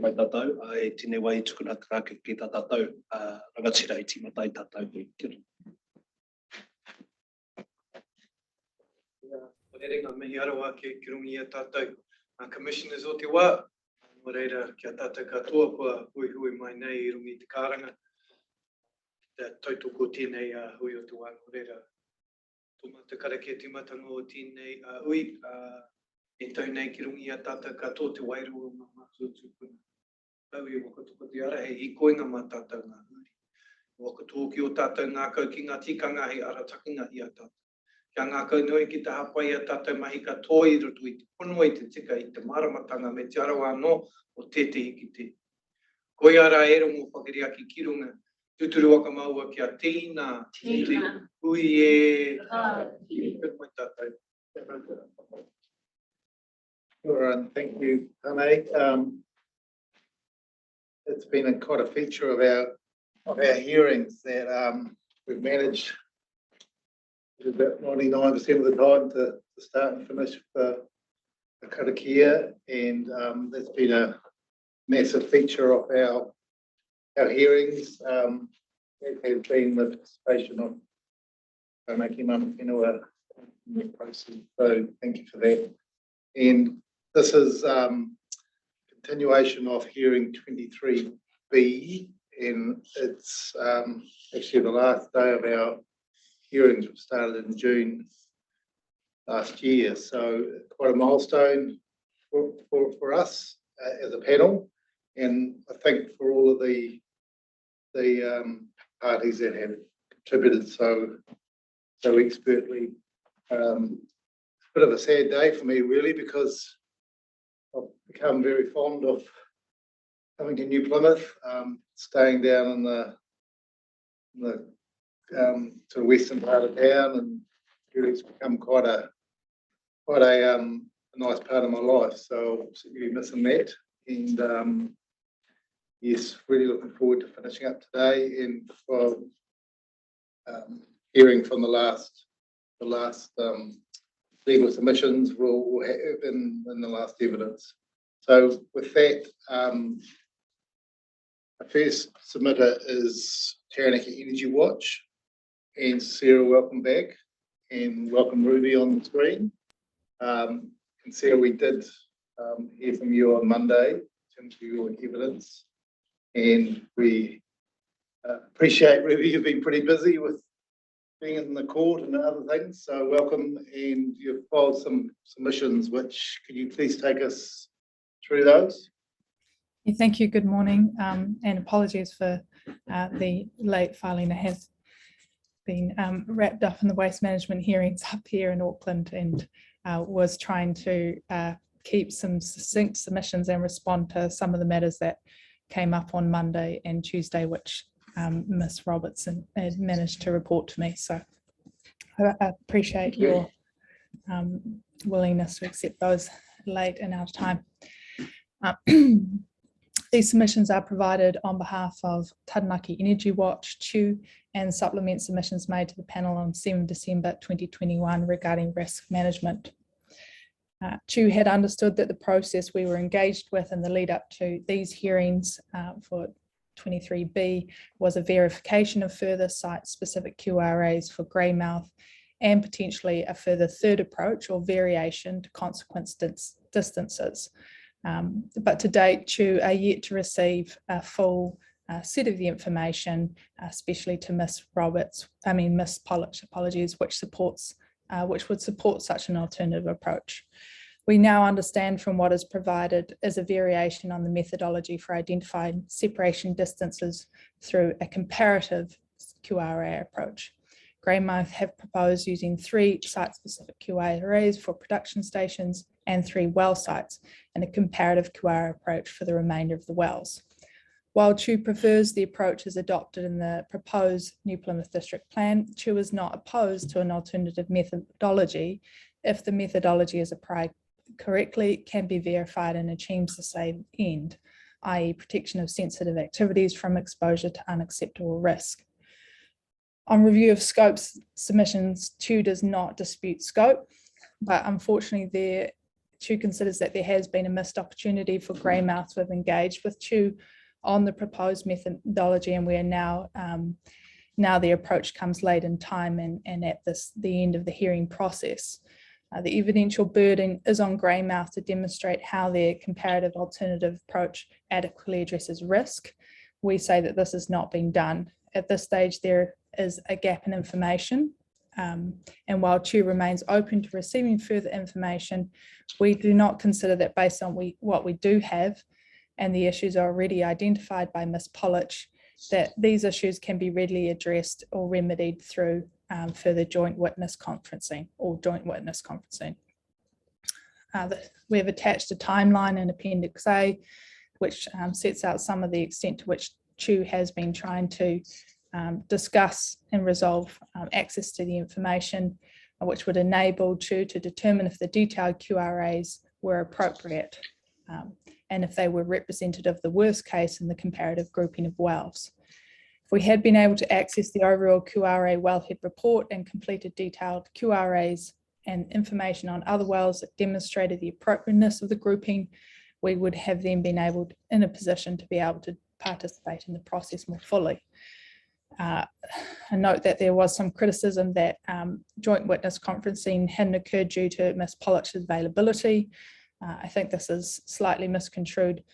Mai tātou, e tine wai tukuna karake ki tā tātou, rangatira I tīmata I tātou ki kira. Rerenga mihi arawa ke kirungi a tātou. Commissioners o te wā, mo reira kia tātou katoa kua hui hui mai nei I rungi te kāranga. Tautoko tēnei hui o te wā, mo reira. Tōmata karake tīmatanga o tēnei ui, e tau nei ki rungi a tātou katoa te wairu o ngā mātua tūpuna. Tau I wakatoko te ara, hei I koinga mā tātou ngā uri. Wakatoko ki o tātou ngā kau ki ngā tikanga hei aratakinga I a tātou. Kia ngā kau noi ki te hapai a tātou mahi katoa I roto I te pono I te tika I te maramatanga me te arawa anō o tētehi ki te. Koi ara e rongo whakeria ki kirunga, tuturu waka maua kia tīna, tīna, hui e, mai tātou. Sure, thank you, Ane. It's been quite a feature of our hearings that we've managed about 99% of the time to start and finish the karakia, and that's been a massive feature of our hearings. It has been the participation of Taranaki Mama Whenua process, so thank you for that. And this is continuation of hearing 23B, and it's actually the last day of our hearings, which started in June last year. So quite a milestone for us as a panel, and I think for all of the parties that have contributed so expertly. Bit of a sad day for me, really, because I've become very fond of coming to New Plymouth, staying down in the sort of western part of town, and it's become quite a nice part of my life. So I'm absolutely missing that, and yes, really looking forward to finishing up today and for hearing from the last legal submissions we'll have in the last evidence. So with that, the first submitter is Taranaki Energy Watch, and Sarah, welcome back, and welcome Ruby on the screen. And Sarah, we did hear from you on Monday in terms of your evidence, and we appreciate, Ruby, you've been pretty busy with being in the court and other things, so welcome. And you've filed some submissions, which can you please take us through those? Yeah, thank you. Good morning, and apologies for the late filing. It has been wrapped up in the waste management hearings up here in Auckland, and was trying to keep some succinct submissions and respond to some of the matters that came up on Monday and Tuesday, which Ms. Robertson has managed to report to me. So I appreciate your willingness to accept those late and out of time. These submissions are provided on behalf of Taranaki Energy Watch, TEW, and supplement submissions made to the panel on 7 December 2021 regarding risk management. TEW had understood that the process we were engaged with in the lead up to these hearings for 23B was a verification of further site-specific QRAs for Greymouth, and potentially a further third approach or variation to consequence distances. But to date, TEW are yet to receive a full set of the information, especially to Ms. Pollock, apologies, which would support such an alternative approach. We now understand from what is provided is a variation on the methodology for identifying separation distances through a comparative QRA approach. Greymouth have proposed using 3 site-specific QRAs for production stations and 3 well sites, and a comparative QRA approach for the remainder of the wells. While TEW prefers the approaches adopted in the proposed New Plymouth District Plan, TEW is not opposed to an alternative methodology if the methodology is applied correctly, can be verified, and achieves the same end, i.e. protection of sensitive activities from exposure to unacceptable risk. On review of scopes submissions, TEW does not dispute scope, but unfortunately CHU considers that there has been a missed opportunity for Greymouth to have engaged with CHU on the proposed methodology, and we are now now the approach comes late in time and at the end of the hearing process. The evidential burden is on Greymouth to demonstrate how their comparative alternative approach adequately addresses risk. We say that this has not been done. At this stage, there is a gap in information. And while CHU remains open to receiving further information, we do not consider that based on what we do have and the issues are already identified by Ms. Pollich, that these issues can be readily addressed or remedied through further joint witness conferencing or joint witness conferencing. We have attached a timeline in Appendix A, which sets out some of the extent to which CHU has been trying to discuss and resolve access to the information, which would enable CHU to determine if the detailed QRAs were appropriate and if they were representative of the worst case in the comparative grouping of wells. If we had been able to access the overall QRA wellhead report and completed detailed QRAs and information on other wells that demonstrated the appropriateness of the grouping, we would have then been able in a position to be able to participate in the process more fully. I note that there was some criticism that joint witness conferencing hadn't occurred due to Ms. Pollich's availability. I think this is slightly misconstrued.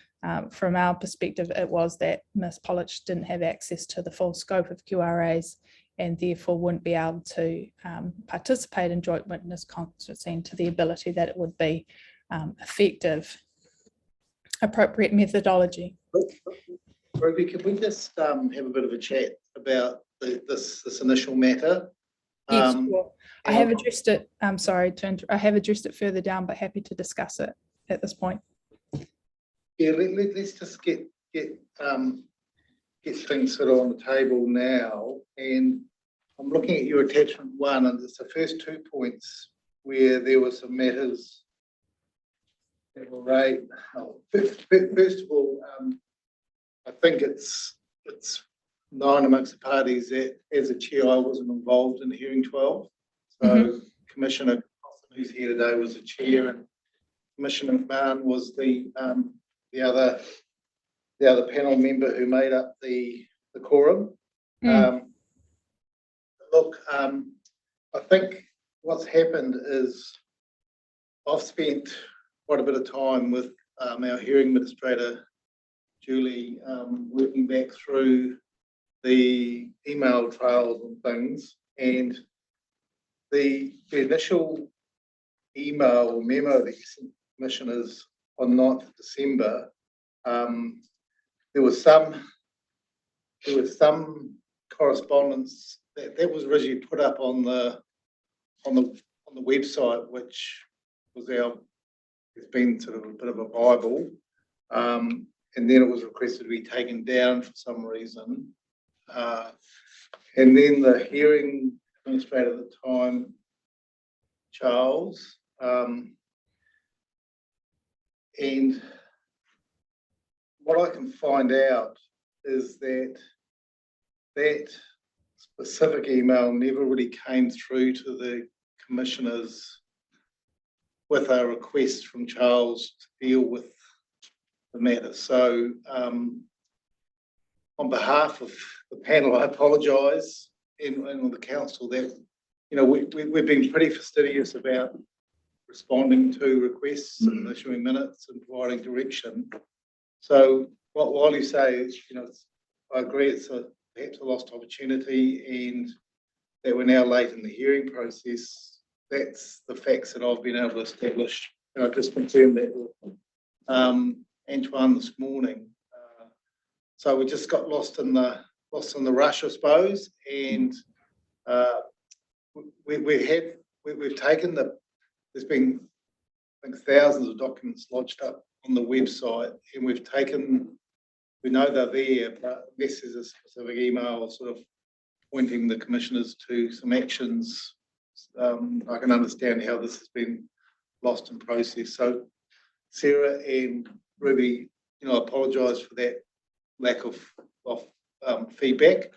From our perspective, it was that Ms. Pollich didn't have access to the full scope of QRAs and therefore wouldn't be able to participate in joint witness conferencing to the ability that it would be effective, appropriate methodology. Ruby, can we just have a bit of a chat about this initial matter? Yes, sure. I have addressed it. I'm sorry, I have addressed it further down, but happy to discuss it at this point. Yeah, let's just get things sort of on the table now. And I'm looking at your attachment 1, and it's the first 2 points where there were some matters that were raised. First of all, I think it's known amongst the parties that as a chair, I wasn't involved in hearing 12. So Commissioner Costin, who's here today, was the chair, and Commissioner McMahon was the other panel member who made up the quorum. Look, I think what's happened is I've spent quite a bit of time with our hearing administrator, Julie, working back through the email trails and things, and the initial email or memo that you sent commissioners on 9th of December, there was some correspondence that was originally put up on the website, which was it's been sort of a bit of a Bible, and then it was requested to be taken down for some reason, and then the hearing administrator at the time, Charles, and what I can find out is that specific email never really came through to the commissioners with a request from Charles to deal with the matter. So on behalf of the panel, I apologise, and on the council, that we've been pretty fastidious about responding to requests and issuing minutes and providing direction. So while you say, I agree it's perhaps a lost opportunity and that we're now late in the hearing process, that's the facts that I've been able to establish. And I just confirmed that with Antoine this morning. So we just got lost in the rush, I suppose, and we've taken there's been, I think, thousands of documents lodged up on the website, and we know they're there, but this is a specific email sort of pointing the commissioners to some actions. I can understand how this has been lost in process. So Sarah and Ruby, I apologise for that lack of feedback.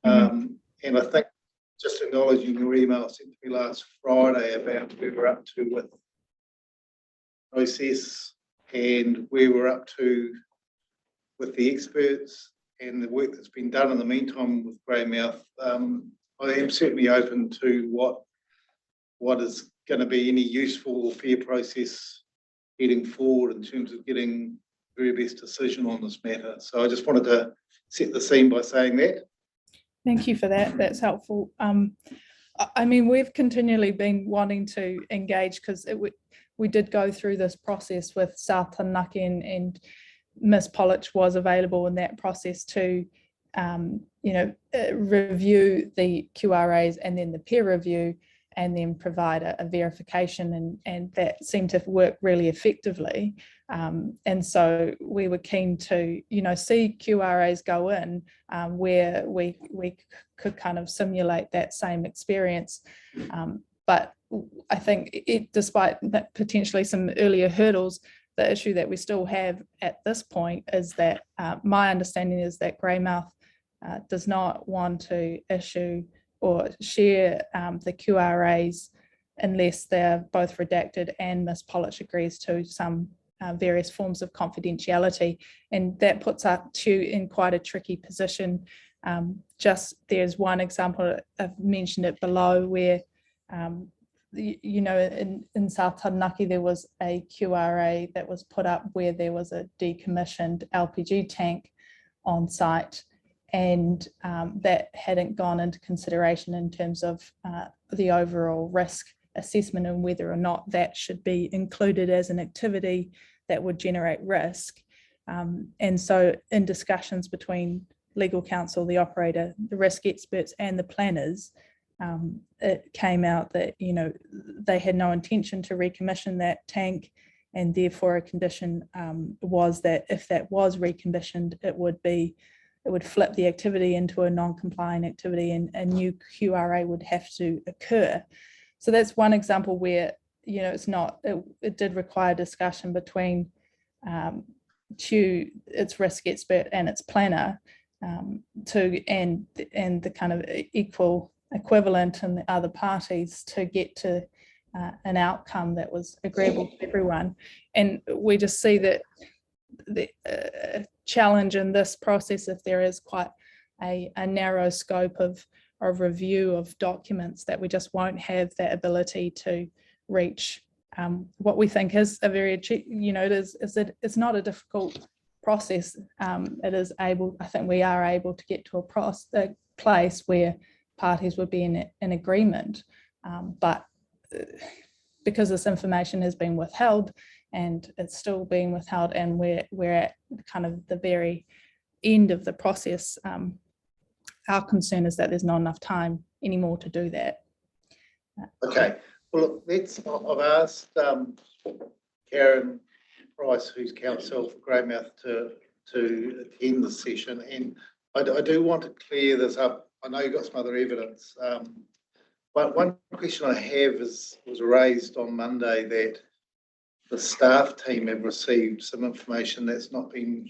And I think just acknowledging your email sent to me last Friday about where we're up to with process and where we're up to with the experts and the work that's been done in the meantime with Greymouth, I am certainly open to what is going to be any useful or fair process heading forward in terms of getting the very best decision on this matter. So I just wanted to set the scene by saying that. Thank you for that. That's helpful. I mean, we've continually been wanting to engage because we did go through this process with South Taranaki and Ms. Pollich was available in that process to, review the QRAs and then the peer review and then provide a verification, and that seemed to work really effectively. And so we were keen to, see QRAs go in where we could kind of simulate that same experience. But I think despite that potentially some earlier hurdles, the issue that we still have at this point is that my understanding is that Greymouth does not want to issue or share the QRAs unless they're both redacted and Ms. Pollich agrees to some various forms of confidentiality. And that puts TEW in quite a tricky position. There's one example, I've mentioned it below, where in South Taranaki there was a QRA that was put up where there was a decommissioned LPG tank on site, and that hadn't gone into consideration in terms of the overall risk assessment and whether or not that should be included as an activity that would generate risk. And so in discussions between legal counsel, the operator, the risk experts and the planners, it came out that they had no intention to recommission that tank, and therefore a condition was that if that was recommissioned, it would flip the activity into a non-compliant activity and a new QRA would have to occur. So that's one example where it did require discussion between TEW, its risk expert and its planner, and the kind of equivalent and the other parties to get to an outcome that was agreeable to everyone. And we just see that the challenge in this process, if there is quite a narrow scope of review of documents, that we just won't have that ability to reach what we think is a very, it's not a difficult process. It is able, I think we are able to get to a place where parties would be in agreement, but because this information has been withheld and it's still being withheld and we're at kind of the very end of the process, our concern is that there's not enough time anymore to do that. Okay, well, I've asked Karen Price, who's counsel for Greymouth, to attend the session, and I do want to clear this up. I know you've got some other evidence, but one question I have was raised on Monday that the staff team have received some information that's not been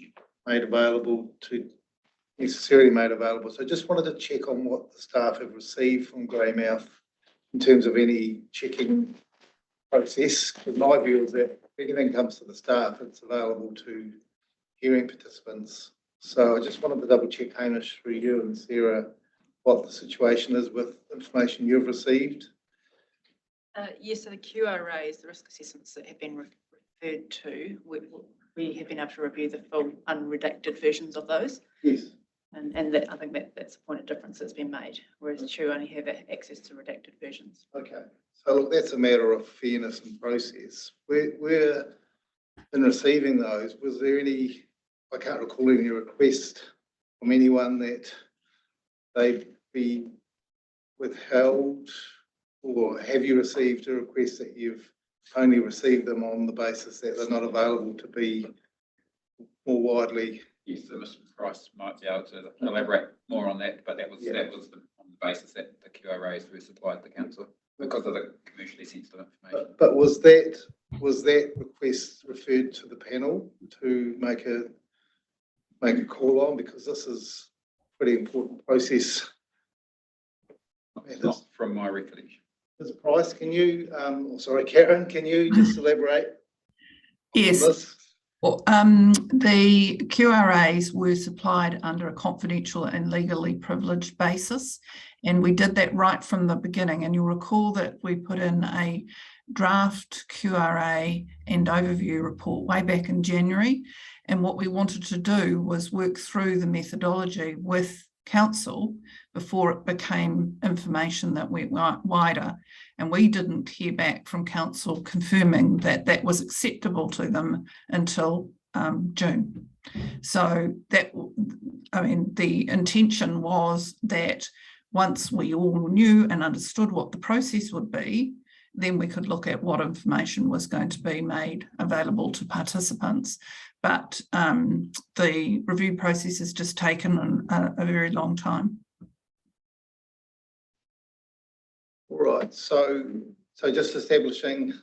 necessarily made available. So I just wanted to check on what the staff have received from Greymouth in terms of any checking process. Because my view is that if anything comes to the staff, it's available to hearing participants. So I just wanted to double check, Hamish, through you and Sarah, what the situation is with information you've received. Yes, so the QRAs, the risk assessments that have been referred to, we have been able to review the full unredacted versions of those. Yes. And that, I think that's a point of difference that's been made, whereas TEW only have access to redacted versions. Okay, so look, that's a matter of fairness and process. We're in receiving those, was there any, I can't recall any request from anyone that they be withheld, or have you received a request that you've only received them on the basis that they're not available to be more widely? Yes, so Mr. Price might be able to elaborate more on that, but that was on the basis that the QRAs were supplied to the council because of the commercially sensitive information. But was that request referred to the panel to make a call on, because this is a pretty important process? Not from my recollection. Mr. Price, can you, sorry, Karen, can you just elaborate? Yes. this? Well, the QRAs were supplied under a confidential and legally privileged basis, and we did that right from the beginning. And you'll recall that we put in a draft QRA and overview report way back in January. And what we wanted to do was work through the methodology with council before it became information that went wider. And we didn't hear back from council confirming that that was acceptable to them until June. So that, I mean, the intention was that once we all knew and understood what the process would be, then we could look at what information was going to be made available to participants. But the review process has just taken a very long time. All right, so just establishing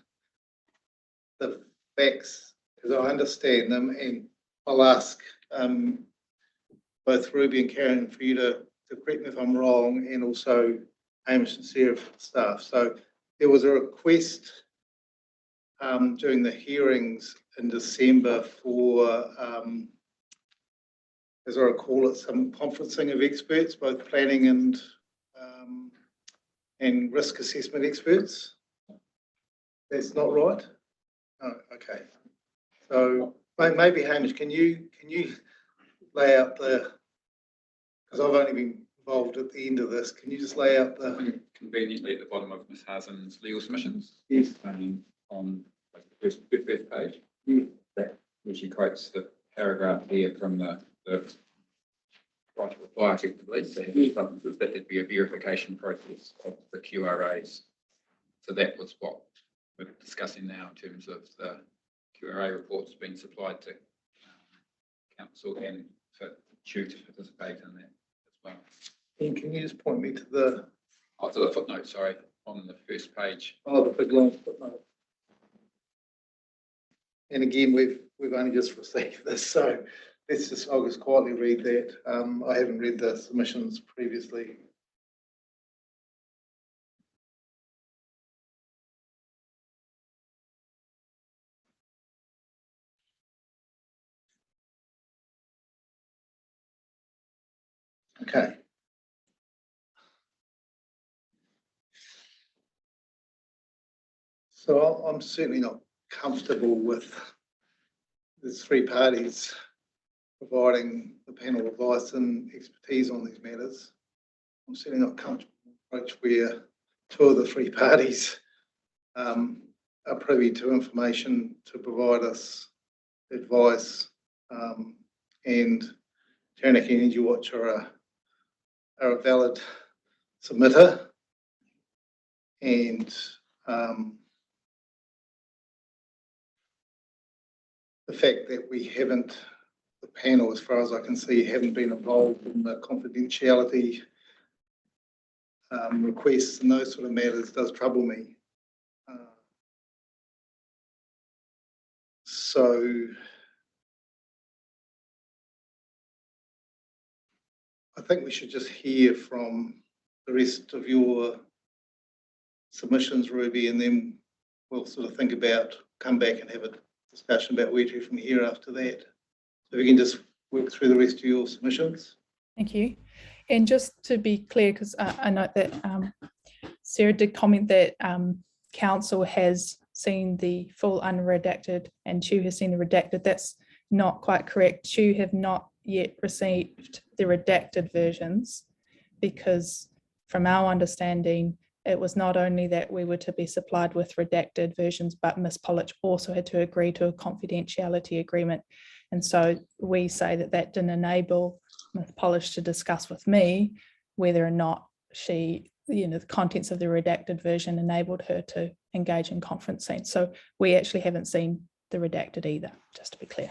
the facts as I understand them, and I'll ask both Ruby and Karen for you to correct me if I'm wrong, and also Hamish and Sarah for the staff. So there was a request during the hearings in December for, as I recall it, some conferencing of experts, both planning and risk assessment experts. That's not right? Oh, okay. So maybe Hamish, can you lay out the, because I've only been involved at the end of this, can you just lay out the... Conveniently at the bottom of Ms. Hazen's legal submissions. Yes. On the first page. Yeah. That where she quotes the paragraph here from the right to reply effectively. So that there'd be a verification process of the QRAs. So that was what we're discussing now in terms of the QRA reports being supplied to council and for CHU to participate in that as well. And can you just point me to the... Oh, to the footnote, sorry, on the first page. Oh, the big long footnote. And again, we've only just received this, so I'll just quietly read that. I haven't read the submissions previously. Okay. So I'm certainly not comfortable with the three parties providing the panel advice and expertise on these matters. I'm certainly not comfortable with the approach where two of the three parties are privy to information to provide us advice, and Taranaki Energy Watch are a valid submitter, and the fact that we haven't, the panel, as far as I can see, haven't been involved in the confidentiality requests and those sort of matters does trouble me. So I think we should just hear from the rest of your submissions, Ruby, and then we'll sort of think about, come back and have a discussion about where to from here after that. So we can just work through the rest of your submissions. Thank you. And just to be clear, because I note that Sarah did comment that council has seen the full unredacted and CHU has seen the redacted. That's not quite correct. CHU have not yet received the redacted versions, because from our understanding, it was not only that we were to be supplied with redacted versions, but Ms. Pollich also had to agree to a confidentiality agreement. And so we say that that didn't enable Ms. Pollich to discuss with me whether or not she, the contents of the redacted version enabled her to engage in conferencing. So we actually haven't seen the redacted either, just to be clear.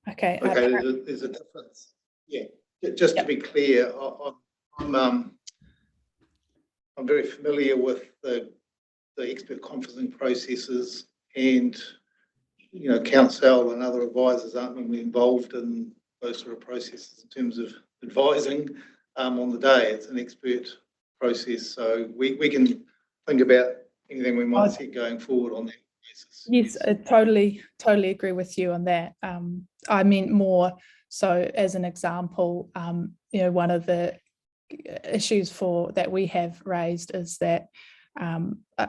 Okay. Okay, there's a difference. Yeah, just to be clear, I'm very familiar with the expert conferencing processes, and council and other advisors aren't normally involved in those sort of processes in terms of advising on the day. It's an expert process, so we can think about anything we might see going forward on that basis. Yes, I totally agree with you on that. I meant more so as an example, one of the issues that we have raised is that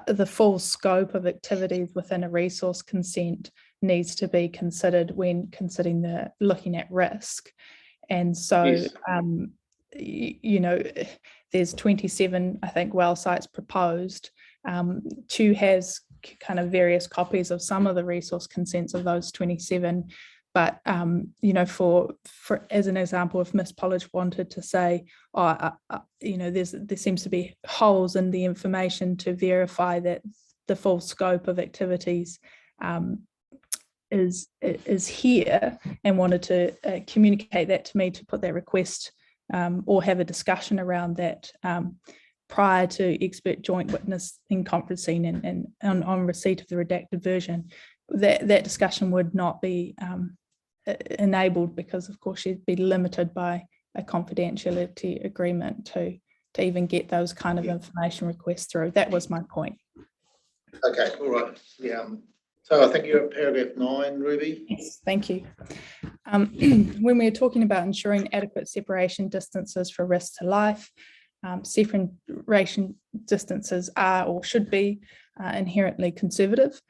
the full scope of activities within a resource consent needs to be considered when considering looking at risk. And so, Yes. There's 27, I think, well sites proposed. Chew has kind of various copies of some of the resource consents of those 27. But, for as an example, if Ms. Pollage wanted to say, there seems to be holes in the information to verify that the full scope of activities is here, and wanted to communicate that to me to put that request or have a discussion around that prior to expert joint witness in conferencing and on receipt of the redacted version, that discussion would not be enabled, because of course she'd be limited by a confidentiality agreement to even get those kind of information requests through. That was my point. Okay, all right. Yeah. So I think you're at paragraph 9, Ruby. Yes, thank you. When we're talking about ensuring adequate separation distances for risk to life, separation distances are or should be inherently conservative.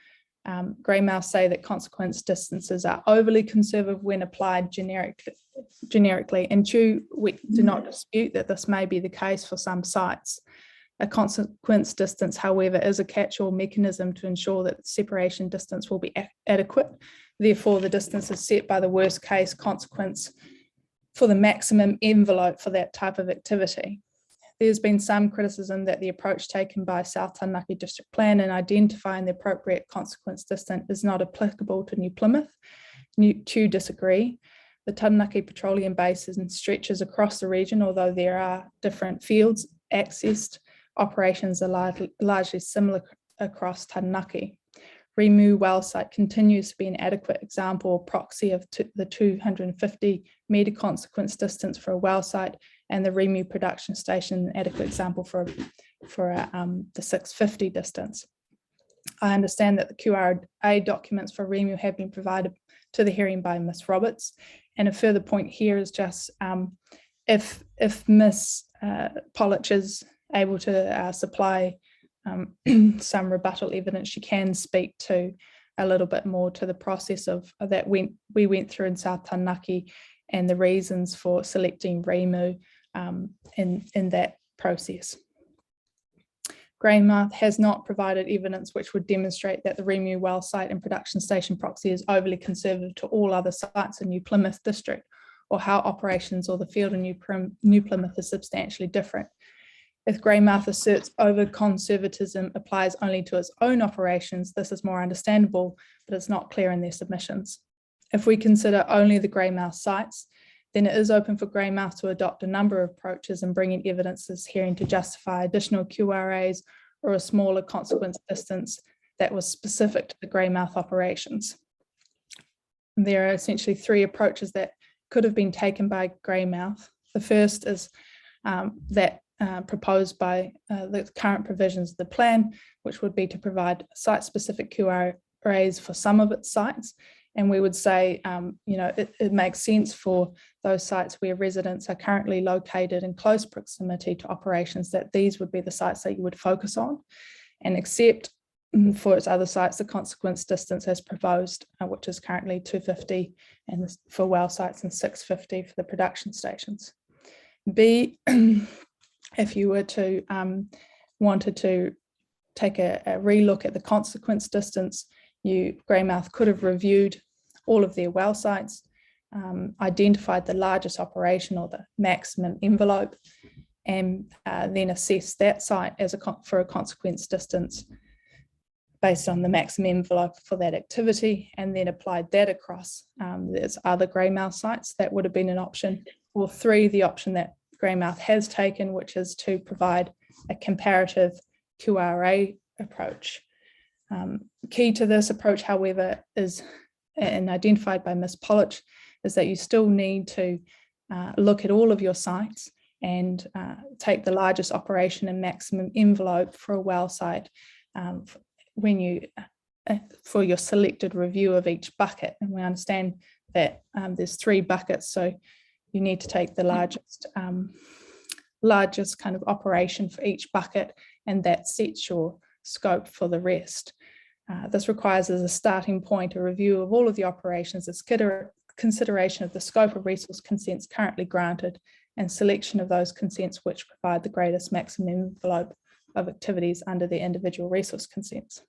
Greymouth say that consequence distances are overly conservative when applied generically, and Chew, we do not dispute that this may be the case for some sites. A consequence distance, however, is a catch-all mechanism to ensure that the separation distance will be adequate. Therefore, the distance is set by the worst case consequence for the maximum envelope for that type of activity. There's been some criticism that the approach taken by South Taranaki District Plan in identifying the appropriate consequence distance is not applicable to New Plymouth. Chew disagree. The Taranaki Petroleum Basin stretches across the region, although there are different fields accessed. Operations are largely similar across Taranaki. Rimu well site continues to be an adequate example or proxy of the 250 metre consequence distance for a well site, and the Rimu production station an adequate example for the 650 distance. I understand that the QRA documents for Rimu have been provided to the hearing by Ms. Roberts, and a further point here is just if Ms. Pollage is able to supply some rebuttal evidence, she can speak to a little bit more to the process of that we went through in South Taranaki and the reasons for selecting Rimu in that process. Greymouth has not provided evidence which would demonstrate that the Rimu well site and production station proxy is overly conservative to all other sites in New Plymouth District, or how operations or the field in New Plymouth is substantially different. If Greymouth asserts over-conservatism applies only to its own operations, this is more understandable, but it's not clear in their submissions. If we consider only the Greymouth sites, then it is open for Greymouth to adopt a number of approaches and bring in evidences hearing to justify additional QRAs or a smaller consequence distance that was specific to the Greymouth operations. There are essentially 3 approaches that could have been taken by Greymouth. The first is proposed by the current provisions of the plan, which would be to provide site-specific QRAs for some of its sites. And we would say, it makes sense for those sites where residents are currently located in close proximity to operations, that these would be the sites that you would focus on, and accept for its other sites the consequence distance as proposed, which is currently 250 and for well sites and 650 for the production stations. B, if you were to wanted to take a relook at the consequence distance, Greymouth could have reviewed all of their well sites, identified the largest operation or the maximum envelope, and then assessed that site as for a consequence distance based on the maximum envelope for that activity, and then applied that across there's other Greymouth sites. That would have been an option. Or 3, the option that Greymouth has taken, which is to provide a comparative QRA approach. Key to this approach, however, is, and identified by Ms. Pollage, is that you still need to look at all of your sites and take the largest operation and maximum envelope for a well site when you for your selected review of each bucket. And we understand that there's 3 buckets, so you need to take the largest kind of operation for each bucket, and that sets your scope for the rest. This requires as a starting point a review of all of the operations, a consideration of the scope of resource consents currently granted, and selection of those consents which provide the greatest maximum envelope of activities under the individual resource consents.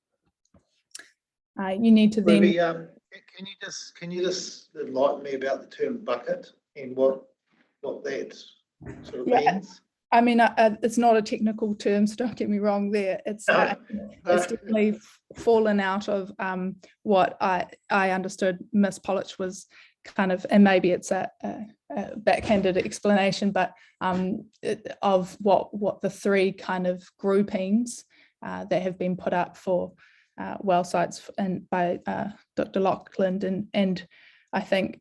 You need to then... Ruby, can you just enlighten me about the term bucket and what that sort of means? I mean, it's not a technical term, so don't get me wrong there. It's definitely fallen out of what I understood Ms. Polich was kind of, and maybe it's a backhanded explanation, but of what the 3 kind of groupings that have been put up for well sites and by Dr. Lockland, and I think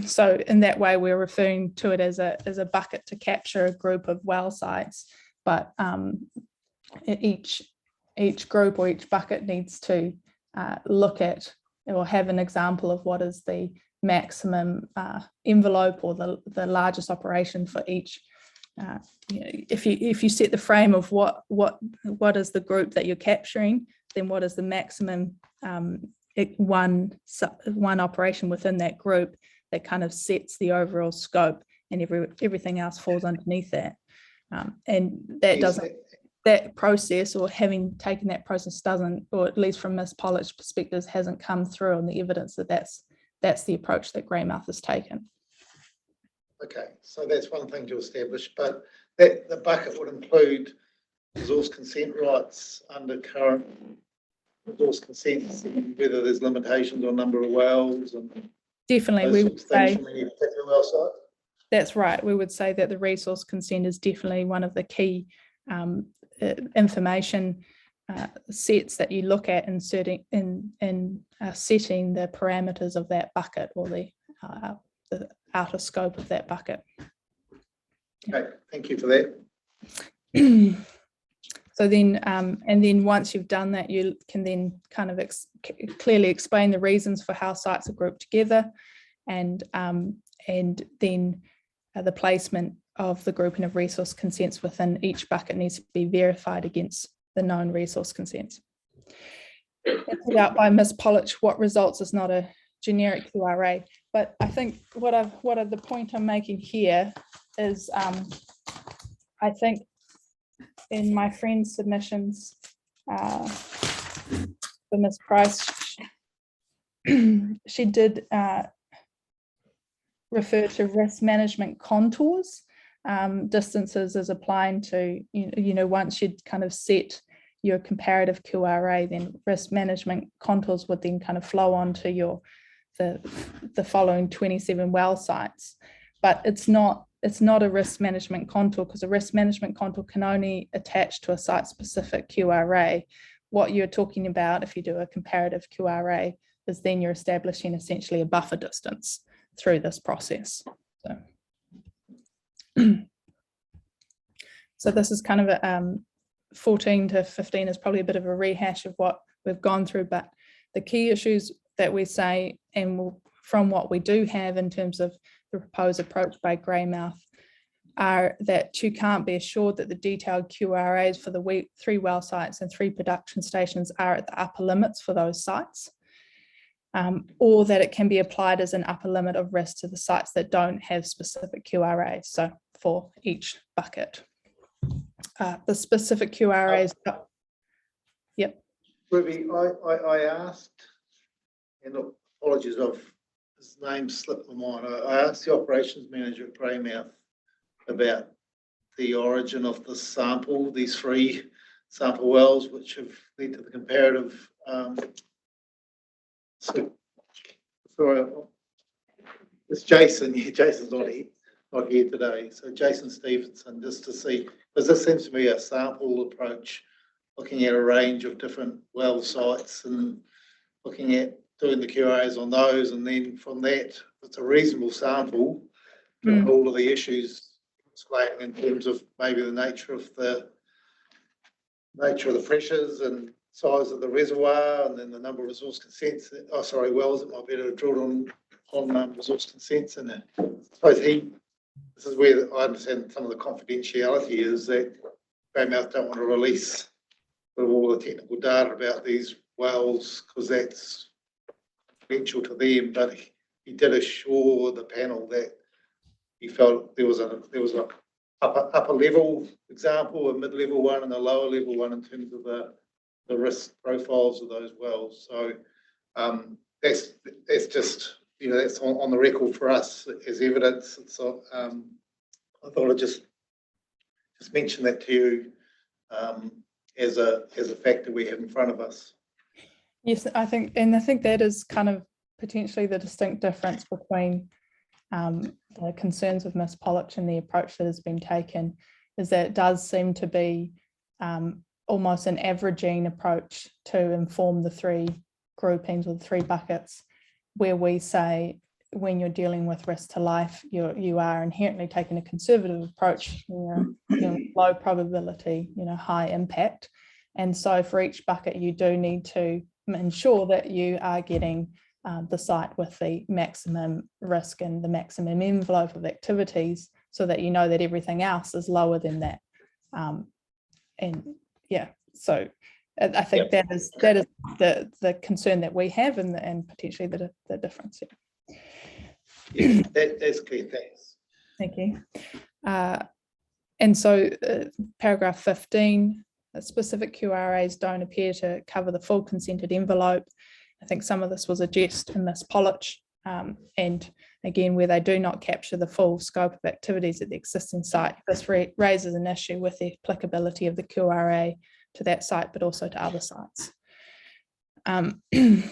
so in that way we're referring to it as a bucket to capture a group of well sites, but each group or each bucket needs to look at or have an example of what is the maximum envelope or the largest operation for each. If you set the frame of what is the group that you're capturing, then what is the maximum one operation within that group that kind of sets the overall scope, and everything else falls underneath that. And that doesn't, that process, or having taken that process, doesn't, or at least from Ms. Polich's perspective, hasn't come through on the evidence that that's the approach that Greymouth has taken. Okay, so that's one thing to establish, but the bucket would include resource consent rights under current resource consents, whether there's limitations on number of wells and definitely we would say from any particular well site. That's right. We would say that the resource consent is definitely one of the key information sets that you look at in setting the parameters of that bucket, or the outer scope of that bucket. Okay, thank you for that. So then, and then once you've done that, you can then kind of clearly explain the reasons for how sites are grouped together, and then the placement of the grouping of resource consents within each bucket needs to be verified against the known resource consents. Put out by Ms. Polich, what results is not a generic QRA, but I think the point I'm making here is I think in my friend's submissions for Ms. Price, she did refer to risk management contours, distances as applying to, once you'd kind of set your comparative QRA, then risk management contours would then kind of flow on to the following 27 well sites. But it's not a risk management contour, because a risk management contour can only attach to a site-specific QRA. What you're talking about, if you do a comparative QRA, is then you're establishing essentially a buffer distance through this process. So this is kind of a 14 to 15 is probably a bit of a rehash of what we've gone through, but the key issues that we say, and from what we do have in terms of the proposed approach by Greymouth, are that you can't be assured that the detailed QRAs for the 3 well sites and 3 production stations are at the upper limits for those sites, or that it can be applied as an upper limit of risk to the sites that don't have specific QRAs. So for each bucket, the specific QRAs. Yep. Ruby, I asked, and look, apologies of his name slipped my mind. I asked the operations manager at Greymouth about the origin of the sample, these 3 sample wells, which have led to the comparative. Sorry, it's Jason. Yeah, Jason's not here today. So Jason Stevenson, just to see, because this seems to be a sample approach, looking at a range of different well sites and looking at doing the QRAs on those, and then from that, if it's a reasonable sample, all of the issues explained in terms of maybe the nature of the pressures and size of the reservoir and then the number of resource consents, wells that might be drilled on resource consents. And I suppose this is where I understand some of the confidentiality is that Greymouth don't want to release all the technical data about these wells because that's confidential to them. But he did assure the panel that he felt there was a upper level example, a mid-level one, and a lower level one in terms of the risk profiles of those wells. So that's just, that's on the record for us as evidence. So I thought I'd just mention that to you as a factor we have in front of us. Yes, I think that is kind of potentially the distinct difference between the concerns of Ms. Pollock and the approach that has been taken, is that it does seem to be almost an averaging approach to inform the three groupings or the three buckets, where we say when you're dealing with risk to life, you are inherently taking a conservative approach, low probability, high impact. And so for each bucket, you do need to ensure that you are getting the site with the maximum risk and the maximum envelope of activities, so that you know that everything else is lower than that. So I think that is the concern that we have, and potentially the difference. Yeah, that's clear. Thanks. Thank you. And so paragraph 15, specific QRAs don't appear to cover the full consented envelope. I think some of this was addressed in Ms. Pollock, and again, where they do not capture the full scope of activities at the existing site, this raises an issue with the applicability of the QRA to that site, but also to other sites. In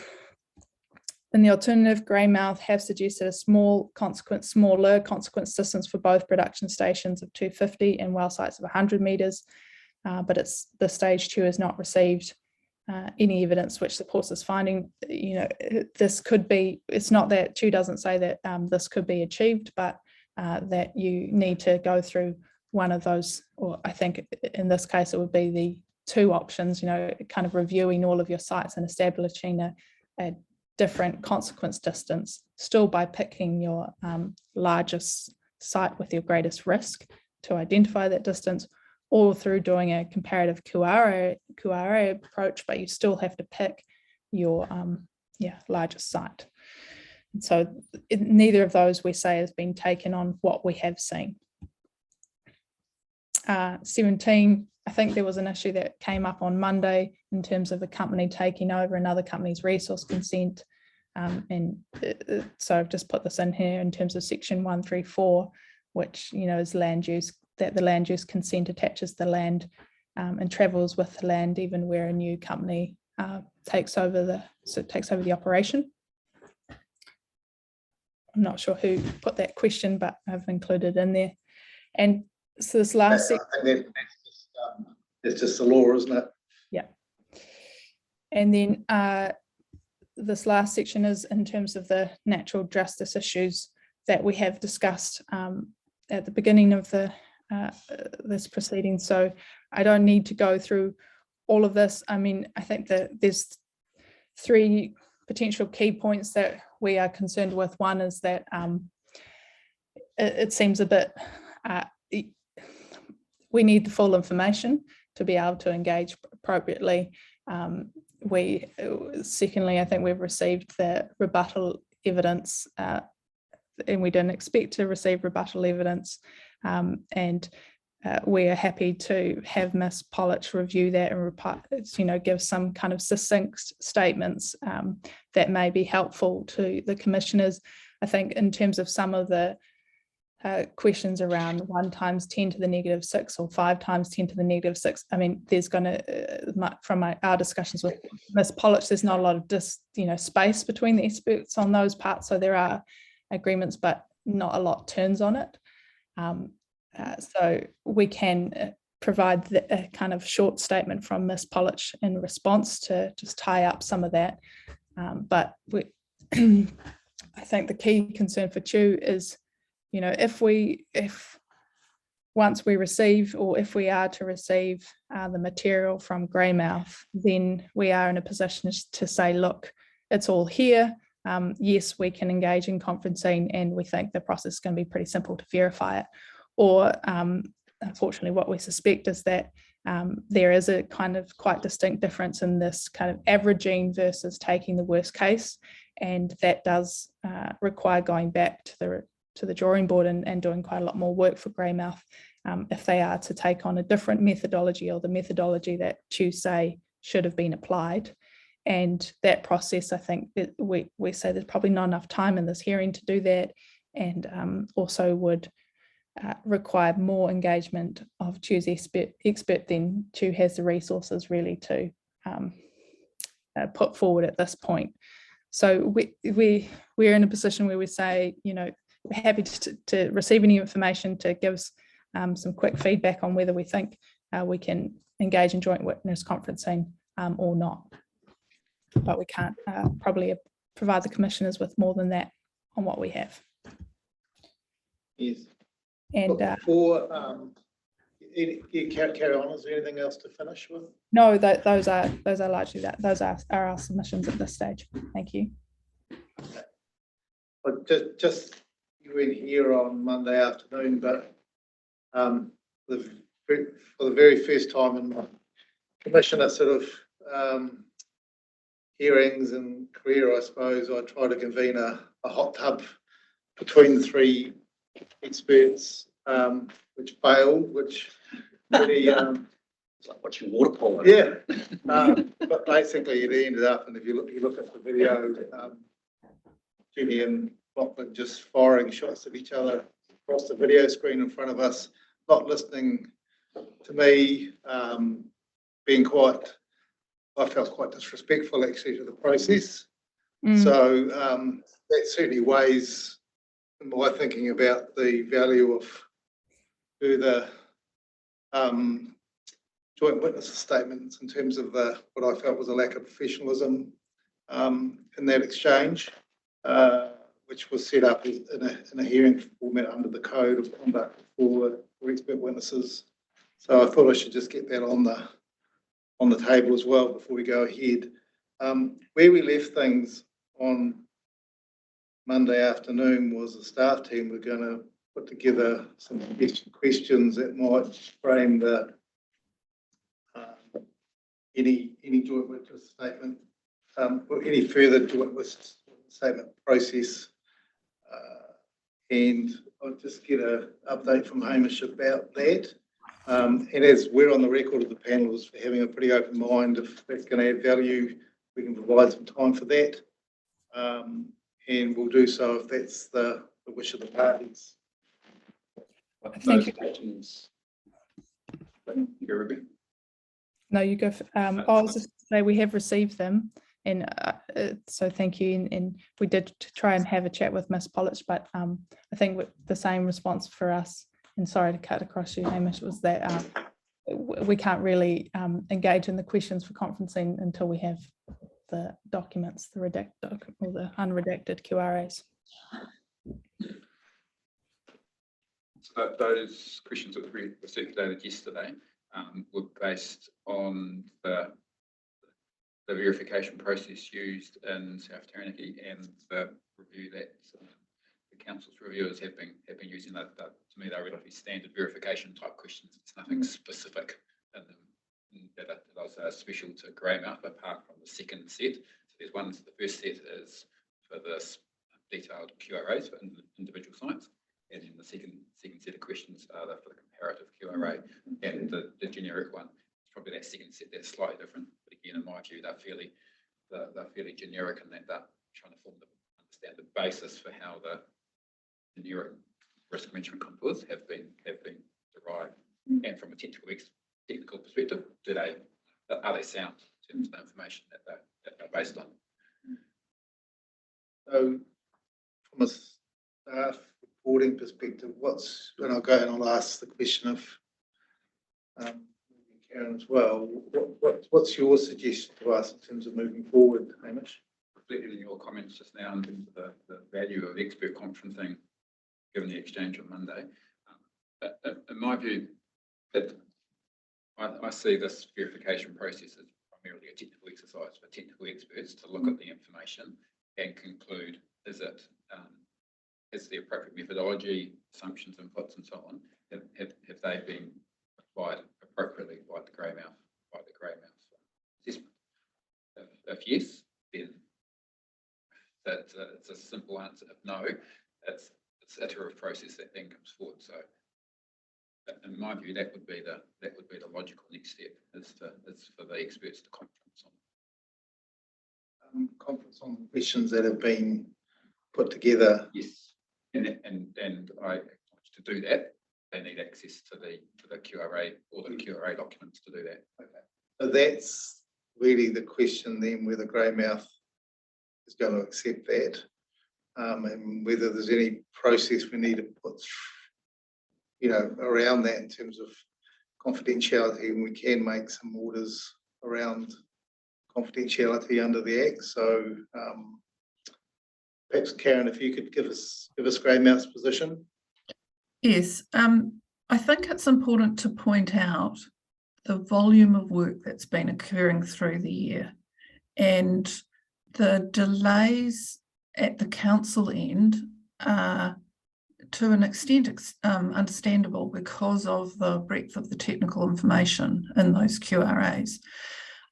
the alternative, Greymouth have suggested a smaller consequence distance for both production stations of 250 and well sites of 100 metres, but the stage 2 has not received any evidence which supports this finding. This could be, it's not that Chew doesn't say that this could be achieved, but that you need to go through one of those, or I think in this case it would be the two options, kind of reviewing all of your sites and establishing a different consequence distance, still by picking your largest site with your greatest risk to identify that distance, or through doing a comparative QRA approach, but you still have to pick your largest site. And so neither of those, we say, has been taken on what we have seen. 17, I think there was an issue that came up on Monday in terms of a company taking over another company's resource consent. So I've just put this in here in terms of section 134, which, is land use, that the land use consent attaches the land and travels with the land even where a new company takes over the operation. I'm not sure who put that question, but I've included in there. And so this last section, that's just the law, isn't it? Yeah. And then this last section is in terms of the natural justice issues that we have discussed at the beginning of this proceeding. So I don't need to go through all of this. I mean, I think that there's three potential key points that we are concerned with. One is that it seems a bit, we need the full information to be able to engage appropriately. Secondly, I think we've received the rebuttal evidence and we didn't expect to receive rebuttal evidence. And we are happy to have Ms. Pollock review that and give some kind of succinct statements that may be helpful to the commissioners. I think in terms of some of the questions around 1 times 10 to the -6 or 5 times 10 to the -6. I mean, there's going to, from our discussions with Ms. Pollock, there's not a lot of space between the experts on those parts. So there are agreements, but not a lot turns on it. So we can provide a kind of short statement from Ms. Pollock in response to just tie up some of that. But I think the key concern for Chew is, if once we receive, or if we are to receive the material from Greymouth, then we are in a position to say, look, it's all here. Yes, we can engage in conferencing, and we think the process is going to be pretty simple to verify it. Or unfortunately, what we suspect is that there is a kind of quite distinct difference in this kind of averaging versus taking the worst case. And that does require going back to the drawing board and doing quite a lot more work for Greymouth if they are to take on a different methodology, or the methodology that CHU say should have been applied. And that process, I think we say there's probably not enough time in this hearing to do that, and also would require more engagement of CHU's expert than CHU has the resources really to put forward at this point. So we're in a position where we say, you know, we're happy to receive any information to give us some quick feedback on whether we think we can engage in joint witness conferencing or not. But we can't probably provide the commissioners with more than that on what we have. Yes. And Before you carry on, is there anything else to finish with? no, those are largely that. Those are our submissions at this stage. Thank you. But just you were here on Monday afternoon, but for the very first time in my commissioner sort of hearings and career, I suppose, I tried to convene a hot tub between the three experts, which failed, which really It's like watching water polo. yeah. But basically it ended up, and if you look at the video, Jenny and Lachlan just firing shots at each other across the video screen in front of us, not listening to me, being I felt quite disrespectful actually to the process. So that certainly weighs in my thinking about the value of further joint witness statements in terms of what I felt was a lack of professionalism in that exchange, which was set up in a hearing format under the code of conduct for expert witnesses. So I thought I should just get that on the table as well before we go ahead. Where we left things on Monday afternoon was the staff team were going to put together some questions that might frame the any joint witness statement or any further joint witness statement process. And I'll just get an update from Hamish about that. And as we're on the record of the panel as for having a pretty open mind, if that's going to add value, we can provide some time for that. And we'll do so if that's the wish of the parties. Thank you. Questions? Ruby? No, you go. I was just say we have received them, and so thank you. And we did try and have a chat with Ms. Pollich, but I think the same response for us. And sorry to cut across you, Hamish, was that we can't really engage in the questions for conferencing until we have the documents, the redacted or the unredacted QRAs. So those questions that were circulated yesterday were based on the verification process used in South Taranaki and the review that the council's reviewers have been using. That to me, they're relatively standard verification type questions. It's nothing specific in them that I'll say are special to Greymouth apart from the second set. So there's one, the first set is for this detailed QRAs for individual sites, and then the second set of questions are for the comparative QRA, and the generic one is probably that second set that's slightly different. But again, in my view, they're fairly generic in that they're trying to understand the basis for how the generic risk management contours have been derived, and from a technical perspective, are they sound in terms of the information that they're based on? So from a staff reporting perspective, and I'll ask the question of Karen as well, what's your suggestion to us in terms of moving forward, Hamish? Reflected in your comments just now in terms of the value of expert conferencing, given the exchange on Monday, In my view, that I see this verification process as primarily a technical exercise for technical experts to look at the information and conclude, is the appropriate methodology, assumptions, inputs, and so on, have they been applied appropriately by the Greymouth assessment? If yes, then it's a simple answer. If no, it's an iterative process that then comes forward. So, in my view, that would be the logical next step, is for the experts to Conference on the questions that have been put together. yes, and I acknowledge to do that, they need access to the QRA or the QRA documents to do that. So that's really the question then, whether Greymouth is going to accept that, and whether there's any process we need to put, around that in terms of confidentiality, and we can make some orders around confidentiality under the Act. So perhaps Karen, if you could give us Greymouth's position. Yes, I think it's important to point out the volume of work that's been occurring through the year, and the delays at the council end are to an extent understandable because of the breadth of the technical information in those QRAs.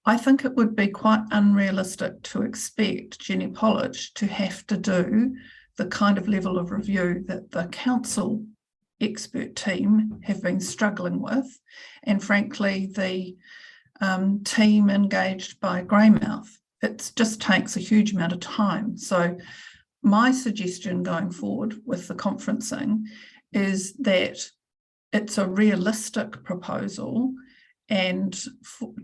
I think it would be quite unrealistic to expect Jenny Pollage to have to do the kind of level of review that the council expert team have been struggling with, and frankly the team engaged by Greymouth. It just takes a huge amount of time. So my suggestion going forward with the conferencing is that it's a realistic proposal, and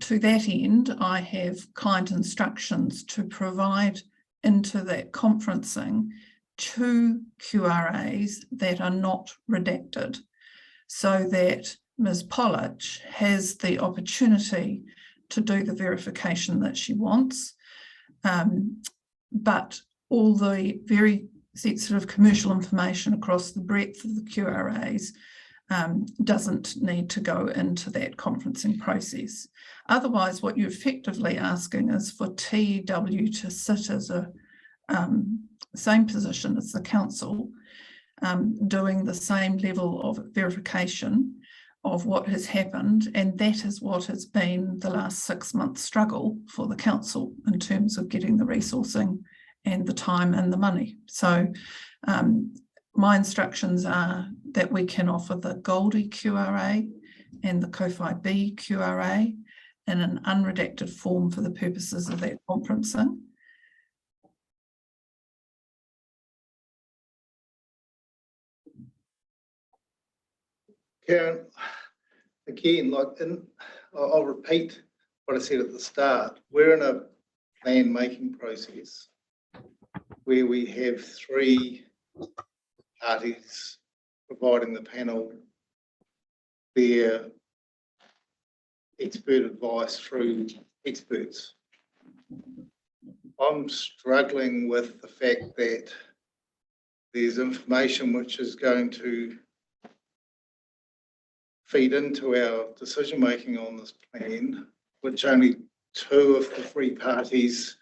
to that end I have client instructions to provide into that conferencing 2 QRAs that are not redacted, so that Ms. Pollage has the opportunity to do the verification that she wants, but all the very sensitive commercial information across the breadth of the QRAs doesn't need to go into that conferencing process. Otherwise, what you're effectively asking is for TEW to sit as a same position as the council, doing the same level of verification of what has happened, and that is what has been the last 6 months struggle for the council in terms of getting the resourcing and the time and the money. So my instructions are that we can offer the Goldie QRA and the Ko-Fi B QRA in an unredacted form for the purposes of that conferencing. Karen, again, I'll repeat what I said at the start. We're in a plan making process where we have 3 parties providing the panel their expert advice through experts. I'm struggling with the fact that there's information which is going to feed into our decision making on this plan, which only 2 of the 3 parties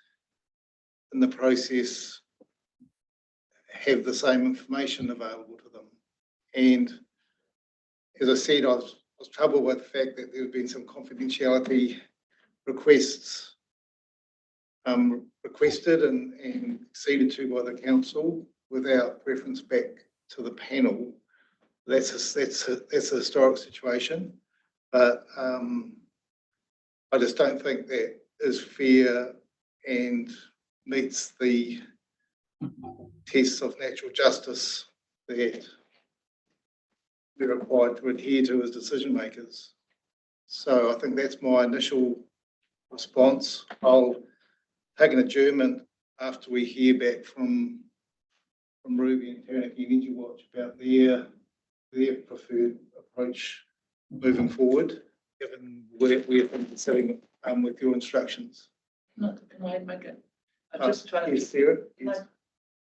in the process have the same information available to them. And as I said, I was troubled with the fact that there's been some confidentiality requests requested and acceded to by the council without reference back to the panel. That's a historic situation, but I just don't think that is fair and meets the tests of natural justice that we're required to adhere to as decision makers. So I think that's my initial response. I'll take an adjournment after we hear back from Ruby and Taranaki Energy Watch about their preferred approach moving forward, given where we're sitting with your instructions. Can I make it? I'm just trying Yes, Sarah. Yes.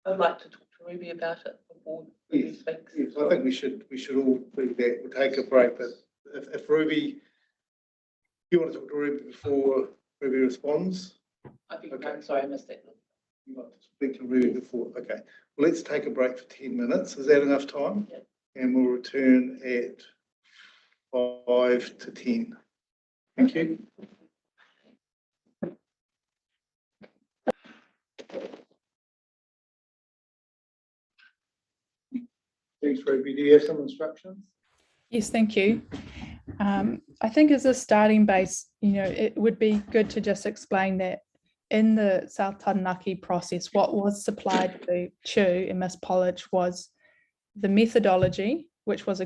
I'd like to talk to Ruby about it before Yes, Ruby speaks? yes, I think we should all do that. We'll take a break, but if Ruby, you want to talk to Ruby before Ruby responds? I think, Okay. I'm sorry, I missed that. You want to speak to Ruby before, okay. Well, let's take a break for 10 minutes. Is that enough time? Yep. And we'll return at 5 to 10. Thank you. Thanks, Ruby. Do you have some instructions? Yes, thank you. I think as a starting base, it would be good to just explain that in the South Taranaki process, what was supplied to CHU and Ms. Polich was the methodology, which was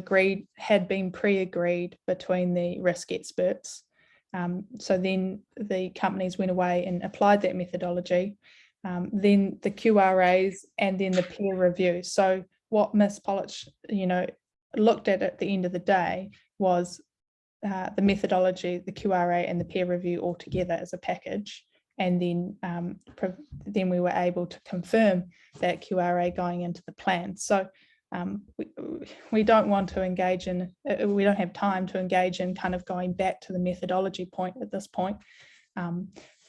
had been pre-agreed between the risk experts. So then the companies went away and applied that methodology, then the QRAs, and then the peer review. So what Ms. Polich, looked at the end of the day was the methodology, the QRA, and the peer review all together as a package. And then we were able to confirm that QRA going into the plan. So we don't want to engage in, we don't have time to engage in kind of going back to the methodology point at this point.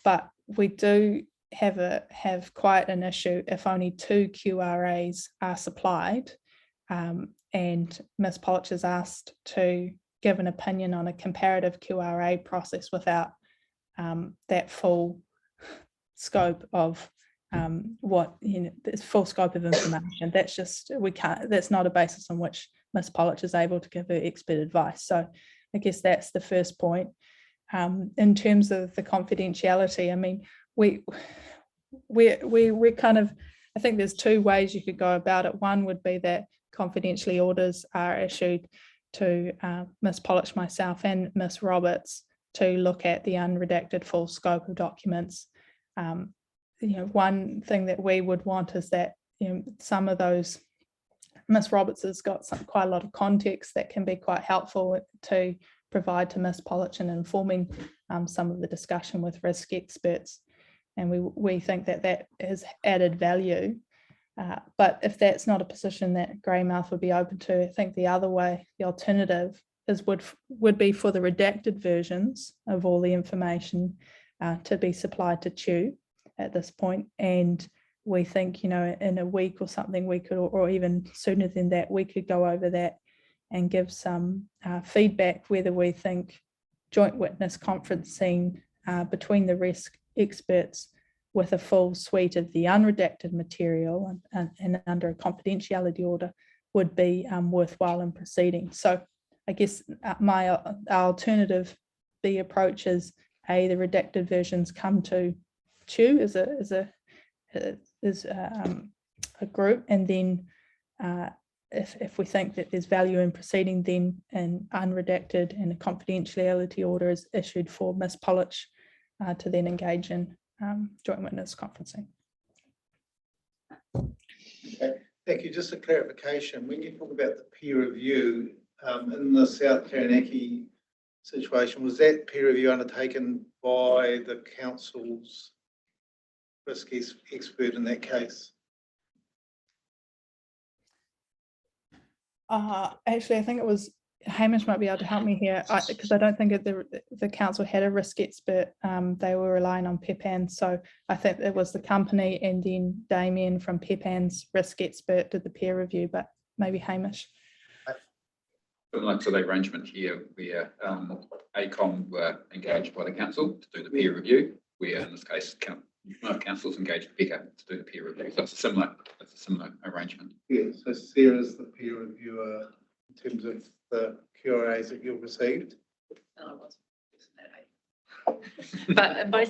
But we do have quite an issue if only 2 QRAs are supplied, and Ms. Polich is asked to give an opinion on a comparative QRA process without that full scope of this full scope of information. That's just, that's not a basis on which Ms. Polich is able to give her expert advice. So I guess that's the first point. In terms of the confidentiality, I mean, we're kind of, I think there's 2 ways you could go about it. One would be that confidentiality orders are issued to Ms. Polich, myself, and Ms. Roberts to look at the unredacted full scope of documents. One thing that we would want is that some of those, Ms. Roberts has got quite a lot of context that can be quite helpful to provide to Ms. Polich in informing some of the discussion with risk experts. And we think that has added value. But if that's not a position that Greymouth would be open to, I think the other way, the alternative is would be for the redacted versions of all the information to be supplied to CHU at this point. And we think, in a week or something, we could, or even sooner than that, we could go over that and give some feedback whether we think joint witness conferencing between the risk experts with a full suite of the unredacted material and under a confidentiality order would be worthwhile in proceeding. So I guess our alternative B approach is the redacted versions come to CHU as a group, and then if we think that there's value in proceeding, then an unredacted and a confidentiality order is issued for Ms. Polich to then engage in joint witness conferencing. Okay, thank you. Just a clarification, when you talk about the peer review in the South Taranaki situation, was that peer review undertaken by the council's risk expert in that case? Actually, I think it was, Hamish might be able to help me here, because I don't think the council had a risk expert. They were relying on Pepan. So I think it was the company, and then Damien from Pepan's risk expert did the peer review, but maybe Hamish. Similar to the arrangement here, where ACOM were engaged by the council to do the peer review, where in this case, councils engaged Becca to do the peer review. So it's a similar arrangement. Yeah, so Sarah's the peer reviewer in terms of the QRAs that you've received. I wasn't. But by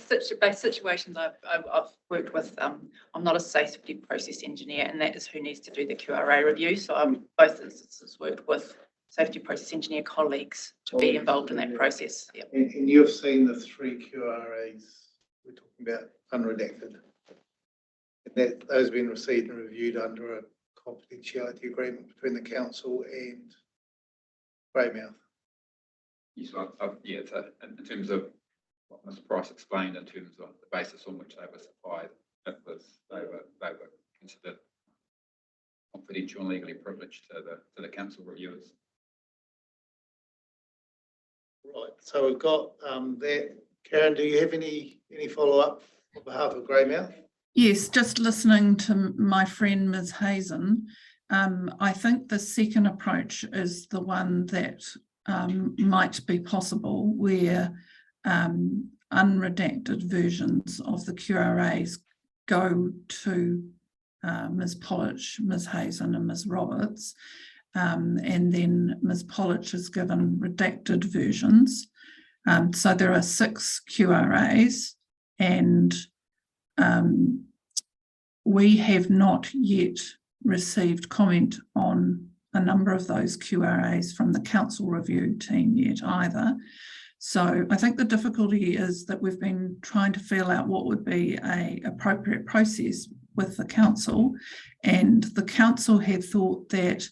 situations I've worked with, I'm not a safety process engineer, and that is who needs to do the QRA review. So I've both instances worked with safety process engineer colleagues to be involved in that process. Yep. And you've seen the 3 QRAs we're talking about unredacted. And those have been received and reviewed under a confidentiality agreement between the council and Greymouth. Yes, yeah, so in terms of what Mr. Price explained, in terms of the basis on which they were supplied, they were considered confidential and legally privileged to the council reviewers. Right, so we've got that. Karen, do you have any follow-up on behalf of Greymouth? Yes, just listening to my friend Ms. Hazen, I think the second approach is the one that might be possible, where unredacted versions of the QRAs go to Ms. Polish, Ms. Hazen and Ms. Roberts, and then Ms. Polish is given redacted versions. So there are 6 QRAs, and we have not yet received comment on a number of those QRAs from the council review team yet either. So I think the difficulty is that we've been trying to feel out what would be an appropriate process with the council, and the council had thought that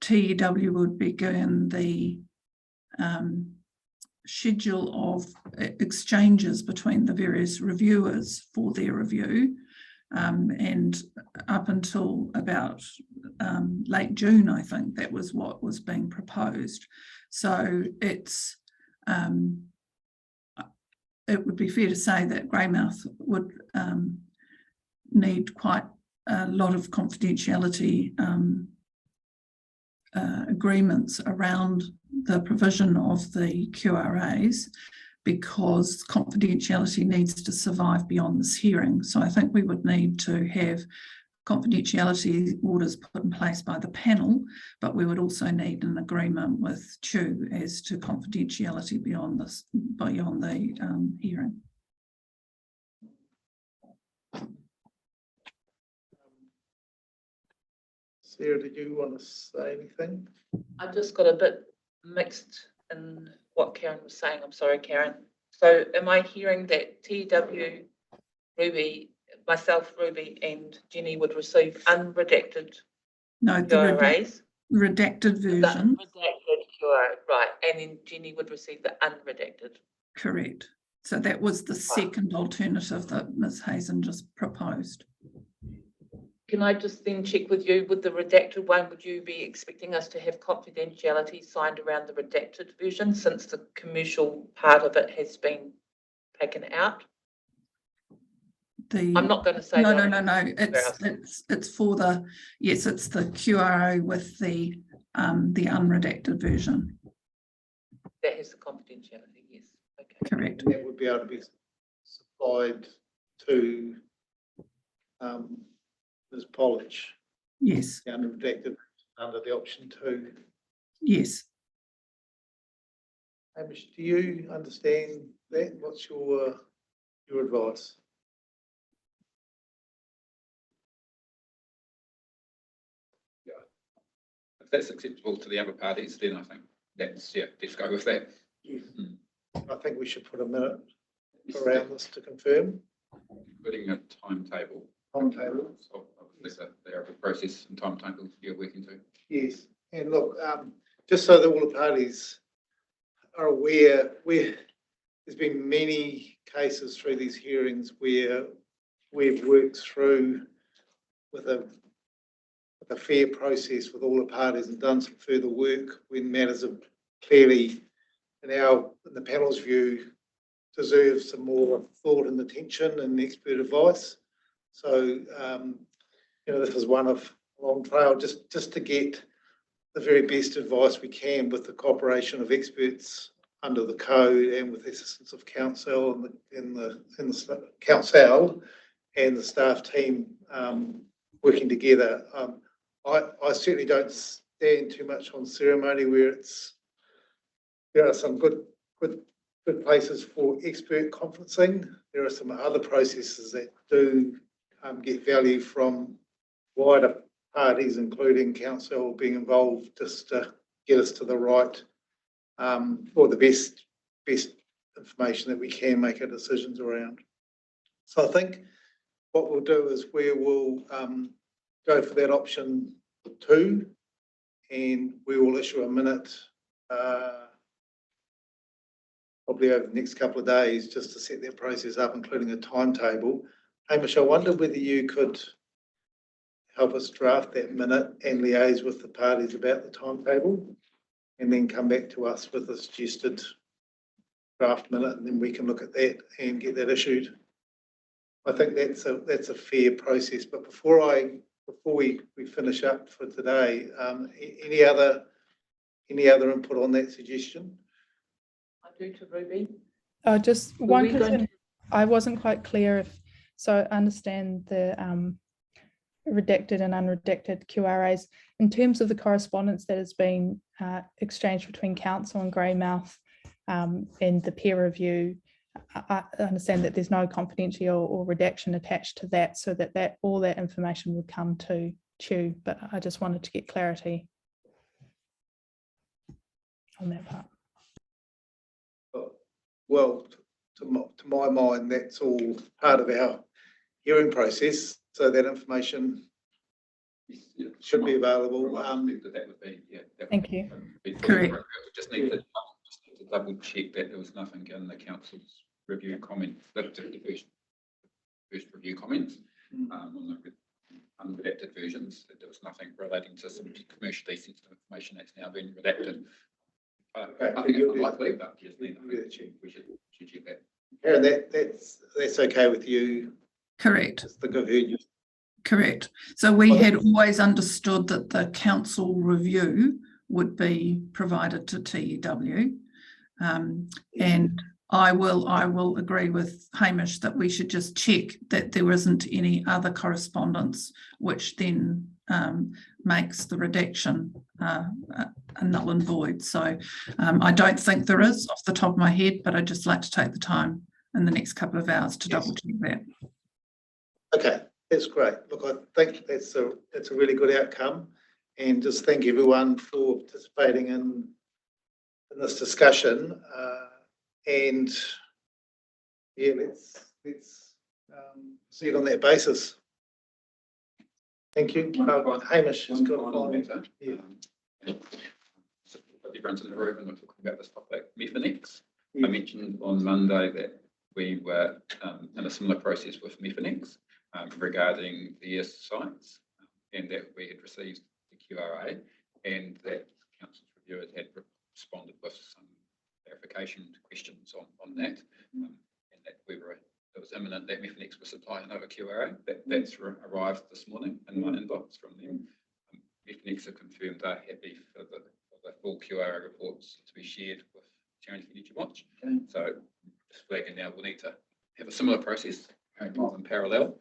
TEW would be given the schedule of exchanges between the various reviewers for their review, and up until about late June, I think that was what was being proposed. So it's it would be fair to say that Greymouth would need quite a lot of confidentiality agreements around the provision of the QRAs, because confidentiality needs to survive beyond this hearing. So I think we would need to have confidentiality orders put in place by the panel, but we would also need an agreement with CHU as to confidentiality beyond the hearing. Sarah, did you want to say anything? I just got a bit mixed in what Karen was saying. I'm sorry, Karen. So am I hearing that TW, Ruby, myself, Ruby and Jenny would receive unredacted No, the QRAs? redacted version. The redacted QRA, right. And then Jenny would receive the unredacted. Correct. So that was the second alternative that Ms. Hazen just proposed. Can I just then check with you, with the redacted one, would you be expecting us to have confidentiality signed around the redacted version, since the commercial part of it has been taken out? I'm not going to say no. It's for the, yes, it's the QRO with the unredacted version. That has the confidentiality, yes. Okay. Correct. That would be able to be supplied to Ms. Polish, Yes. the unredacted under the option 2. Yes. Hamish, do you understand that? What's your advice? If that's acceptable to the other parties, then I think that's, yeah, let's go with that. I think we should put a minute around this to confirm. Putting a timetable. Timetable. So obviously there are a process and timetable you're working to. Yes, and look, just so that all the parties are aware, there's been many cases through these hearings where we've worked through with a fair process with all the parties and done some further work when matters have clearly, in the panel's view, deserve some more thought and attention and expert advice. So, this is one of a long trail just to get the very best advice we can with the cooperation of experts under the code and with the assistance of council and the council and the staff team working together. I certainly don't stand too much on ceremony where there are some good places for expert conferencing. There are some other processes that do get value from wider parties, including council being involved, just to get us to the right or the best information that we can make our decisions around. So I think what we'll do is we will go for that option 2, and we will issue a minute probably over the next couple of days just to set that process up, including a timetable. Hamish, I wonder whether you could help us draft that minute and liaise with the parties about the timetable, and then come back to us with a suggested draft minute, and then we can look at that and get that issued. I think that's a fair process. But before we finish up for today, any other input on that suggestion? I do to Ruby. Just Were one we going question. I wasn't quite clear so I understand the redacted and unredacted QRAs. In terms of the correspondence that has been exchanged between council and Greymouth and the peer review, I understand that there's no confidential or redaction attached to that, so that all that information would come to CHU, but I just wanted to get clarity on that part. Well, to my mind, that's all part of our hearing process, so that information should be available. That would be, yeah. Thank you. Correct. We just need to double check that there was nothing in the council's review comment, the first review comments on the unredacted versions, that there was nothing relating to some commercially sensitive information that's now been redacted. I think it's unlikely, but just need to check. We should check that. Yeah, that's okay with you? Correct. I think I've heard you. Correct. So we had always understood that the council review would be provided to TEW. And I will agree with Hamish that we should just check that there isn't any other correspondence, which then makes the redaction a null and void. So I don't think there is off the top of my head, but I'd just like to take the time in the next couple of hours to double check that. Okay, that's great. Look, I think it's a really good outcome, and just thank everyone for participating in this discussion. And yeah, let's see it on that basis. Thank you. Hamish has got a final. Yeah. Everyone's in the room and we're talking about this topic. Methanex. I mentioned on Monday that we were in a similar process with Methanex regarding the ES sites, and that we had received the QRA, and that council's reviewers had responded with some clarification questions on that, and that it was imminent that Methanex was supplying another QRA. That's arrived this morning in my inbox from them. Methanex have confirmed they're happy for the full QRA reports to be shared with Taranaki Energy Watch. Okay. So just flagging now, we'll need to have a similar process in parallel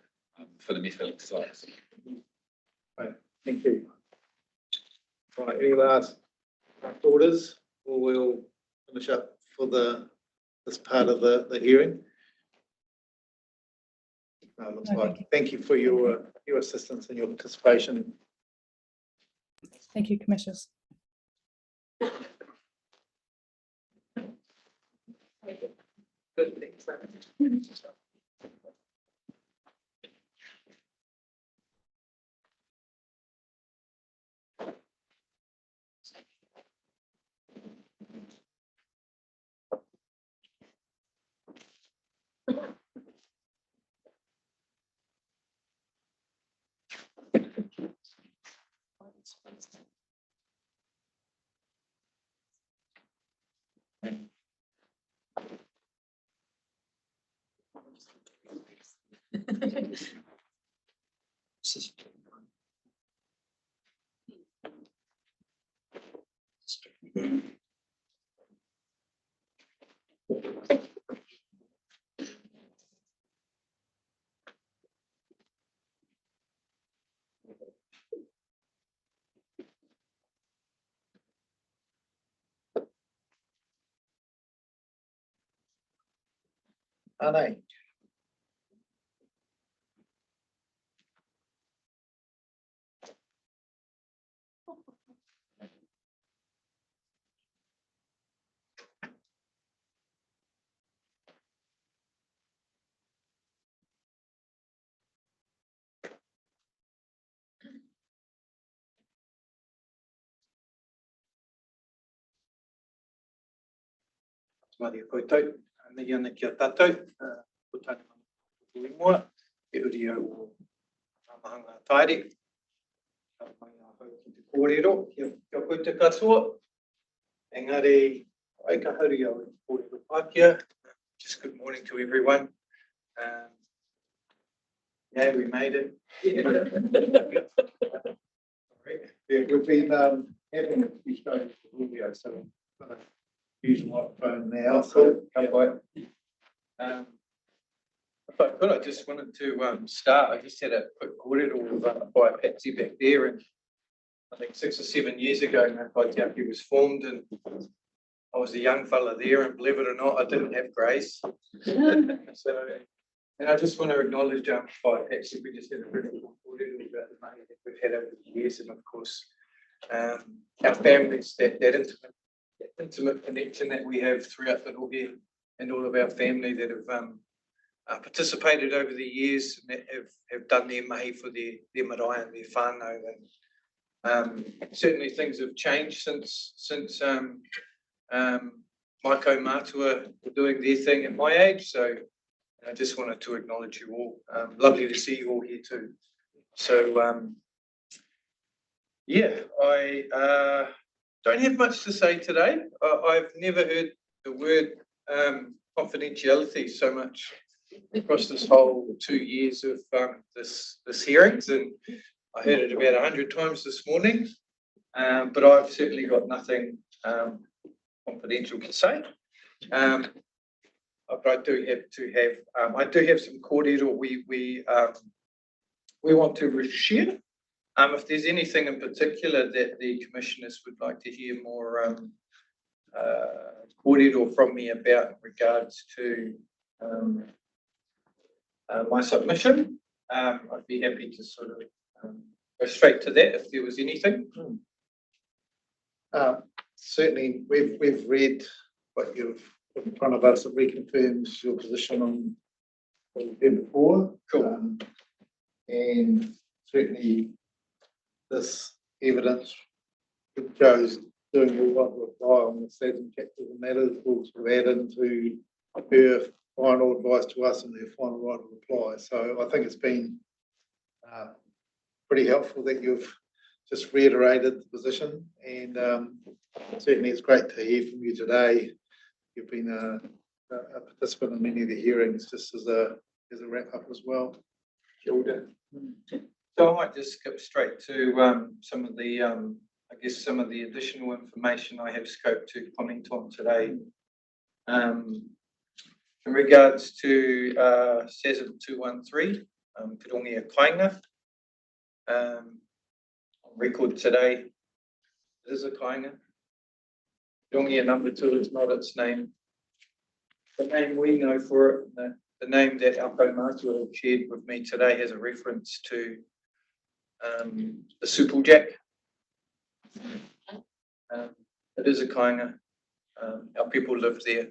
for the Methanex sites. Right. Thank you. Right, any last orders, or we'll finish up for this part of the hearing? No, looks like. Thank you for your assistance and your participation. Thank you, Commissioners. Good things. Anne. Maria koutou, me ana ki a tātou, ko tāne mana kuingoa, e uri au o Amahanga Taere, mai a hau ki te kōrero, kia koe te katoa. Engari, ai ka hauri au i te kōrero Pākehā. Just good morning to everyone. Yeah, we made it. Yeah, we've been having a few shows for audio, so I'm going to use a microphone now. So, If I could, I just wanted to start. I just had a quick kōrero with by Patsy back there, and I think 6 or 7 years ago, Kaitiaki was formed, and I was a young fella there, and believe it or not, I didn't have grace. So, and I just want to acknowledge by Patsy, we just had a really good kōrero about the money that we've had over the years, and of course, our families, that intimate connection that we have throughout the rohe, and all of our family that have participated over the years and that have done their mahi for their marae and their whānau. And certainly things have changed since my kaumātua were doing their thing at my age. So I just wanted to acknowledge you all. Lovely to see you all here too. So yeah, I don't have much to say today. I've never heard the word confidentiality so much across this whole 2 years of this hearings, and I heard it about 100 times this morning, but I've certainly got nothing confidential to say. But I do have some kōrero we want to share. If there's anything in particular that the commissioners would like to hear more kōrero from me about in regards to my submission, I'd be happy to sort of go straight to that if there was anything. certainly, we've read what you've put in front of us. It reconfirms your position on what you've did before. Cool. And certainly, this evidence shows doing all what reply on the season chapters and matters will sort of add into her final advice to us and their final right of reply. So I think it's been pretty helpful that you've just reiterated the position, and certainly it's great to hear from you today. You've been a participant in many of the hearings, just as a wrap up as well. Kia ora. So I might just skip straight to some of the, I guess, some of the additional information I have scoped to comment on today. In regards to SASM 213, Kirongia Kainga, on record today, it is a kainga. Kirongia number 2 is not its name. The name we know for it, the name that our kaumātua have shared with me today has a reference to the Supeljack. It is a kainga. Our people live there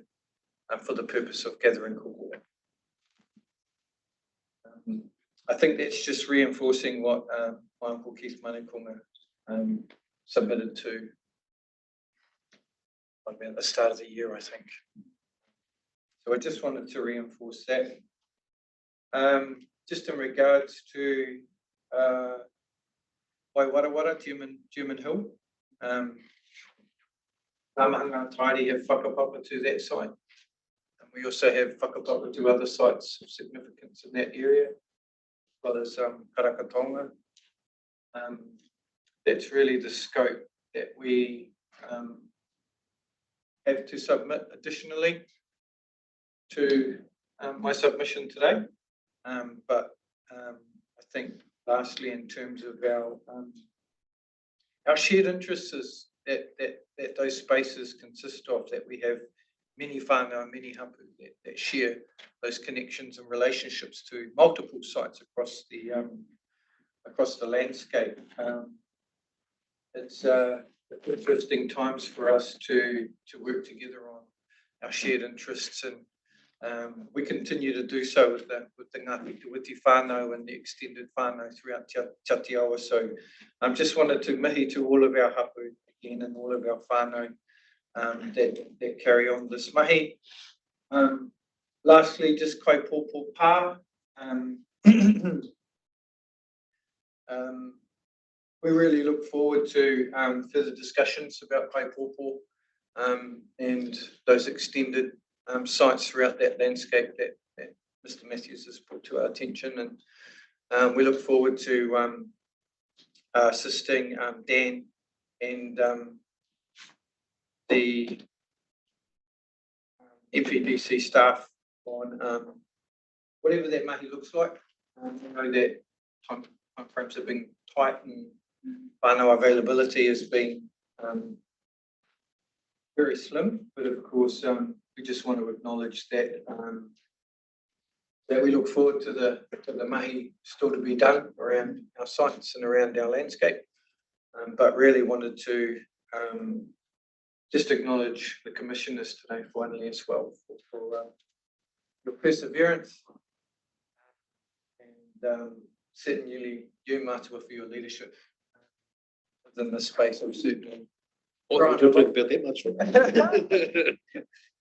for the purpose of gathering kōkua. I think that's just reinforcing what my uncle Keith Manukonga submitted to at the start of the year, I think. So I just wanted to reinforce that. Just in regards to Waiwarawara, German Hill, Amahanga Tairi have whakapapa to that site. And we also have whakapapa to other sites of significance in that area, as well as Karakatonga. That's really the scope that we have to submit additionally to my submission today. But I think lastly, in terms of our shared interests is that those spaces consist of, that we have many whānau and many hapu that share those connections and relationships to multiple sites across the landscape. It's interesting times for us to work together on our shared interests, and we continue to do so with the Ngāti Te Witi whānau and the extended whānau throughout Te Atiawa. So I just wanted to mihi to all of our hapu again and all of our whānau that carry on this mahi. Lastly, just kaipōpō pā. we really look forward to further discussions about Kaipōpō and those extended sites throughout that landscape that Mr. Matthews has put to our attention. And we look forward to assisting Dan and the MPDC staff on whatever that mahi looks like. We know that time frames have been tight and whānau availability has been very slim, but of course we just want to acknowledge that that we look forward to the mahi still to be done around our sites and around our landscape, but really wanted to just acknowledge the commissioners today finally as well for your perseverance and certainly you, Matua, for your leadership within this space. I've certainly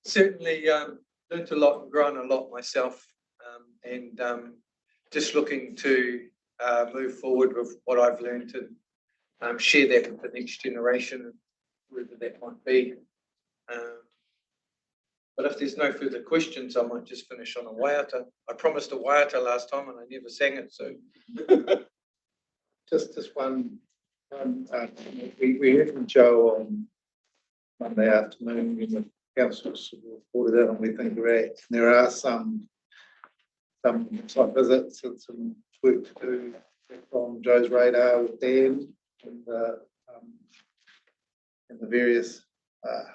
certainly learned a lot and grown a lot myself, and just looking to move forward with what I've learned and share that with the next generation, wherever that might be. But if there's no further questions, I might just finish on a waiata. I promised a waiata last time and I never sang it, so. Just one, we heard from Joe on Monday afternoon when the council reported out on where things are at. There are some site visits and some work to do from Joe's radar with Dan and the various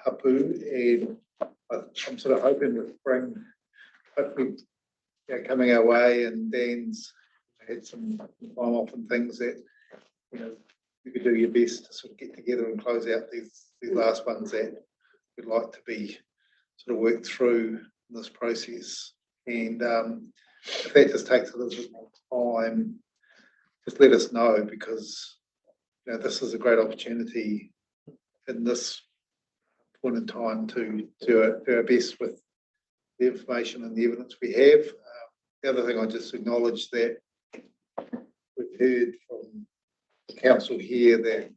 hapu, and I'm sort of hoping with spring, hopefully coming our way, and Dan's had some time off and things that you could do your best to sort of get together and close out these last ones that we'd like to be sort of worked through in this process. And if that just takes a little bit more time, just let us know, because this is a great opportunity in this point in time to do our best with the information and the evidence we have. The other thing I just acknowledge that we've heard from the council here that,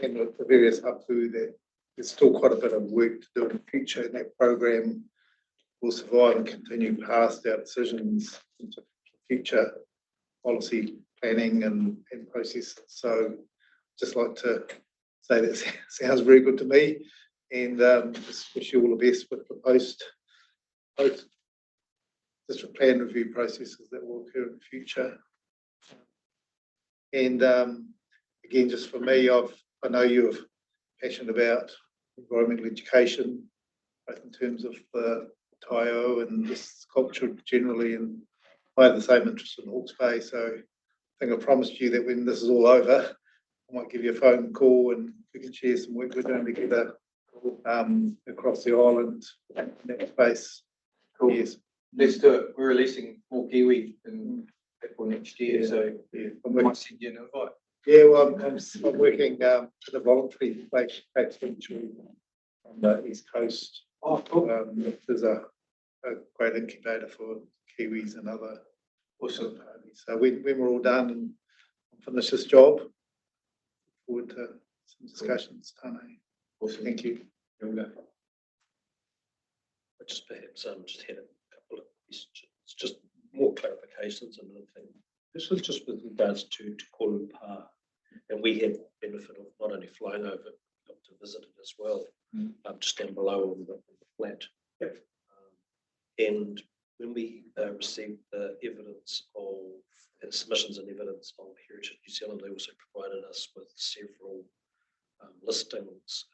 and with the various hapu, that there's still quite a bit of work to do in the future, and that program will survive and continue past our decisions into future policy planning and processes. So just like to say that sounds very good to me, and just wish you all the best with the post district plan review processes that will occur in the future. And again, just for me, I know you're passionate about environmental education, both in terms of the Taio and this culture generally, and I have the same interest in Hawke's Bay. So I think I promised you that when this is all over, I might give you a phone call and we can share some work we're doing together across the island in that space. Cool. Yes. Let's do it. We're releasing more kiwi in April next year, so I might send you an invite. Yeah, well, I'm working for the voluntary place on the East Coast. Oh, cool. There's a great incubator for kiwis and other Awesome. parties. So when we're all done and finish this job, look forward to some discussions. Tane. Awesome. Thank you. I just perhaps just had a couple of questions, just more clarifications and another thing. This was just with regards to Korupā, and we had the benefit of not only flying over, but got to visit it as well, just down below on the flat. And when we received the evidence of submissions and evidence of Heritage New Zealand, they also provided us with several listings,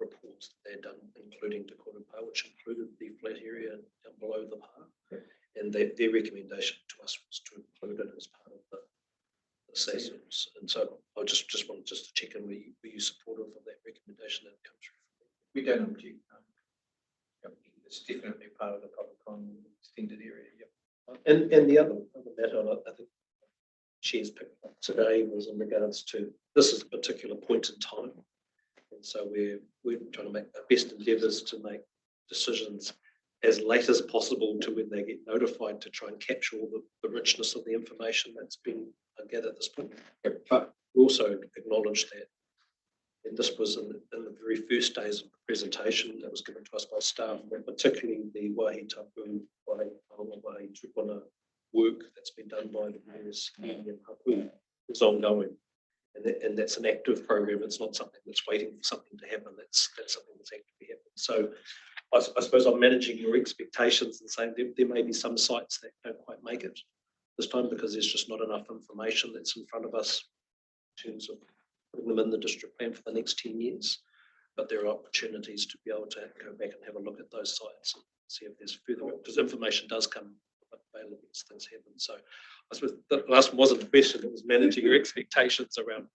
reports that they'd done, including Te Korupā, which included the flat area down below the pā. And their recommendation to us was to include it as part of the SASOS. And so I just wanted to check in, were you supportive of that recommendation that comes through? We don't object. It's definitely part of the public extended area. Yep. And the other matter I think Chair's picked up today was in regards to, this is a particular point in time. And so we're trying to make our best endeavours to make decisions as late as possible to when they get notified, to try and capture all the richness of the information that's been gathered at this point. But also acknowledge that, and this was in the very first days of the presentation that was given to us by staff, and particularly the Waihi Tapu, Waihi Tupuna work that's been done by the various Indian Hapu is ongoing. And that's an active program. It's not something that's waiting for something to happen. That's something that's actively happening. So I suppose I'm managing your expectations and saying there may be some sites that don't quite make it this time because there's just not enough information that's in front of us in terms of putting them in the district plan for the next 10 years. But there are opportunities to be able to go back and have a look at those sites and see if there's further, because information does come available as things happen. So I suppose the last one wasn't a question, it was managing your expectations around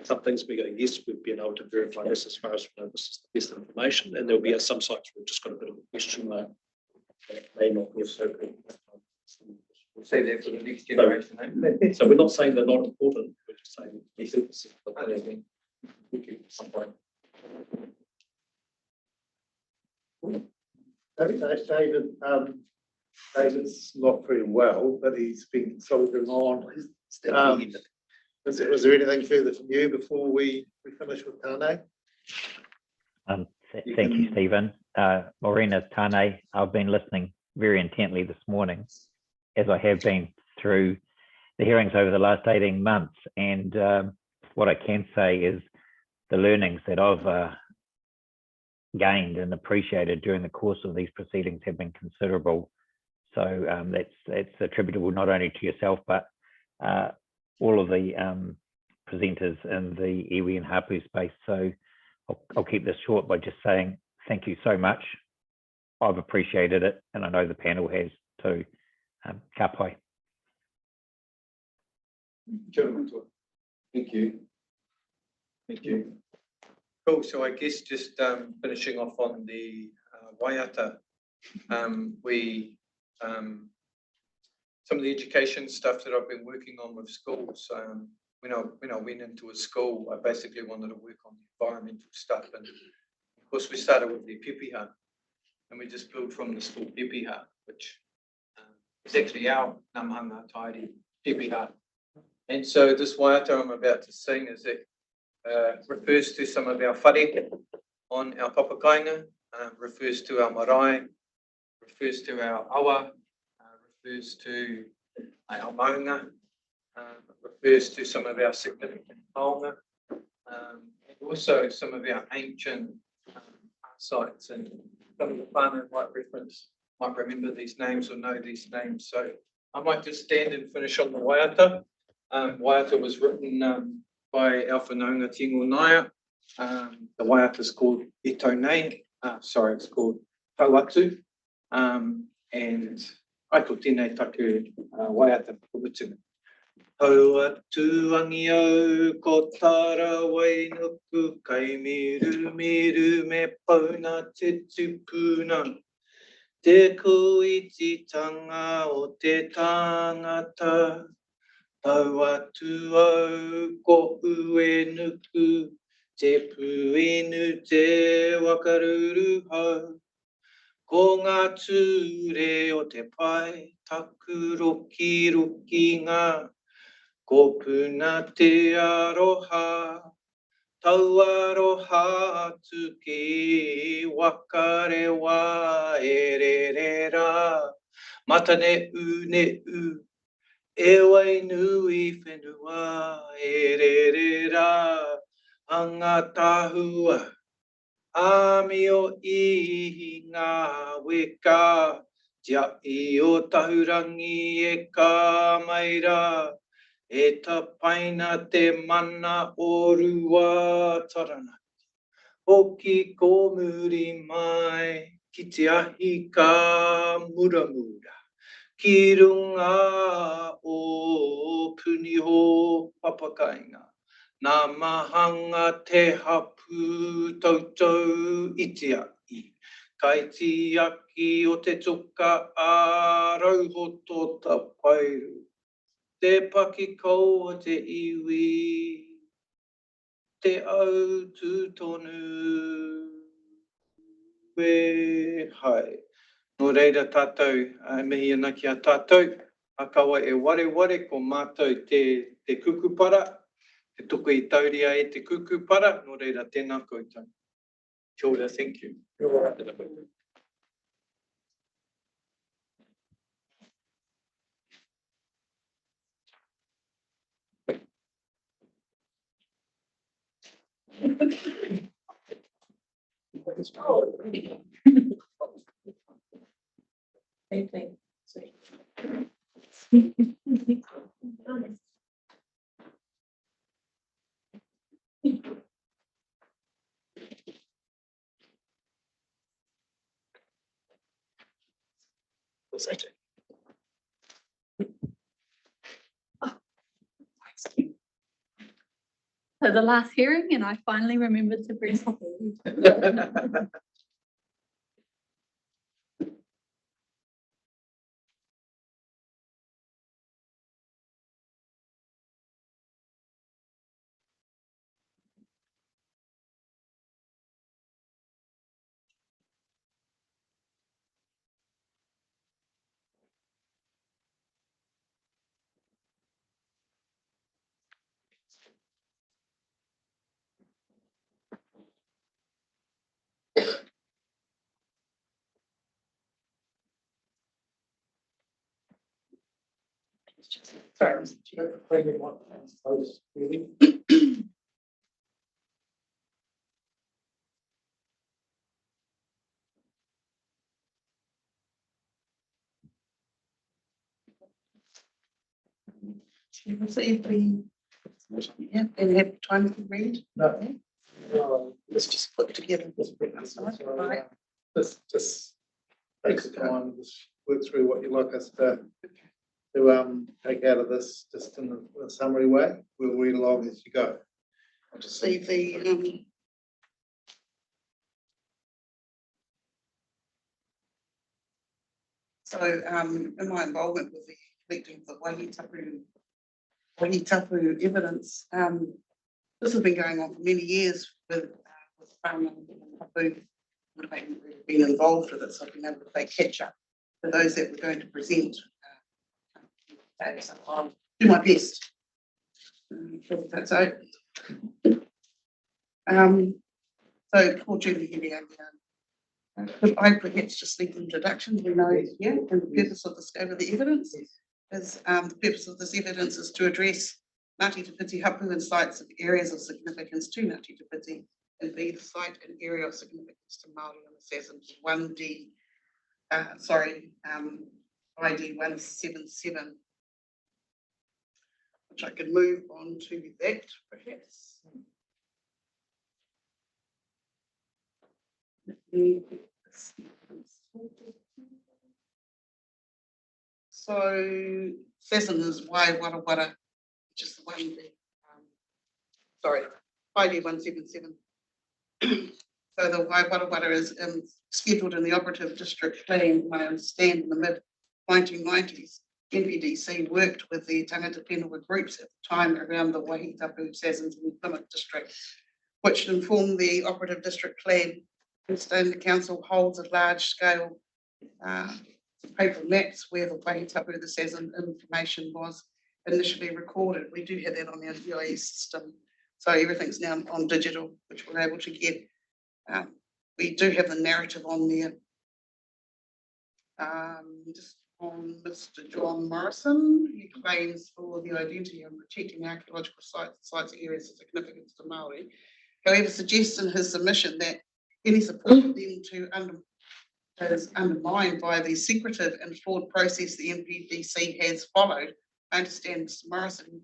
some things we go, yes, we've been able to verify this as far as we know this is the best information, and there'll be some sites we've just got a bit of a question mark that may not be so good. We'll say that for the next generation. Eh? So we're not saying they're not important, we're just saying yes, it's David, David's not very well, but he's been soldiering on. Was there anything further from you before we finish with Tane? Thank you, Stephen. Morena, Tane, I've been listening very intently this morning, as I have been through the hearings over the last 18 months. And what I can say is the learnings that I've gained and appreciated during the course of these proceedings have been considerable. So that's attributable not only to yourself, but all of the presenters in the iwi and hapu space. So I'll keep this short by just saying thank you so much. I've appreciated it, and I know the panel has too. Ka pai. Thank you. Thank you. Cool. So I guess just finishing off on the waiata, some of the education stuff that I've been working on with schools. When I went into a school, I basically wanted to work on the environmental stuff, and of course we started with the pepeha, and we just built from the school pepeha, which is actually our Namahanga Tairi pepeha. And so this waiata I'm about to sing is it refers to some of our whare on our papakainga, refers to our marae, refers to our awa, refers to our maunga, refers to some of our significant taonga, and also some of our ancient sites. And some of the whānau might remember these names or know these names. So I might just stand and finish on the waiata. Waiata was written by our whanaunga Tingo Naia. The waiata is called Itonei. It's called Tauatu. And aiko tēnei taku waiata pukutunga. Tauatu angiau ko tara wainuku kai miru miru me pauna te tupuna. Te kuititanga o te tangata. Tauatu au ko uenuku te puinu te wakaruru hau. Ko ngā ture o te pai, taku roki roki ngā, ko puna te aroha, tau aroha atu ki wakare wa e re re rā, matane u ne u, e wai nui whenua e re re rā, anga tahua. Amio I ngā weka, tia I o tahurangi e ka maira, e tapaina te mana o rua taranaki. Hoki ko muri mai, ki te ahi ka muramura, ki runga o puniho papakainga. Nā mahanga te hapu tautau I te aki. Kai ti aki o te tuka a rauhoto ta pairu. Te paki kou o te iwi. Te au tūtonu. We hai. Nō reira tātou, mihi ana ki a tātou. Akawa e ware ko mātou te kukupara. te tuku I tauria e te kuku para, no reira tēnā koutou. Kia ora, thank you. So the last hearing, and I finally remembered to bring. Sorry. Yeah, and have time to read. No. Let's just put together this bit. Right. Just take the time, just work through what you'd like us to take out of this, just in a summary way. We'll read along as you go. I'll just leave the so in my involvement with the collecting of the Wahitapu evidence, this has been going on for many years with Whānau and Tapu would have been involved with it, so I've been able to play catch up for those that were going to present. So I'll do my best. That's out. So Paul Julie here. Could I perhaps just leave the introduction? We know, yeah, and the purpose of the scope of the evidence is the purpose of this evidence is to address Ngāti Te Piti hapu and sites of areas of significance to Ngāti Te Piti, and be the site and area of significance to Māori on the Sazins ID 177, which I can move on to that perhaps. So Sazin is Waiwarawara, which is the one that, ID 177. So the Waiwarawara is scheduled in the operative district plan. I understand in the mid-1990s, NPDC worked with the Tangata Whenua groups at the time around the Wahitapu, Sazins and Plymouth district, which informed the operative district plan. Instead, the council holds a large-scale paper maps where the Wahitapu, the Sazin information was initially recorded. We do have that on our GIS system, so everything's now on digital, which we're able to get. We do have the narrative on there. Just on Mr. John Morrison, he claims for the identity and protecting archaeological sites areas of significance to Māori. However, suggests in his submission that any support for them to is undermined by the secretive and flawed process the NPDC has followed. I understand Mr. Morrison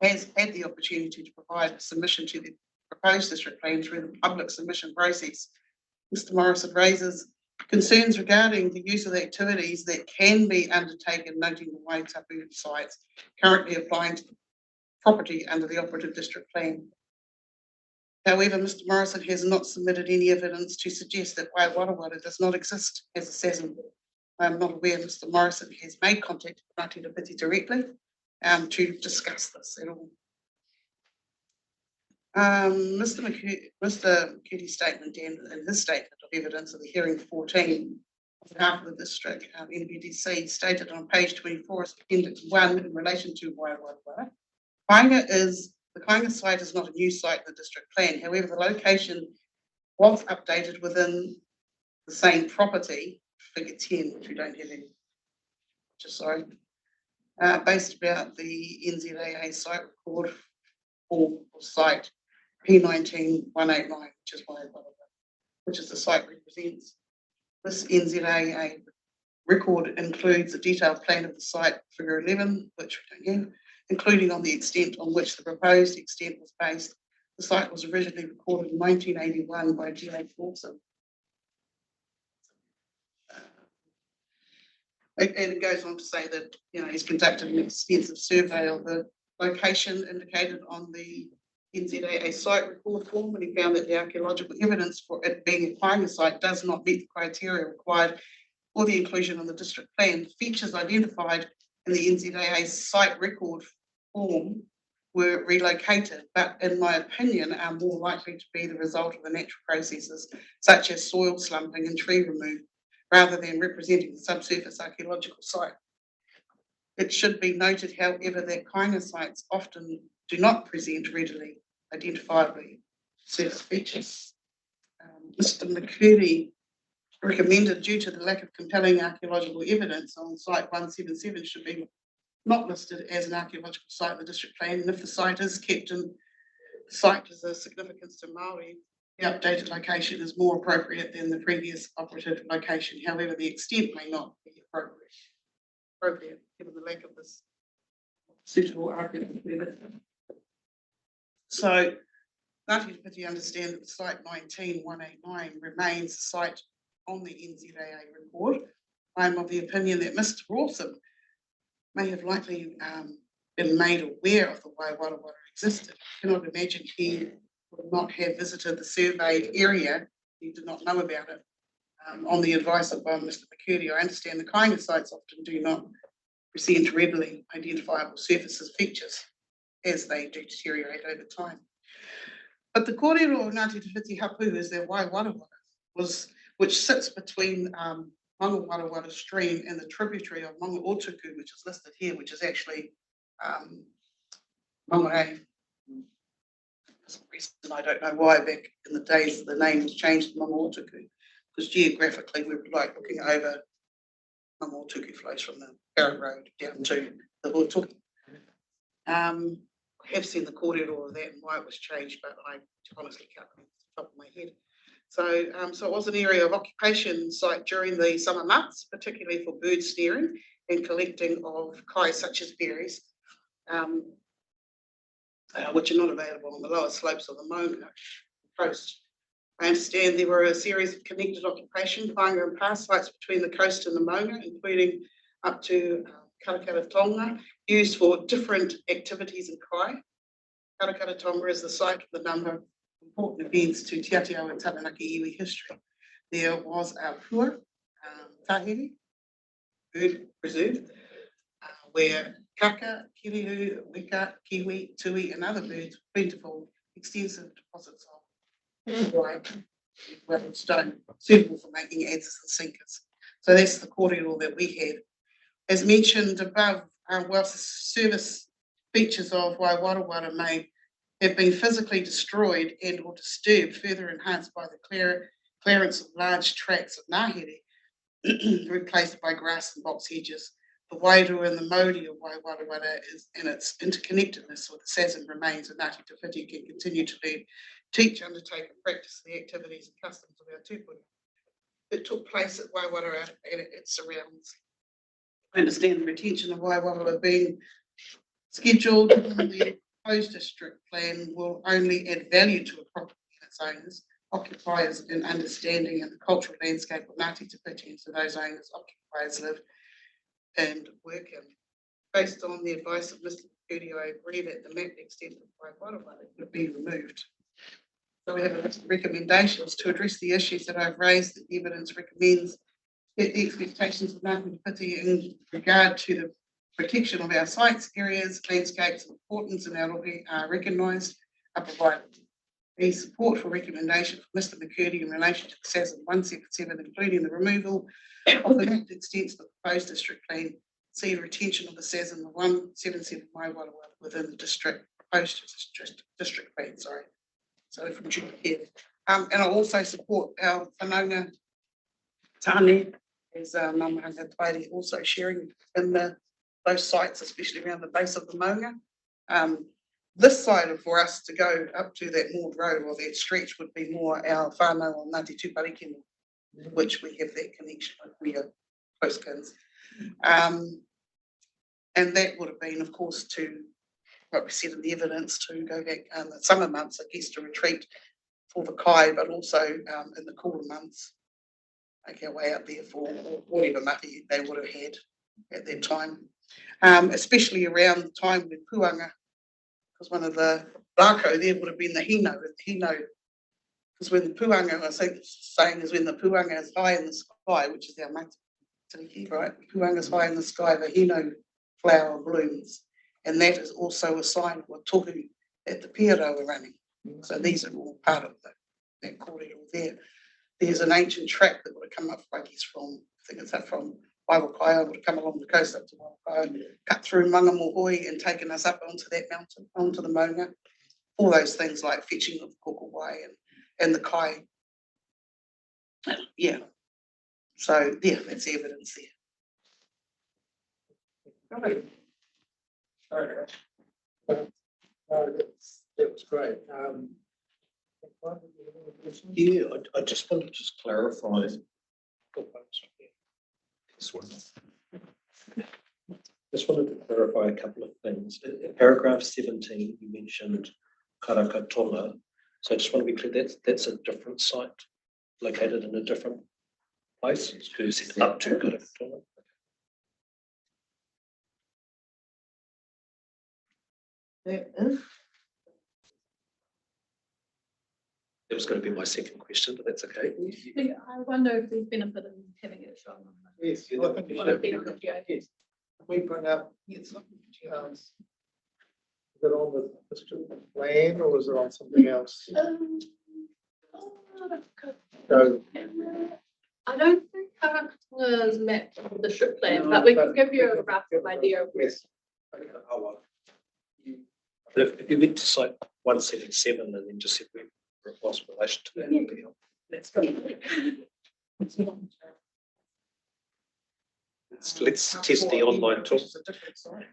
has had the opportunity to provide a submission to the proposed district plan through the public submission process. Mr. Morrison raises concerns regarding the use of the activities that can be undertaken, noting the Wahitapu sites currently applying to the property under the operative district plan. However, Mr. Morrison has not submitted any evidence to suggest that Waiwarawara does not exist as a Sazin. I am not aware Mr. Morrison has made contact with Ngāti Te Piti directly to discuss this at all. Mr. McCurdy's statement and his statement of evidence of the hearing 14 on behalf of the district NPDC stated on page 24 as appendix 1 in relation to Waiwarawara. Painga is The Kainga site is not a new site in the district plan. However, the location was updated within the same property, figure 10, which we don't have any. Just sorry. Based about the NZAA site record or site P19189, which is the site represents. This NZAA record includes a detailed plan of the site, figure 11, which we don't have, including on the extent on which the proposed extent was based. The site was originally recorded in 1981 by G.A. Lawson. And it goes on to say that, he's conducted an extensive survey of the location indicated on the NZAA site record form, and he found that the archaeological evidence for it being a Kainga site does not meet the criteria required for the inclusion on the district plan. Features identified in the NZAA site record form were relocated, but in my opinion are more likely to be the result of the natural processes such as soil slumping and tree removal, rather than representing the subsurface archaeological site. It should be noted, however, that Kainga sites often do not present readily identifiably surface features. Mr. McCurdy recommended, due to the lack of compelling archaeological evidence on site 177, should be not listed as an archaeological site in the district plan, and if the site is kept in the site as a significance to Māori, the updated location is more appropriate than the previous operative location. However, the extent may not be appropriate given the lack of this suitable archaeological evidence. So, Ngāti Te Piti understand that site 19189 remains a site on the NZAA report. I am of the opinion that Mr. Rawson may have likely been made aware of the Waiwara existed. I cannot imagine he would not have visited the surveyed area. He did not know about it. On the advice of Mr. McCurdy, I understand the Kainga sites often do not present readily identifiable surfaces features as they do deteriorate over time. But the kōrero of Ngāti Te Whiti Hapu is their Waiwarawara, which sits between Mangawarawara stream and the tributary of Mangaotuku, which is listed here, which is actually Mangae. For some reason, I don't know why, back in the days the name was changed to Mangaotuku, because geographically we were like looking over Mangaotuku flows from the Parrot Road down to the Huatuki. I have seen the kōrero of that and why it was changed, but I honestly can't remember off the top of my head. So it was an area of occupation site during the summer months, particularly for bird snaring and collecting of kai such as berries, which are not available on the lower slopes of the Maunga coast. I understand there were a series of connected occupation, Kainga and past sites between the coast and the Maunga, including up to Karakara used for different activities in kai. Karakara is the site of the number of important events to Te Ateo and Taranaki iwi history. There was a pua, Tahiri, bird reserve, where kaka, kirihu, weka, kiwi, tui, and other birds were plentiful, extensive deposits of white stone suitable for making adzes and sinkers. So that's the kōrero that we had. As mentioned above, whilst service features of Waiwarawara may have been physically destroyed and or disturbed, further enhanced by the clearance of large tracts of ngahere, replaced by grass and box hedges. The wairu and the mauri of Waiwarawara is in its interconnectedness with the Sazin remains, and Ngāti Te Whiti can continue to learn, teach, undertake and practice the activities and customs of our tūpuna. It took place at Waiwarawara and its surrounds. I understand the retention of Waiwarawara being scheduled in the proposed district plan will only add value to a property and its owners, occupiers, and understanding in the cultural landscape of Ngāti Te Whiti, and so those owners, occupiers live and work in. Based on the advice of Mr. McCurdy, I agree that the map extent of Waiwarawara would be removed. So we have a list of recommendations to address the issues that I've raised. The evidence recommends that the expectations of Ngāti Te Whiti in regard to the protection of our sites, areas, landscapes, and importance in our lobby are recognised, are provided. The support for recommendation from Mr. McCurdy in relation to the Sazin 177, including the removal of the mapped extents of the proposed district plan, see the retention of the Sazin 177 Waiwarawara within the district opposed to district plan, sorry. So from June here. And I also support our whanaunga tāne, as Mamahanga Twairi also sharing in those sites, especially around the base of the maunga. This side of for us to go up to that Maud Road or that stretch would be more our whānau on Ngāti Tūparikini, which we have that connection with, we are close kins. And that would have been, of course, to what we said in the evidence, to go back in the summer months, I guess, to retreat for the kai, but also in the cooler months, make our way up there for whatever mahi they would have had at that time. Especially around the time with Puanga, because one of the rākau there would have been the hino, because when the Puanga, I think saying is when the Puanga is high in the sky, which is our matariki, right? Puanga is high in the sky, the hino flower blooms. And that is also a sign of what tohu that the piro are running. So these are all part of that corridor there. There's an ancient track that would have come up, I guess, from, I think it's up from Waiwakaia, would have come along the coast up to Waiwakaia, cut through Mangamohoi and taken us up onto that mountain, onto the maunga. All those things like fetching of kokowai and the kai. Yeah. So, yeah, that's evidence there. Right. That was great. Yeah, I just wanted to just clarify. This one. Just wanted to clarify a couple of things. In paragraph 17, you mentioned Karakatola. So I just want to be clear, that's a different site located in a different place. To set up to Karakatola. There is. That was going to be my second question, but that's okay. I wonder if there's been a bit of having it shown on the. Yes, I think we should. Yes. We bring up, is it on the district plan or is it on something else? So, I don't think Karakatoa is mapped on the district plan, but we can give you a rough idea of where. yes. Okay, oh, well. If you went to site 177 and then just said where it was in relation to that, would be helpful. Let's test the online tool. It's a different site.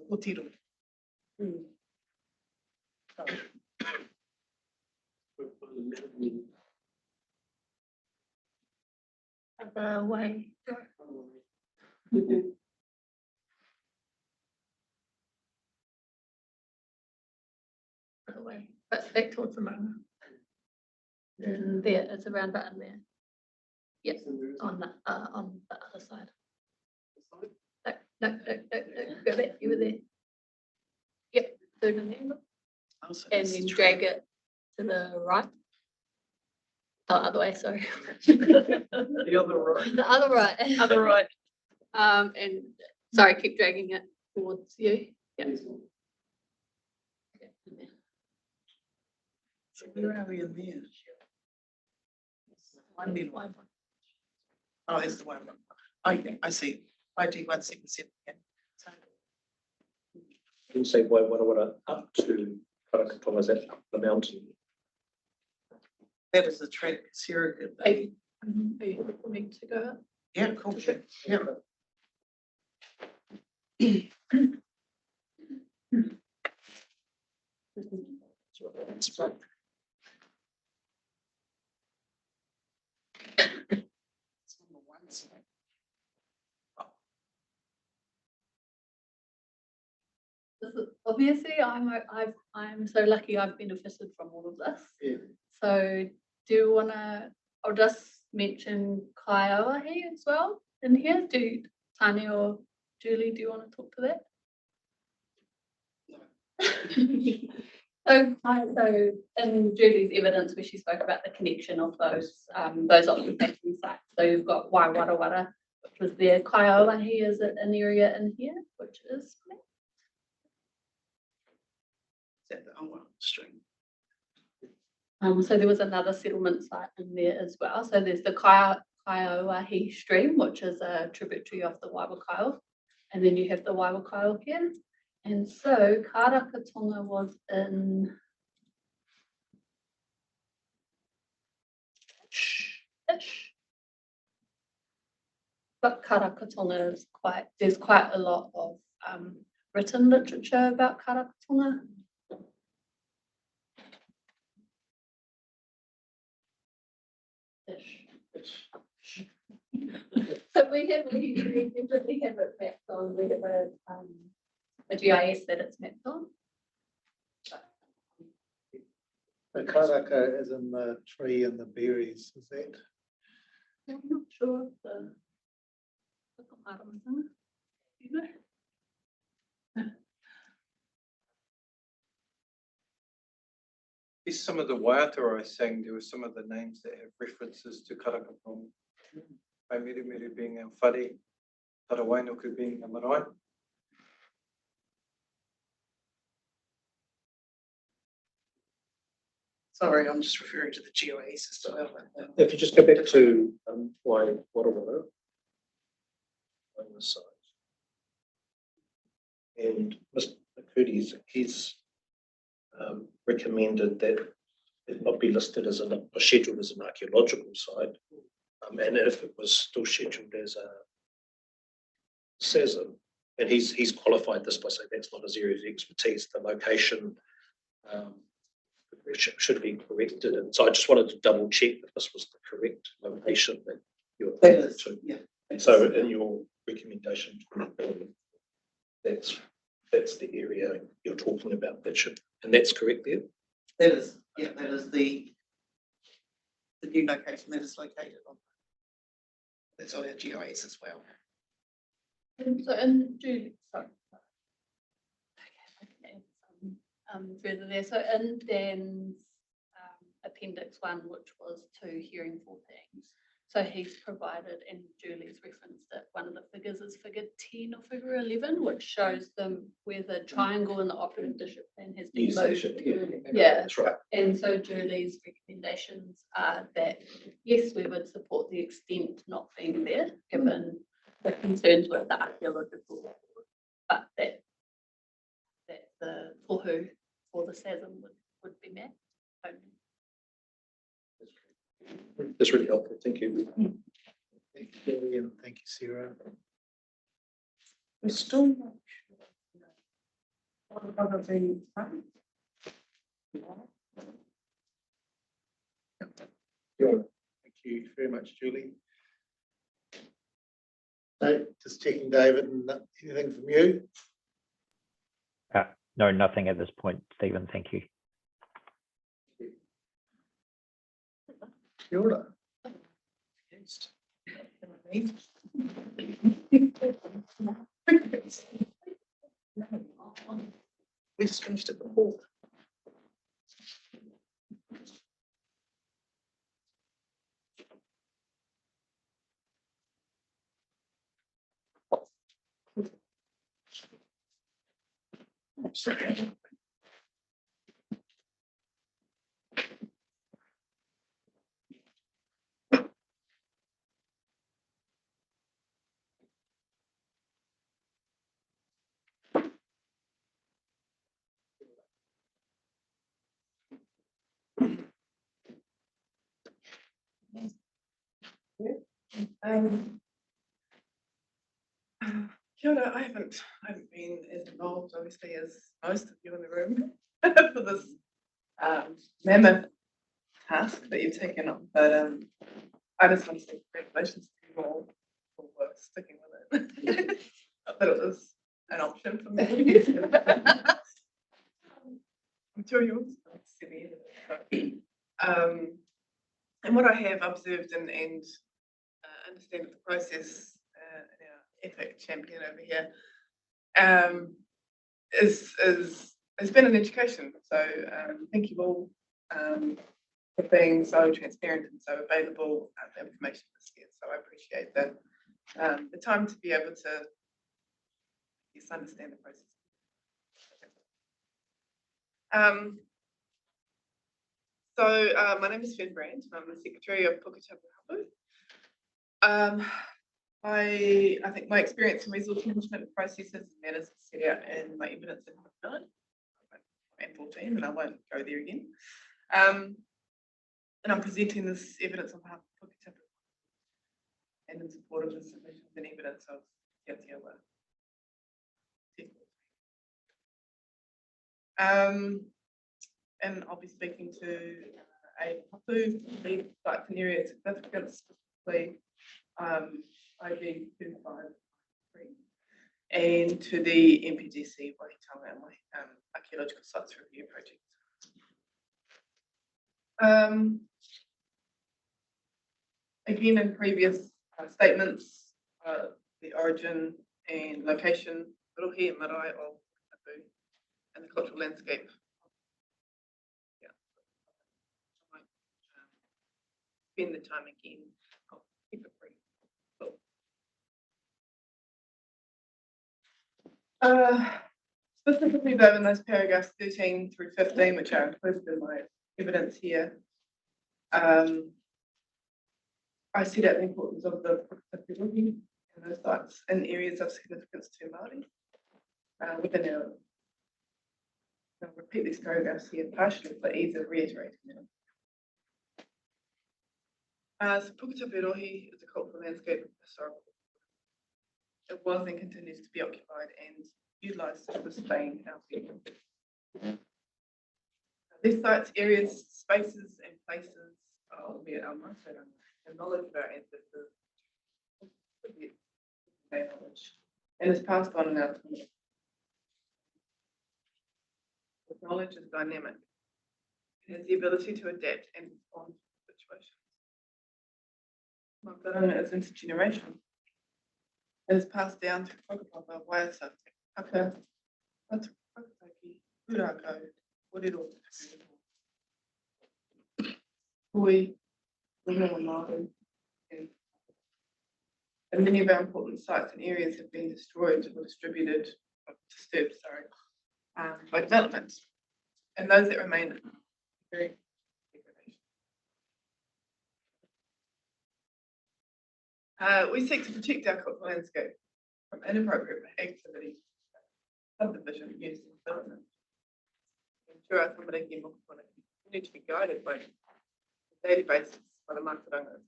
Utiro. Way. Away, but back towards the moment. And there, it's around about in there. Yes, on the other side. No, go back, you were there. Yep, third in there, and then drag it to the right. The other way, sorry. The other right. The other right. Other right. And sorry, keep dragging it towards you. Yeah. So where are we in there? One minute. Oh, that's the one. Okay, I see. ID 177. Yeah. You can say why up to Karakatola, is that up the mountain? That is the track surrogate. Are you willing to go up? Yeah, cool. Yeah. Obviously, I'm so lucky I've benefited from all of this. Yeah. So do you wanna, I'll just mention Kaiawa here as well in here. Do Tani or Julie, do you want to talk to that? So in Julie's evidence where she spoke about the connection of those occupation sites, so you've got Waiwarawara, which was there, Kaiaoahi is an area in here, which is. Is that the Awa stream? So there was another settlement site in there as well. So there's the Kaiaoahi stream, which is a tributary of the Waiwakaio. And then you have the Waiwakaio here. And so Karakatonga was in ish. But Karakatonga is there's quite a lot of written literature about Karakatonga. So we definitely have it mapped on, we have a GIS that it's mapped on. The karaka is in the tree and the berries, is that? I'm not sure of the. You know? Is some of the waiata I was saying, there were some of the names that have references to Karakatonga. Maimiremire being our whare, Tarawainoku being our marae. Sorry, I'm just referring to the GIS as well. If you just go back to Waiwarawara on the side. And Mr. Coody's, he's recommended that it not be listed as or scheduled as an archaeological site. And if it was still scheduled as a SASM, and he's qualified this by saying that's not his area of expertise, the location should be corrected. And so I just wanted to double check that this was the correct location that you're referring to. Yeah. And so in your recommendation, that's the area you're talking about. And that's correct there. That is the new location that is located on. That's on our GIS as well. And so in Julie, sorry. Okay. Further there, so in Dan's appendix 1, which was to hearing 14. So he's provided, and Julie's referenced that one of the figures is figure 10 or figure 11, which shows them where the triangle in the operative district plan has been moved. Yeah, That's right. and so Julie's recommendations are that, yes, we would support the extent not being there, given the concerns with the archaeological, but that the tohu or the SASM would be met. That's really helpful. Thank you. Thank you, Billy, and thank you, Sarah. We're still not sure. What about the front? Thank you very much, Julie. No, just checking, David, and anything from you? No, nothing at this point, Stephen. Thank you. Kia ora. We just finished it before. Kia ora, I haven't been as involved, obviously, as most of you in the room for this mammoth task that you've taken on. But I just want to say congratulations to you all for sticking with it. I thought it was an option for me. I'm sure you'll see me. And what I have observed and understand of the process, our ethic champion over here, is it's been an education. So thank you all for being so transparent and so available at the information this year. So I appreciate the time to be able to just understand the process. My name is Finn Brandt, and I'm the Secretary of Puketapu Hapu. I think my experience in resource management processes and matters set out in my evidence in 9 and 14, and I won't go there again. And I'm presenting this evidence on behalf of Puketapu and in support of the submissions and evidence of Te Atiawa. And I'll be speaking to a Hapu lead sites and area of significance, specifically ID 253, and to the MPDC Waitangi Archaeological Sites Review Project. Again, in previous statements, the origin and location, rohi and marae of Hapu and the cultural landscape. Spend the time again. I'll keep it brief. Specifically though, in those paragraphs 13 through 15, which are included in my evidence here, I set out the importance of the Puketapu and those sites in areas of significance to Māori within our. I'll repeat these paragraphs here partially for ease of reiterating them. So Puketapu Rohi is a cultural landscape of historical. It was and continues to be occupied and utilised to sustain our people. These sites, areas, spaces and places are albeit our the knowledge of our ancestors knowledge and is passed on in our community. Knowledge is dynamic. It has the ability to adapt and respond to situations. Mākaranga is intergenerational. It is passed down through whakapapa, waiata, haka, whakataki, pūrākau, kōrero, hui, wino and Māori. And many of our important sites and areas have been destroyed or disturbed, by development. And those that remain are very we seek to protect our cultural landscape from inappropriate activity, subdivision, use, and development. Ensure our tamariki mokopuna continue to be guided by daily basis by the mātauranga.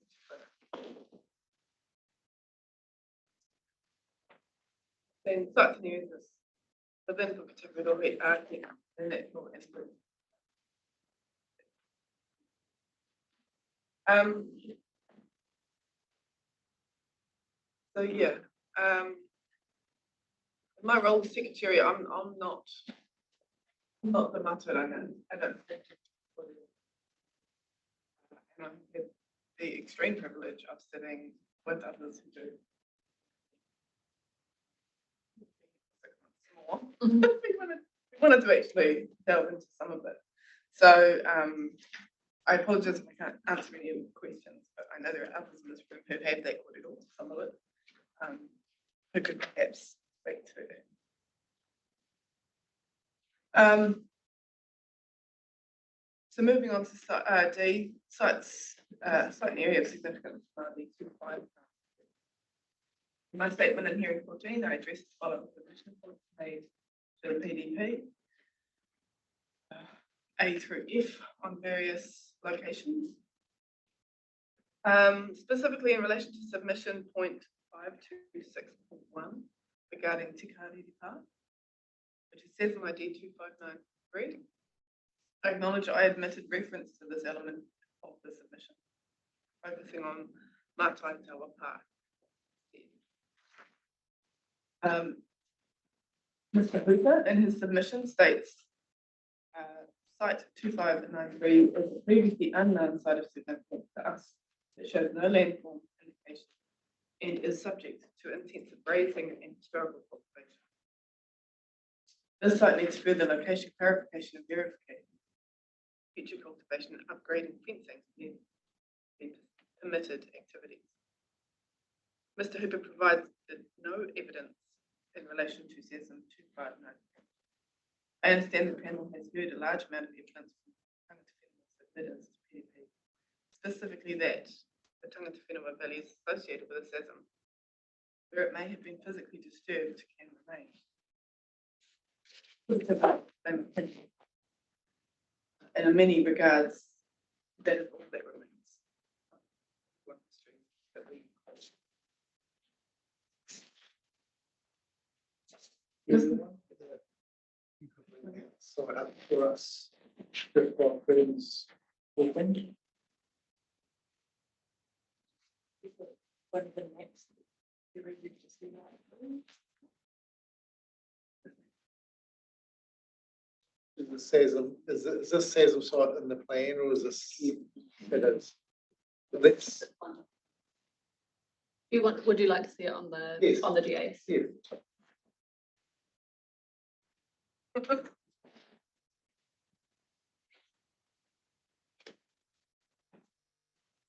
Then sites and areas within Puketapu Rohi are the natural aspect. So yeah, in my role as secretary, I'm not the mātauranga. I don't think and I have the extreme privilege of sitting with others who do. We wanted to actually delve into some of it. So I apologize if I can't answer any of the questions, but I know there are others in this room who have that kōrero, some of it, who could perhaps speak to it. So moving on to D, sites, site and area of significance. In my statement in hearing 14, I addressed the following submission points made to the PDP, A through F on various locations. Specifically in relation to submission point 526.1 regarding Te Kāriri Park, which it says in my D259 I acknowledge I omitted reference to this element of the submission, focusing on Mātai Tawa Park. Mr. Hooper in his submission states site 2593 is a previously unknown site of significance to us that shows no landform indication and is subject to intensive grazing and historical cultivation. This site needs further location clarification and verification. Future cultivation and upgrading fencing need be permitted activities. Mr. Hooper provides no evidence in relation to CESM 259. I understand the panel has heard a large amount of evidence from tangata whenua submitters to PDP, specifically that the tangata whenua values associated with a CESM, where it may have been physically disturbed, can remain. And in many regards, that is all that remains. One stream that we- So up for us, if our friends open. One of the next. you ready to see that? Is the SESM, is this SESM site in the plan or is this? It is. Let's, Would you like to see it on Yes. the GIS? yeah.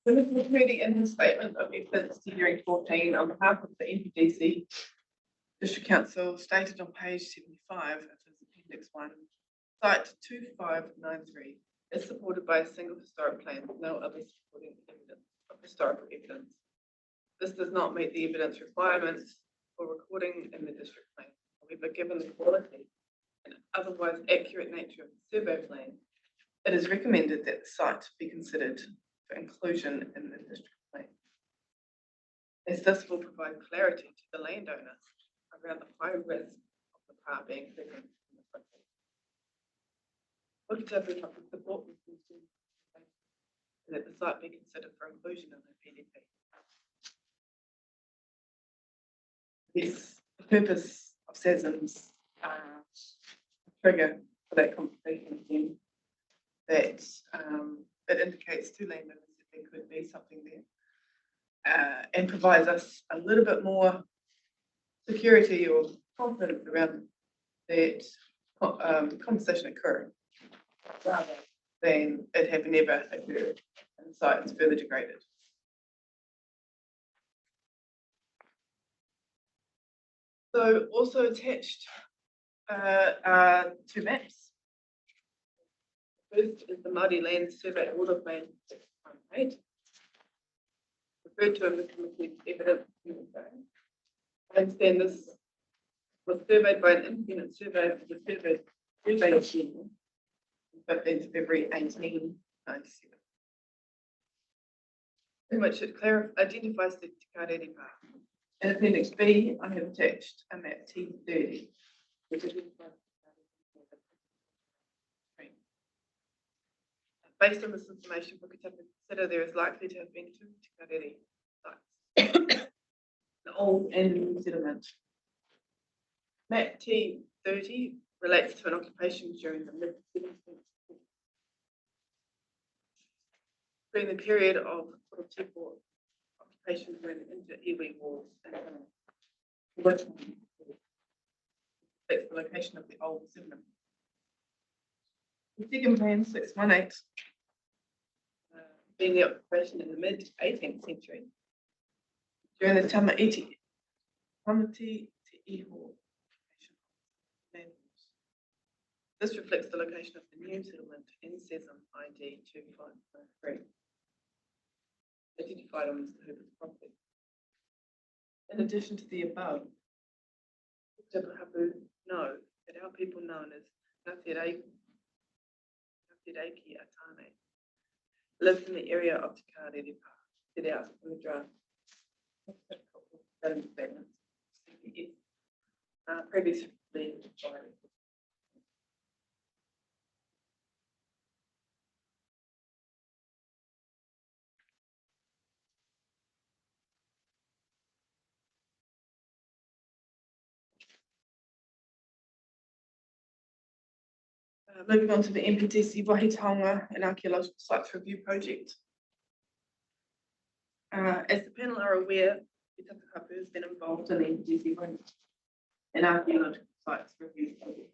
So Mr. McCready, in his statement of evidence to hearing 14 on behalf of the NPDC District Council stated on page 75 of his appendix 1, site 2593 is supported by a single historic plan with no other supporting evidence of historical evidence. This does not meet the evidence requirements for recording in the district plan. However, given the quality and otherwise accurate nature of the survey plan, it is recommended that the site be considered for inclusion in the district plan, as this will provide clarity to the landowner around the high risk of the park being present in the project. Wakatipu Tapu support that the site be considered for inclusion in the PDP. Yes, the purpose of SESM's trigger for that conversation again, that it indicates to landowners that there could be something there, and provides us a little bit more security or confidence around that conversation occurring, rather than it have never occurred and the site is further degraded. So also attached are two maps. First is the Māori Land Survey Order Plan 618, referred to in the committee's evidence. I understand this was surveyed by an independent surveyor for the survey scheme, 15th February 1897, in which it identifies the Te Karere Park. In Appendix B, I have attached a map T30, which identifies based on this information, Wakatipu consider there is likely to have been two Te Karere sites, an old and a new settlement. Map T30 relates to an occupation during the mid-17th. During the period of Rototipo occupation when into iwi wars and which reflects the location of the old settlement. The second plan 618 being the occupation in the mid-18th century during the Tamati Te Iho. This reflects the location of the new settlement in SESM ID 2593, identified on Mr. Hooper's property. In addition to the above, Hapu know that our people known as Ngāti Reiki Atane lives in the area of Te Karere Park, set out in the draft statement, previously expired. Moving on to the NPDC Waitonga and Archaeological Sites Review Project. As the panel are aware, Te Takahapu has been involved in the NPDC and Archaeological Sites Review Project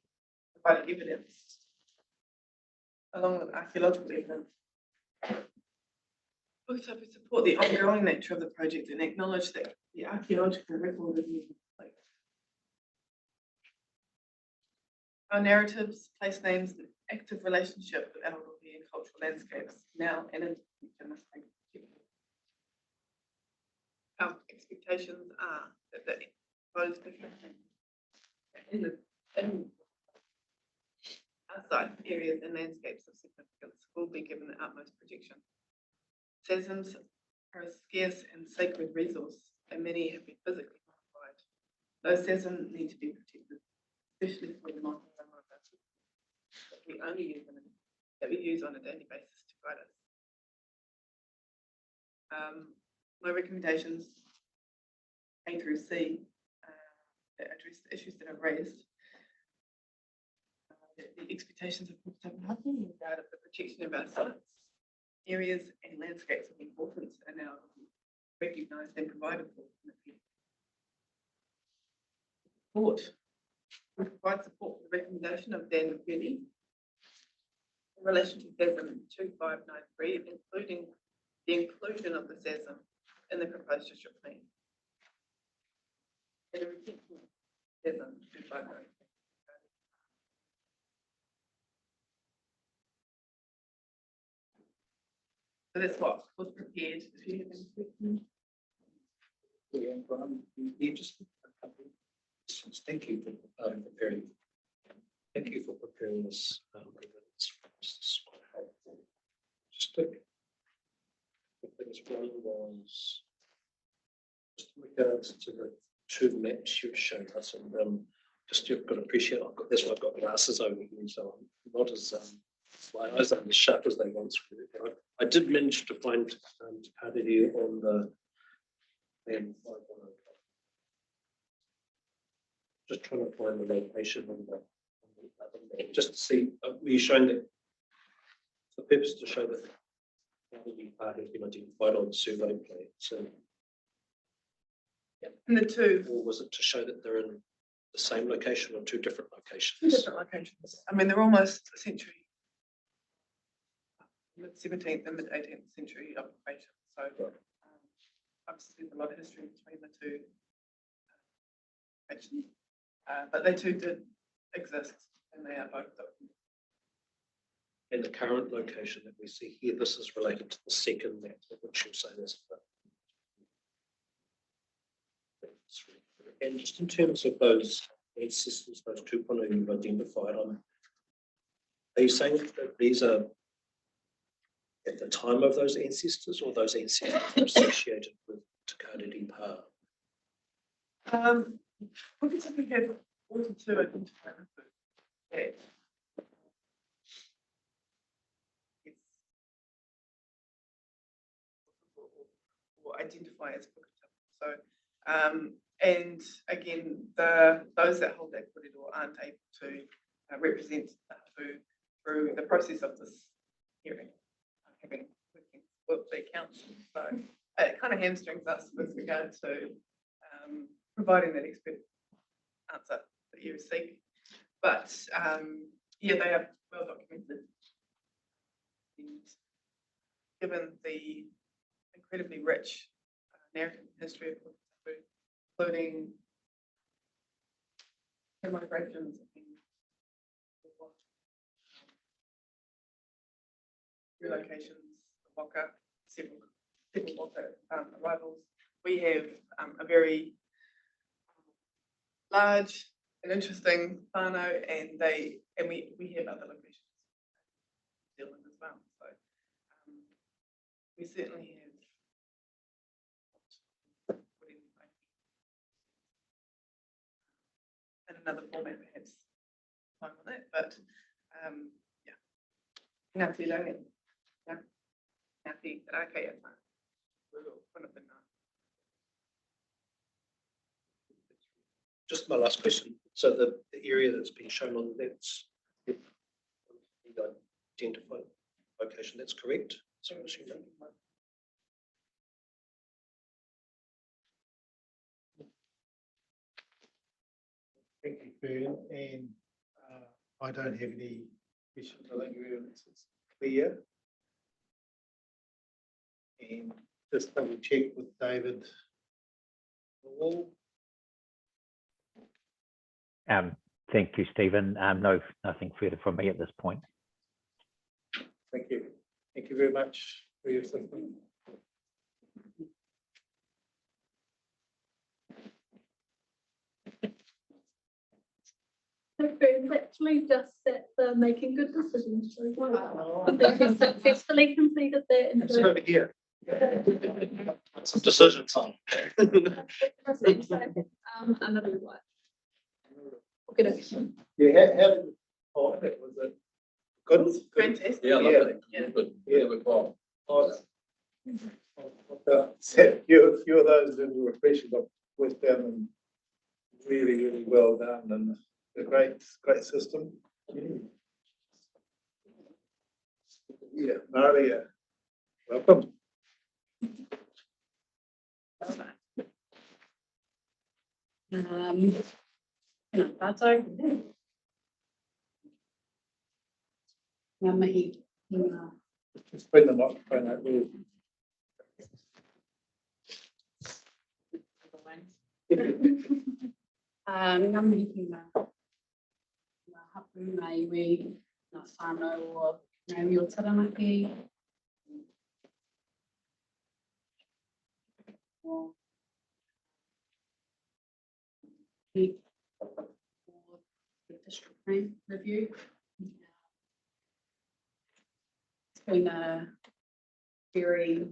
providing evidence along with archaeological evidence. Also, we support the ongoing nature of the project and acknowledge that the archaeological record is incomplete. Our narratives place names in active relationship with Aotearoa and cultural landscapes now and in the future must be protected. Our expectations are that the proposed in outside areas and landscapes of significance will be given the utmost protection. Sesams are a scarce and sacred resource, and many have been physically modified. Those sesame need to be protected, especially for the modern that we only use that we use on a daily basis to guide us. My recommendations A through C that address the issues that I've raised. The expectations of Puketapu regard the protection of our sites, areas and landscapes of importance are now recognised and provided for in the future. Support. We provide support for the recommendation of Dan McVitie in relation to SESM 2593, including the inclusion of the SESM in the proposed district plan. And a retention of SESM 2593. So that's what was prepared. If you have any questions. Thank you for preparing. Thank you for preparing this. Just a things. One was just in regards to the two maps you've shown us, and just you've got to appreciate. That's why I've got glasses over here, so I'm not as my eyes aren't as sharp as they once were. I did manage to find Tariri on the plan 510. Just trying to find the location on the other map, just to see, were you showing that the purpose to show that the part has been identified on the survey plan, so. Yeah. And the two Or was it to show that they're in the same location or two different locations? different locations. I mean, they're almost a century. Mid 17th and mid 18th century occupation. So obviously there's a lot of history between the two occupations. But they too did exist and they are both documented. And the current location that we see here, this is related to the second map, which you'll say this. And just in terms of those ancestors, those tupuna you've identified on, are you saying that these are at the time of those ancestors, or those ancestors are associated with Te Karere Pa? We can simply have 42 identified as or identify as Puketapu. So, and again, those that hold that korero aren't able to represent through the process of this hearing, having with the council. So it kind of hamstrings us with regard to providing that expert answer that you seek. But yeah, they are well documented. And given the incredibly rich narrative history of Puketapu, including the migrations and relocations, Waka, several Waka arrivals, we have a very large and interesting whānau, and we have other locations in New Zealand as well. So we certainly have in another format perhaps time on that, but yeah. Ngāti Rangi, yeah. Ngāti Rākei Ata. One of the Just my last question. So the area that's been shown on the maps, the identified location, that's correct? So I'm assuming. Thank you, Fern, and I don't have any questions. I think everyone's clear. And just double check with David. Thank you, Stephen. No, nothing further from me at this point. Thank you. Thank you very much for your assistance. It's actually just that they're making good decisions. They've successfully completed their. It's over here. Some decisions on. Another one. Okay, okay. Yeah, how did you find it? Was it good? Fantastic. Yeah, Yeah. lovely. Good. Yeah. Well, Awesome. Few of those that were refreshing of West Down and really well done and a great system. Yeah, Maria, welcome. Ngā mihi, Just bring the microphone out there. ngā mihi ki ngā hapu ngā iwi, ngā whānau o ngā iwi o Taranaki. O the district plan review. It's been a very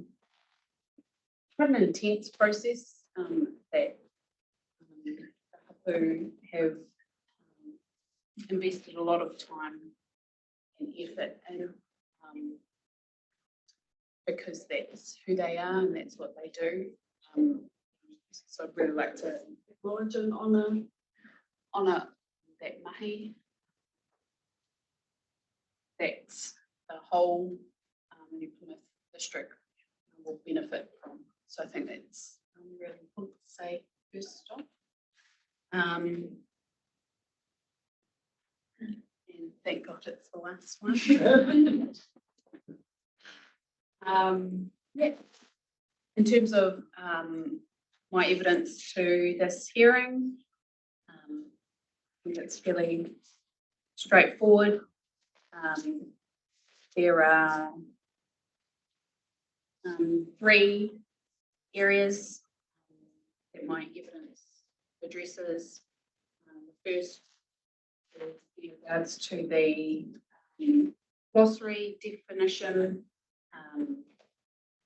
quite an intense process that the hapu have invested a lot of time and effort in because that's who they are and that's what they do. So I'd really like to acknowledge and honour that mahi. That's the whole New Plymouth district will benefit from. So I think that's really important to say first off. And thank God it's the last one. Yeah. In terms of my evidence to this hearing, I think it's fairly straightforward. There are 3 areas that my evidence addresses. The first is in regards to the glossary definition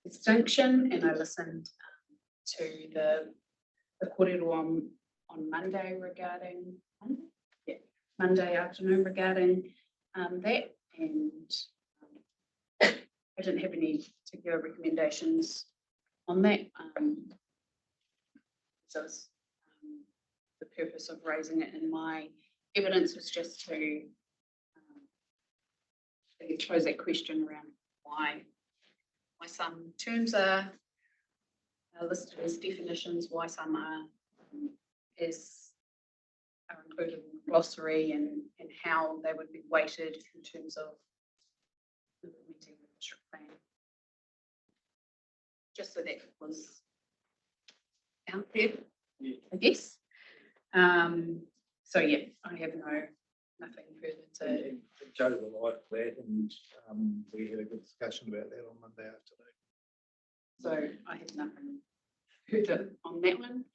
distinction, and I listened to the kōrero on Monday regarding Monday afternoon regarding that, and I didn't have any particular recommendations on that. So the purpose of raising it in my evidence was just to pose that question around why some terms are listed as definitions, why some are included in the glossary, and how they would be weighted in terms of implementing the district plan. Just so that was out there, I guess. So yeah, I have nothing further to. Joe will like that, and we had a good discussion about that on Monday afternoon. So I have nothing further on that one.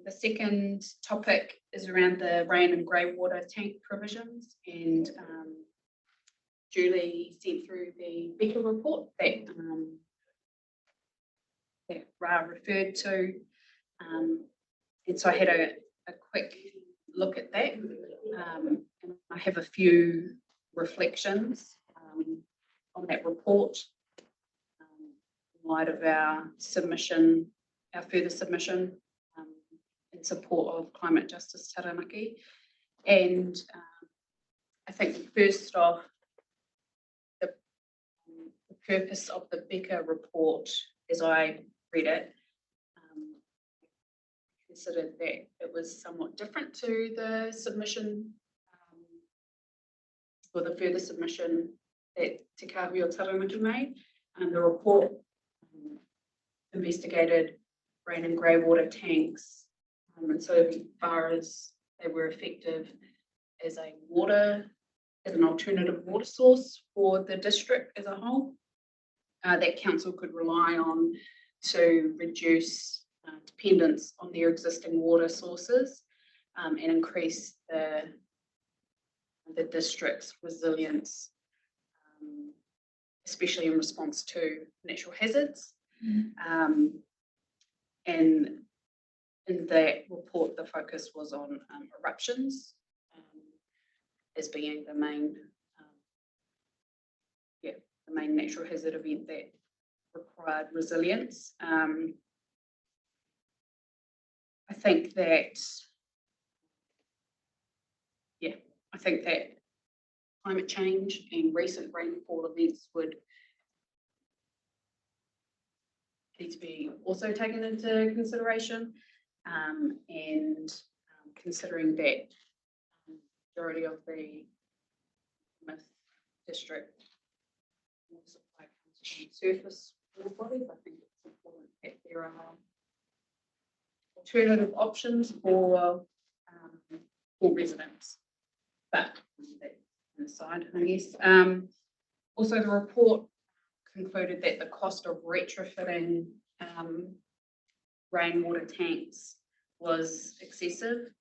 The second topic is around the rain and grey water tank provisions, and Julie sent through the Becker report that that Ra referred to, and so I had a quick look at that, and I have a few reflections on that report in light of our submission, our further submission in support of Climate Justice Taranaki. And I think first off, the purpose of the Becker report, as I read it, considered that it was somewhat different to the submission for the further submission that Te Kahui o Taranaki made. And the report investigated rain and grey water tanks. And so far as they were effective as an alternative water source for the district as a whole, that council could rely on to reduce dependence on their existing water sources and increase the district's resilience, especially in response to natural hazards. And in that report, the focus was on eruptions as being the main natural hazard event that required resilience. I think that climate change and recent rainfall events would need to be also taken into consideration, and considering that majority of the Plymouth district water supply comes from surface water bodies, I think it's important that there are alternative options for residents. But that's an aside, I guess. Also, the report concluded that the cost of retrofitting rainwater tanks was excessive,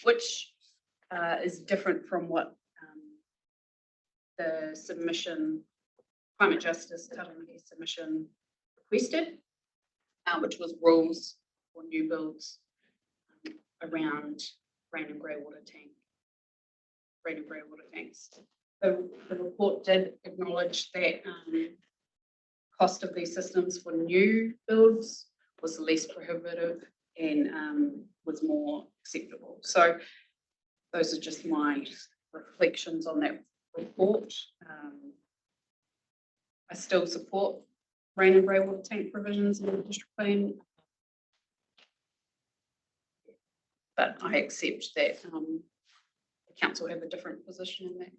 which is different from what the submission, Climate Justice Taranaki submission requested, which was rules for new builds around rain and grey water tanks. The report did acknowledge that cost of these systems for new builds was less prohibitive and was more acceptable. So those are just my reflections on that report. I still support rain and grey water tank provisions in the district plan, but I accept that the council have a different position in that.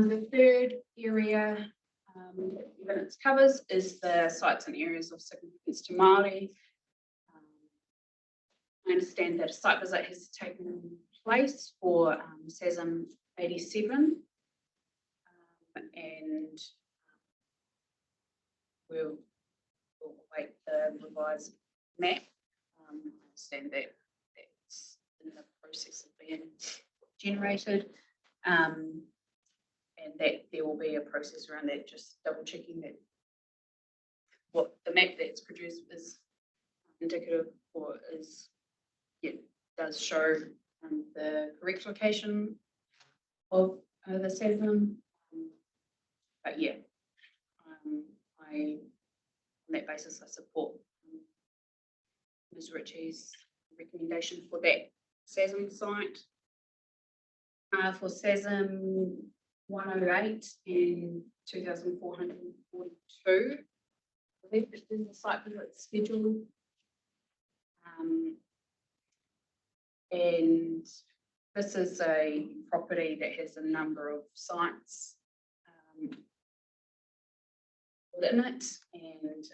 The third area evidence covers is the sites and areas of significance to Māori. I understand that a site visit has taken place for SASM 87, and we'll await the revised map. I understand that it's in the process of being generated, and that there will be a process around that, just double checking that what the map that's produced is indicative or is, does show the correct location of the SASM. But on that basis, I support Ms. Ritchie's recommendation for that SASM site. For SASM 108 and 2442, I believe that there's a site visit scheduled. And this is a property that has a number of sites within it, and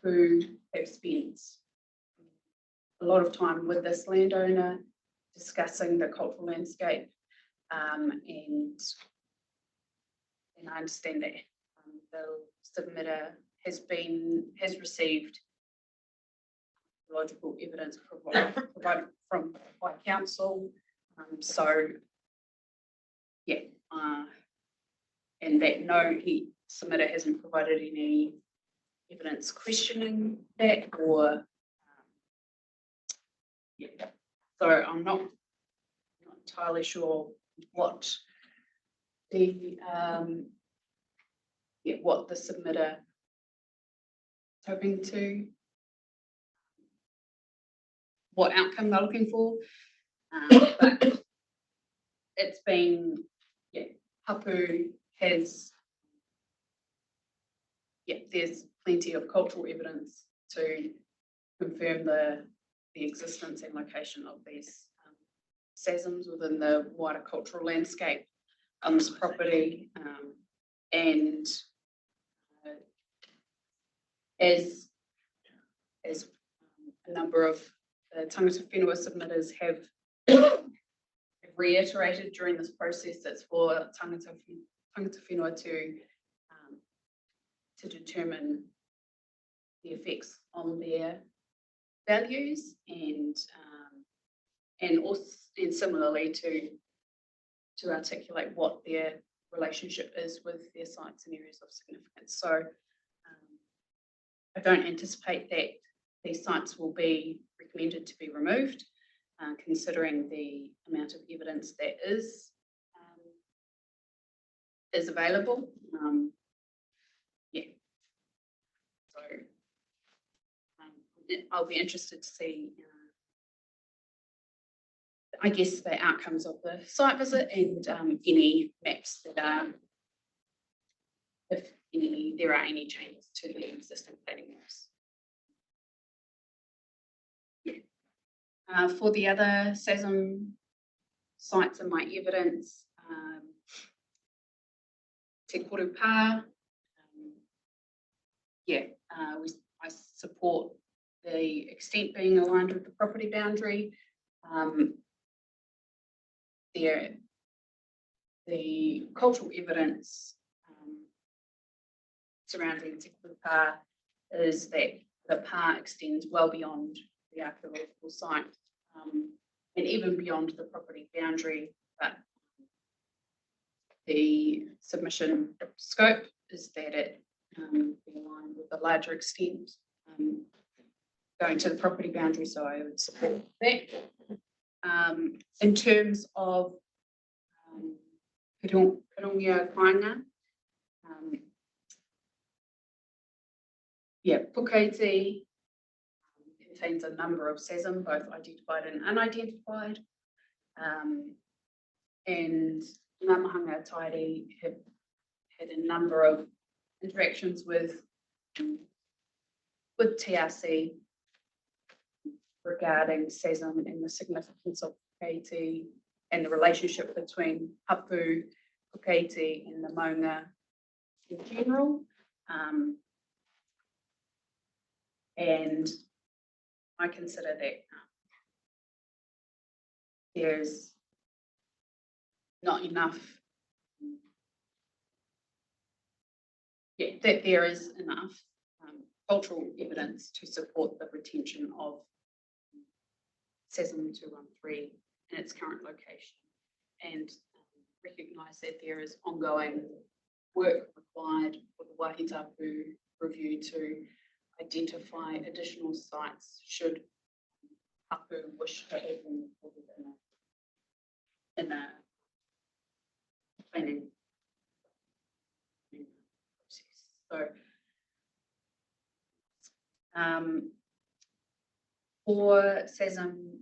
who have spent a lot of time with this landowner discussing the cultural landscape, and I understand that the submitter has received logical evidence provided from by council. And that submitter hasn't provided any evidence questioning that, or so I'm not entirely sure what the submitter is hoping to, what outcome they're looking for, but it's been, Hapu has, there's plenty of cultural evidence to confirm the existence and location of these SASMs within the wider cultural landscape on this property. And as a number of tangata whenua submitters have reiterated during this process, it's for tangata whenua to determine the effects on their values and also and similarly to articulate what their relationship is with their sites and areas of significance. So I don't anticipate that these sites will be recommended to be removed, considering the amount of evidence that is available. Yeah. So I'll be interested to see, I guess, the outcomes of the site visit and any maps that are, if there are any changes to the existing planning maps. Yeah. For the other SASM sites in my evidence, Te Korupā, yeah, I support the extent being aligned with the property boundary. The cultural evidence surrounding Te Korupā is that the pā extends well beyond the archaeological site and even beyond the property boundary, but the submission scope is that it be aligned with a larger extent going to the property boundary, so I would support that. In terms of Pirongia Kainga, yeah, Pukeiti contains a number of SASM, both identified and unidentified, and Ngamahanga Tairi have had a number of interactions with TRC regarding SASM and the significance of Pukeiti and the relationship between Hapu, Pukeiti and the Maunga in general. And I consider that there's not enough, that there is enough cultural evidence to support the retention of SASM 213 in its current location, and recognise that there is ongoing work required for the Wahitapu review to identify additional sites should Hapu wish to have them included in a planning process. So for SASM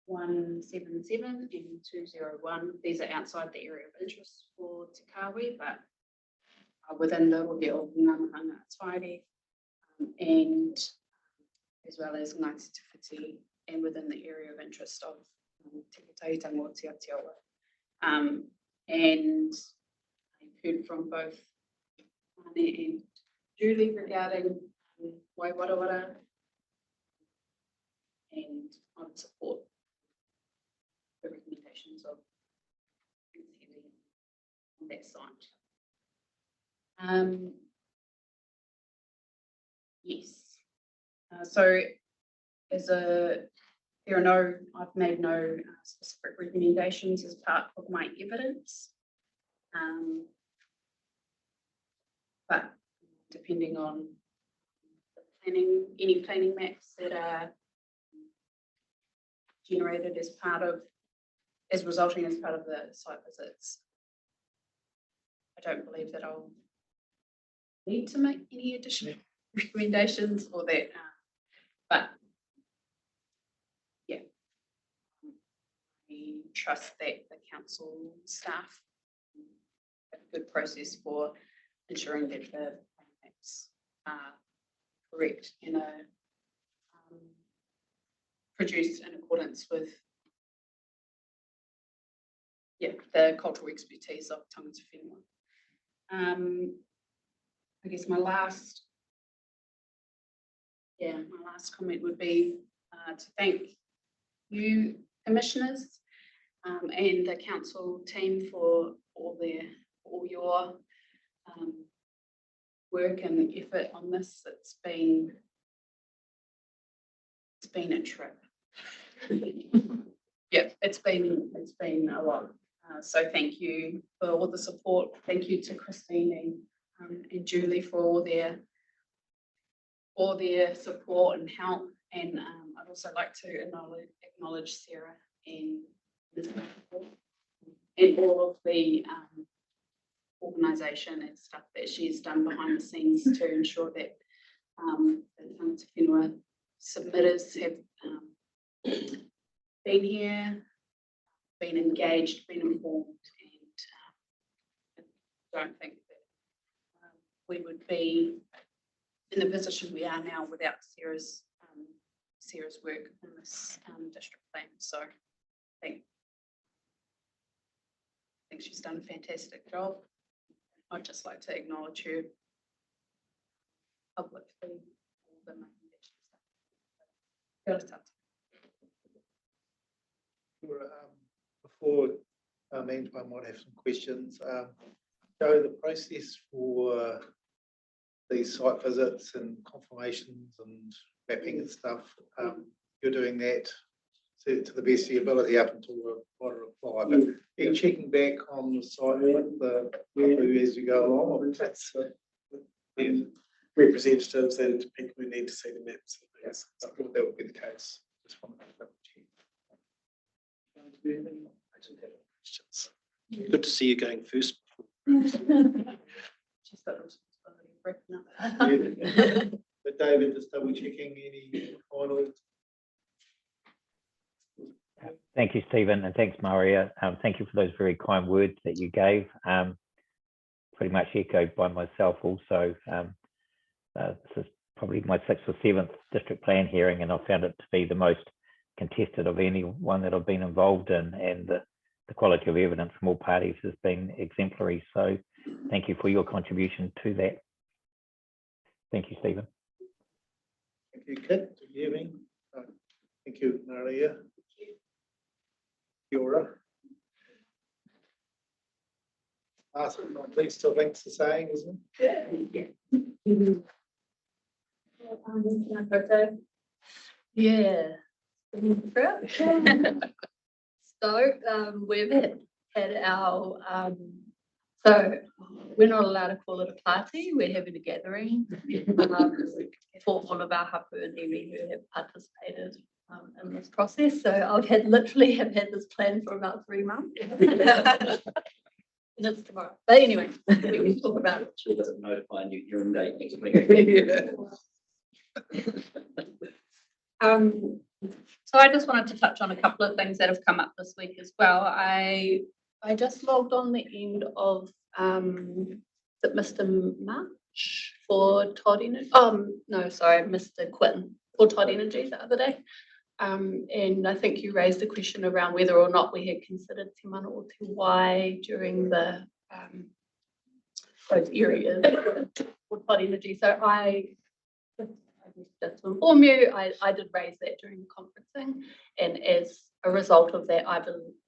177 and 201, these are outside the area of interest for Te Kawi, but are within the review of Ngamahanga Tairi, and as well as Ngāti Te Whiti, and within the area of interest of Te Tautanga o Te Aotearoa. And I've heard from both Anne and Julie regarding Waiwarawara, and I would support the recommendations of on that site. Yes. So I've made no specific recommendations as part of my evidence. But depending on the planning, any planning maps that are generated resulting as part of the site visits, I don't believe that I'll need to make any additional recommendations or that, but yeah, I trust that the council staff have a good process for ensuring that the maps are correct in a produced in accordance with the cultural expertise of tangata whenua. I guess my last comment would be to thank you commissioners and the council team for all your work and effort on this. It's been a trip. Yeah, it's been a lot. So thank you for all the support. Thank you to Christine and Julie for all their support and help. And I'd also like to acknowledge Sarah and all of the organisation and stuff that she's done behind the scenes to ensure that the tangata whenua submitters have been here, been engaged, been informed, and don't think that we would be in the position we are now without Sarah's work in this district plan. So I think she's done a fantastic job. I'd just like to acknowledge her publicly. Before Angela might have some questions, Joe, the process for these site visits and confirmations and mapping and stuff, you're doing that to the best of your ability up until the right reply, but you're checking back on the site with the as you go along, or that's Representatives and people who need to see the maps. yes, I thought that would be the case. Just wanted to double check. I didn't have any questions. Good to see you going first. She's got responsibility of breaking up. But David, just double checking any final. Thank you, Stephen, and thanks, Maria. Thank you for those very kind words that you gave. Pretty much echoed by myself also. This is probably my 6th or 7th district plan hearing, and I found it to be the most contested of any one that I've been involved in, and the quality of evidence from all parties has been exemplary. So thank you for your contribution to that. Thank you, Stephen. Thank you, Kit. Good evening. Thank you, Maria. Fiora. Last but not least, still links to saying, isn't it? Yeah. So we've had our so we're not allowed to call it a party, we're having a gathering for all of our hapu and iwi who have participated in this process. So I've literally had this plan for about 3 months. And it's tomorrow. But anyway, we can talk about it. She doesn't notify you hearing date next week. So I just wanted to touch on a couple of things that have come up this week as well. I just logged on the end of Mr. March for Todd Energy. No, sorry, Mr. Quinn for Todd Energy the other day. And I think you raised a question around whether or not we had considered Te Mana o Te Wai during the those areas for Todd Energy. So just to inform you, I did raise that during the conferencing, and as a result of that, I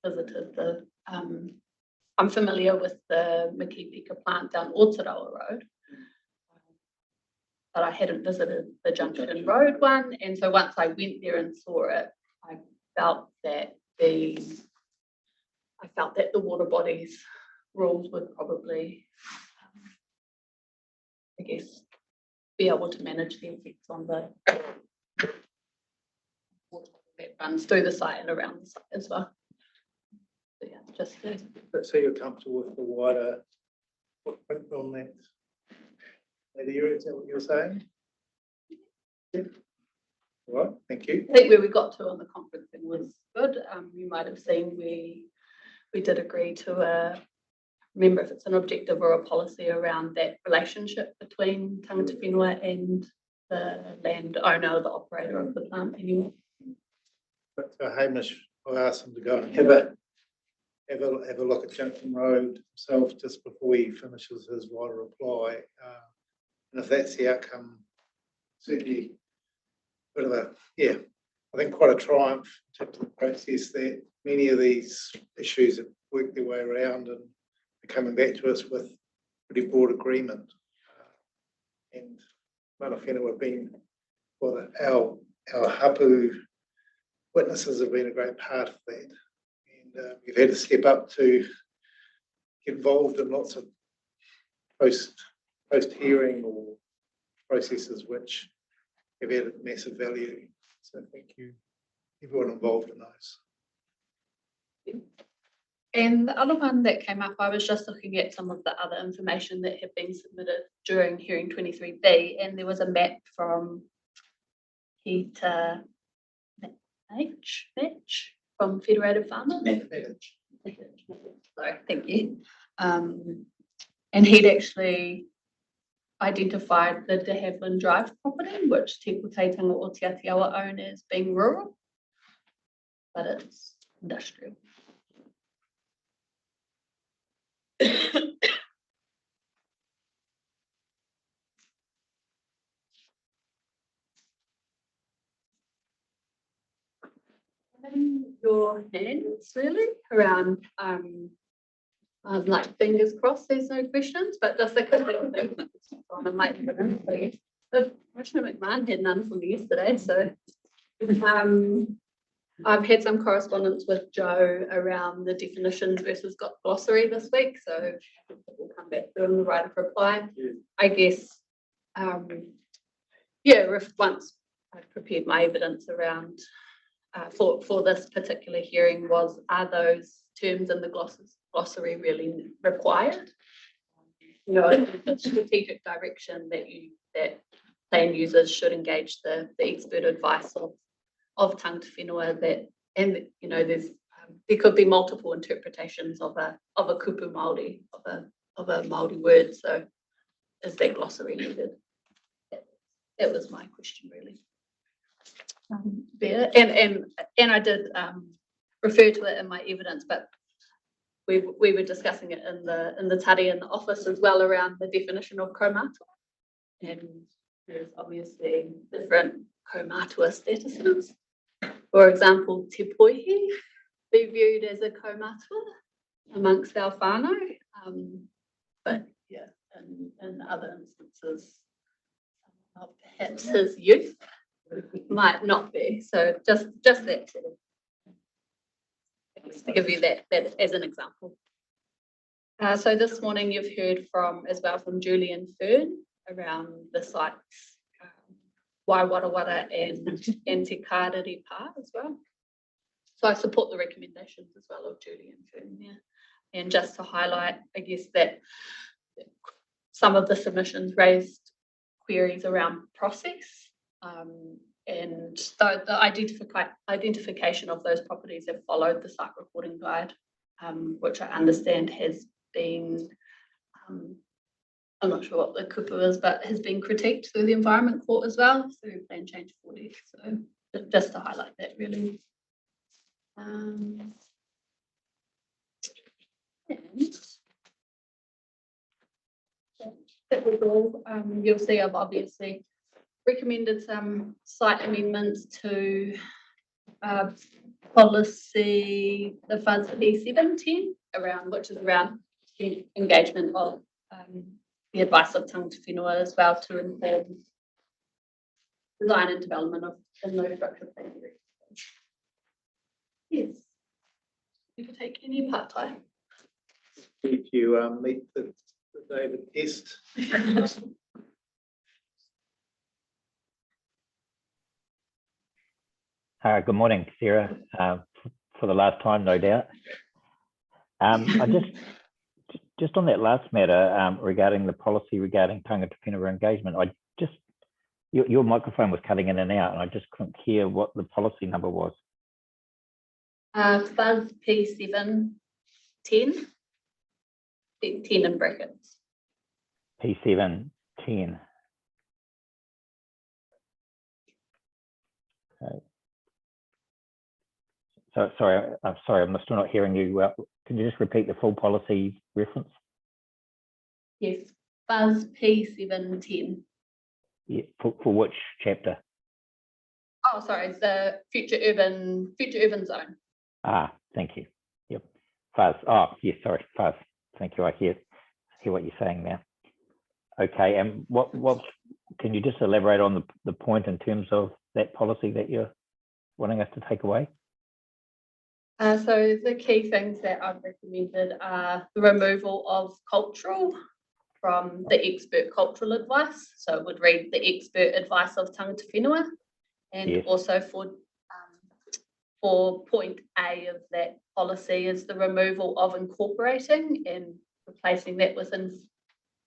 visited the. I'm familiar with the Makipika plant down Otarawa Road, but I hadn't visited the Junction Road one, and so once I went there and saw it, I felt that the water bodies rules would probably, I guess, be able to manage the effects on the water that runs through the site and around the site as well. So yeah, just So you're comfortable with the wider footprint on that area, is that what you're saying? Yeah. All right, thank you. I think where we got to on the conferencing was good. You might have seen we did agree to remember if it's an objective or a policy around that relationship between tangata whenua and the landowner, the operator of the plant anymore. But Hamish, I asked him to go and have a look at Junction Road himself just before he finishes his write reply. And if that's the outcome, certainly bit of a, I think quite a triumph in terms of the process that many of these issues have worked their way around and are coming back to us with pretty broad agreement. And Mana Whenua have been, well, our hapu witnesses have been a great part of that. And we've had to step up to get involved in lots of post-hearing or processes which have added massive value. So thank you, everyone involved in those. And the other one that came up, I was just looking at some of the other information that had been submitted during hearing 23B, and there was a map from Peter H from Federated Farmers. Sorry, thank you. And he'd actually identified the De Havilland Drive property, which Te Pūtaitinga o Te Atiawa own as being rural, but it's industrial. Your hands really around like fingers crossed there's no questions, but just a couple of things on the mic. The Commissioner McMahon had none from yesterday, so I've had some correspondence with Joe around the definitions versus glossary this week, so we'll come back to the right of reply. I guess if once I've prepared my evidence around for this particular hearing was, are those terms in the glossary really required? You know, the strategic direction that plan users should engage the expert advice of tangata whenua that, and you know, there could be multiple interpretations of a kupu Māori, of a Māori word. So is that glossary needed? That was my question really. There and I did refer to it in my evidence, but we were discussing it in the tari in the office as well around the definition of kaumātua, and there's obviously different kaumātua statuses. For example, te poihi be viewed as a kaumātua amongst our whānau, but yeah, in other instances, perhaps his youth might not be. So just that sort of, to give you that as an example. So this morning you've heard from Julian Fern around the sites, Waiwarawara and Te Kārere Pā as well. So I support the recommendations as well of Julian Fern here. And just to highlight, I guess, that some of the submissions raised queries around process. And the identification of those properties have followed the site reporting guide, which I understand has been, I'm not sure what the kupu is, but has been critiqued through the Environment Court as well, through Plan Change 40. So just to highlight that really. And that was all. You'll see I've obviously recommended some site amendments to policy, the FUS P710, which is around the engagement of the advice of tangata whenua as well to inform design and development of the no structure plan. Yes, you can take any part time. If you meet the David test. Good morning, Sarah, for the last time, no doubt. I just on that last matter regarding the policy regarding tangata whenua engagement, your microphone was cutting in and out, and I just couldn't hear what the policy number was. FUS P710, 10 in brackets. P710. Okay. So I'm sorry, I'm still not hearing you. Can you just repeat the full policy reference? Yes, Buzz P710. Yeah, for which chapter? Oh, sorry, it's the future urban zone. Ah, thank you. Yep. Fuzz. Oh, yes, sorry, Fuzz. Thank you. I hear what you're saying now. Okay, and what can you just elaborate on the point in terms of that policy that you're wanting us to take away? So the key things that I've recommended are the removal of cultural from the expert cultural advice. So it would read the expert advice of tangata whenua. And Yes. also for point A of that policy is the removal of incorporating and replacing that with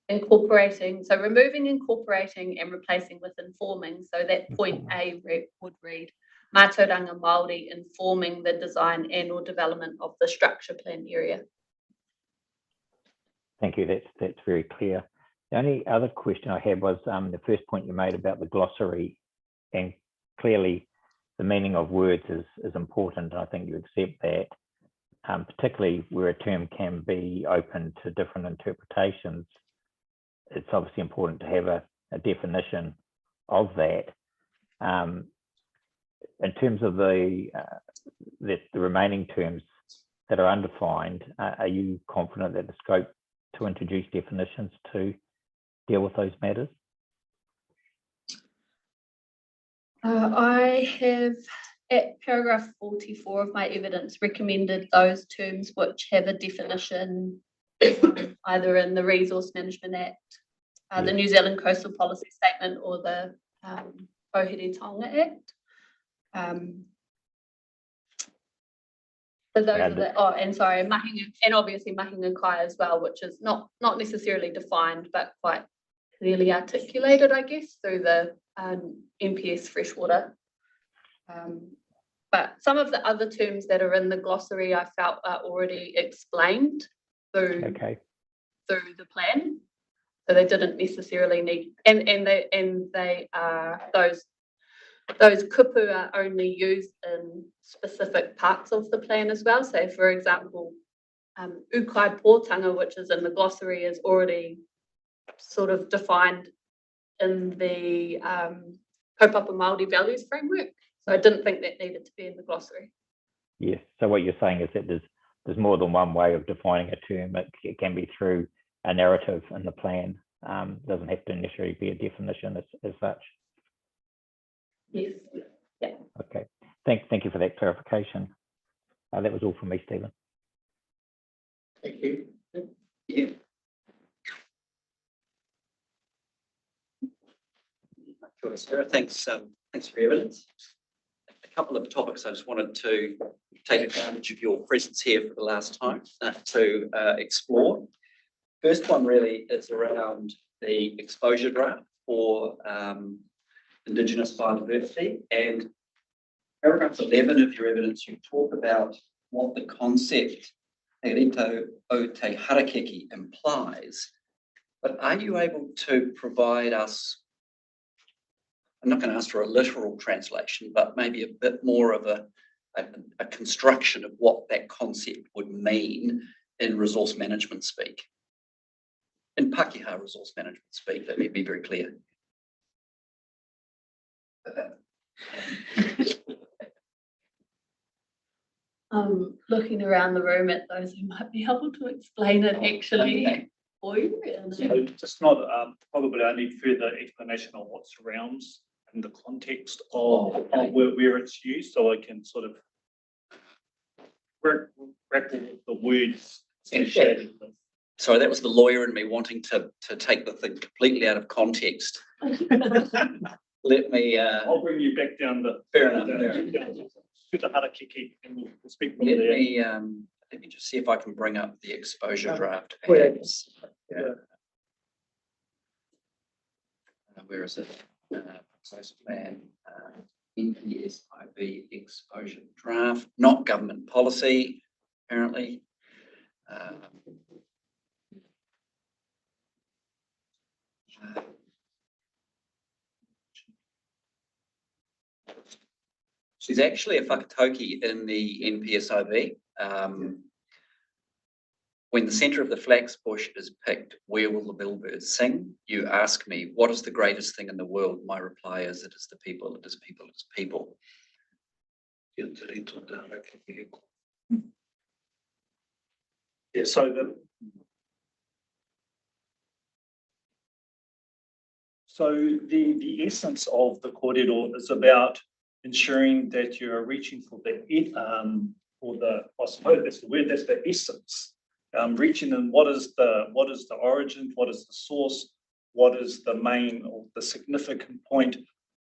incorporating. So removing incorporating and replacing with informing. So that point A would read Mātauranga Māori informing the design and or development of the structure plan area. Thank you. That's very clear. The only other question I had was the first point you made about the glossary, and clearly the meaning of words is important. I think you accept that, particularly where a term can be open to different interpretations. It's obviously important to have a definition of that. In terms of the remaining terms that are undefined, are you confident that the scope to introduce definitions to deal with those matters? I have at paragraph 44 of my evidence recommended those terms which have a definition either in the Resource Management Act, the New Zealand Coastal Policy Statement, or the Pohere Tonga Act. So those are the, and sorry, mahinga, and obviously mahinga kai as well, which is not necessarily defined, but quite clearly articulated, I guess, through the MPS freshwater. But some of the other terms that are in the glossary I felt are already explained through the plan. So they didn't necessarily need, and they are those kupu are only used in specific parts of the plan as well. So for example, ukai pōtanga, which is in the glossary, is already sort of defined in the Kaupapa Māori values framework. So I didn't think that needed to be in the glossary. Yes. So what you're saying is that there's more than one way of defining a term. It can be through a narrative in the plan. Doesn't have to necessarily be a definition as such. Yes. Yeah. Okay. Thank you for that clarification. That was all from me, Stephen. Thank you. Yeah. Sure, Sarah. Thanks for your evidence. A couple of topics I just wanted to take advantage of your presence here for the last time to explore. First one really is around the exposure draft for Indigenous biodiversity, and paragraph 11 of your evidence, you talk about what the concept Te Rito o Te Harakeke implies, but are you able to provide us, I'm not going to ask for a literal translation, but maybe a bit more of a construction of what that concept would mean in resource management speak? In Pākehā resource management speak, let me be very clear. Looking around the room at those who might be able to explain it actually for you. So just not probably I need further explanation on what surrounds and the context of where it's used, so I can sort of grapple with the words associated with. Sorry, that was the lawyer in me wanting to take the thing completely out of context. Let me. I'll bring you back down the. Fair enough. To the Harakeke, and we'll speak from Let there. me just see if I can bring up the exposure draft. Where Where is it? Process plan, NPSIB exposure draft, not government policy, apparently. She's actually a whakatauki in the NPSIB. When the centre of the flax bush is picked, where will the billbirds sing? You ask me, what is the greatest thing in the world? My reply is, it is the people, it is people, it is people. Yeah, so the essence of the kōrero is about ensuring that you're reaching for the, I suppose that's the word, that's the essence. Reaching in what is the origin, what is the source, what is the main or the significant point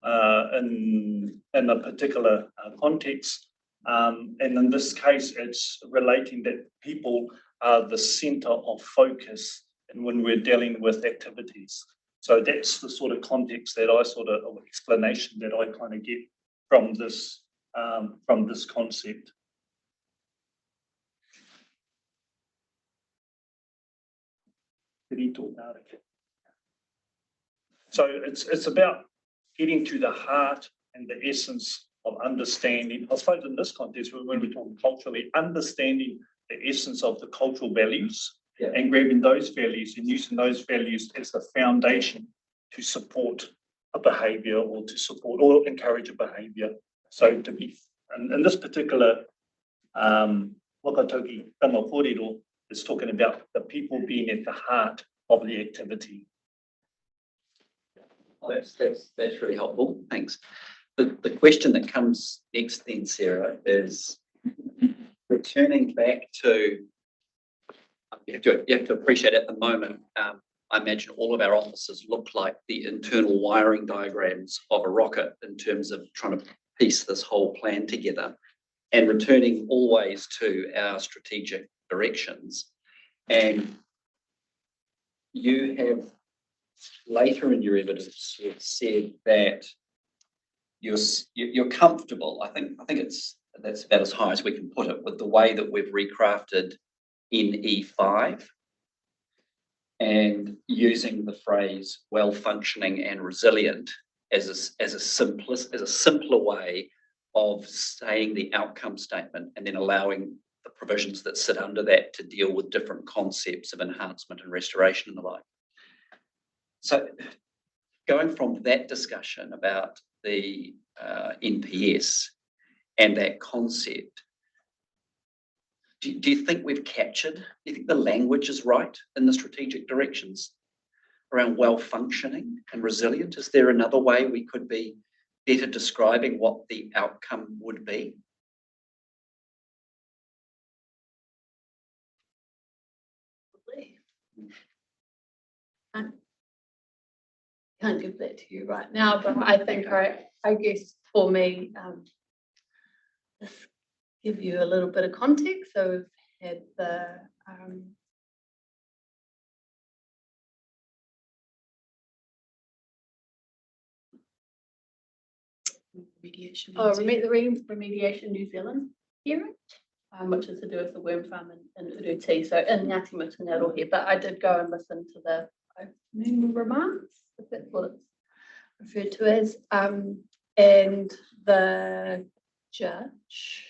in a particular context. And in this case, it's relating that people are the center of focus and when we're dealing with activities. So that's the sort of context that or explanation that I kind of get from this concept. So it's about getting to the heart and the essence of understanding, I suppose in this context, when we're talking culturally, understanding the essence of the cultural values and grabbing those values and using those values as the foundation to support a behaviour or to support or encourage a behaviour. So to be, and in this particular whakatauki tanga kōrero is talking about the people being at the heart of the activity. That's really helpful. Thanks. The question that comes next then, Sarah, is returning back to, you have to appreciate at the moment, I imagine all of our offices look like the internal wiring diagrams of a rocket in terms of trying to piece this whole plan together and returning always to our strategic directions. And you have later in your evidence, you've said that you're comfortable. I think that's about as high as we can put it with the way that we've recrafted NE5 and using the phrase well-functioning and resilient as a simpler way of saying the outcome statement and then allowing the provisions that sit under that to deal with different concepts of enhancement and restoration and the like. So going from that discussion about the NPS and that concept, do you think we've captured, do you think the language is right in the strategic directions around well-functioning and resilient? Is there another way we could be better describing what the outcome would be? I can't give that to you right now, but I think I guess for me, just give you a little bit of context. So we've had the Remediation New Zealand hearing, which is to do with the worm farm in Uruti, so in Ngāti Matarohi. But I did go and listen to the opening remarks, if that's what it's referred to as, and the judge.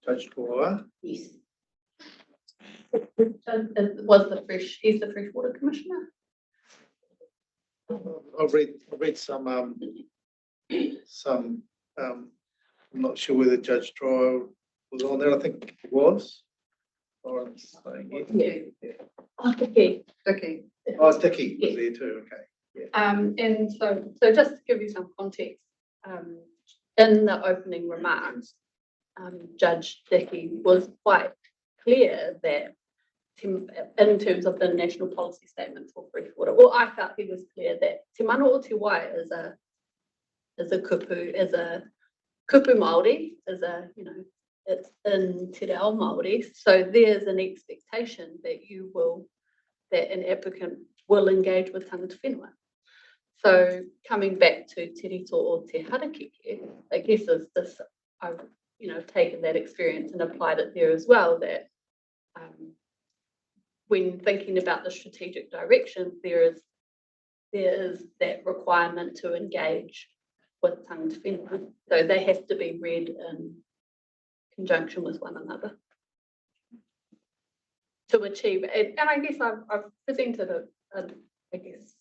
Judge Koroa. Yes. He's the freshwater commissioner. I've read some, I'm not sure whether Judge Dryer was on there, I think he was. Or I'm saying it. Yeah. Oh, Dicky. Oh, Dicky was there too, okay. Yeah. And so just to give you some context, in the opening remarks, Judge Dickey was quite clear that in terms of the national policy statements for freshwater, well, I felt he was clear that Te Mana o Te Wai is a kupu Māori, it's in Te Reo Māori. So there's an expectation that an applicant will engage with tangata whenua. So coming back to Te Rito o Te Harakeke, I guess is this, I've taken that experience and applied it there as well, that when thinking about the strategic directions, there is that requirement to engage with tangata whenua. So they have to be read in conjunction with one another to achieve it. And I guess I've presented I guess,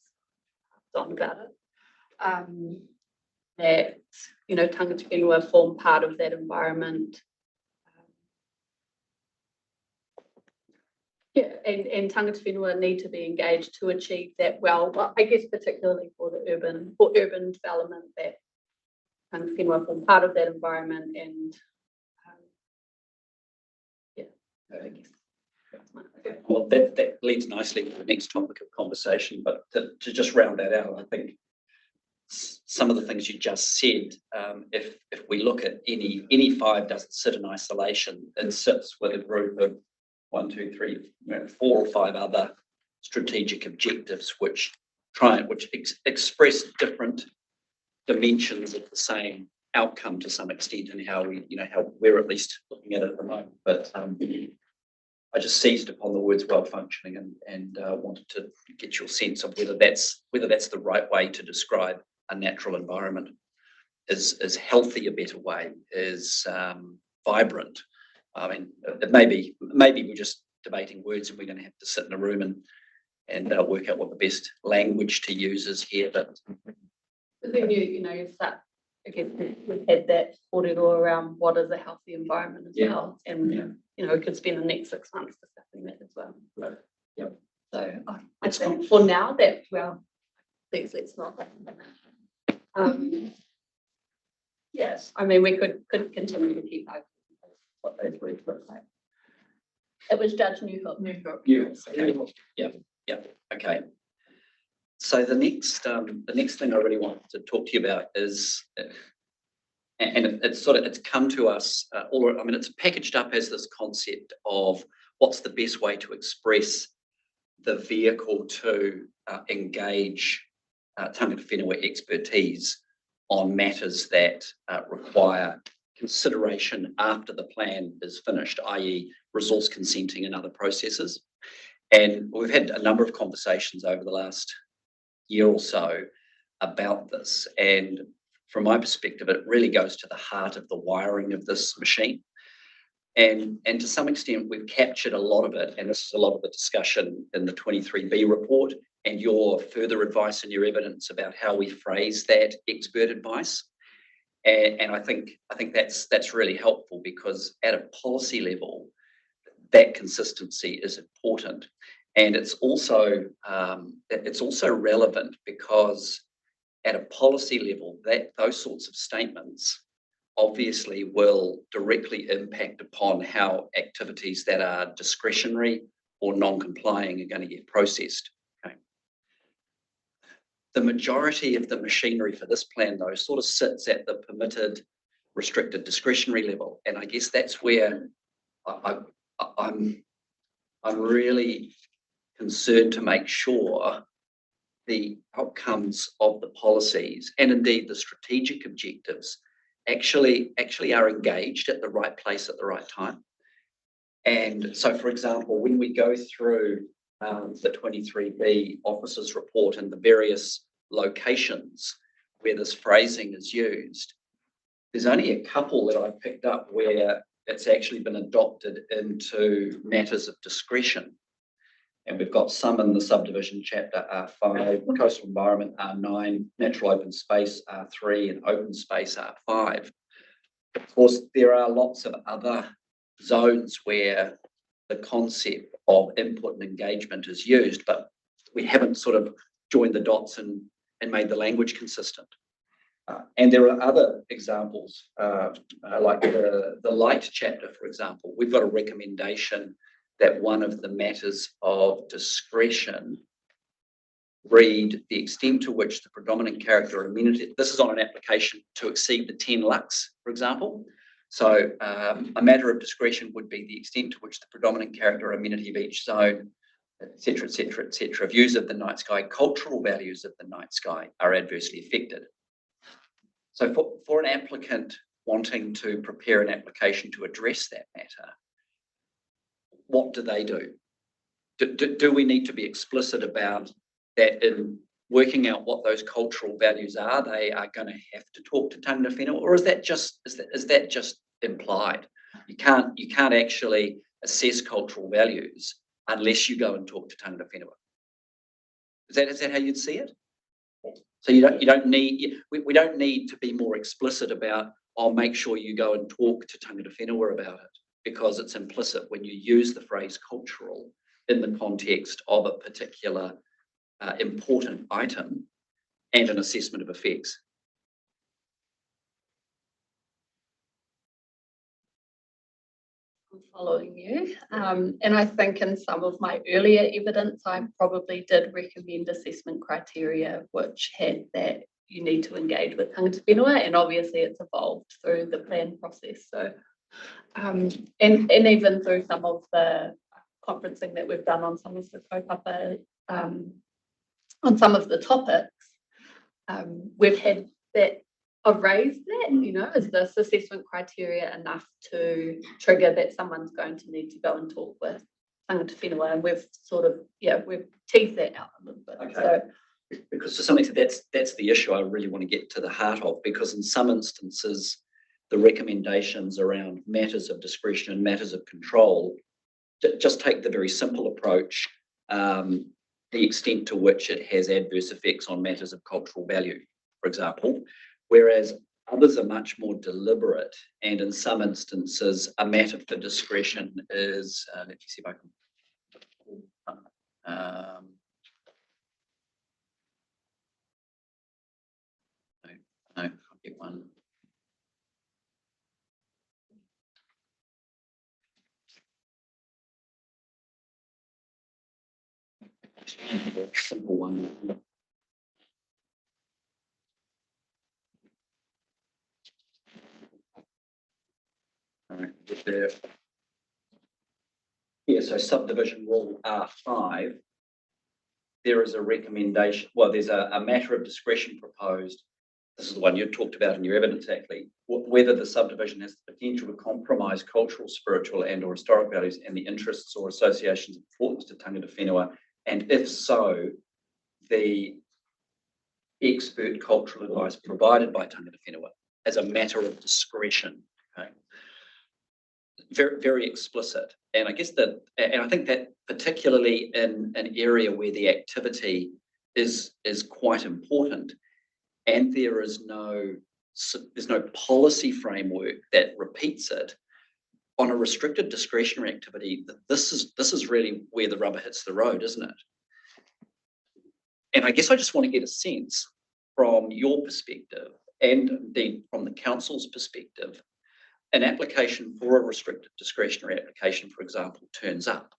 on about it. That, you know, tangata whenua form part of that environment. Yeah, and tangata whenua need to be engaged to achieve that well, I guess particularly for the urban development, that tangata whenua form part of that environment and I guess. Well, that leads nicely to the next topic of conversation, but to just round that out, I think some of the things you just said, if we look at any 5 doesn't sit in isolation, it sits with a group of 1, 2, 3, 4 or 5 other strategic objectives which express different dimensions of the same outcome to some extent, and how we're at least looking at it at the moment. But I just seized upon the words well functioning and wanted to get your sense of whether that's the right way to describe a natural environment. Is healthy a better way? Is vibrant? I mean, maybe we're just debating words and we're going to have to sit in a room and work out what the best language to use is here. But then you start again. We've had that kōrero around what is a healthy environment as well, and we could spend the next 6 months discussing that as well. Right. Yeah. So I think for now that let's not. Yes, I mean we could continue to keep out what those words look like. It was Judge Newhook. Okay. Yeah. Okay. So the next thing I really want to talk to you about is, and it's come to us, it's packaged up as this concept of what's the best way to express the vehicle to engage tangata whenua expertise on matters that require consideration after the plan is finished, i.e. resource consenting and other processes. And we've had a number of conversations over the last year or so about this. And from my perspective, it really goes to the heart of the wiring of this machine. And to some extent, we've captured a lot of it. And this is a lot of the discussion in the 23B report and your further advice and your evidence about how we phrase that expert advice. And I think that's really helpful, because at a policy level, that consistency is important. And it's also relevant because at a policy level, that those sorts of statements obviously will directly impact upon how activities that are discretionary or non-complying are going to get processed. Okay. The majority of the machinery for this plan, though, sort of sits at the permitted, restricted, discretionary level. And I guess that's where I'm really concerned to make sure the outcomes of the policies and indeed the strategic objectives actually are engaged at the right place at the right time. And so, for example, when we go through the 23B officers report and the various locations where this phrasing is used, there's only a couple that I've picked up where it's actually been adopted into matters of discretion. And we've got some in the subdivision chapter R5, coastal environment R9, natural open space R3, and open space R5. Of course, there are lots of other zones where the concept of input and engagement is used, but we haven't sort of joined the dots and made the language consistent. And there are other examples, like the light chapter, for example. We've got a recommendation that one of the matters of discretion read the extent to which the predominant character amenity, this is on an application to exceed the 10 lux, for example. So a matter of discretion would be the extent to which the predominant character amenity of each zone, et cetera, et cetera, et cetera, views of the night sky, cultural values of the night sky are adversely affected. So for an applicant wanting to prepare an application to address that matter, what do they do? Do we need to be explicit about that in working out what those cultural values are, they are going to have to talk to tangata whenua, or is that just implied? You can't actually assess cultural values unless you go and talk to tangata whenua. Is that how you'd see it? So we don't need to be more explicit about, I'll make sure you go and talk to tangata whenua about it, because it's implicit when you use the phrase cultural in the context of a particular important item and an assessment of effects. I'm following you. And I think in some of my earlier evidence, I probably did recommend assessment criteria which had that you need to engage with tangata whenua, and obviously it's evolved through the plan process. So, and even through some of the conferencing that we've done on some of the kaupapa, on some of the topics, we've had that. I've raised that, is this assessment criteria enough to trigger that someone's going to need to go and talk with tangata whenua, and we've sort of, we've teased that out a little bit. Okay. So, because to some extent, that's the issue I really want to get to the heart of, because in some instances, the recommendations around matters of discretion and matters of control, just take the very simple approach, the extent to which it has adverse effects on matters of cultural value, for example, whereas others are much more deliberate, and in some instances, a matter for discretion is, let me see if I can, no, I'll get one. Simple one. All right, so subdivision rule R5, there is a recommendation, well, there's a matter of discretion proposed. This is the one you talked about in your evidence, actually, whether the subdivision has the potential to compromise cultural, spiritual and or historic values and the interests or associations of importance to tangata whenua, and if so, the expert cultural advice provided by tangata whenua as a matter of discretion. Okay, very, very explicit, and I guess and I think that particularly in an area where the activity is quite important, and there's no policy framework that repeats it on a restricted discretionary activity. This is really where the rubber hits the road, isn't it? And I guess I just want to get a sense from your perspective, and indeed from the council's perspective, an application for a restricted discretionary application, for example, turns up.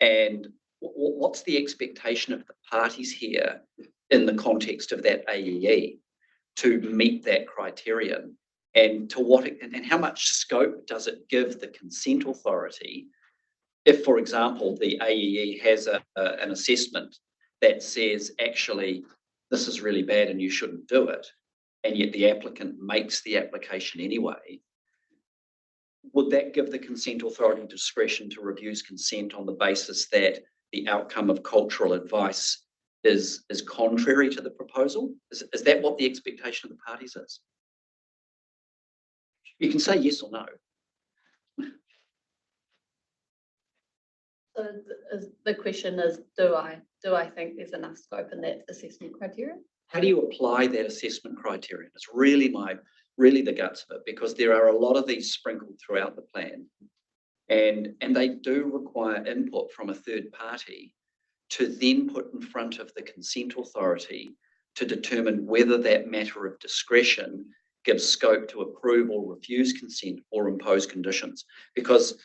And what's the expectation of the parties here in the context of that AEE to meet that criterion? And to what, and how much scope does it give the consent authority if, for example, the AEE has an assessment that says, actually, this is really bad and you shouldn't do it, and yet the applicant makes the application anyway? Would that give the consent authority discretion to refuse consent on the basis that the outcome of cultural advice is contrary to the proposal? Is that what the expectation of the parties is? You can say yes or no. so the question is, do I think there's enough scope in that assessment criteria? How do you apply that assessment criterion? It's really the guts of it, because there are a lot of these sprinkled throughout the plan, and they do require input from a third party to then put in front of the consent authority to determine whether that matter of discretion gives scope to approve or refuse consent or impose conditions. Because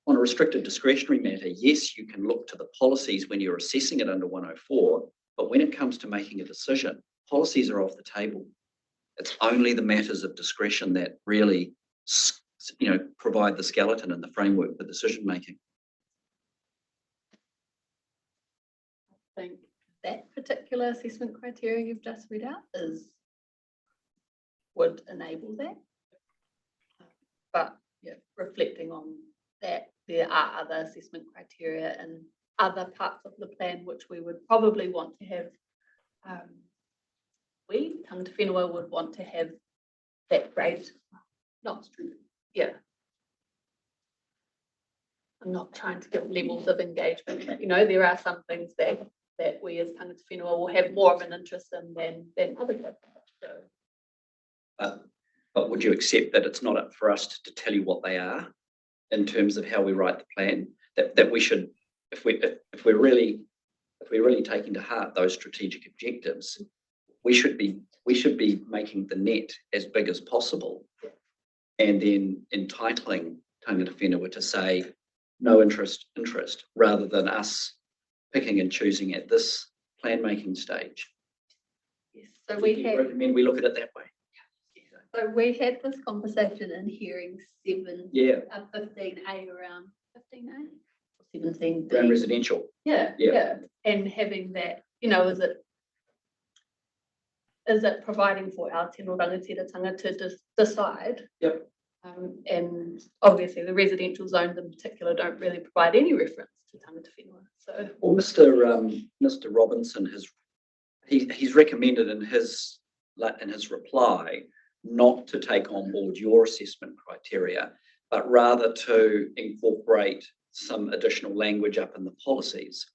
on a restricted discretionary matter, yes, you can look to the policies when you're assessing it under 104, but when it comes to making a decision, policies are off the table. It's only the matters of discretion that really, provide the skeleton and the framework for decision making. I think that particular assessment criteria you've just read out would enable that. But reflecting on that, there are other assessment criteria in other parts of the plan which we would probably want to have. We, Tangata Whenua, would want to have that grade, not, yeah. I'm not trying to give levels of engagement, but there are some things that we as Tangata Whenua will have more of an interest in than other groups. So. But would you accept that it's not up for us to tell you what they are in terms of how we write the plan? That we should, if we're really taking to heart those strategic objectives, we should be making the net as big as possible, and then entitling Tangata Whenua to say no interest, rather than us picking and choosing at this plan making stage. Yes, so we have. Recommend we look at it that way. So we had this conversation in hearing 7, Yeah. 15A around 15A or 17B. Around residential. Yeah. And having that, is it providing for our tino rangatira to decide? Yep. And obviously the residential zones in particular don't really provide any reference to Tangata Whenua. So. Well, Mr. Robinson he's recommended in his reply not to take on board your assessment criteria, but rather to incorporate some additional language up in the policies,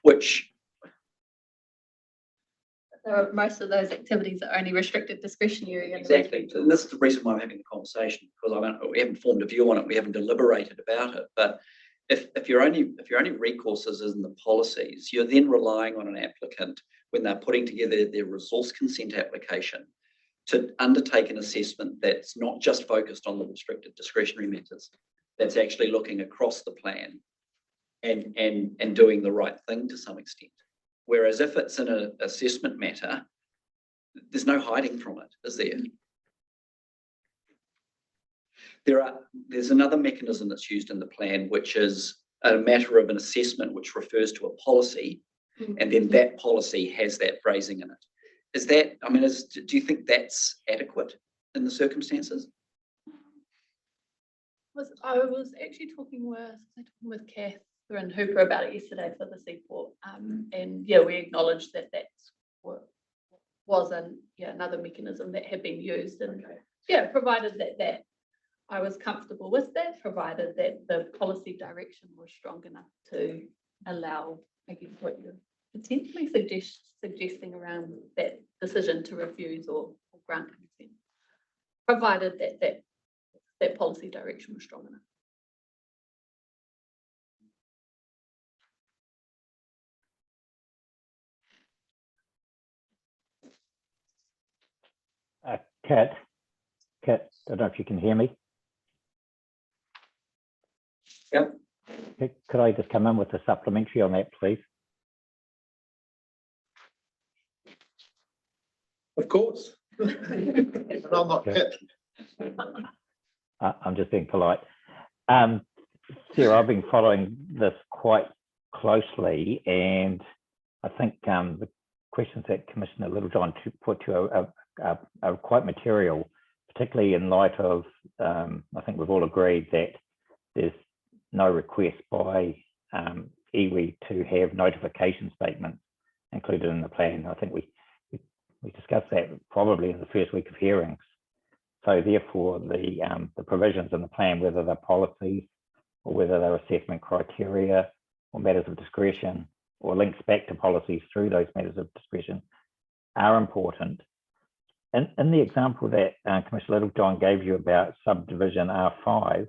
which most of those activities are only restricted discretionary. Exactly. And this is the reason why I'm having the conversation, because we haven't formed a view on it, we haven't deliberated about it. But if your only recourse is in the policies, you're then relying on an applicant when they're putting together their resource consent application to undertake an assessment that's not just focused on the restricted discretionary matters, that's actually looking across the plan and doing the right thing to some extent. Whereas if it's in an assessment matter, there's no hiding from it, is there? There's another mechanism that's used in the plan, which is a matter of an assessment which refers to a policy, and then that policy has that phrasing in it. Is that, do you think that's adequate in the circumstances? I was actually talking with Catherine Hooper about it yesterday for the Seaport, and we acknowledged that was another mechanism that had been used, and provided that I was comfortable with that, provided that the policy direction was strong enough to allow, I guess, what you're potentially suggesting around that decision to refuse or grant consent, provided that policy direction was strong enough. Kat, I don't know if you can hear me. Yep. Could I just come in with a supplementary on that, please? Of course. And I'm not Kat. I'm just being polite. Sarah, I've been following this quite closely, and I think the questions that Commissioner Littlejohn put to you are quite material, particularly in light of, I think we've all agreed that there's no request by iwi to have notification statements included in the plan. I think we discussed that probably in the first week of hearings. So therefore, the provisions in the plan, whether they're policies or whether they're assessment criteria or matters of discretion or links back to policies through those matters of discretion, are important. In the example that Commissioner Littlejohn gave you about subdivision R5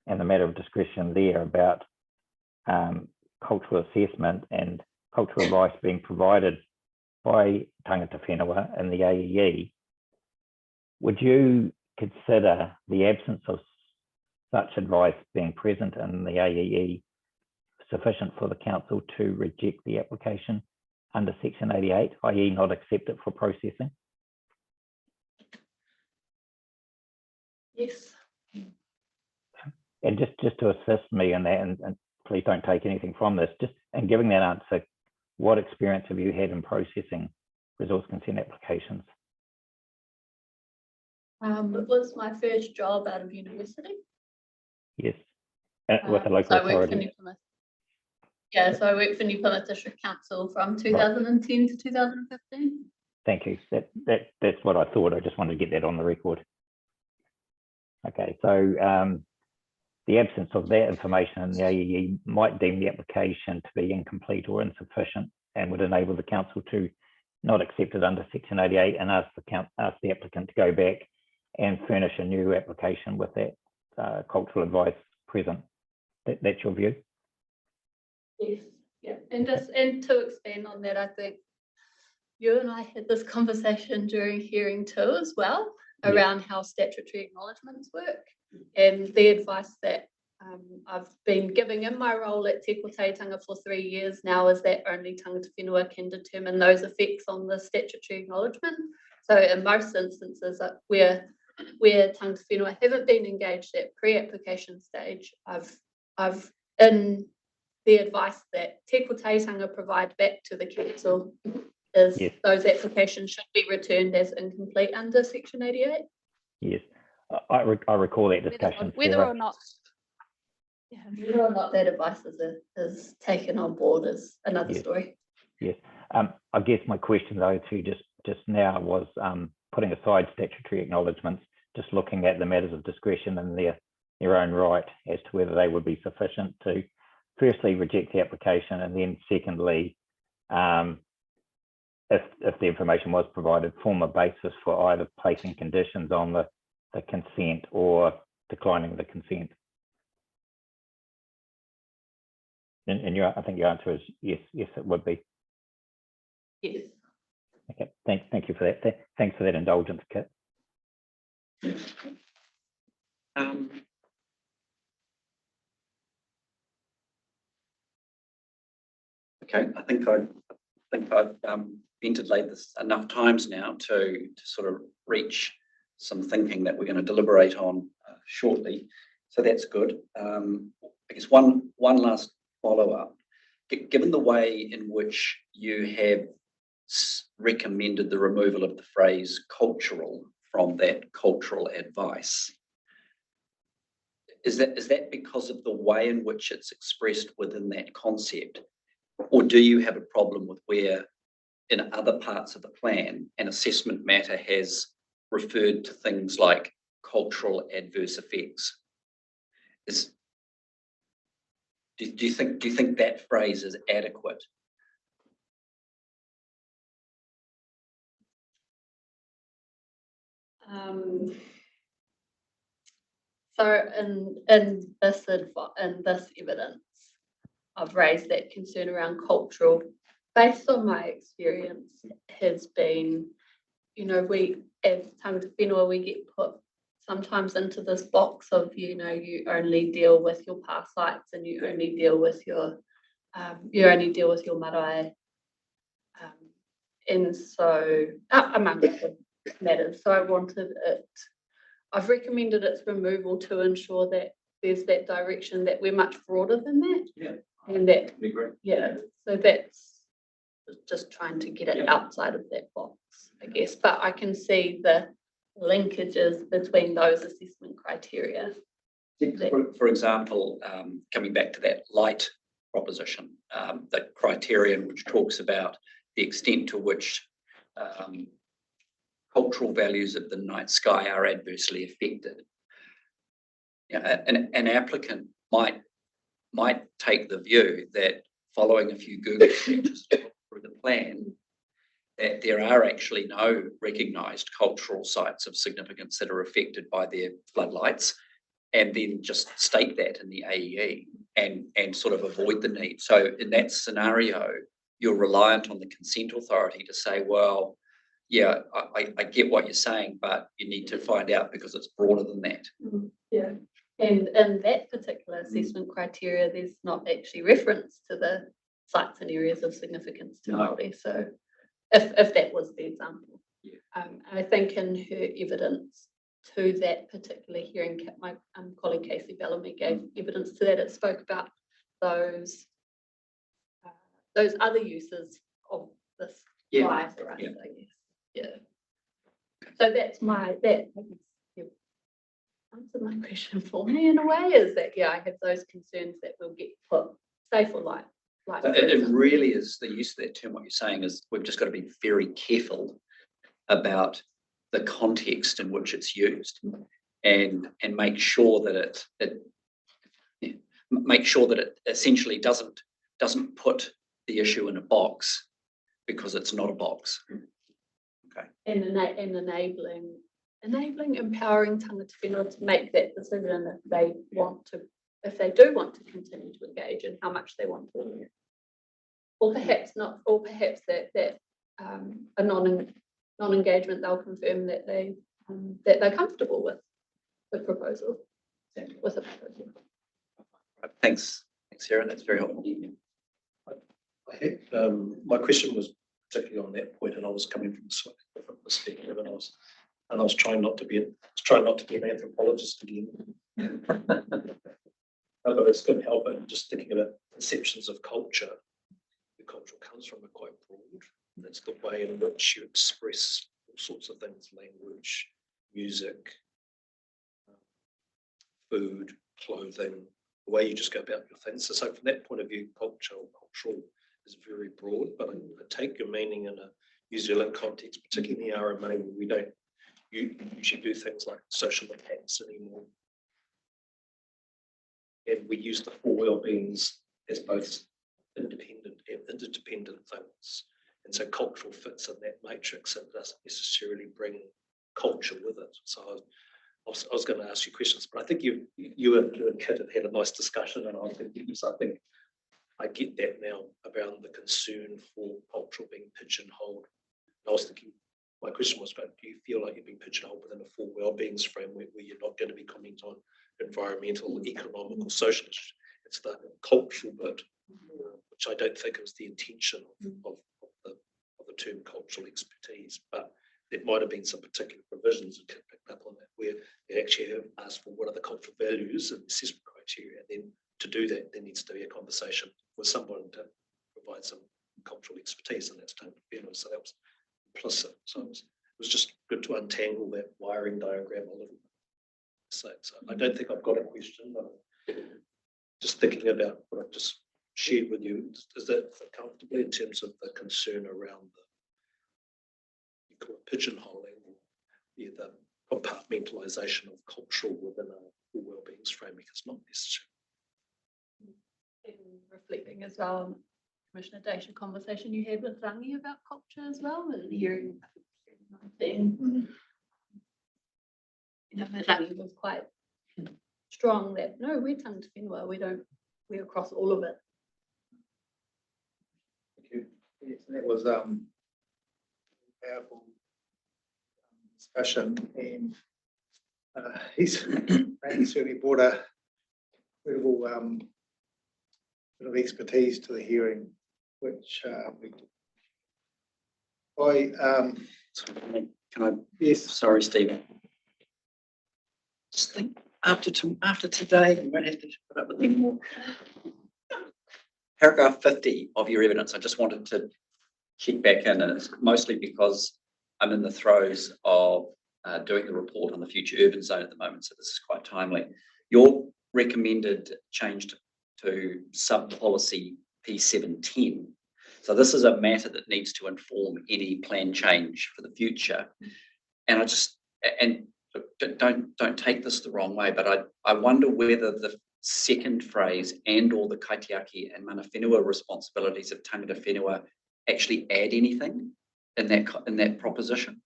and the matter of discretion there about cultural assessment and cultural advice being provided by Tangata Whenua and the AEE, would you consider the absence of such advice being present in the AEE sufficient for the council to reject the application under section 88, i.e. not accept it for processing? Yes. And just to assist me in that, and please don't take anything from this, just in giving that answer, what experience have you had in processing resource consent applications? It was my first job out of university. Yes, with a local authority. Yeah, so I worked for New Plymouth District Council from 2010 to 2015. Thank you. That's what I thought. I just wanted to get that on the record. Okay, so the absence of that information in the AEE might deem the application to be incomplete or insufficient and would enable the council to not accept it under Section 88 and ask the applicant to go back and furnish a new application with that cultural advice present. That's your view? Yes, yeah, and to expand on that, I think you and I had this conversation during hearing 2 as well, around how statutory acknowledgements work, and the advice that I've been giving in my role at Te Koteitanga for 3 years now is that only tangata whenua can determine those effects on the statutory acknowledgement. So in most instances where tangata whenua haven't been engaged at pre-application stage, I've in the advice that Te Koteitanga provide back to the council is those applications should be returned as incomplete under Section 88. Yes, I recall that discussion. Whether or not that advice is taken on board is another story. Yes, I guess my question though to just now was putting aside statutory acknowledgements, just looking at the matters of discretion in their own right as to whether they would be sufficient to firstly reject the application, and then secondly, if the information was provided, form a basis for either placing conditions on the consent or declining the consent. And I think your answer is yes, it would be. Yes. Okay, thank you for that. Thanks for that indulgence, Kit. Okay, I think I've ventilated this enough times now to sort of reach some thinking that we're going to deliberate on shortly. So that's good. I guess one last follow-up. Given the way in which you have recommended the removal of the phrase cultural from that cultural advice, is that because of the way in which it's expressed within that concept? Or do you have a problem with where in other parts of the plan an assessment matter has referred to things like cultural adverse effects? Do you think that phrase is adequate? So in this evidence, I've raised that concern around cultural, based on my experience, has been, we as tangata whenua, we get put sometimes into this box of, you only deal with your past sites and you only deal with your marae. And so, among other matters, so I've recommended its removal to ensure that there's that direction, that we're much broader than that. Yeah. And that, Agree. yeah, so that's just trying to get it outside of that box, I guess. But I can see the linkages between those assessment criteria. For example, coming back to that light proposition, the criterion which talks about the extent to which cultural values of the night sky are adversely affected. An applicant might take the view that following a few Google searches through the plan, that there are actually no recognised cultural sites of significance that are affected by their floodlights, and then just state that in the AEE and sort of avoid the need. So in that scenario, you're reliant on the consent authority to say, well, yeah, I get what you're saying, but you need to find out because it's broader than that. Yeah. And in that particular assessment criteria, there's not actually reference to the sites and areas of significance to Māori. So if that was the example. Yeah. I think in her evidence to that particular hearing, my colleague Casey Bellamy gave evidence to that. It spoke about those other uses of this bias for us, I guess. Yeah. So that's answer my question for me in a way, is that I have those concerns that will get put, say for light, like. It really is the use of that term. What you're saying is we've just got to be very careful about the context in which it's used, and make sure that it essentially doesn't put the issue in a box because it's not a box. Okay. And enabling, empowering tangata whenua to make that decision if they do want to continue to engage and how much they want to. Or perhaps not, or perhaps that a non-engagement, they'll confirm that they're comfortable with the proposal, with the proposal. Thanks, Sarah. That's very helpful. My question was particularly on that point, and I was coming from a slightly different perspective, and I was trying not to be an anthropologist again. But it's going to help it. Just thinking about conceptions of culture. The culture comes from are quite broad. That's the way in which you express all sorts of things: language, music, food, clothing. The way you just go about your things. So from that point of view, cultural is very broad, but I take your meaning in a New Zealand context, particularly in the RMA, where we don't usually do things like social impacts anymore. And we use the 4 well-beings as both independent and interdependent things. And so cultural fits in that matrix and doesn't necessarily bring culture with it. So I was going to ask you questions, but I think you and Kit have had a nice discussion, and I think I get that now about the concern for culture being pigeonholed. I was thinking, my question was, do you feel like you've been pigeonholed within a 4 well-beings framework where you're not going to be commenting on environmental, economic, or social issues? It's the cultural bit, which I don't think is the intention of the term cultural expertise, but there might have been some particular provisions that picked up on that, where they actually have asked for what are the cultural values and assessment criteria. And then to do that, there needs to be a conversation with someone to provide some cultural expertise, and that's done. So that was implicit. So it was just good to untangle that wiring diagram a little bit. So I don't think I've got a question, but just thinking about what I've just shared with you, is that comfortably in terms of the concern around pigeonholing, the compartmentalisation of cultural within a well-beings framework is not necessary. Reflecting as well, Commissioner Dacia, conversation you had with Rangi about culture as well, and hearing then, Rangi was quite strong that no, we're tangata whenua, we're across all of it. Thank you. Yes, that was powerful discussion, and he's certainly brought a incredible bit of expertise to the hearing, which Can I? Yes. Sorry, Stephen. Just think after today, we won't have to put up with any more. Paragraph 50 of your evidence, I just wanted to check back in, and it's mostly because I'm in the throes of doing the report on the future urban zone at the moment, so this is quite timely. Your recommended change to sub-policy P710. So this is a matter that needs to inform any plan change for the future. And don't take this the wrong way, but I wonder whether the second phrase and or the kaitiaki and mana whenua responsibilities of tangata whenua actually add anything in that proposition.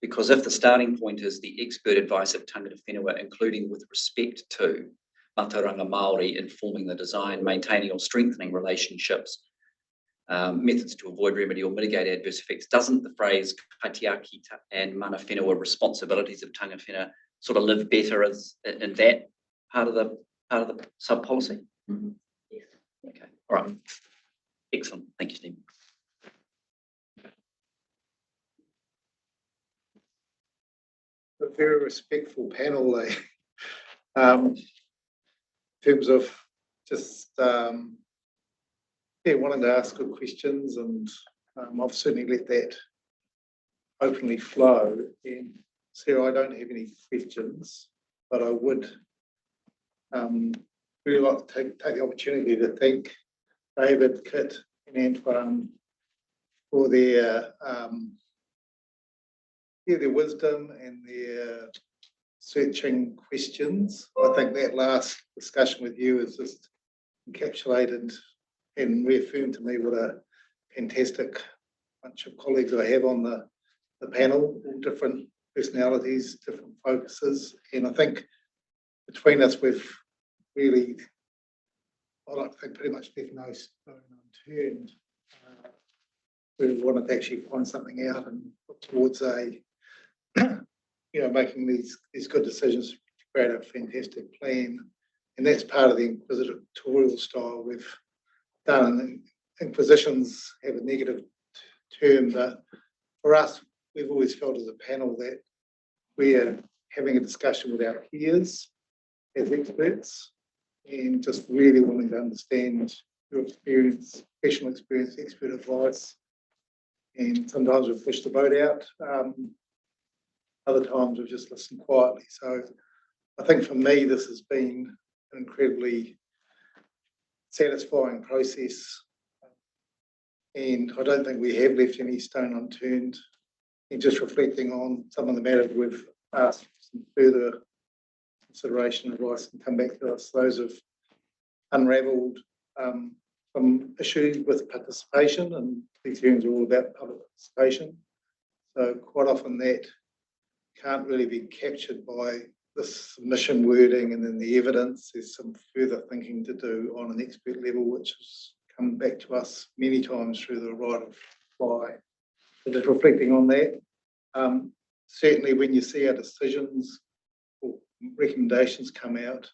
Because if the starting point is the expert advice of tangata whenua, including with respect to Mātauranga Māori informing the design, maintaining or strengthening relationships, methods to avoid, remedy or mitigate adverse effects, doesn't the phrase kaitiaki and mana whenua responsibilities of tangata whenua sort of live better as in that part of the sub policy? Mm-hmm. Yes. Okay. All right. Excellent. Thank you, Steve. A very respectful panel, in terms of just wanting to ask good questions, and I've certainly let that openly flow. And Sarah, I don't have any questions, but I would really like to take the opportunity to thank David, Kit and Antoine for their their wisdom and their searching questions. I think that last discussion with you is just encapsulated and reaffirmed to me what a fantastic bunch of colleagues I have on the panel, all different personalities, different focuses. And I think between us, we've really, I like to think, pretty much left no stone unturned. We wanted to actually find something out and look towards a, making these good decisions to create a fantastic plan. And that's part of the inquisitorial style we've done. Inquisitions have a negative term, but for us, we've always felt as a panel that we're having a discussion with our peers as experts and just really wanting to understand your experience, professional experience, expert advice. And sometimes we've pushed the boat out. Other times we've just listened quietly. So I think for me, this has been an incredibly satisfying process. And I don't think we have left any stone unturned. And just reflecting on some of the matters we've asked for some further consideration, advice, and come back to us. Those have unravelled some issues with participation, and these hearings are all about public participation. So quite often that can't really be captured by the submission wording and then the evidence. There's some further thinking to do on an expert level, which has come back to us many times through the right of reply. So just reflecting on that, certainly when you see our decisions or recommendations come out,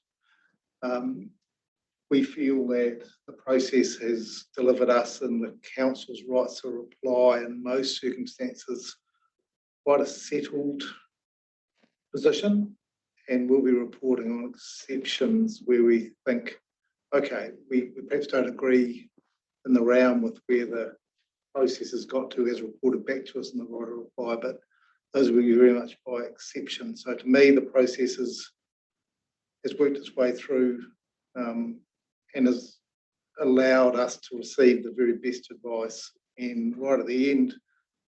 we feel that the process has delivered us and the council's rights to reply in most circumstances quite a settled position, and we'll be reporting on exceptions where we think, okay, we perhaps don't agree in the round with where the process has got to as reported back to us in the right of reply, but those will be very much by exception. So to me, the process has worked its way through and has allowed us to receive the very best advice. And right at the end,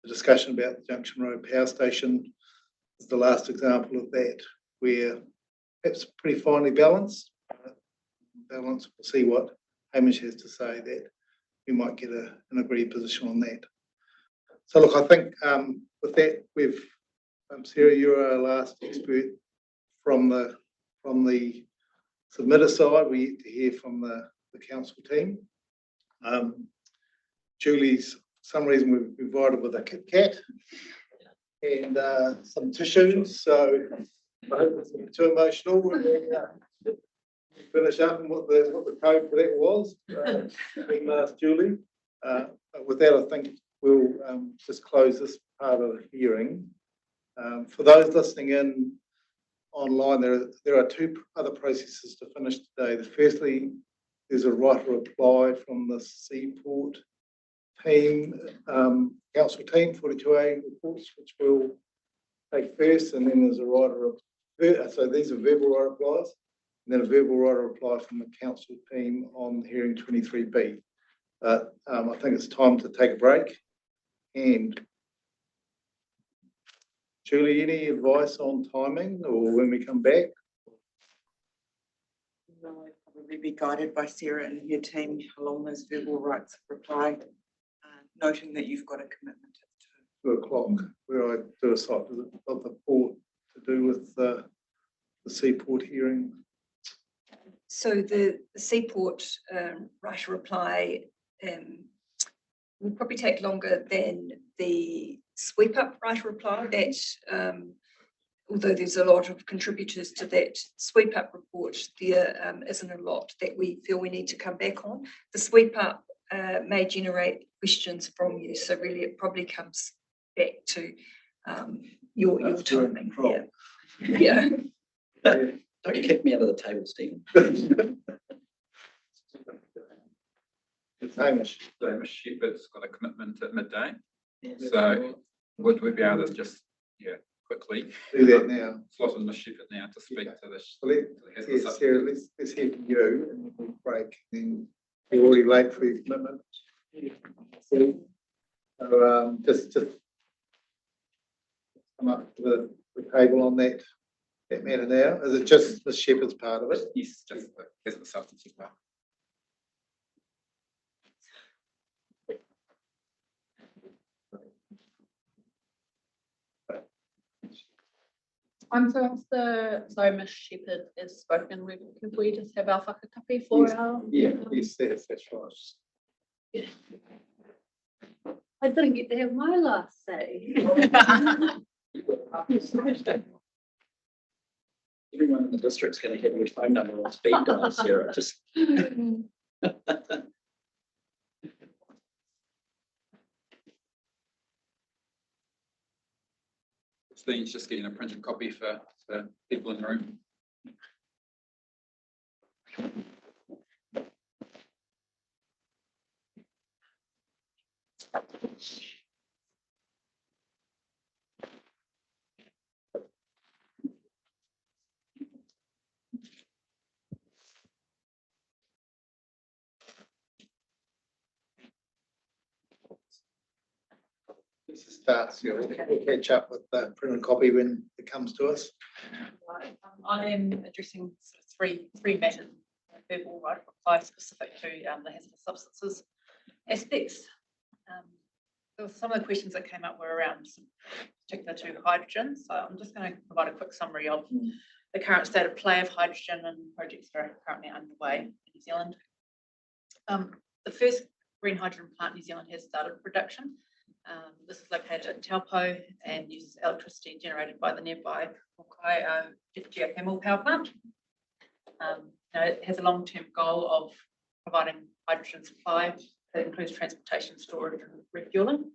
the discussion about the Junction Road Power Station is the last example of that, where it's pretty finely balanced. We'll see what Hamish has to say, that we might get an agreed position on that. So look, I think with that, we've, Sarah, you're our last expert from the submitter side. We yet to hear from the council team. Julie's, for some reason, we've provided with a Kit Kat and some tissues, so I hope it's not too emotional. We'll finish up and what the code for that was. Being asked Julie. With that, I think we'll just close this part of the hearing. For those listening in online, there are two other processes to finish today. Firstly, there's a right of reply from the Seaport team, council team, 42A reports, which we'll take first, and then there's a right of, so these are verbal right of replies, and then a verbal right of reply from the council team on hearing 23B. But I think it's time to take a break. And Julie, any advice on timing or when we come back? No, I'd probably be guided by Sarah and her team along those verbal rights of reply, noting that you've got a commitment at 2 o'clock, where I do a site visit of the port to do with the Seaport hearing. So the Seaport right of reply will probably take longer than the sweep up right of reply. That although there's a lot of contributors to that sweep up report, there isn't a lot that we feel we need to come back on. The sweep up may generate questions from you, so really it probably comes back to your timing. Yeah. Don't you kick me under the table, Stephen. Hamish Shepherd's got a commitment at midday, so would we be able to just quickly do that now? Slot in Miss Shepherd now to speak to this. Sarah, let's hear from you and we'll break. Then you're already late for your commitment. So, just come up to the table on that matter now. Is it just the Shepherd's part of it? Yes, just the substantive part. Sorry, Miss Shepherd is spoken, could we just have our whakakapi for our? Yeah, yes, that's right. I didn't get to have my last say. Everyone in the district's going to have your phone number on speed dial, Sarah, just. Steve's just getting a printed copy for people in the room. This starts, we'll catch up with the printed copy when it comes to us. I am addressing sort of three matters, verbal right of reply specific to the hazardous substances aspects. There were some of the questions that came up were around particular to hydrogen. So I'm just going to provide a quick summary of the current state of play of hydrogen and projects that are currently underway in New Zealand. The first green hydrogen plant in New Zealand has started production. This is located at Taupo and uses electricity generated by the nearby Hokai geothermal power plant. It has a long-term goal of providing hydrogen supply that includes transportation, storage and refueling.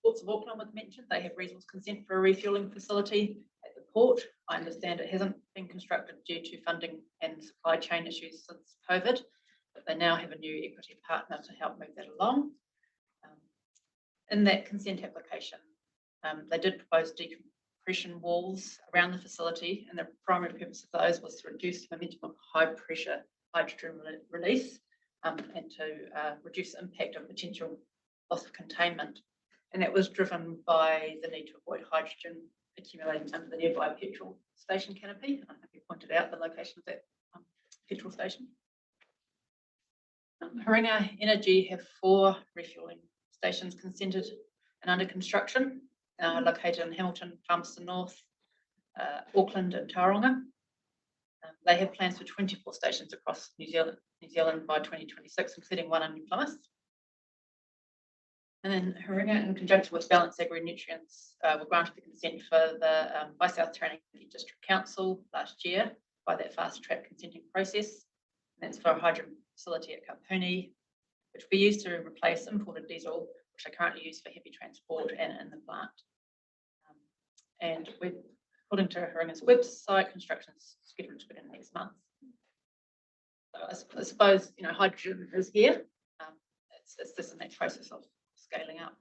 Ports of Auckland was mentioned. They have resource consent for a refueling facility at the port. I understand it hasn't been constructed due to funding and supply chain issues since COVID, but they now have a new equity partner to help move that along. In that consent application, they did propose decompression walls around the facility, and the primary purpose of those was to reduce the momentum of high pressure hydrogen release and to reduce the impact of potential loss of containment. And that was driven by the need to avoid hydrogen accumulating under the nearby petrol station canopy. I think you pointed out the location of that petrol station. Haringa Energy have 4 refueling stations consented and under construction, located in Hamilton, Palmerston North, Auckland and Tauranga. They have plans for 24 stations across New Zealand by 2026, including 1 in New Plymouth. And then Haringa, in conjunction with Balance Agri-Nutrients, were granted the consent for the by South Taranaki District Council last year by that fast-track consenting process. And that's for a hydrogen facility at Kapuni, which will be used to replace imported diesel, which are currently used for heavy transport and in the plant. And according to Haringa's website, construction is scheduled to begin next month. So I suppose, hydrogen is here. It's just in that process of scaling up.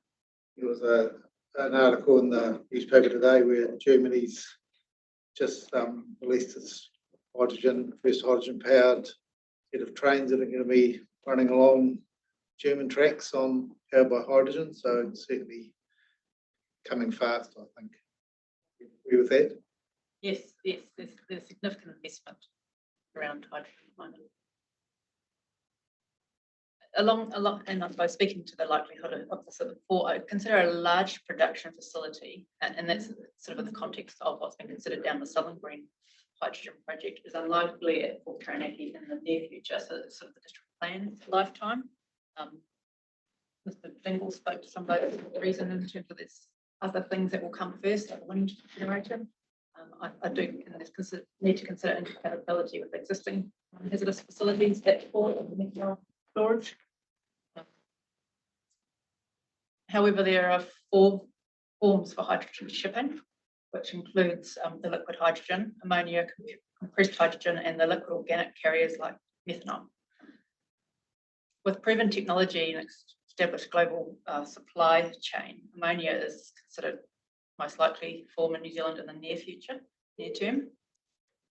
There was an article in the newspaper today where Germany's just released its first hydrogen powered set of trains that are going to be running along German tracks powered by hydrogen. So it's certainly coming fast, I think. You agree with that? Yes, there's significant investment around hydrogen at the moment. And I suppose speaking to the likelihood of this before, I consider a large production facility, and that's sort of in the context of what's been considered down the Southern Green Hydrogen Project, is unlikely at Port Taranaki in the near future, so it's sort of the district plan lifetime. Mr. Dingle spoke to some of those reasons in terms of this other things that will come first, like wind generation. I do need to consider incompatibility with existing hazardous facilities at port and methanol storage. However, there are 4 forms for hydrogen shipping, which includes the liquid hydrogen, ammonia, compressed hydrogen, and the liquid organic carriers like methanol. With proven technology and established global supply chain, ammonia is considered most likely form in New Zealand in the near term.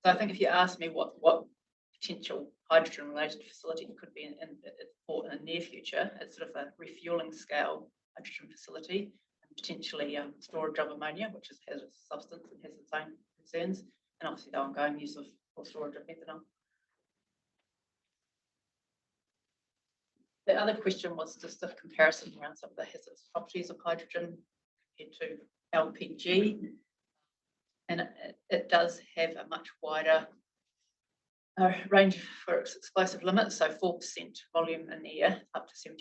So I think if you ask me what potential hydrogen-related facility that could be in the near future as sort of a refueling scale hydrogen facility, and potentially storage of ammonia, which has its substance and has its own concerns, and obviously the ongoing use of or storage of methanol. The other question was just a comparison around some of the hazardous properties of hydrogen compared to LPG. And it does have a much wider range for its explosive limits. So 4% volume in air up to 75%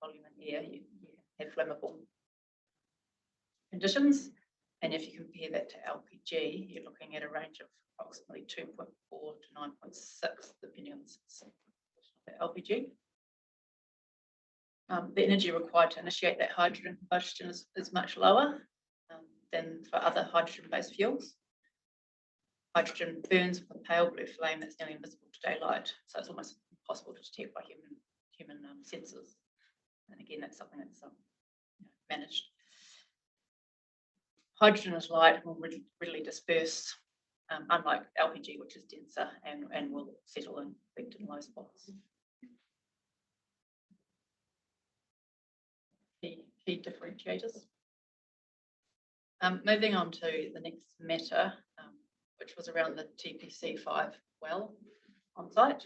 volume in air, you have flammable conditions. And if you compare that to LPG, you're looking at a range of approximately 2.4 to 9.6, depending on the LPG. The energy required to initiate that hydrogen combustion is much lower than for other hydrogen-based fuels. Hydrogen burns with a pale blue flame that's nearly invisible to daylight, so it's almost impossible to detect by human sensors. And again, that's something that's managed. Hydrogen is light and will readily disperse, unlike LPG, which is denser and will settle and collect in low spots. Key differentiators. Moving on to the next matter, which was around the TPC5 well on site.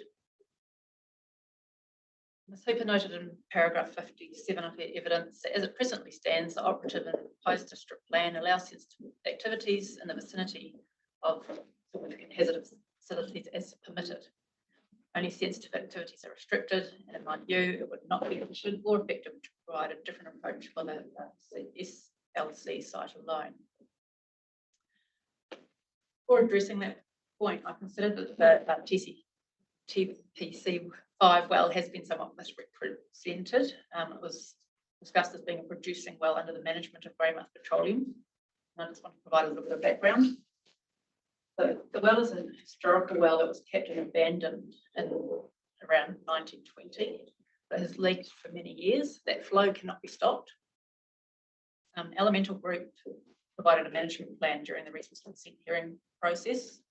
The super noted in paragraph 57 of the evidence, as it presently stands, the operative and proposed district plan allows sensitive activities in the vicinity of significant hazardous facilities as permitted. Only sensitive activities are restricted, and in my view, it would not be efficient or effective to provide a different approach for the SLC site alone. For addressing that point, I considered that the TPC5 well has been somewhat misrepresented. It was discussed as being a producing well under the management of Greymouth Petroleum. And I just want to provide a little bit of background. So the well is a historical well that was kept and abandoned in around 1920. It has leaked for many years. That flow cannot be stopped. Elemental Group provided a management plan during the resource consent hearing process,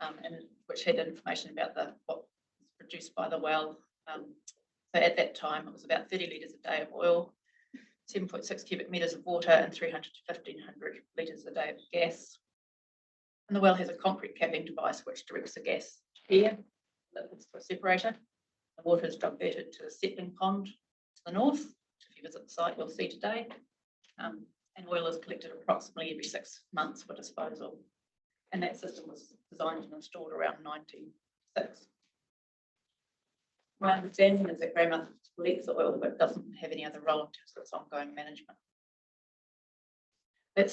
and which had information about what was produced by the well. So at that time, it was about 30 litres a day of oil, 7.6 cubic metres of water, and 300 to 1,500 litres a day of gas. And the well has a concrete capping device which directs the gas to air, liquids to a separator. The water is diverted to a settling pond to the north, which if you visit the site, you'll see today. And oil is collected approximately every 6 months for disposal. And that system was designed and installed around 1906. My understanding is that Greymouth collects oil but doesn't have any other role in terms of its ongoing management. That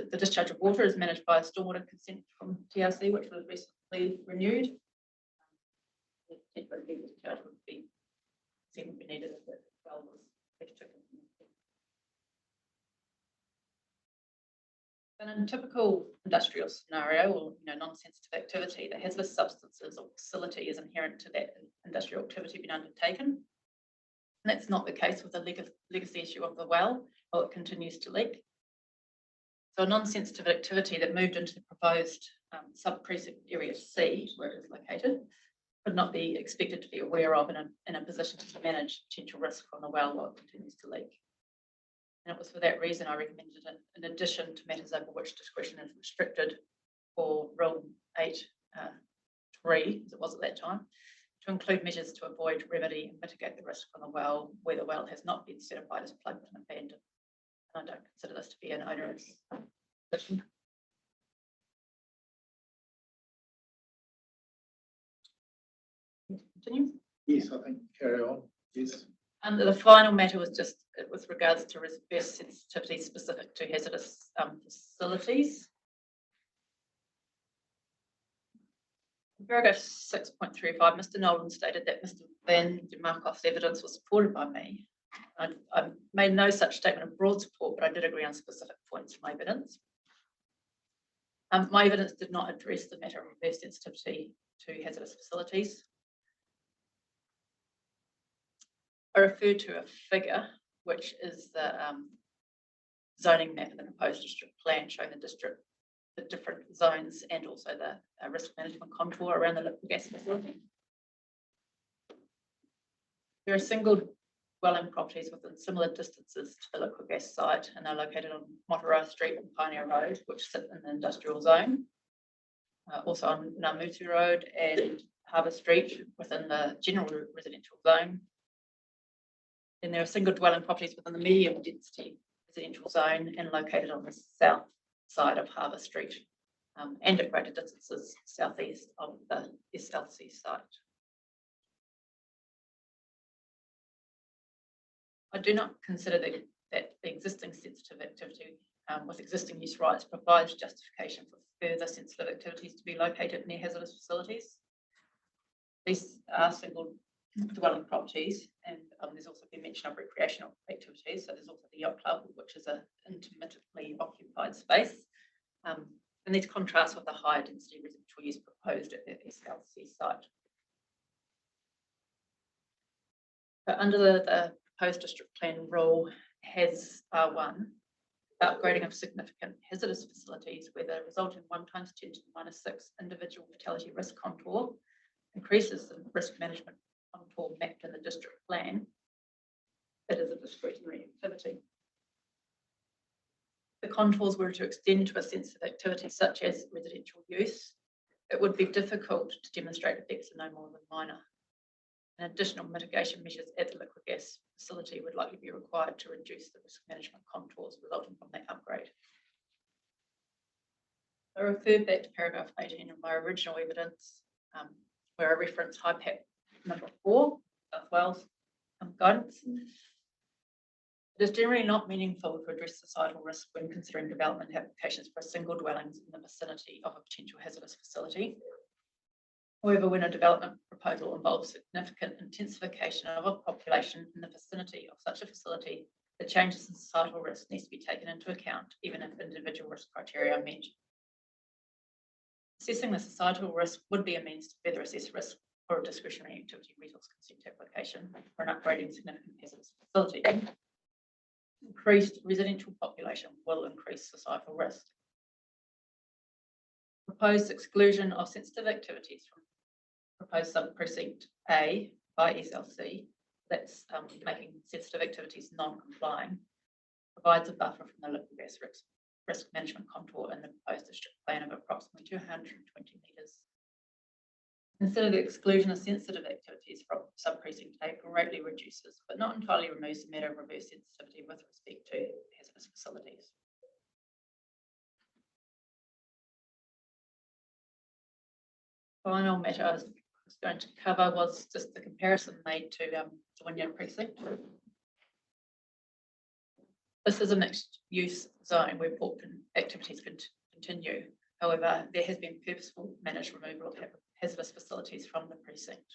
the discharge of water is managed by a stormwater consent from TRC, which was recently renewed. The discharge would be needed if the well was left to. In a typical industrial scenario or non-sensitive activity, the hazardous substances or facility is inherent to that industrial activity being undertaken. And that's not the case with the legacy issue of the well, while it continues to leak. So a non-sensitive activity that moved into the proposed sub-precinct area C, where it is located, could not be expected to be aware of in a position to manage potential risk from the well while it continues to leak. And it was for that reason I recommended it in addition to matters over which discretion is restricted for Rule 8(3), as it was at that time, to include measures to avoid, remedy and mitigate the risk from the well where the well has not been certified as plugged and abandoned. And I don't consider this to be an onerous position. Continue? Yes, I think carry on. Yes. And the final matter was just with regards to risk sensitivity specific to hazardous facilities. In paragraph 6.35, Mr. Nolan stated that Mr. Van der Markhoff's evidence was supported by me. I made no such statement of broad support, but I did agree on specific points in my evidence. My evidence did not address the matter of reverse sensitivity to hazardous facilities. I referred to a figure, which is the zoning map of the proposed district plan showing the district the different zones and also the risk management contour around the liquid gas facility. There are single dwelling properties within similar distances to the liquid gas site, and they're located on Motoroa Street and Pioneer Road, which sit in the industrial zone. Also on Namutu Road and Harbour Street within the general residential zone. Then there are single dwelling properties within the medium density residential zone and located on the south side of Harbour Street, and at greater distances southeast of the SLC site. I do not consider that the existing sensitive activity with existing use rights provides justification for further sensitive activities to be located near hazardous facilities. These are single dwelling properties, and there's also been mention of recreational activities. So there's also the yacht club, which is an intermittently occupied space. And these contrast with the higher density residential use proposed at the SLC site. But under the proposed district plan rule has R1, the upgrading of significant hazardous facilities where the resulting 1 × 10⁻⁶ individual fatality risk contour increases the risk management contour mapped in the district plan. That is a discretionary activity. If the contours were to extend to a sensitive activity such as residential use, it would be difficult to demonstrate effects are no more than minor. And additional mitigation measures at the liquid gas facility would likely be required to reduce the risk management contours resulting from that upgrade. I refer back to paragraph 18 of my original evidence, where I reference HIPAP number 4, South Wales guidance. It is generally not meaningful to address societal risk when considering development applications for single dwellings in the vicinity of a potential hazardous facility. However, when a development proposal involves significant intensification of a population in the vicinity of such a facility, the changes in societal risk needs to be taken into account, even if individual risk criteria are met. Assessing the societal risk would be a means to further assess risk for a discretionary activity resource consent application for an upgrading significant hazardous facility. Increased residential population will increase societal risk. Proposed exclusion of sensitive activities from proposed sub-precinct A by SLC, that's making sensitive activities non-complying, provides a buffer from the liquid gas risk management contour in the proposed district plan of approximately 220 metres. Consider the exclusion of sensitive activities from sub-precinct A greatly reduces, but not entirely removes the matter of reverse sensitivity with respect to hazardous facilities. Final matter I was going to cover was just the comparison made to Wynyard Precinct. This is a mixed use zone where port activities continue. However, there has been purposeful managed removal of hazardous facilities from the precinct.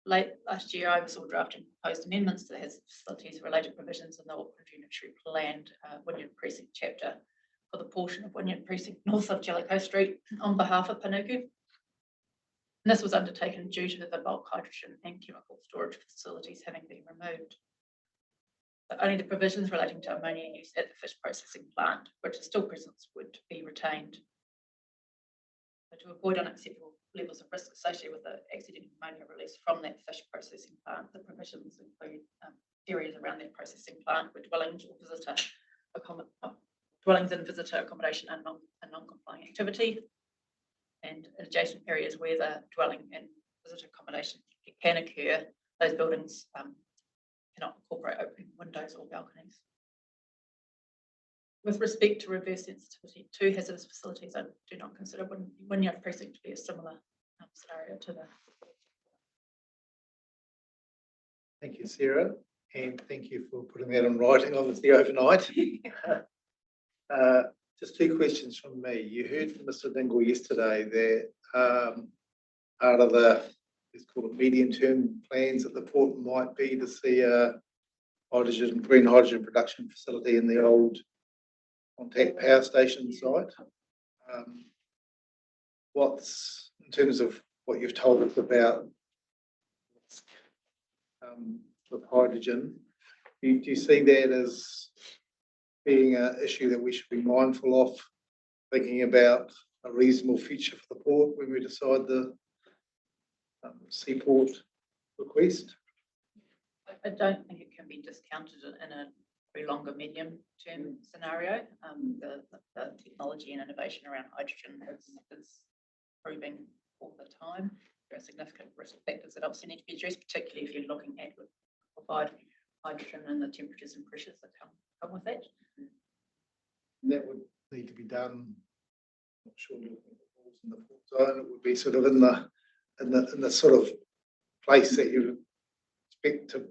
Late last year, I oversaw drafting proposed amendments to the hazardous facilities related provisions in the Auckland Unitary Planned Wynyard Precinct chapter for the portion of Wynyard Precinct north of Jellicoe Street on behalf of Panuku. And this was undertaken due to the bulk hydrogen and chemical storage facilities having been removed. But only the provisions relating to ammonia use at the fish processing plant, which is still present, would be retained. But to avoid unacceptable levels of risk associated with the accidental ammonia release from that fish processing plant, the provisions include areas around that processing plant where dwellings or dwellings and visitor accommodation are non-complying activity, and adjacent areas where the dwelling and visitor accommodation can occur, those buildings cannot incorporate open windows or balconies. With respect to reverse sensitivity to hazardous facilities, I do not consider Wynyard Precinct to be a similar scenario to that. Thank you, Sarah, and thank you for putting that in writing, obviously overnight. Just 2 questions from me. You heard from Mr. Dingle yesterday that part of the, let's call it medium-term plans at the port might be to see a green hydrogen production facility in the old Contact Power Station site. What's, in terms of what you've told us about with hydrogen, do you see that as being an issue that we should be mindful of thinking about a reasonable future for the port when we decide the seaport request? I don't think it can be discounted in a very longer medium term scenario. The technology and innovation around hydrogen is improving all the time. There are significant risk factors that obviously need to be addressed, particularly if you're looking at provide hydrogen and the temperatures and pressures that come with that. And that would need to be done. Not sure looking at the rules in the port zone, it would be sort of in the sort of place that you expect to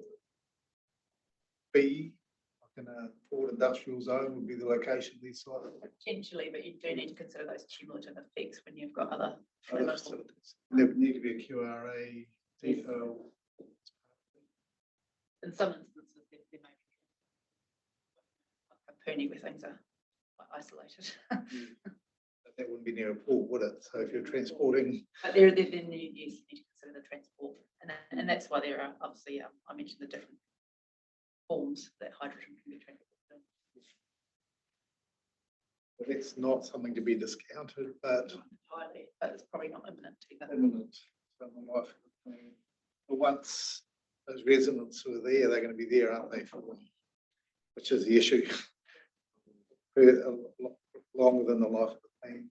be, like in a port industrial zone would be the location of these sites. Potentially, but you do need to consider those cumulative effects when you've got other. Facilities. There would need to be a QRA detail. In some instances, there may be a Puni where things are quite isolated. But that wouldn't be near a port, would it? So if you're transporting. But then you need to consider the transport, and that's why there are obviously I mentioned the different forms that hydrogen can be transported in. But it's not something to be discounted, but Entirely, but it's probably not imminent either. imminent. So my life, but once those residents who are there, they're going to be there, aren't they? Which is the issue. Longer than the life of the plane.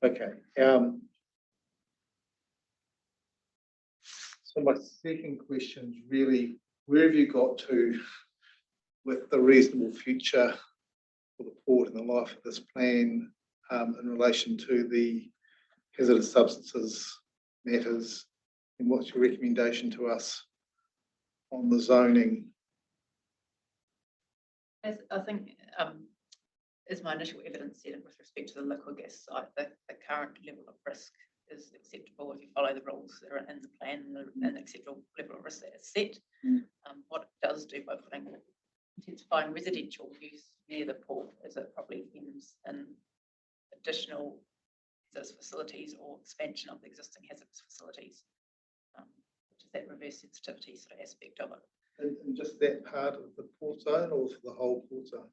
Okay. So my second question is really, where have you got to with the reasonable future for the port and the life of this plan in relation to the hazardous substances matters, and what's your recommendation to us on the zoning? As I think, as my initial evidence said, with respect to the liquid gas site, the current level of risk is acceptable if you follow the rules that are in the plan and acceptable level of risk that is set. What it does do by putting intensifying residential use near the port is it probably ends in additional hazardous facilities or expansion of the existing hazardous facilities, which is that reverse sensitivity sort of aspect of it. And just that part of the port zone or for the whole port zone?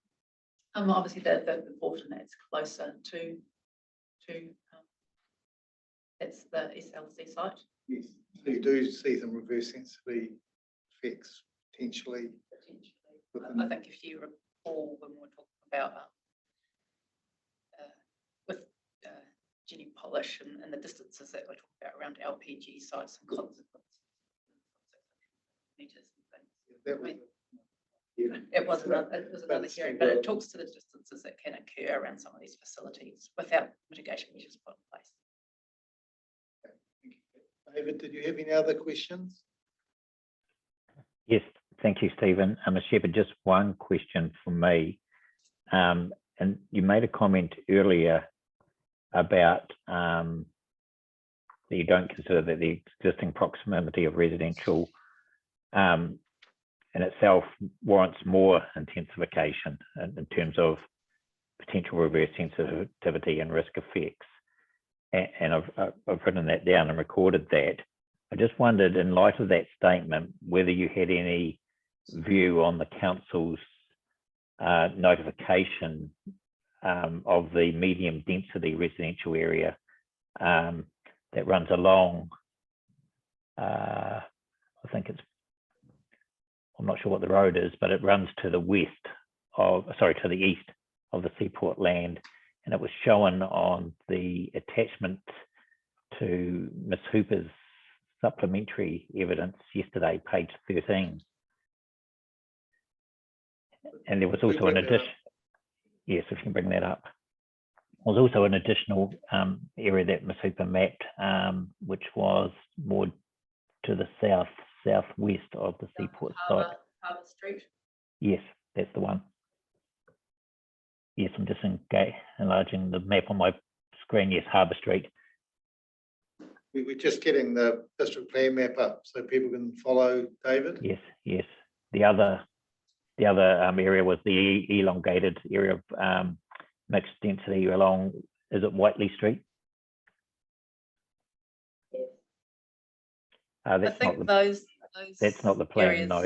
Obviously the port and that's closer to that's the SLC site. Yes. So you do see some reverse sensitivity effects potentially. I think if you recall when we were talking about with Jenny Polish and the distances that we're talking about around LPG sites and consequences. Meters and things. It was another hearing, but it talks to the distances that can occur around some of these facilities without mitigation measures put in place. David, did you have any other questions? Yes, thank you, Stephen. Shepherd, just one question from me. And you made a comment earlier about that you don't consider that the existing proximity of residential in itself warrants more intensification in terms of potential reverse sensitivity and risk effects. And I've written that down and recorded that. I just wondered, in light of that statement, whether you had any view on the council's notification of the medium density residential area that runs along, I think it's, I'm not sure what the road is, but it runs to the west of, sorry, to the east of the seaport land. And it was shown on the attachment to Ms. Hooper's supplementary evidence yesterday, page 13. And there was also an addition, yes, if you can bring that up. There was also an additional area that Ms. Hooper mapped, which was more to the southwest of the seaport site. Harbour Street. Yes, that's the one. Yes, I'm just enlarging the map on my screen. Yes, Harbour Street. We're just getting the district plan map up so people can follow David. Yes, yes. The other area was the elongated area of mixed density along, is it Whiteley Street? I think those that's not the plan, no.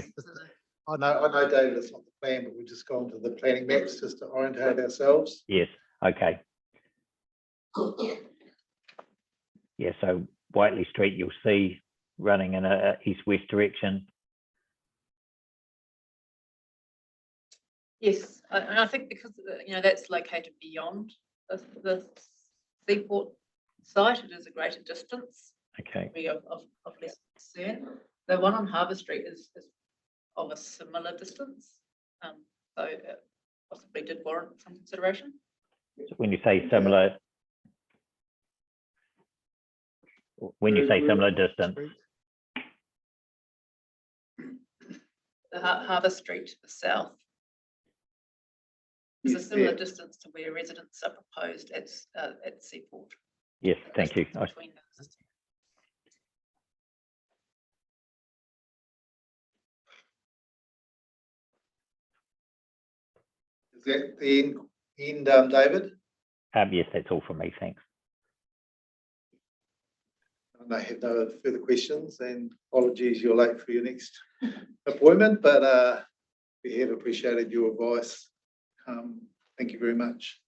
I know, David, it's not the plan, but we've just gone to the planning maps just to orientate ourselves. Yes, Okay. Yeah, so Whiteley Street, you'll see running in a east-west direction. Yes, and I think because, that's located beyond the seaport site, it is a greater distance. Okay. Be of less concern. The one on Harbour Street is of a similar distance. So it possibly did warrant some consideration. So when you say similar distance, The Harbour Street to the south is a similar distance to where residents are proposed at Seaport. yes, thank you. Between those. Is that the end, David? Yes, that's all from me, thanks. And I have no further questions, and apologies you're late for your next appointment, but we have appreciated your advice. Thank you very much.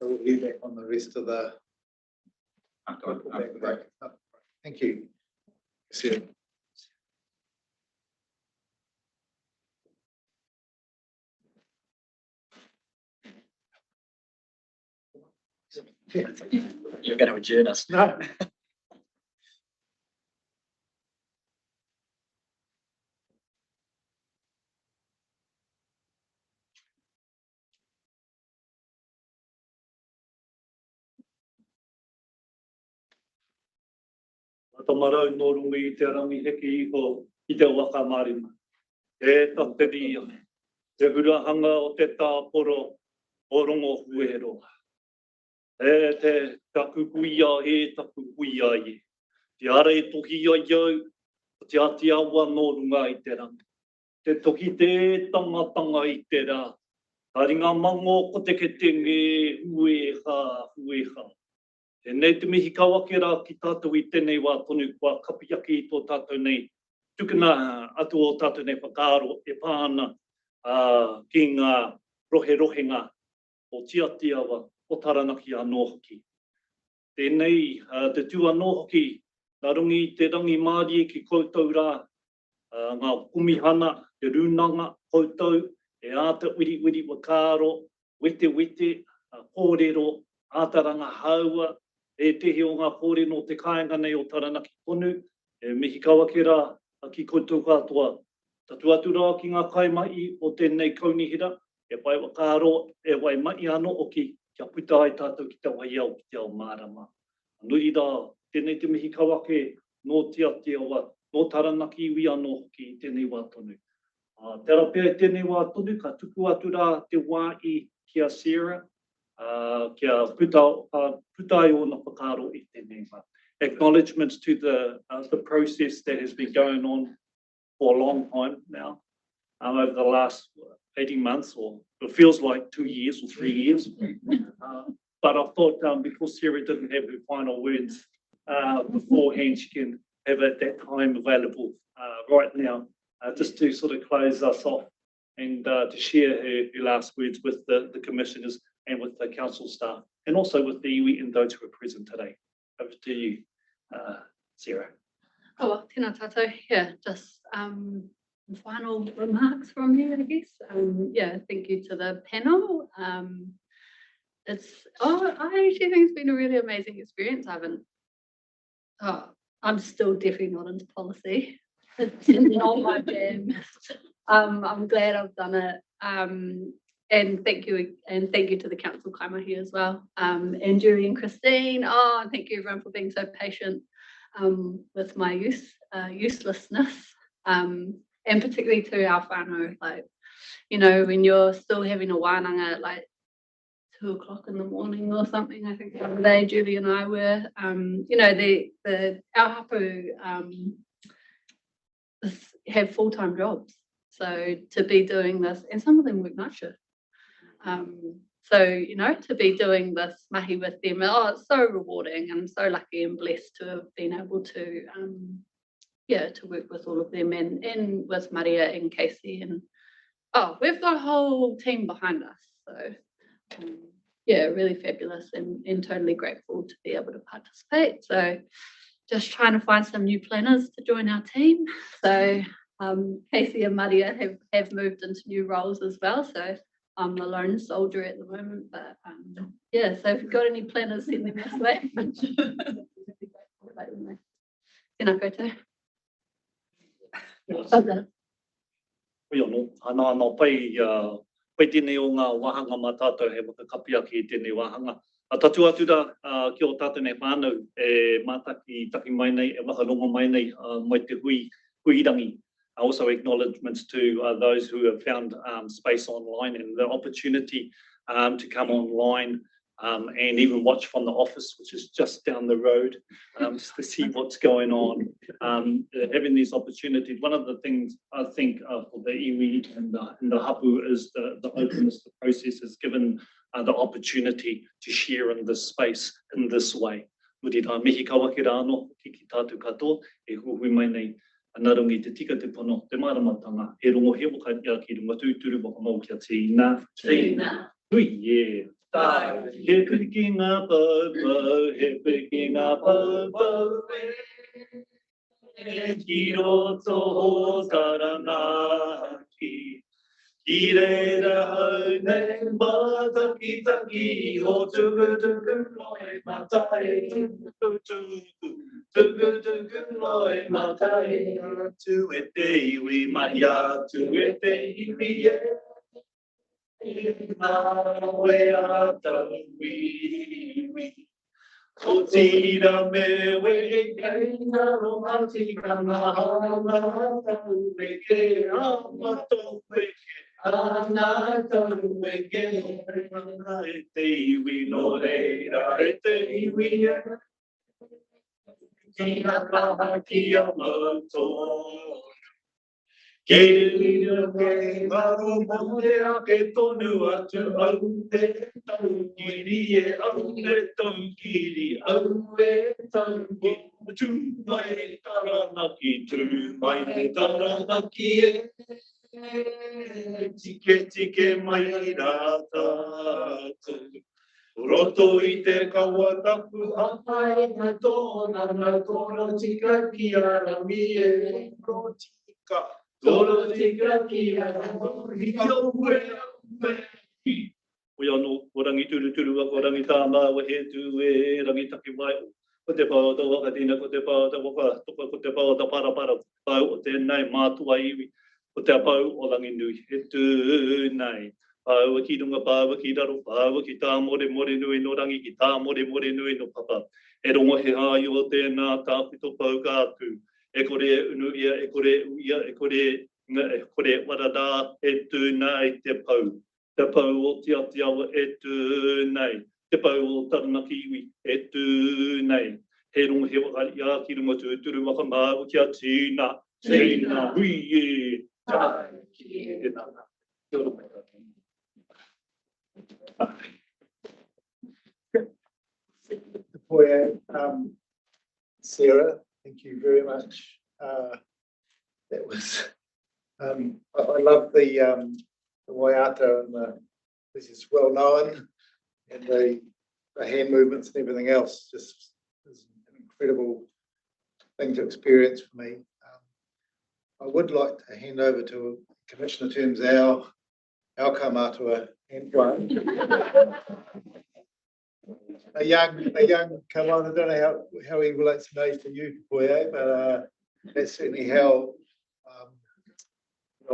So we'll leave back on the rest of the. Thank you. See you. You're going to adjourn us. No. Tamarau no runga I te rangi heki iho I te waka marima. E tate ria. Te hurahanga o te tāporo o rongo huero. E te taku kuia e taku kuia I. Te ara e toki ai au, te ati awa no runga I te rangi. Te toki te tangatanga I te rā. Taringa mango ko te ketenge hueha. Nei te mihi kawake rā ki tātou I tēnei wā tonu kua kapiaki I tō tātou nei tukuna atu o tātou nei whakaaro e pāna ki ngā rohenga o tiatiawa o Taranaki anō hoki. Tēnei te tū anō hoki, nā rungi I te rangi Māori ki koutou rā, ngā kumihana, te runanga koutou, e āta wiri wakaaro, wete, kōrero, ātaranga haua, e tehi o ngā kore no te kāinga nei o Taranaki tonu, e mihi kawake rā ki koutou katoa. Tatu atu rā ki ngā kaimai o tēnei kaunihira, e pai wakaaro, e wai mai anō oki, kia puta ai tātou ki te wai au ki te ao mārama. Nui rā, tēnei te mihi kawake no Tiatiawa, no Taranaki iwi anō hoki I tēnei wā tonu. Tērā pēr tēnei wā tonu, ka tuku atu rā te wā I kia Sarah, kia putai o na whakaaro I tēnei wā. Acknowledgements to the process that has been going on for a long time now, over the last 18 months, or it feels like 2 years or 3 years. But I thought because Sarah didn't have her final words beforehand, she can have at that time available right now, just to sort of close us off and to share her last words with the commissioners and with the council staff, and also with the iwi and those who are present today. Over to you, Sarah. Oh, well, tēnā tātou. Yeah, just final remarks from me, I guess. Yeah, thank you to the panel. I actually think it's been a really amazing experience. I'm still definitely not into policy. It's not my jam. I'm glad I've done it. And thank you to the council kaimahi as well. And Julie and Christine. Thank you everyone for being so patient with my uselessness. And particularly to our whānau, when you're still having a wānanga at 2 o'clock in the morning or something, I think the other day Julie and I were, our hapu have full-time jobs. So to be doing this, and some of them work night shift. To be doing this mahi with them, it's so rewarding. I'm so lucky and blessed to have been able to, to work with all of them and with Maria and Casey. And Oh, we've got a whole team behind us, so yeah, really fabulous and totally grateful to be able to participate. So just trying to find some new planners to join our team. So Casey and Maria have moved into new roles as well. So I'm a lone soldier at the moment, but yeah, so if you've got any planners, send them this way. Tēnā koutou. Oi anō, anō pai tēnei o ngā wahanga mā tātou he whakakapia ki tēnei wahanga. A tatu atu rā ki o tātou nei whānau e mātaki taki mai nei, e whakalongo mai nei mai te huirangi. Also acknowledgements to those who have found space online and the opportunity to come online and even watch from the office, which is just down the road, just to see what's going on. Having these opportunities, one of the things I think for the iwi and the hapu is the openness. The process has given the opportunity to share in this space in this way. Muri rā mihi kawa ki rāno, ki tātou katoa, e huhui mai nei. Nā rungi te tika te pono, te maramatanga, he rongo he waka ia ki runga tūturu waka mau kia tīna. Tīna. Hui, yeah. Tai. He piki ngā pau, he piki ngā pau, e ki roto ho taranaki. Ki reira hau nei mātaki taki, ho tuku tuku noi mātai. Tuku noi mātai. Tu e te iwi mai atu e te iwi e. Nā we ata iwi. O tira me we kei ngā romati ka ngā hana tau me ke amato me ke. Ana tau me ke. E te iwi no reira e te iwi e. Tina kaha ki a mauto. Ke lira ke maru mone a ke tonu atu au te tau kiri e au te tau kiri au e tau kiri. Tu mai taranaki, tu mai taranaki e. Tike mai rā tātou. Roto I te kaua tapu apai na tōna na tōna tika ki a rami e. Tōna tika ki a rami e. Oi anō, o rangi turu a ko rangi tāma wa he tu e rangi taki mai o. Ko te pāo ta wakatina, ko te pāo ta waka, ko te pāo ta parapara, pāo o tēnei mātua iwi. Ko te apau o rangi nui, he tu nei. Pāua ki runga, pāua ki raro, pāua ki tā more nui no rangi, ki tā more nui no papa. E rongo he hāi o tēnā tāwhito pau kātu. E kore unu ia, e kore uia, e kore warada, e tū nei te pau. Te pau o te atiawa, e tū nei. Te pau o taranaki iwi, e tū nei. He rongo he waka ia ki runga tūturu waka māu kia tīna. Tīna, hui e. Tai, ki e nana. Kia ora mai. Sarah, thank you very much. That was, I love the waiata and this is well known, and the hand movements and everything else just is an incredible thing to experience for me. I would like to hand over to Commissioner Terms, our kaumatua, Antoine. A young come on, I don't know how he relates to age to you, Poye, but that's certainly how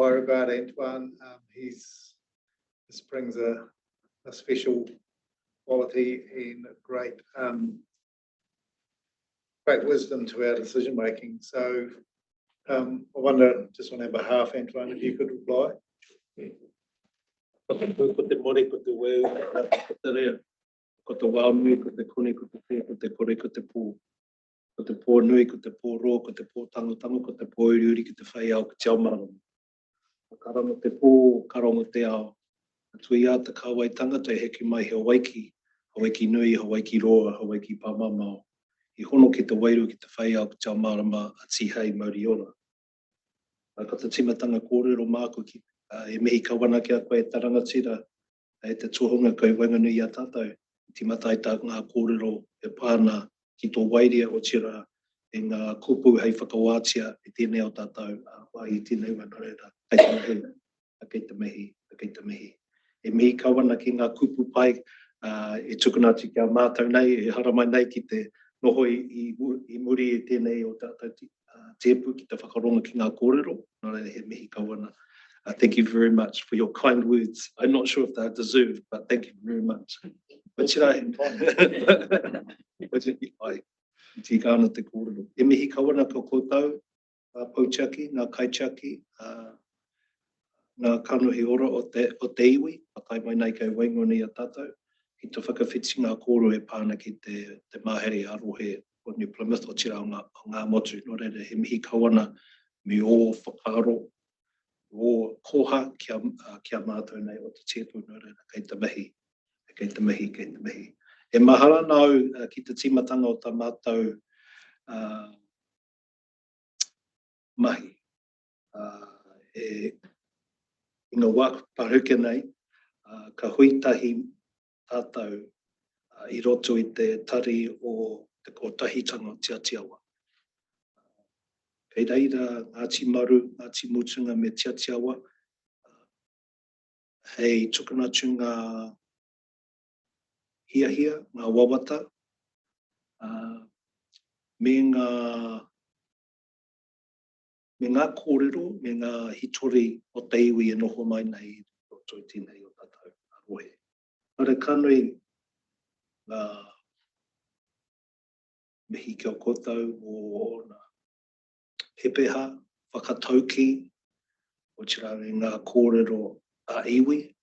I regard Antoine. This brings a special quality and great wisdom to our decision making. So I wonder, just on our behalf, Antoine, if you could reply. Ko te more, ko te weu, ko te rea. Ko te wā nui, ko te kone, ko te whea, ko te kore, ko te pō. Ko te pō nui, ko te pō roa, ko te pō tangotango, ko te pō uriuri, ko te whai au, ko te ao marama. Karango te pō, karango te ao. Tui a te kāwaitanga, te heki mai he Hawaiki nui, Hawaiki roa, Hawaiki pāmamao. I hono ki te wairu, ki te whai au, ko te ao marama, a tihei mauri ora. Ka te timatanga kōrero māku ki E mihi kawana kia koe tarangatira, e te tūhunga koe wanganui a tātou, timatai tā ngā kōrero e pāna ki tō wairia o tira, e ngā kupu hei whakawātia e tēnei o tātou, wai tēnei wanareira, kei te mihi. E mihi kawana ki ngā kupu pai, e tukunati kia mātou nei, e haramai nei ki te noho i muri e tēnei o tātou tēpu ki te whakaronga ki ngā kōrero, nō reira he mihi kawana. Thank you very much for your kind words. I'm not sure if they're deserved, but thank you very much. But you know, Ti kāna te kōrero. E mihi kawana ka kōtau, Pouchaki, ngā Kaichaki, ngā kanohi ora o te iwi, patai mai nei kei waingoni a tātou, ki te whakawhiti ngā kōro e pāna ki te māhere arohe o New Plymouth o tira o ngā motu. Nō reira, he mihi kawana me o whakaro, o koha kia mātou nei o te tēpu. Nō reira, kei te mihi. E mahara nau ki te timatanga o tā mātou mahi. E ngā wāk paruke nei, ka huitahi tātou i roto i te tari o te kotahitanga o Tiatiawa. Kei reira Ngāti Maru, Ngāti Mutunga me Tiatiawa, hei tukunatu ngā hiahia, ngā wawata, me ngā kōrero, me ngā hitori o te iwi e noho mai nei o toi tēnei o tātou arohe. Nōre kānui ngā mihi kia kōtau o ngā hepeha, whakatauki, o tira ngā kōrero a iwi,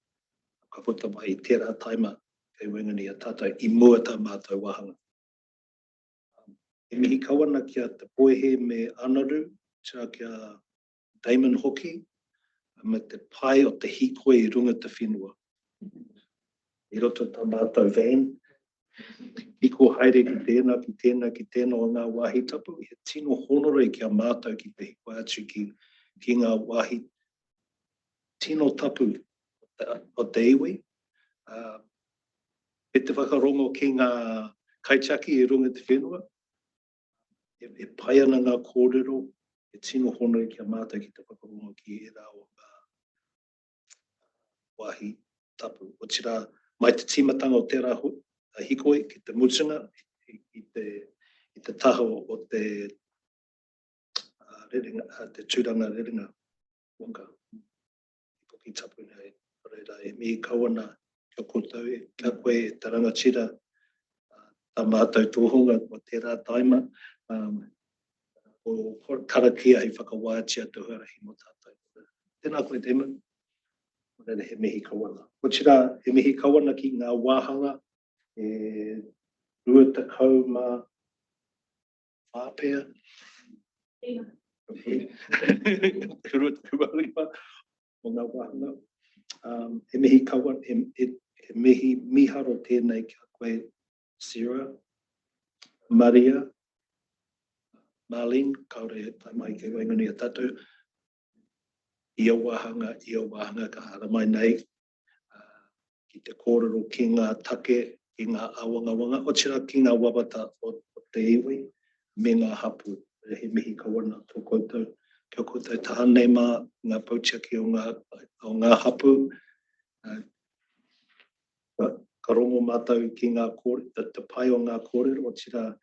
ka puta mai i tērā taima kei wingani a tātou i mua tā mātou wahanga. E mihi kawana kia te poehe me Anaru, tira kia Damon Hoki, me te pai o te hikoe i runga te whenua. I roto tā mātou van, hiko haere ki tēnā o ngā wāhi tapu, i he tino honore kia mātou ki te hiko atu ki ngā wāhi tino tapu o te iwi. E te whakarongo ki ngā Kaichaki i runga te whenua, e pai ana ngā kōrero, e tino honore kia mātou ki te whakarongo ki e rā o ngā wāhi tapu. O tira, mai te timatanga o tērā hikoi ki te mutunga, i te taho o te rerenga, te tūranga rerenga wanga. Ki tapu nei, reira, e mihi kawana kia kōtau, kia koe e te rangatira, tā mātou tōhunga o tērā taima, o karakia hei whakawātia tuarahi mo tātou. Tēnā koe Damon, reira he mihi kawana. Ko tira, he mihi kawana ki ngā wāhanga, e rua takau mā whāpea. Rua takau mā rima o ngā wāhanga. He mihi kawana, he mihi miharo tēnei kia koe Sarah, Maria, Marlene, kaore tai mai kei waingani a tātou. Ia wāhanga ka hara mai nei. Ki te kōrero ki ngā take, ki ngā awangawanga, o tira ki ngā wawata o te iwi, me ngā hapu. He mihi kawana tō koutou. Kia koutou taha nei mā, ngā Pouchaki o ngā hapu. Ka rongo mātou ki ngā kōrero, te pai o ngā kōrero, o tira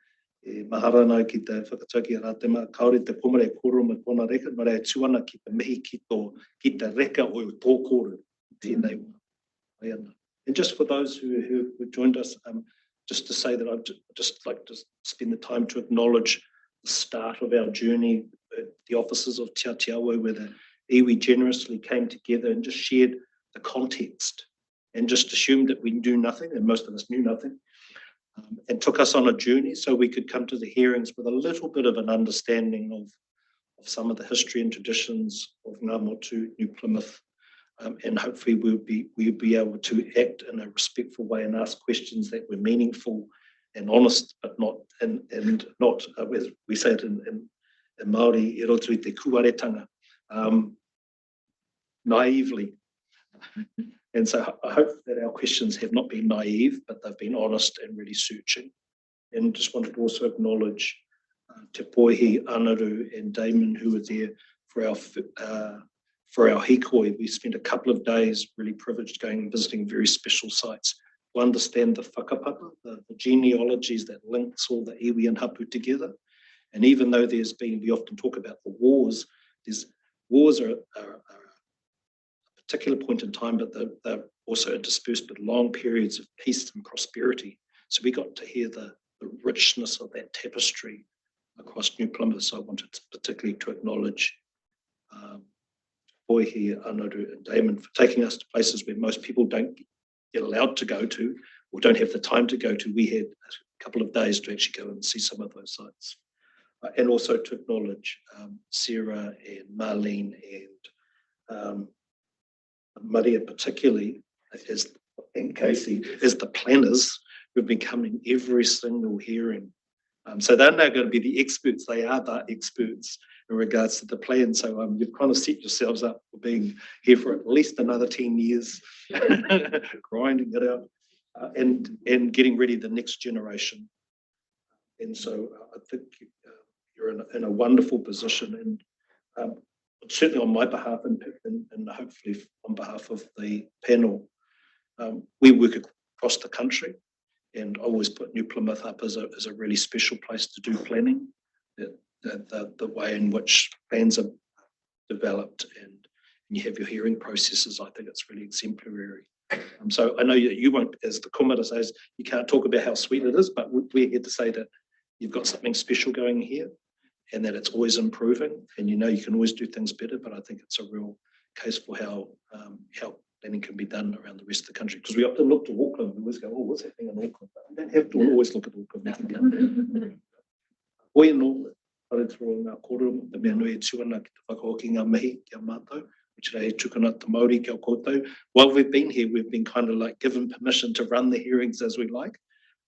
e mahara nau ki te whakatauki a rātema, kaore te pomare kōrero me kōna reka, mare tuana ki te mihi ki te reka o tō kōrero. Tēnei wā. And just for those who joined us, just to say that I'd just like to spend the time to acknowledge the start of our journey at the offices of Tiatiawa, where the iwi generously came together and just shared the context and just assumed that we knew nothing, and most of us knew nothing, and took us on a journey so we could come to the hearings with a little bit of an understanding of some of the history and traditions of Ngā Motu, New Plymouth, and hopefully we'll be able to act in a respectful way and ask questions that were meaningful and honest, but not and not as we say it in Māori, e roto i te kuaretanga. naively. And so I hope that our questions have not been naive, but they've been honest and really searching. And just wanted to also acknowledge Te Poihi, Anaru and Damon, who were there for our hikoi. We spent a couple of days really privileged going and visiting very special sites to understand the whakapapa, the genealogies that links all the iwi and hapu together. And even though we often talk about the wars, wars are a particular point in time, but they're also interspersed with long periods of peace and prosperity. So we got to hear the richness of that tapestry across New Plymouth. So I wanted particularly to acknowledge Poihi, Anaru and Damon for taking us to places where most people don't get allowed to go to or don't have the time to go to. We had a couple of days to actually go and see some of those sites. And also to acknowledge Sarah and Marlene and Maria particularly, and Casey, as the planners who've been coming every single hearing. So they're now going to be the experts. They are the experts in regards to the plan. So you've kind of set yourselves up for being here for at least another 10 years, grinding it out and getting ready the next generation. And so I think you're in a wonderful position, and certainly on my behalf and hopefully on behalf of the panel, we work across the country, and I always put New Plymouth up as a really special place to do planning. The way in which plans are developed and you have your hearing processes, I think it's really exemplary. So I know you won't, as the komara says, you can't talk about how sweet it is, but we're here to say that you've got something special going here and that it's always improving, and you can always do things better, but I think it's a real case for how planning can be done around the rest of the country. Because we often look to Auckland, we always go, oh, what's happening in Auckland? But we don't have to always look at Auckland. Oi no, paretoro ngā koro, te mea nui e tuana ki te whakahoki ngā mihi kia mātou, which rei tukuna te Māori kia koutou. While we've been here, we've been kind of like given permission to run the hearings as we like,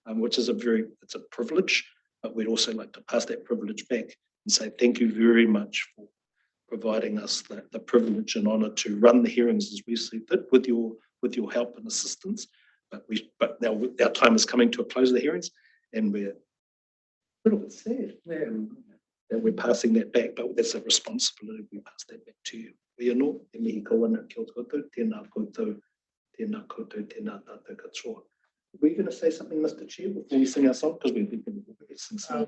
which is it's a privilege, but we'd also like to pass that privilege back and say thank you very much for providing us the privilege and honour to run the hearings as we see fit with your help and assistance. But now our time is coming to a close of the hearings, and we're a little bit sad that we're passing that back, but that's a responsibility. We pass that back to you. Ia no, e mihi kawana kia koutou, tēnā koutou, tēnā koutou, tēnā tātou katoa. Were you going to say something, Mr. Chair, before we sing our song? Because we've been sing song.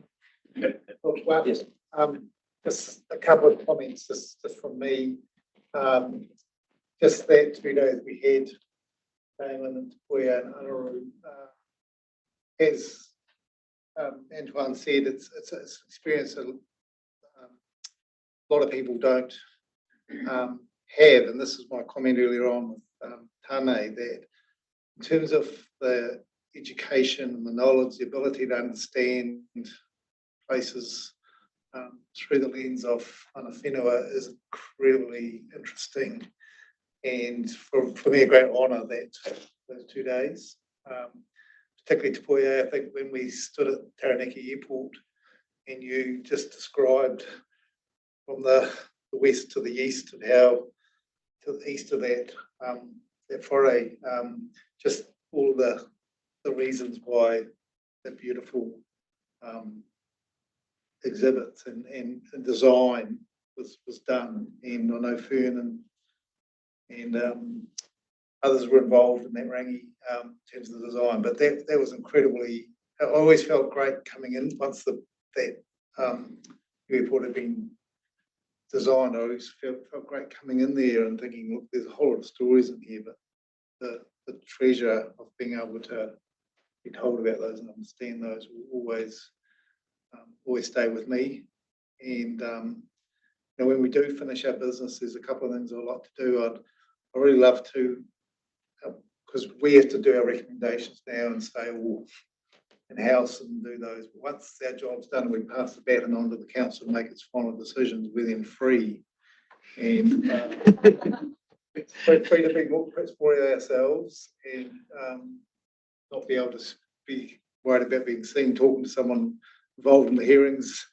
Well, yes. Just a couple of comments just from me. Just that 2 days we had Damon and Toya and Anaru, as Antoine said, it's an experience that a lot of people don't have, and this is my comment earlier on with Tane, that in terms of the education and the knowledge, the ability to understand places through the lens of mana whenua is incredibly interesting, and for me a great honour that those 2 days, particularly Te Poihi. I think when we stood at Taranaki Airport and you just described from the west to the east and how to the east of that foray, just all the reasons why the beautiful exhibits and design was done, and I know Fern and others were involved in that rangi in terms of the design, but that was incredibly. I always felt great coming in once that airport had been designed. I always felt great coming in there and thinking, look, there's a whole lot of stories in here, but the treasure of being able to be told about those and understand those will always stay with me. And when we do finish our business, there's a couple of things I'd like to do. I really love to, because we have to do our recommendations now and say, well, in-house and do those. But once our job's done, we pass the baton on to the council to make its final decisions. We're then free. And we're free to be more ourselves and not be able to be worried about being seen talking to someone involved in the hearings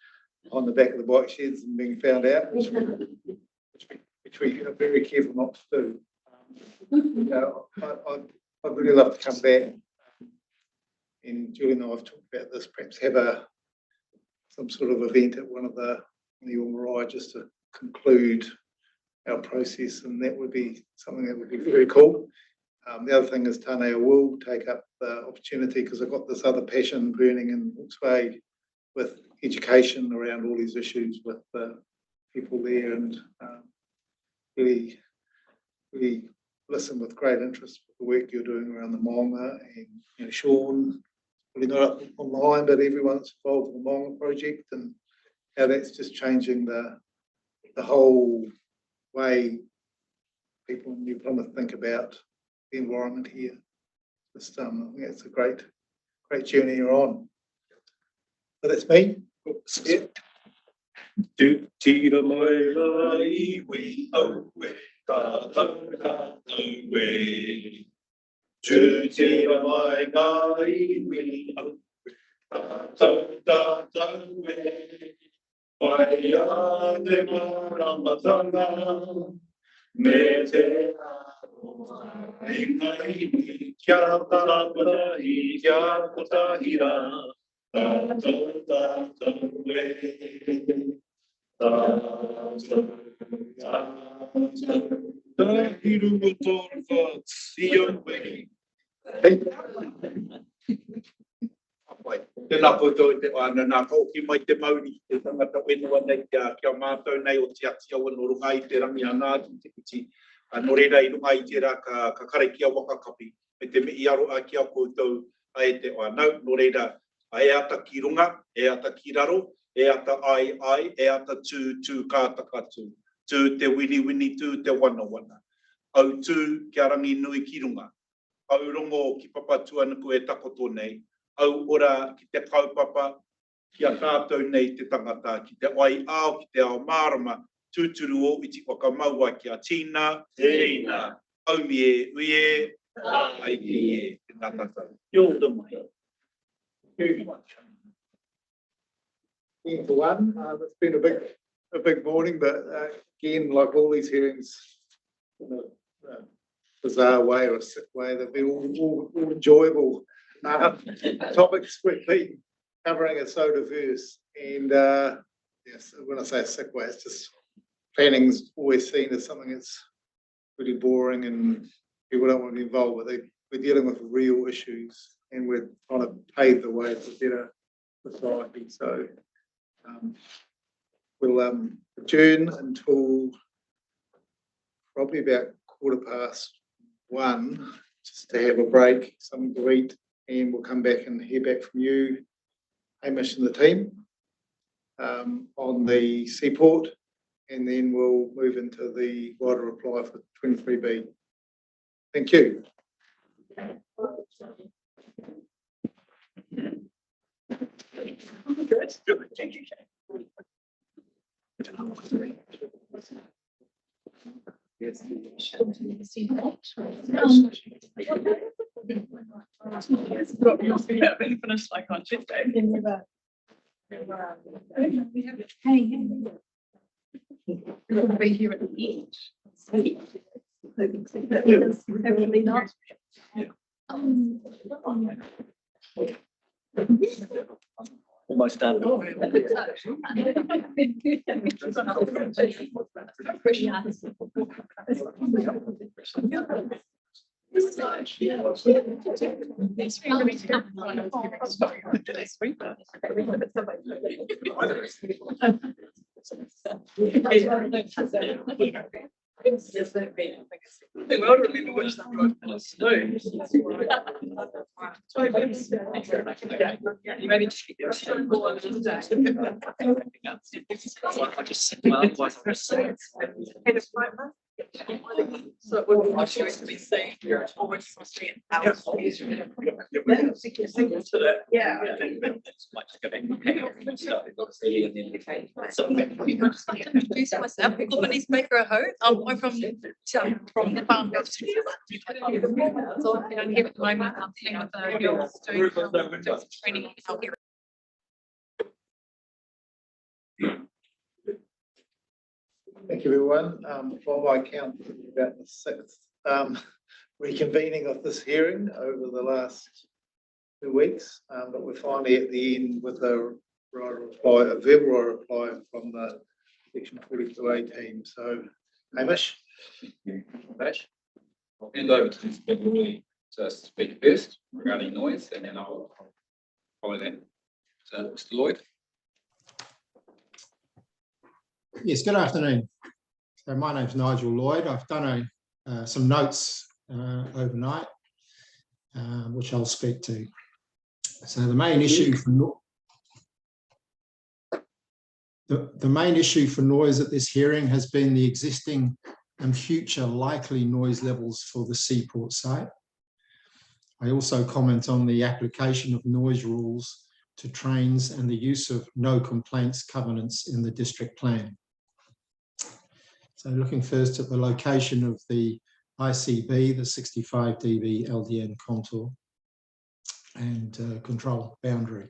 on the back of the bike sheds and being found out, which we which we are very careful not to do. You know, I'd really love to come back. And Julie and I have talked about this, perhaps have some sort of event at one of the Marae just to conclude our process, and that would be something that would be very cool. The other thing is Tānei will take up the opportunity, because I've got this other passion burning in Hawke's Bay with education around all these issues with the people there, and really listen with great interest to the work you're doing around the Maunga, and you know, Sean, really not up online, but everyone's involved in the Maunga project, and how that's just changing the whole way people in New Plymouth think about the environment here. Just, I think it's a great journey you're on. So that's me. Yeah. Tu tira mai lai we au we ka tau we. Tu tira mai lai we au ka tau we. Mai a te maramatanga me te ai mai kia tāpata kia kotahira. Tēnā koutou te ana nā kauki mai te mauri, te tangata whenua nei kia mātou nei o te ati awa no runga I te rangi anā ki te piti. No reira I runga I te rā ka kare kia wakakapi, me te mei aro a kia koutou a e te whanau. No reira, e ata ki runga, e ata ki raro, e ata ai, e ata tū kātaka tū. Tū te wini, tū te wana. Au tū kia rangi nui ki runga. Au rongo ki papatua nuku e takoto nei. Au ora ki te kaupapa, ki a tātou nei te tangata, ki te wai ao, ki te ao mārama, tūturu o iti whakamaua ki a tīna, au mi e, ui e, ai ki e, tēnā tātou. Yō mai. For one, it's been a big morning, but again, like all these hearings, in a bizarre way or a sick way, they've been all enjoyable. Topics quickly covering are so diverse, and yes, when I say a sick way, it's just planning's always seen as something that's really boring and people don't want to be involved with it. We're dealing with real issues, and we're trying to pave the way for better society. So we'll adjourn until probably about 1:15, just to have a break, something to eat, and we'll come back and hear back from you, Hamish and the team, on the seaport, and then we'll move into the wider reply for 23B. Thank you. Good. Thank you. Yes. Finished like on Tuesday. We'll be here at the end. Hopefully not. Almost done. The world remember which the road was slow. You maybe just keep your shit. I just said, well, otherwise I'll just say it. So it would be sure to be saying you're always supposed to be an hour. Yeah. It's much like a big stuff. So Introduce myself, Company's maker a hoe. I'm from the farm. So I'm here at the moment. I'm sitting with the girls doing training. I'll get Thank you, everyone. From my count, about the sixth reconvening of this hearing over the last 2 weeks, but we're finally at the end with a verbal reply from the section 42A team. So, Hamish. Hamish. I'll hand over to Beverly to speak first regarding noise, and then I'll follow that. So, Mr. Lloyd. Yes, good afternoon. So my name's Nigel Lloyd. I've done some notes overnight, which I'll speak to. So the main issue for the main issue for noise at this hearing has been the existing and future likely noise levels for the Seaport site. I also comment on the application of noise rules to trains and the use of no complaints covenants in the district plan. So looking first at the location of the ICB, the 65 dB LDN contour and control boundary.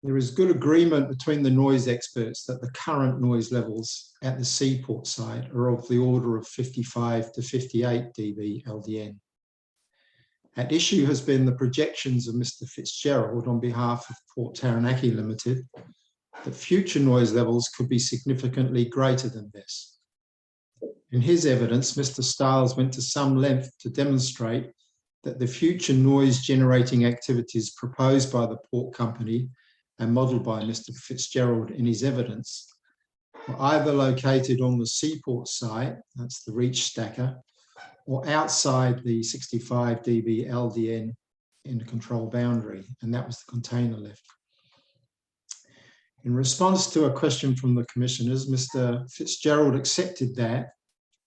There is good agreement between the noise experts that the current noise levels at the Seaport site are of the order of 55 to 58 dB LDN. At issue has been the projections of Mr. Fitzgerald on behalf of Port Taranaki Limited that future noise levels could be significantly greater than this. In his evidence, Mr. Stiles went to some length to demonstrate that the future noise generating activities proposed by the port company and modelled by Mr. Fitzgerald in his evidence were either located on the Seaport site, that's the reach stacker, or outside the 65 dB LDN in the control boundary, and that was the container lift. In response to a question from the commissioners, Mr. Fitzgerald accepted that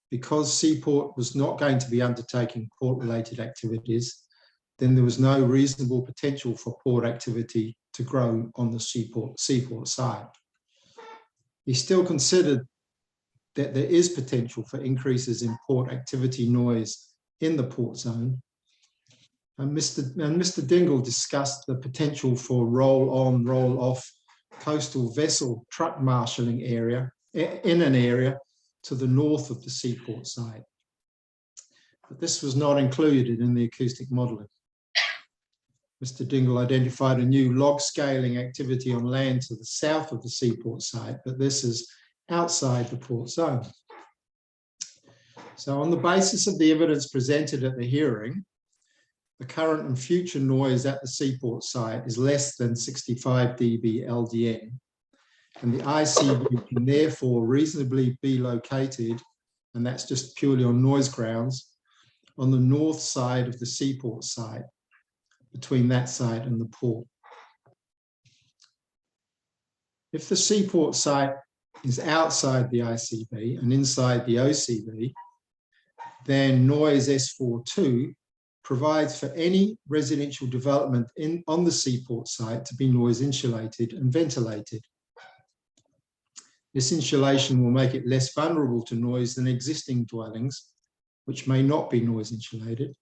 because Seaport was not going to be undertaking port-related activities, then there was no reasonable potential for port activity to grow on the Seaport site. He still considered that there is potential for increases in port activity noise in the port zone. And Mr. Dingle discussed the potential for roll-on, roll-off coastal vessel truck marshalling area in an area to the north of the Seaport site. But this was not included in the acoustic modelling. Mr. Dingle identified a new log scaling activity on land to the south of the Seaport site, but this is outside the port zone. So on the basis of the evidence presented at the hearing, the current and future noise at the Seaport site is less than 65 dB LDN, and the ICB can therefore reasonably be located, and that's just purely on noise grounds, on the north side of the Seaport site, between that site and the port. If the Seaport site is outside the ICB and inside the OCB, then noise S42 provides for any residential development on the Seaport site to be noise insulated and ventilated. This insulation will make it less vulnerable to noise than existing dwellings, which may not be noise insulated,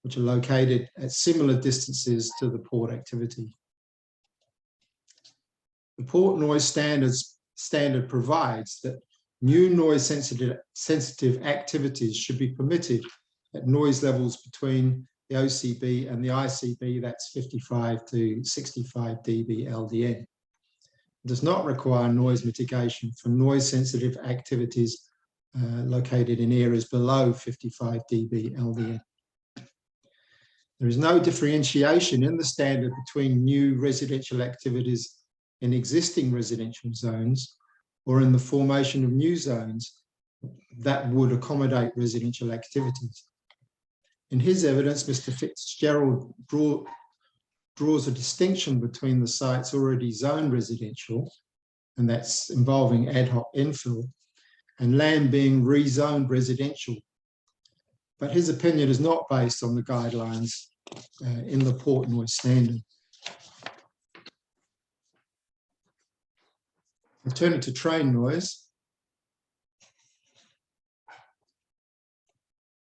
which are located at similar distances to the port activity. The port noise standard provides that new noise sensitive activities should be permitted at noise levels between the OCB and the ICB, that's 55 to 65 dB LDN. It does not require noise mitigation for noise sensitive activities located in areas below 55 dB LDN. There is no differentiation in the standard between new residential activities in existing residential zones or in the formation of new zones that would accommodate residential activities. In his evidence, Mr. Fitzgerald draws a distinction between the sites already zoned residential, and that's involving ad hoc infill, and land being rezoned residential. But his opinion is not based on the guidelines in the port noise standard. Turning to train noise.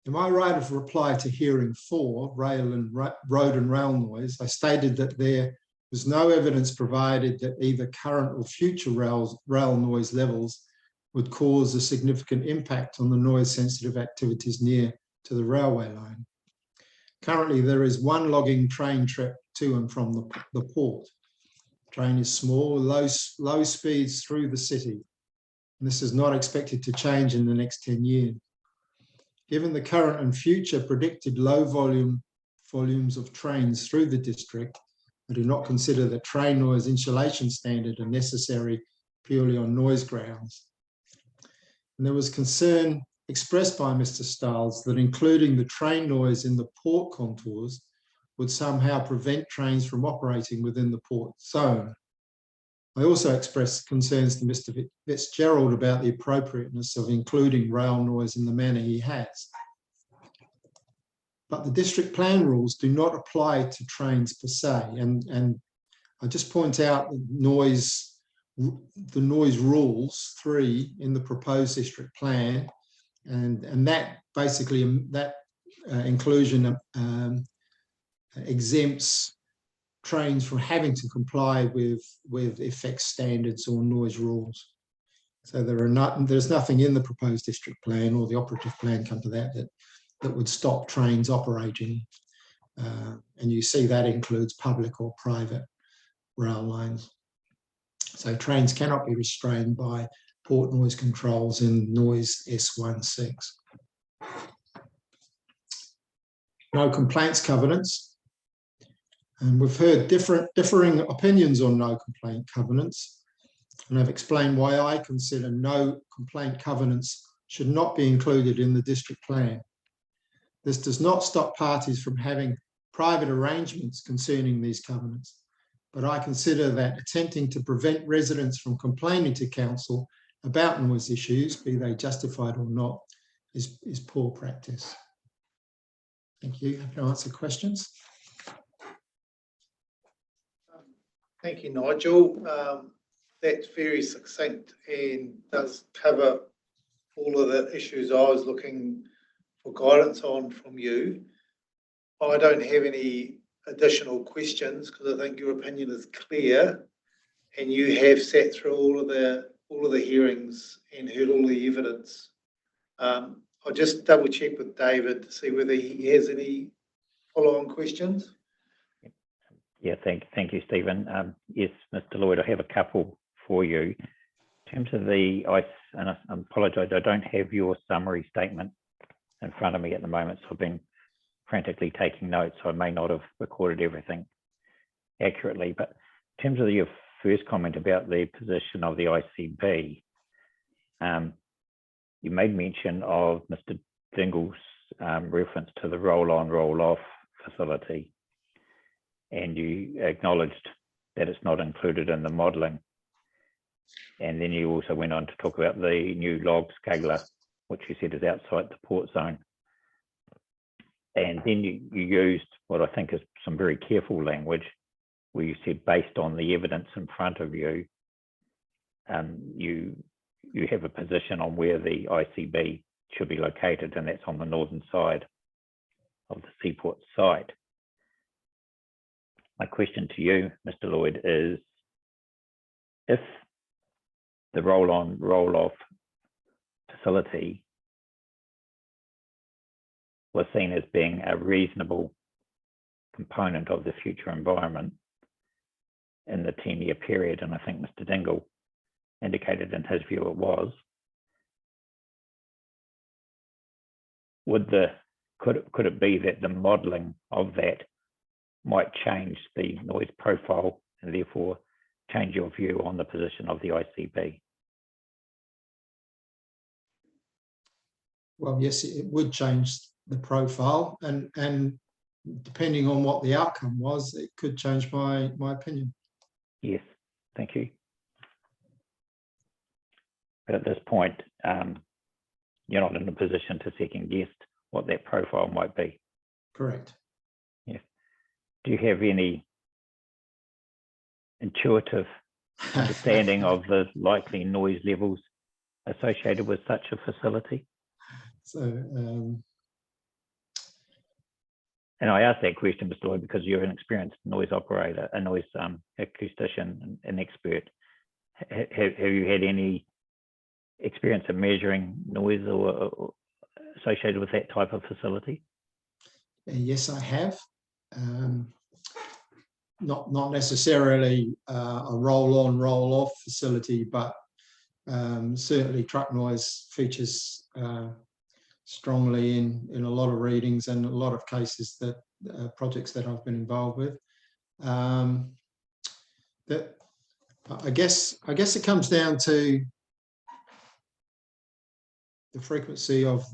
In my right of reply to hearing 4, road and rail noise, I stated that there was no evidence provided that either current or future rail noise levels would cause a significant impact on the noise-sensitive activities near to the railway line. Currently, there is one logging train trip to and from the port. The train is small, low speeds through the city. And this is not expected to change in the next 10 years. Given the current and future predicted low volumes of trains through the district, I do not consider the train noise insulation standard a necessary purely on noise grounds. And there was concern expressed by Mr. Stiles that including the train noise in the port contours would somehow prevent trains from operating within the port zone. I also expressed concerns to Mr. Fitzgerald about the appropriateness of including rail noise in the manner he has. But the district plan rules do not apply to trains per se. And I just point out the noise rules 3 in the proposed district plan. And that basically, inclusion exempts trains from having to comply with effects standards or noise rules. So there's nothing in the proposed district plan or the operative plan come to that would stop trains operating. And you see that includes public or private rail lines. So trains cannot be restrained by port noise controls in noise S16. No complaints covenants. And we've heard differing opinions on no complaint covenants. And I've explained why I consider no complaint covenants should not be included in the district plan. This does not stop parties from having private arrangements concerning these covenants, but I consider that attempting to prevent residents from complaining to council about noise issues, be they justified or not, is poor practice. Thank you. Happy to answer questions. Thank you, Nigel. That's very succinct and does cover all of the issues I was looking for guidance on from you. I don't have any additional questions because I think your opinion is clear and you have sat through all of the hearings and heard all the evidence. I'll just double check with David to see whether he has any follow-on questions. Yeah, thank you, Stephen. Yes, Mr. Lloyd, I have a couple for you. In terms of the ICE, and I apologise, I don't have your summary statement in front of me at the moment, so I've been frantically taking notes, so I may not have recorded everything accurately. But in terms of your first comment about the position of the ICB, you made mention of Mr. Dingle's reference to the roll-on, roll-off facility, and you acknowledged that it's not included in the modelling. And then you also went on to talk about the new log scaler, which you said is outside the port zone. And then you used what I think is some very careful language, where you said, based on the evidence in front of you, you have a position on where the ICB should be located, and that's on the northern side of the seaport site. My question to you, Mr. Lloyd, is if the roll-on, roll-off facility was seen as being a reasonable component of the future environment in the 10-year period, and I think Mr. Dingle indicated in his view it was, could it be that the modelling of that might change the noise profile and therefore change your view on the position of the ICB? Well, yes, it would change the profile, and depending on what the outcome was, it could change my opinion. Yes, thank you. But at this point, you're not in a position to second guess what that profile might be. Correct. Yes. Do you have any intuitive understanding of the likely noise levels associated with such a facility? So, and I asked that question, Mr. Lloyd, because you're an experienced noise operator, a noise acoustician, an expert. Have you had any experience of measuring noise or associated with that type of facility? Yes, I have. Not necessarily a roll-on, roll-off facility, but certainly truck noise features strongly in a lot of readings and a lot of cases that projects that I've been involved with. That I guess it comes down to the frequency of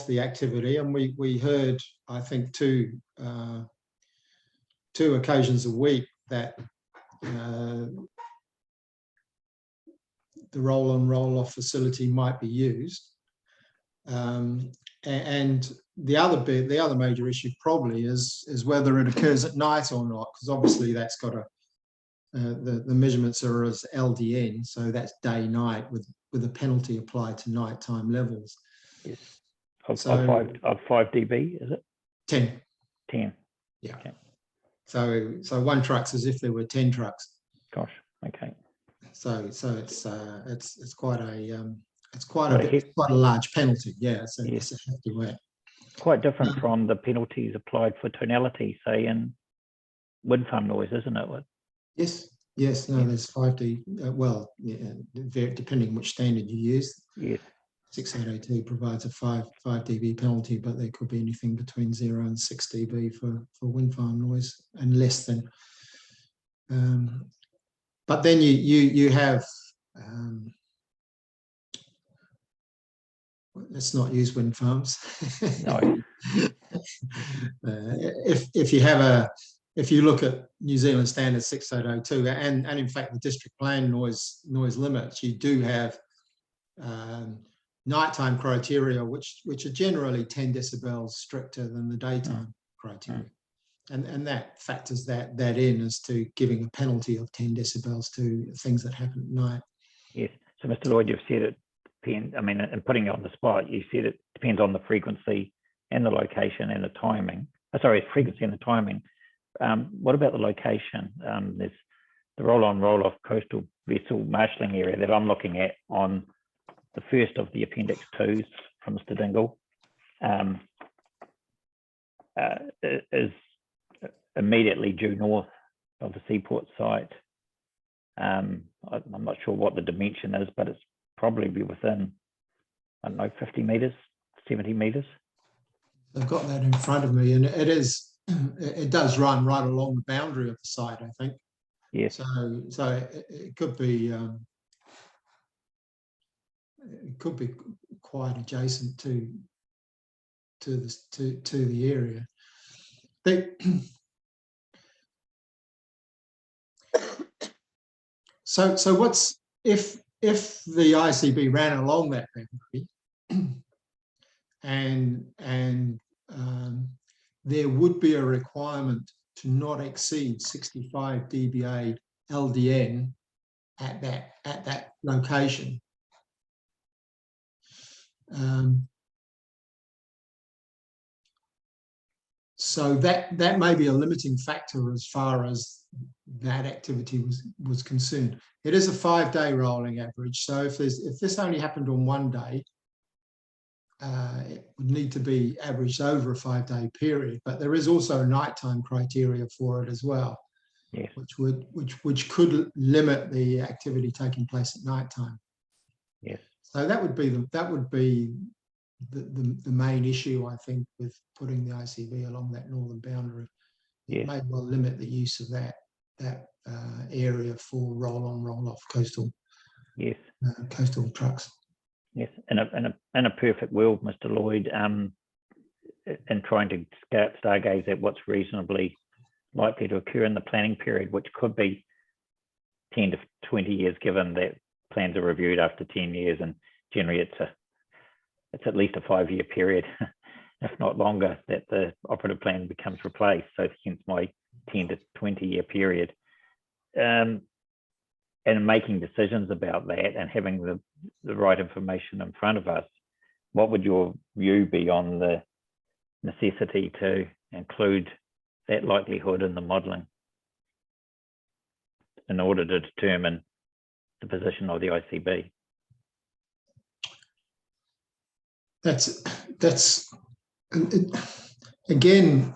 the activity, and we heard, I think, two occasions a week that the roll-on, roll-off facility might be used. And the other major issue probably is whether it occurs at night or not, because obviously that's got the measurements are as LDN, so that's day-night with a penalty applied to nighttime levels. Yes. Of 5 dB, is it? 10. 10. Yeah. Okay. So one truck's as if there were 10 trucks. Gosh. Okay. So it's quite a large penalty. Yeah, it's a hefty whack. Quite different from the penalties applied for tonality, say in wind farm noise, isn't it? Yes. No, there's 5D. Well, yeah, depending which standard you use. Yes. 6802 provides a 5 dB penalty, but there could be anything between 0 and 6 dB for wind farm noise, and less than. But then you have. Let's not use wind farms. No. If you look at New Zealand Standard 6802 and in fact the district plan noise limits, you do have nighttime criteria which are generally 10 decibels stricter than the daytime criteria, and that factors that in as to giving a penalty of 10 decibels to things that happen at night. Yes. So, Mr. Lloyd, you've said it depends. I mean, and putting you on the spot, you said it depends on the frequency and the location and the timing. Frequency and the timing. What about the location? There's the roll-on, roll-off coastal vessel marshalling area that I'm looking at on the first of the Appendix 2s from Mr. Dingle. Is immediately due north of the seaport site. I'm not sure what the dimension is, but it's probably be within, I don't know, 50 meters, 70 meters. I've got that in front of me, and it does run right along the boundary of the site, I think. Yes. So it could be quite adjacent to the area. So what's if the ICB ran along that boundary, and there would be a requirement to not exceed 65 dBA LDN at that location. So that may be a limiting factor as far as that activity was concerned. It is a 5-day rolling average. So if this only happened on one day, it would need to be averaged over a 5-day period. But there is also a nighttime criteria for it as well, yes, which could limit the activity taking place at nighttime. Yes. So that would be the main issue, I think, with putting the ICB along that northern boundary. It may well limit the use of that area for roll-on, roll-off coastal. Yes. Coastal trucks. Yes, in a perfect world, Mr. Lloyd, in trying to stargaze at what's reasonably likely to occur in the planning period, which could be 10 to 20 years, given that plans are reviewed after 10 years, and generally it's at least a 5-year period, if not longer, that the operative plan becomes replaced. So hence my 10 to 20-year period. And making decisions about that and having the right information in front of us, what would your view be on the necessity to include that likelihood in the modelling in order to determine the position of the ICB? that's again,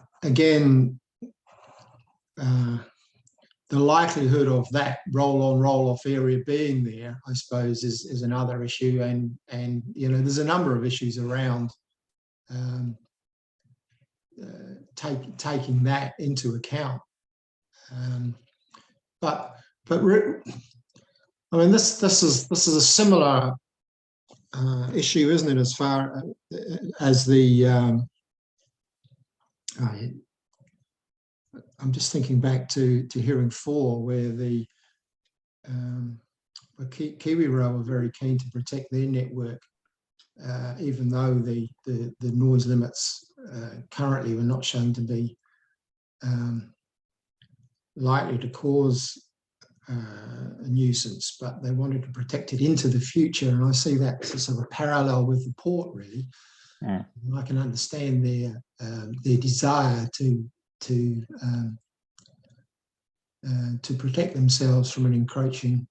the likelihood of that roll-on, roll-off area being there, I suppose, is another issue, and you know, there's a number of issues around taking that into account. But I mean, this is a similar issue, isn't it? As far as the I'm just thinking back to hearing 4, where the KiwiRail were very keen to protect their network, even though the noise limits currently were not shown to be likely to cause a nuisance, but they wanted to protect it into the future. And I see that as a sort of parallel with the port, really. Yeah. And I can understand their desire to protect themselves from an encroaching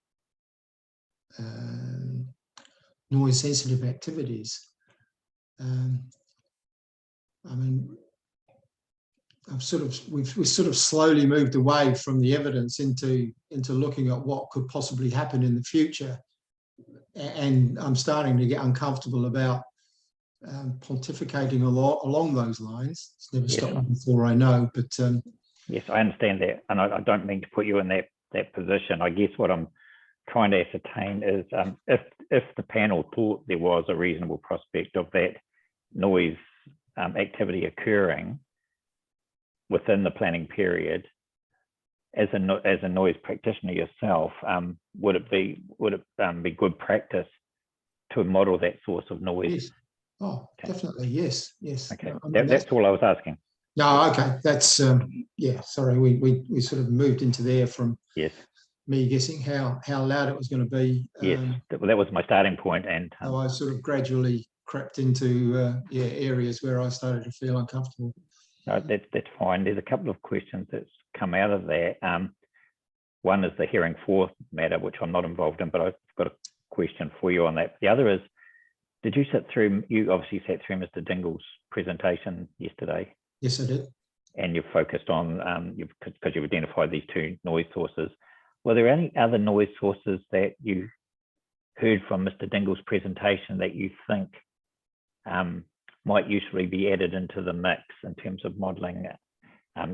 noise-sensitive activities. I mean, we've sort of slowly moved away from the evidence into looking at what could possibly happen in the future, and I'm starting to get uncomfortable about pontificating along those lines. It's never stopped me before, I know, but yes, I understand that, and I don't mean to put you in that position. I guess what I'm trying to ascertain is if the panel thought there was a reasonable prospect of that noise activity occurring within the planning period, as a noise practitioner yourself, would it be good practice to model that source of noise? yes. Oh, okay. Definitely, yes. Okay, I mean, that's all I was asking. No, okay, that's yeah. Sorry, we sort of moved into there from me guessing how loud it was going to be. Yes, that was my starting point, and so I sort of gradually crept into areas where I started to feel uncomfortable. No, that's fine. There's a couple of questions that's come out of that. One is the hearing 4 matter, which I'm not involved in, but I've got a question for you on that. The other is, you obviously sat through Mr. Dingle's presentation yesterday. Yes, I did. And you've focused on, because you've identified these 2 noise sources. Were there any other noise sources that you heard from Mr. Dingle's presentation that you think might usefully be added into the mix in terms of modelling it?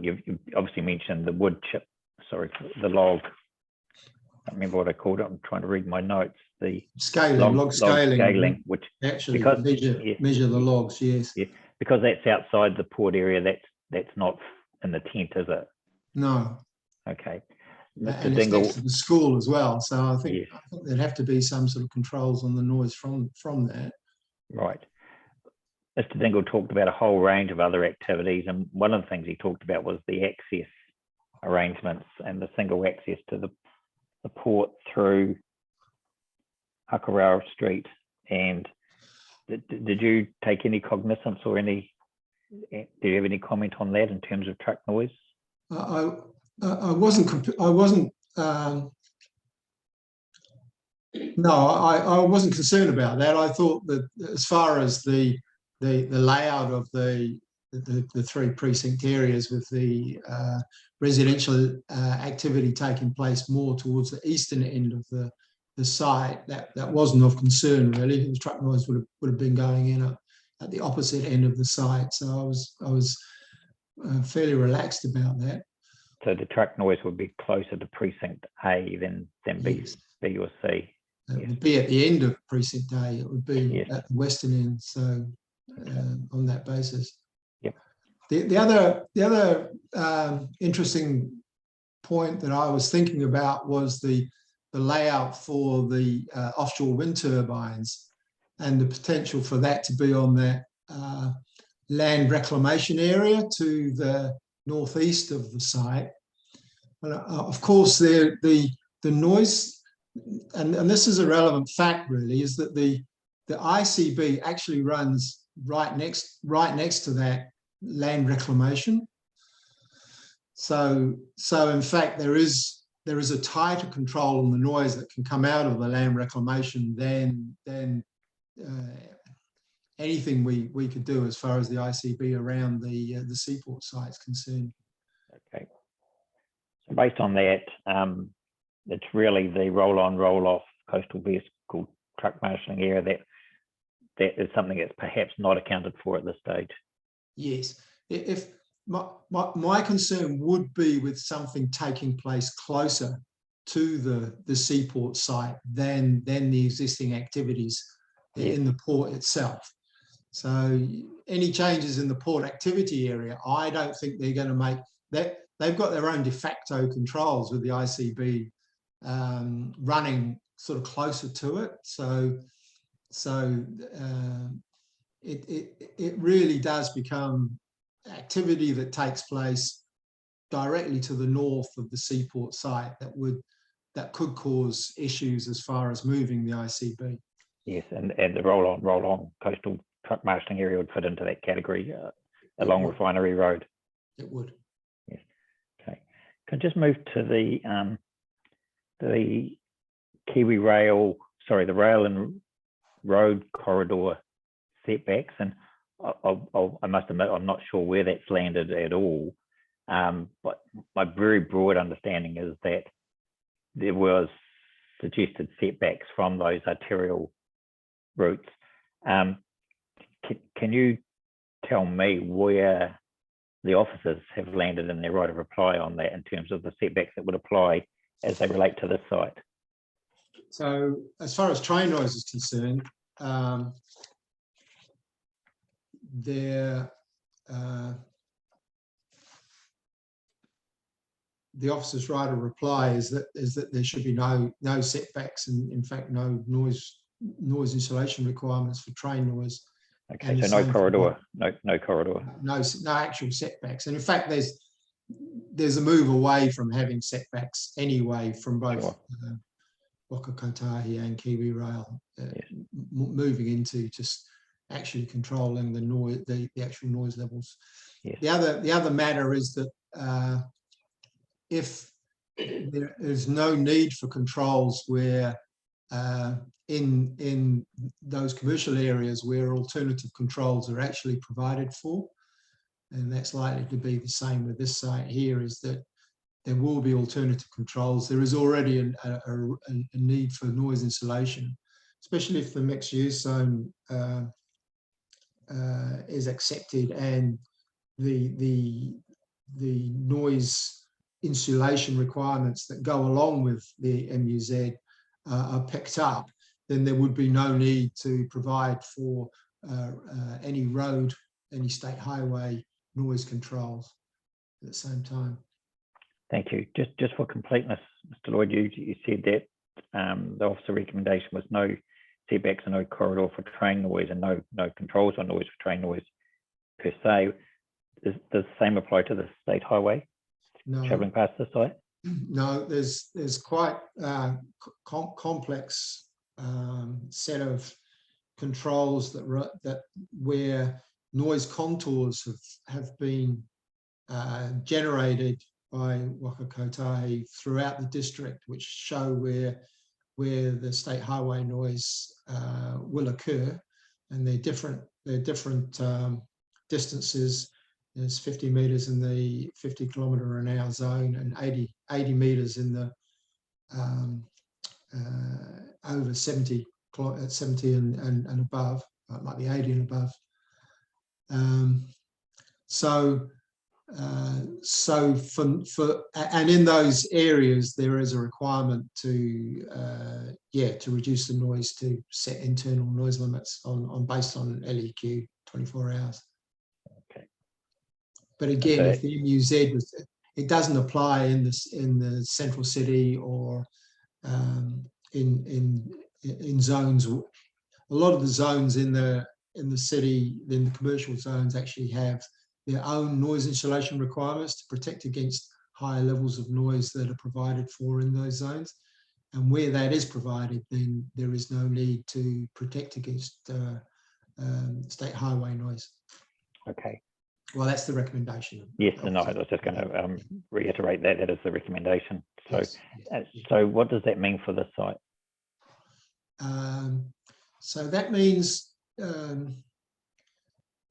You've obviously mentioned the wood chip, the log. I can't remember what I called it. I'm trying to read my notes. The log scaling, which actually measure the logs. Yes. Yeah, because that's outside the port area. That's not in the tent, is it? No. Okay. And it's next to the school as well. So I think there'd have to be some sort of controls on the noise from that. Right. Mr. Dingle talked about a whole range of other activities, and one of the things he talked about was the access arrangements and the single access to the port through Hakarawa Street. And did you take any cognizance or do you have any comment on that in terms of truck noise? I wasn't concerned about that. I thought that as far as the layout of the 3 precinct areas, with the residential activity taking place more towards the eastern end of the site, that wasn't of concern really. The truck noise would have been going in at the opposite end of the site, so I was fairly relaxed about that. So the truck noise would be closer to precinct A than B or C. It would be at the end of precinct A. It would be at the western end. So on that basis. Yep. The other interesting point that I was thinking about was the layout for the offshore wind turbines and the potential for that to be on that land reclamation area to the northeast of the site. And of course, the noise, and this is a relevant fact really, is that the ICB actually runs right next to that land reclamation. So in fact, there is a tighter control on the noise that can come out of the land reclamation than anything we could do as far as the ICB around the seaport site is concerned. Okay. So based on that, it's really the roll-on, roll-off coastal vehicle truck marshalling area that is something that's perhaps not accounted for at this stage. Yes, if my concern would be with something taking place closer to the seaport site than the existing activities in the port itself. So any changes in the port activity area, I don't think they're going to make that. They've got their own de facto controls with the ICB running sort of closer to it. So it really does become activity that takes place directly to the north of the seaport site that could cause issues as far as moving the ICB. Yes, and the roll-on coastal truck marshalling area would fit into that category along Refinery Road. It would. Yes. Okay. Can I just move to the Kiwi Rail, sorry, the rail and road corridor setbacks, and I must admit I'm not sure where that's landed at all. But my very broad understanding is that there was suggested setbacks from those arterial routes. Can you tell me where the officers have landed in their right of reply on that in terms of the setbacks that would apply as they relate to this site? So as far as train noise is concerned, the officer's right of reply is that there should be no setbacks, and in fact no noise insulation requirements for train noise. Okay, so no corridor, no corridor. No actual setbacks, and in fact there's a move away from having setbacks anyway from both Waka Kotahi and Kiwi Rail, moving into just actually controlling the noise, the actual noise levels. Yes. The other matter is that if there is no need for controls where in those commercial areas where alternative controls are actually provided for, and that's likely to be the same with this site here, is that there will be alternative controls. There is already a need for noise insulation, especially if the mixed use zone is accepted and the noise insulation requirements that go along with the MUZ are picked up, then there would be no need to provide for any road, any state highway noise controls at the same time. Thank you. Just for completeness, Mr. Lloyd, you said that the officer recommendation was no setbacks and no corridor for train noise and no controls on noise for train noise per se. Does the same apply to the state highway travelling past the site? No, there's quite complex set of controls that where noise contours have been generated by Waka Kotahi throughout the district, which show where the state highway noise will occur, and they're different distances. There's 50 meters in the 50 kilometre an hour zone and 80 meters in the over 70 and above. It might be 80 and above. So and in those areas there is a requirement to reduce the noise to set internal noise limits based on LEQ 24 hours. Okay. But again, if the MUZ it doesn't apply in the central city or in zones. A lot of the zones in the city, in the commercial zones, actually have their own noise insulation requirements to protect against higher levels of noise that are provided for in those zones. And where that is provided, then there is no need to protect against state highway noise. Okay. Well, that's the recommendation. Yes, no, I was just going to reiterate that is the recommendation. So, yes. So what does that mean for this site? So that means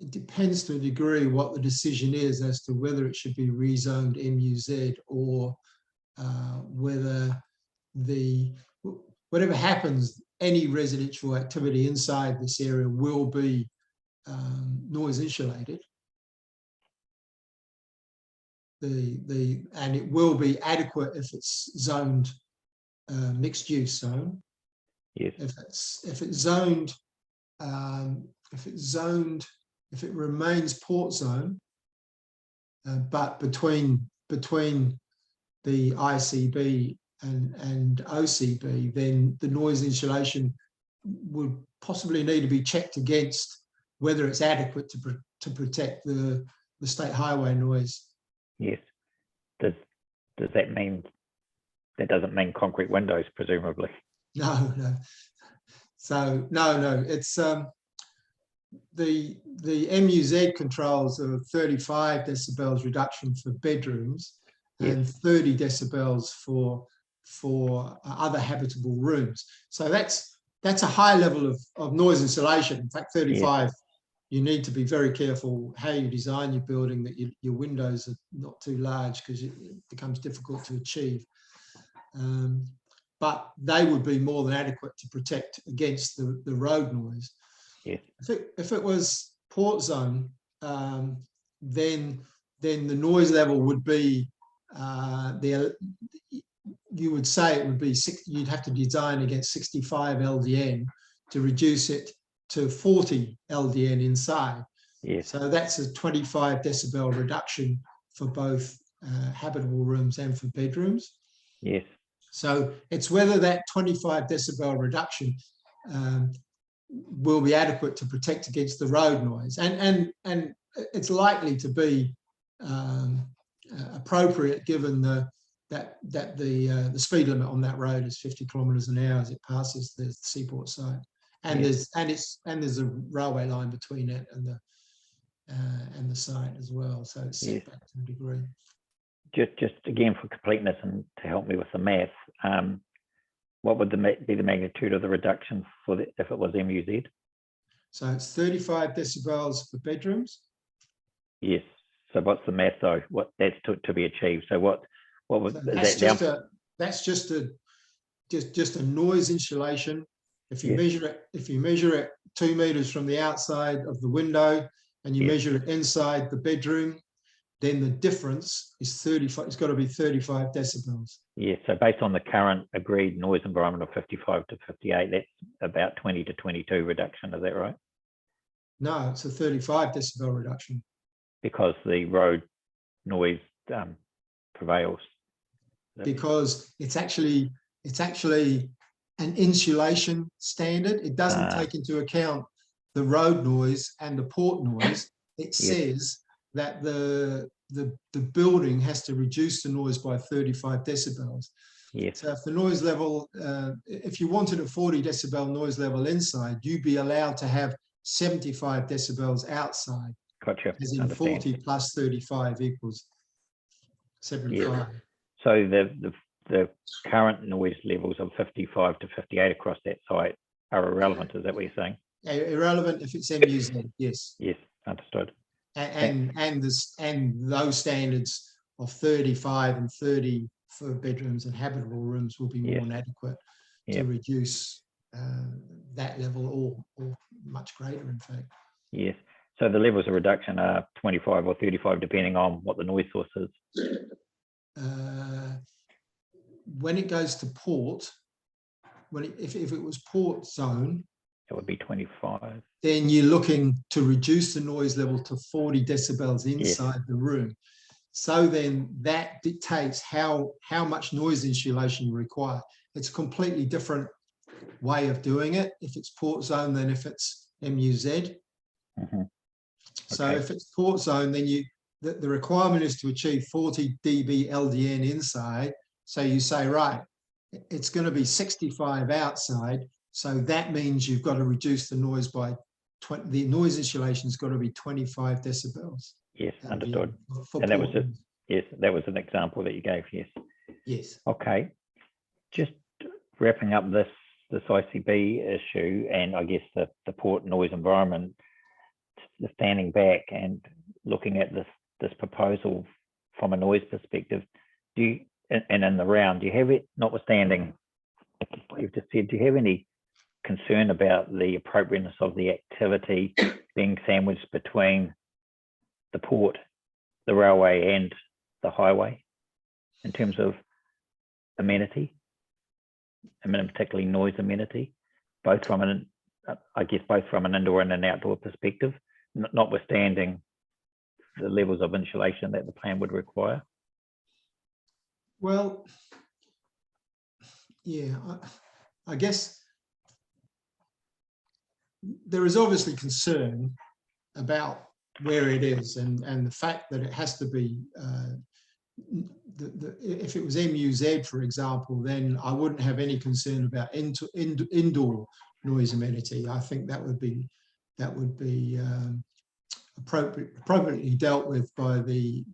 it depends to a degree what the decision is as to whether it should be rezoned MUZ or whether whatever happens, any residential activity inside this area will be noise insulated. And it will be adequate if it's zoned mixed use zone. Yes. If it's zoned, if it remains port zone, but between the ICB and OCB, then the noise insulation would possibly need to be checked against whether it's adequate to protect the state highway noise. Yes. Does that mean, that doesn't mean concrete windows, presumably? No. So no, it's the MUZ controls a 35 decibels reduction for bedrooms and 30 decibels for other habitable rooms. So that's a high level of noise insulation. In fact, 35, you need to be very careful how you design your building, that your windows are not too large, because it becomes difficult to achieve. But they would be more than adequate to protect against the road noise. Yes. If it was port zone, then the noise level would be you would say it would be you'd have to design against 65 LDN to reduce it to 40 LDN inside. Yes. So that's a 25 decibel reduction for both habitable rooms and for bedrooms. Yes. So it's whether that 25 decibel reduction will be adequate to protect against the road noise, and it's likely to be appropriate, given that the speed limit on that road is 50 kilometres an hour as it passes the seaport site, and there's a railway line between it and the site as well, so it's set back to a degree. Just again for completeness and to help me with the math, what would be the magnitude of the reduction if it was MUZ? So it's 35 decibels for bedrooms. Yes. So what's the math though? What that's to be achieved? So what was So that's just a noise insulation. If you measure it 2 meters from the outside of the window and you measure it inside the bedroom, then the difference is 35. It's got to be 35 decibels. Yeah. So based on the current agreed noise environment of 55 to 58, that's about 20 to 22 reduction. Is that right? No, it's a 35 decibel reduction. Because the road noise prevails. Because it's actually an insulation standard. It doesn't take into account the road noise and the port noise. It says that the building has to reduce the noise by 35 decibels. Yes. So if the noise level, if you wanted a 40 decibel noise level inside, you'd be allowed to have 75 decibels outside. Gotcha. As in 40 plus 35 equals 75. Yeah. So the current noise levels of 55 to 58 across that site are irrelevant. Is that what you're saying? Irrelevant if it's MUZ, yes. Yes, understood. And those standards of 35 and 30 for bedrooms and habitable rooms will be more than adequate to reduce that level, or much greater, in fact. Yes. So the levels of reduction are 25 or 35, depending on what the noise source is. When it goes to port, if it was port zone, it would be 25. Then you're looking to reduce the noise level to 40 decibels inside the room. So then that dictates how much noise insulation you require. It's a completely different way of doing it if it's port zone than if it's MUZ. So if it's port zone, then the requirement is to achieve 40 dB LDN inside. So you say, right, it's going to be 65 outside. So that means you've got to reduce the noise by the noise insulation's got to be 25 decibels. Yes, understood. And that was it. Yes, that was an example that you gave. Yes. Yes. Okay. Just wrapping up this ICB issue, and I guess the port noise environment. standing back and looking at this proposal from a noise perspective, do you, and in the round, do you have it, notwithstanding what you've just said, do you have any concern about the appropriateness of the activity being sandwiched between the port, the railway and the highway in terms of amenity, and particularly noise amenity, both from an, I guess, both from an indoor and an outdoor perspective, notwithstanding the levels of insulation that the plan would require? Well, yeah, I guess there is obviously concern about where it is and the fact that it has to be, if it was MUZ, for example, then I wouldn't have any concern about indoor noise amenity. I think that would be appropriately dealt with by the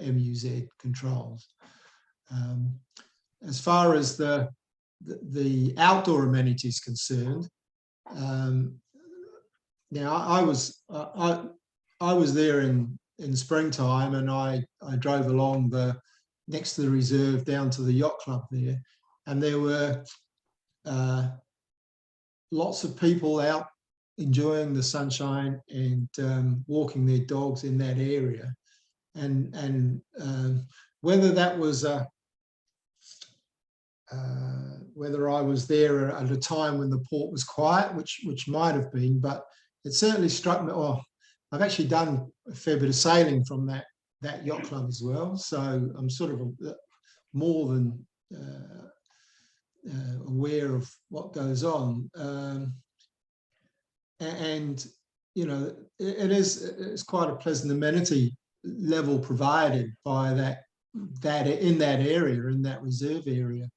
MUZ controls. As far as the outdoor amenities concerned, now I was there in springtime, and I drove along next to the reserve down to the yacht club there, and there were lots of people out enjoying the sunshine and walking their dogs in that area, and whether that was whether I was there at a time when the port was quiet, which might have been, but it certainly struck me. Oh, I've actually done a fair bit of sailing from that yacht club as well, so I'm sort of more than aware of what goes on. And you know, it's quite a pleasant amenity level provided by that in that area, in that reserve area.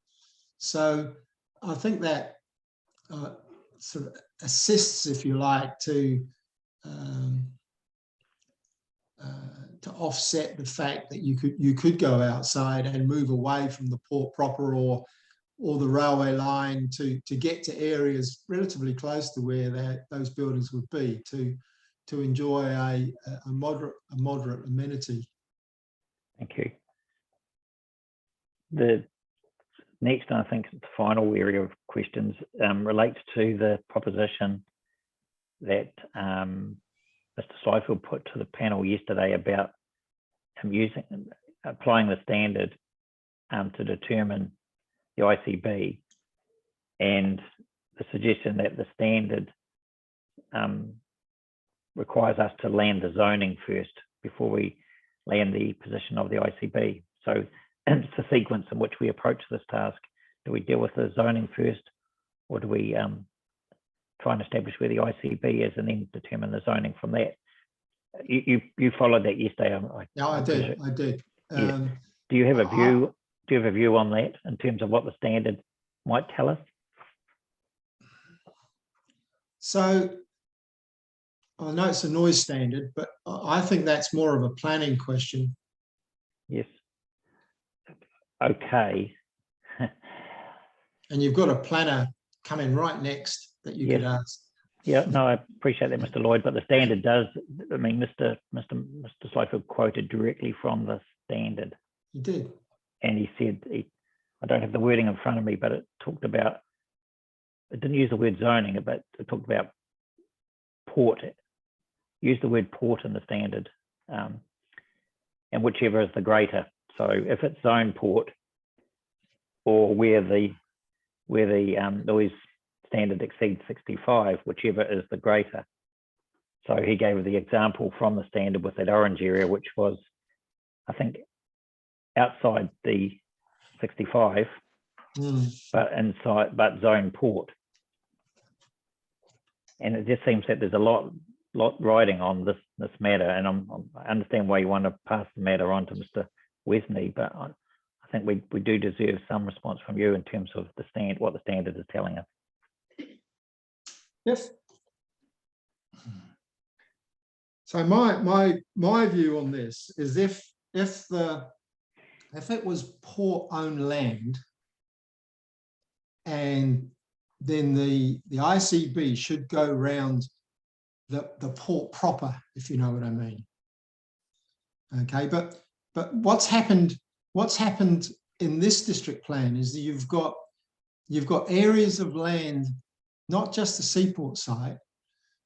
So I think that sort of assists, if you like, to offset the fact that you could go outside and move away from the port proper or the railway line to get to areas relatively close to where those buildings would be to enjoy a moderate amenity. Thank you. The next, I think, the final area of questions relates to the proposition that Mr. Slifield put to the panel yesterday about applying the standard to determine the ICB, and the suggestion that the standard requires us to land the zoning first before we land the position of the ICB. So it's the sequence in which we approach this task. Do we deal with the zoning first, or do we try and establish where the ICB is and then determine the zoning from that? You followed that yesterday. Yeah, I did. Yeah. Do you have a view? Do you have a view on that in terms of what the standard might tell us? So I know it's a noise standard, but I think that's more of a planning question. Yes. Okay. And you've got a planner coming right next that you could ask. Yeah, no, I appreciate that, Mr. Lloyd, but the standard does, I mean, Mr. Slifield quoted directly from the standard. He did. And he said, I don't have the wording in front of me, but it talked about, it didn't use the word zoning, but it talked about port. Use the word port in the standard, and whichever is the greater. So if it's zone port, or where the noise standard exceeds 65, whichever is the greater. So he gave the example from the standard with that orange area, which was, I think, outside the 65, but inside, but zone port. And it just seems that there's a lot riding on this matter, and I understand why you want to pass the matter on to Mr. Wesney, but I think we do deserve some response from you in terms of what the standard is telling us. Yes. So my view on this is if it was port-owned land, and then the ICB should go round the port proper, if you know what I mean. Okay, but what's happened in this district plan is that you've got areas of land, not just the seaport site,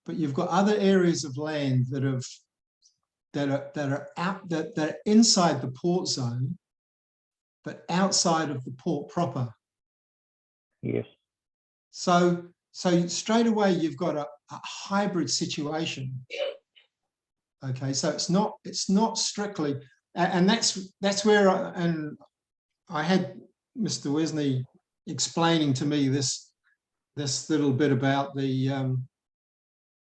but you've got other areas of land that are inside the port zone, but outside of the port proper. Yes. So straight away you've got a hybrid situation. Okay, so it's not strictly, and that's where I had Mr. Wesney explaining to me this little bit about the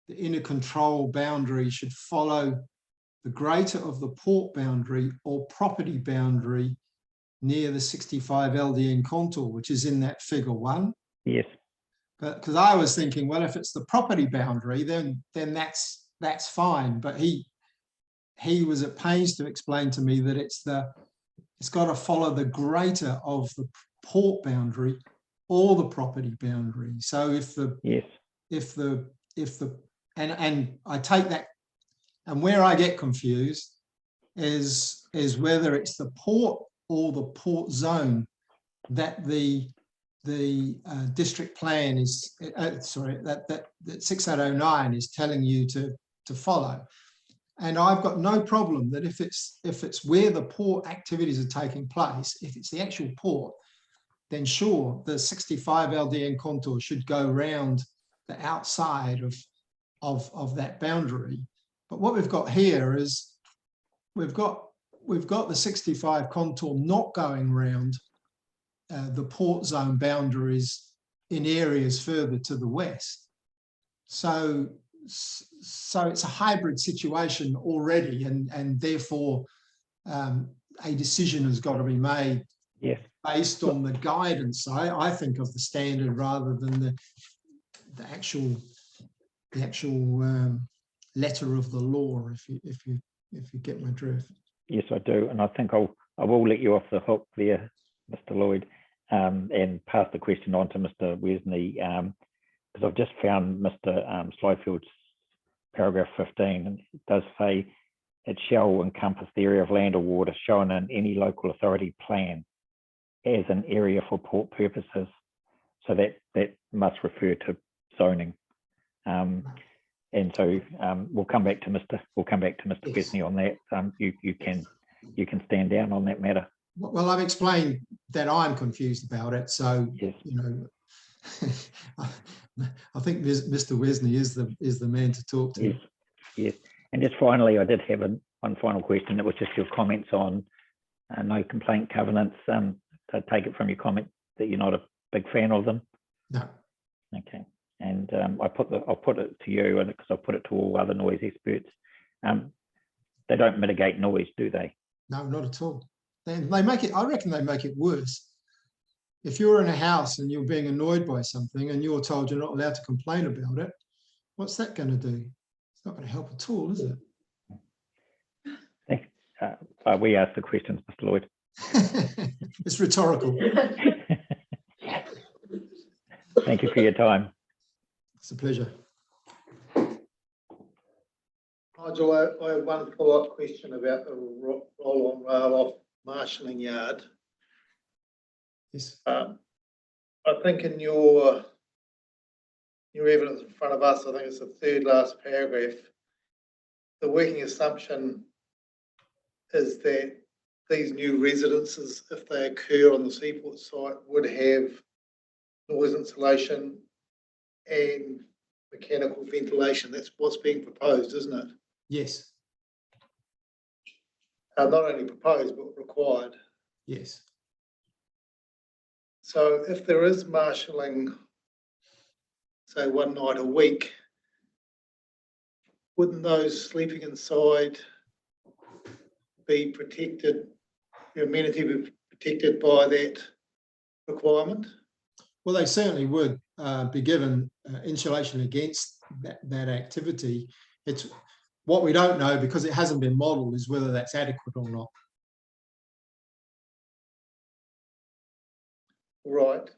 inner control boundary should follow the greater of the port boundary or property boundary near the 65 LDN contour, which is in that figure 1. Yes. But because I was thinking, well, if it's the property boundary, then that's fine. But he was at pains to explain to me that it's got to follow the greater of the port boundary or the property boundary. So and I take that, and where I get confused is whether it's the port or the port zone that the district plan is that 6809 is telling you to follow. And I've got no problem that if it's where the port activities are taking place, if it's the actual port, then sure, the 65 LDN contour should go round the outside of that boundary. But what we've got here is we've got the 65 contour not going round the port zone boundaries in areas further to the west. So it's a hybrid situation already, and therefore a decision has got to be made based on the guidance, I think, of the standard rather than the actual letter of the law, if you get my drift. Yes, I do, and I think I will let you off the hook there, Mr. Lloyd, and pass the question on to Mr. Wesney, because I've just found Mr. Slifield's paragraph 15, and it does say it shall encompass the area of land or water shown in any local authority plan as an area for port purposes. So that must refer to zoning. And so we'll come back to Mr. Wesney on that. You can stand down on that matter. Well, I've explained that I'm confused about it. So yes. You know, I think Mr. Wesney is the man to talk to. Yes, yes. And just finally, I did have one final question. It was just your comments on no complaint covenants. I take it from your comment that you're not a big fan of them. No. Okay. And I'll put it to you, and because I've put it to all other noise experts. They don't mitigate noise, do they? No, not at all. They make it. I reckon they make it worse. If you're in a house and you're being annoyed by something and you're told you're not allowed to complain about it, what's that going to do? It's not going to help at all, is it? We asked the questions, Mr. Lloyd. It's rhetorical. Thank you for your time. It's a pleasure. Nigel, I have one follow-up question about the roll-on rail-off marshalling yard. Yes. I think in your evidence in front of us, I think it's the third last paragraph, the working assumption is that these new residences, if they occur on the seaport site, would have noise insulation and mechanical ventilation. That's what's being proposed, isn't it? Yes. Not only proposed, but required. Yes. So if there is marshalling, say 1 night a week, wouldn't those sleeping inside be protected, the amenity be protected by that requirement? Well, they certainly would be given insulation against that activity. It's what we don't know, because it hasn't been modelled, is whether that's adequate or not. Right.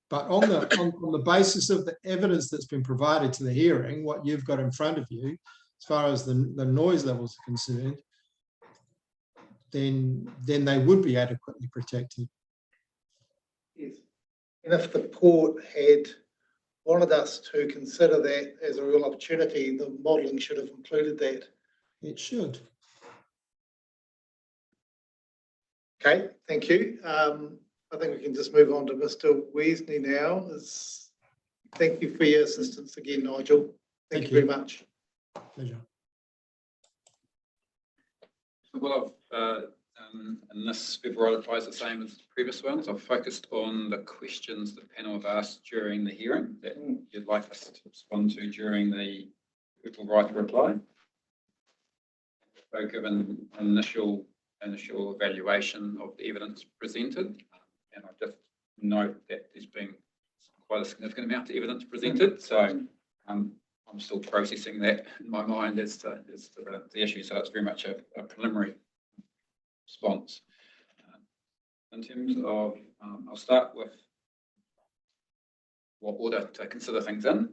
But on the basis of the evidence that's been provided to the hearing, what you've got in front of you, as far as the noise levels are concerned, then they would be adequately protected. Yes. And if the port had wanted us to consider that as a real opportunity, the modelling should have included that. It should. Okay, thank you. I think we can just move on to Mr. Weasley now. Thank you for your assistance again, Nigel. Thank you very much. Pleasure. Well, and this February applies the same as previous ones. I've focused on the questions the panel have asked during the hearing that you'd like us to respond to during the people right to reply. So given an initial evaluation of the evidence presented, and I just note that there's been quite a significant amount of evidence presented. So I'm still processing that in my mind as to the issue. So it's very much a preliminary response. In terms of, I'll start with what order to consider things in.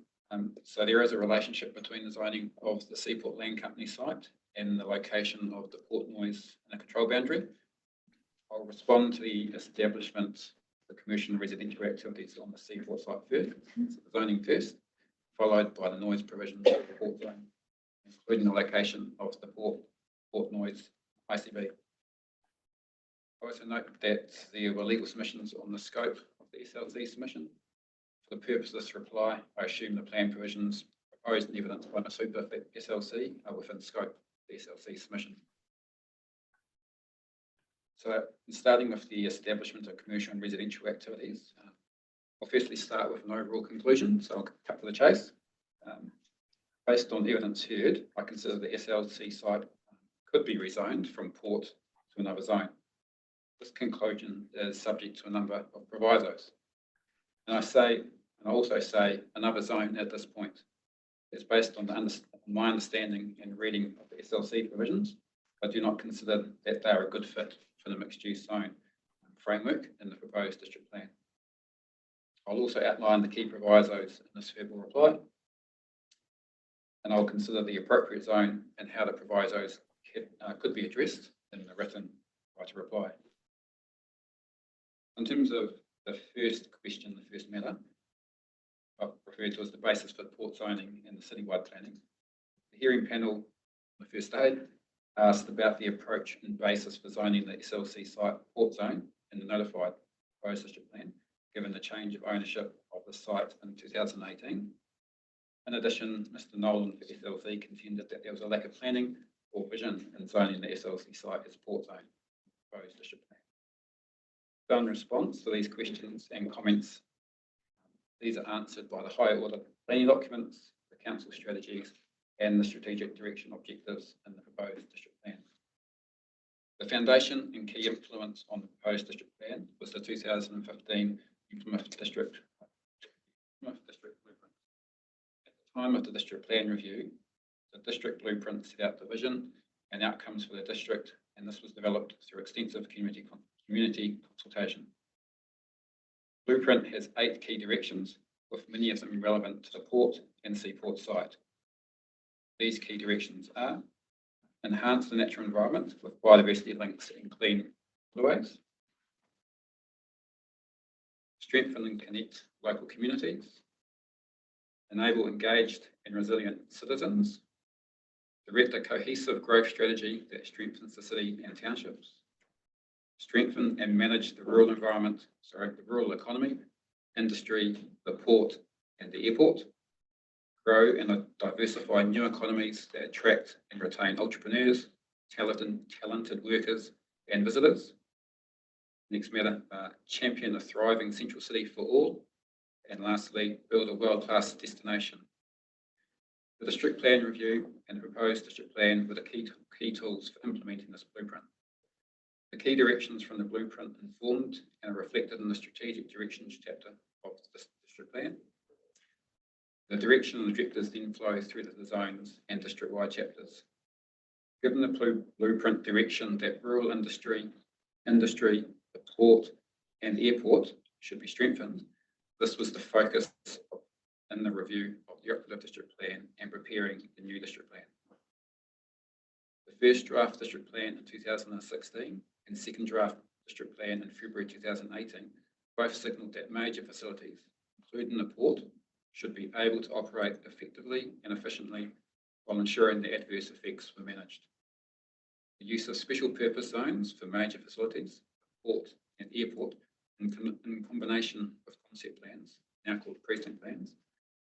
So there is a relationship between the zoning of the Seaport Land Company site and the location of the port noise and the control boundary. I'll respond to the establishment of the commercial and residential activities on the Seaport site first, so the zoning first, followed by the noise provisions of the port zone, including the location of the port noise ICB. I also note that there were legal submissions on the scope of the SLC submission. For the purpose of this reply, I assume the plan provisions proposed and evidence by Masupa for SLC are within scope of the SLC submission. So starting with the establishment of commercial and residential activities, I'll firstly start with an overall conclusion, so I'll cut to the chase. Based on evidence heard, I consider the SLC site could be rezoned from port to another zone. This conclusion is subject to a number of provisos. And I also say another zone at this point. It's based on my understanding and reading of the SLC provisions. I do not consider that they are a good fit for the mixed-use zone framework in the proposed district plan. I'll also outline the key provisos in this verbal reply, and I'll consider the appropriate zone and how the provisos could be addressed in the written right to reply. In terms of the first question, the first matter, I've referred to as the basis for port zoning and the citywide planning. The hearing panel on the first day asked about the approach and basis for zoning the SLC site port zone in the notified proposed district plan, given the change of ownership of the site in 2018. In addition, Mr. Nolan for SLC contended that there was a lack of planning or vision in zoning the SLC site as port zone proposed district plan. So in response to these questions and comments, these are answered by the higher order planning documents, the council strategies, and the strategic direction objectives in the proposed district plan. The foundation and key influence on the proposed district plan was the 2015 Plymouth District Blueprint. At the time of the district plan review, the district blueprint set out the vision and outcomes for the district, and this was developed through extensive community consultation. Blueprint has 8 key directions, with many of them relevant to the port and seaport site. These key directions are: enhance the natural environment with biodiversity links and clean fluids, strengthen and connect local communities, enable engaged and resilient citizens, direct a cohesive growth strategy that strengthens the city and townships, strengthen and manage the rural environment, the rural economy, industry, the port and the airport, grow and diversify new economies that attract and retain entrepreneurs, talented workers and visitors. Next matter, champion a thriving central city for all. And lastly, build a world-class destination. The district plan review and the proposed district plan were the key tools for implementing this blueprint. The key directions from the blueprint informed and are reflected in the strategic directions chapter of this district plan. The direction and objectives then flow through the zones and district-wide chapters. Given the blueprint direction that rural industry, the port and airport should be strengthened, This was the focus in the review of the operative district plan and preparing the new district plan. The first draft district plan in 2016 and second draft district plan in February 2018 both signalled that major facilities, including the port, should be able to operate effectively and efficiently while ensuring the adverse effects were managed. The use of special purpose zones for major facilities, port and airport, in combination with concept plans, now called precinct plans,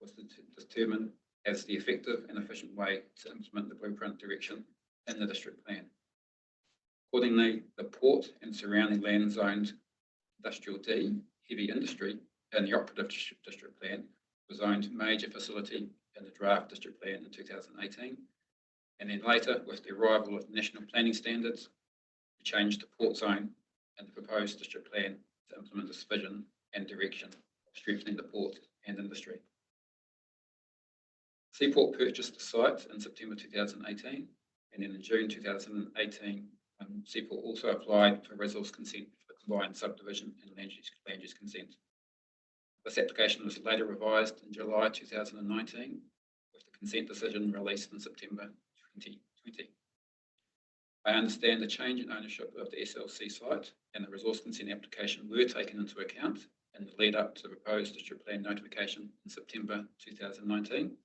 was determined as the effective and efficient way to implement the blueprint direction in the district plan. Accordingly, the port and surrounding land zoned Industrial D, heavy industry, in the operative district plan was zoned major facility in the draft district plan in 2018. And then later, with the arrival of national planning standards, we changed the port zone in the proposed district plan to implement this vision and direction of strengthening the port and industry. Seaport purchased the site in September 2018, and then in June 2018, Seaport also applied for resource consent for the combined subdivision and land use consent. This application was later revised in July 2019, with the consent decision released in September 2020. I understand the change in ownership of the SLC site and the resource consent application were taken into account in the lead up to the proposed district plan notification in September 2019.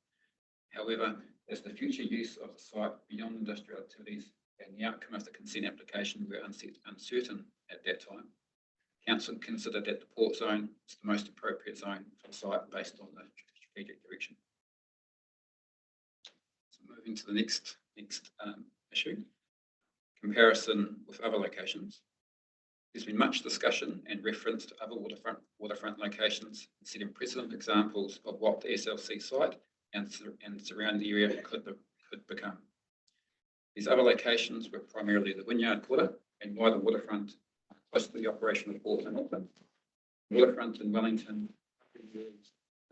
However, as the future use of the site beyond industrial activities and the outcome of the consent application were uncertain at that time, Council considered that the port zone is the most appropriate zone for the site based on the strategic direction. So moving to the next issue, comparison with other locations. There's been much discussion and reference to other waterfront locations, setting precedent examples of what the SLC site and surrounding area could become. These other locations were primarily the Wynyard Quarter and wider waterfront close to the operational port in Auckland, waterfront in Wellington,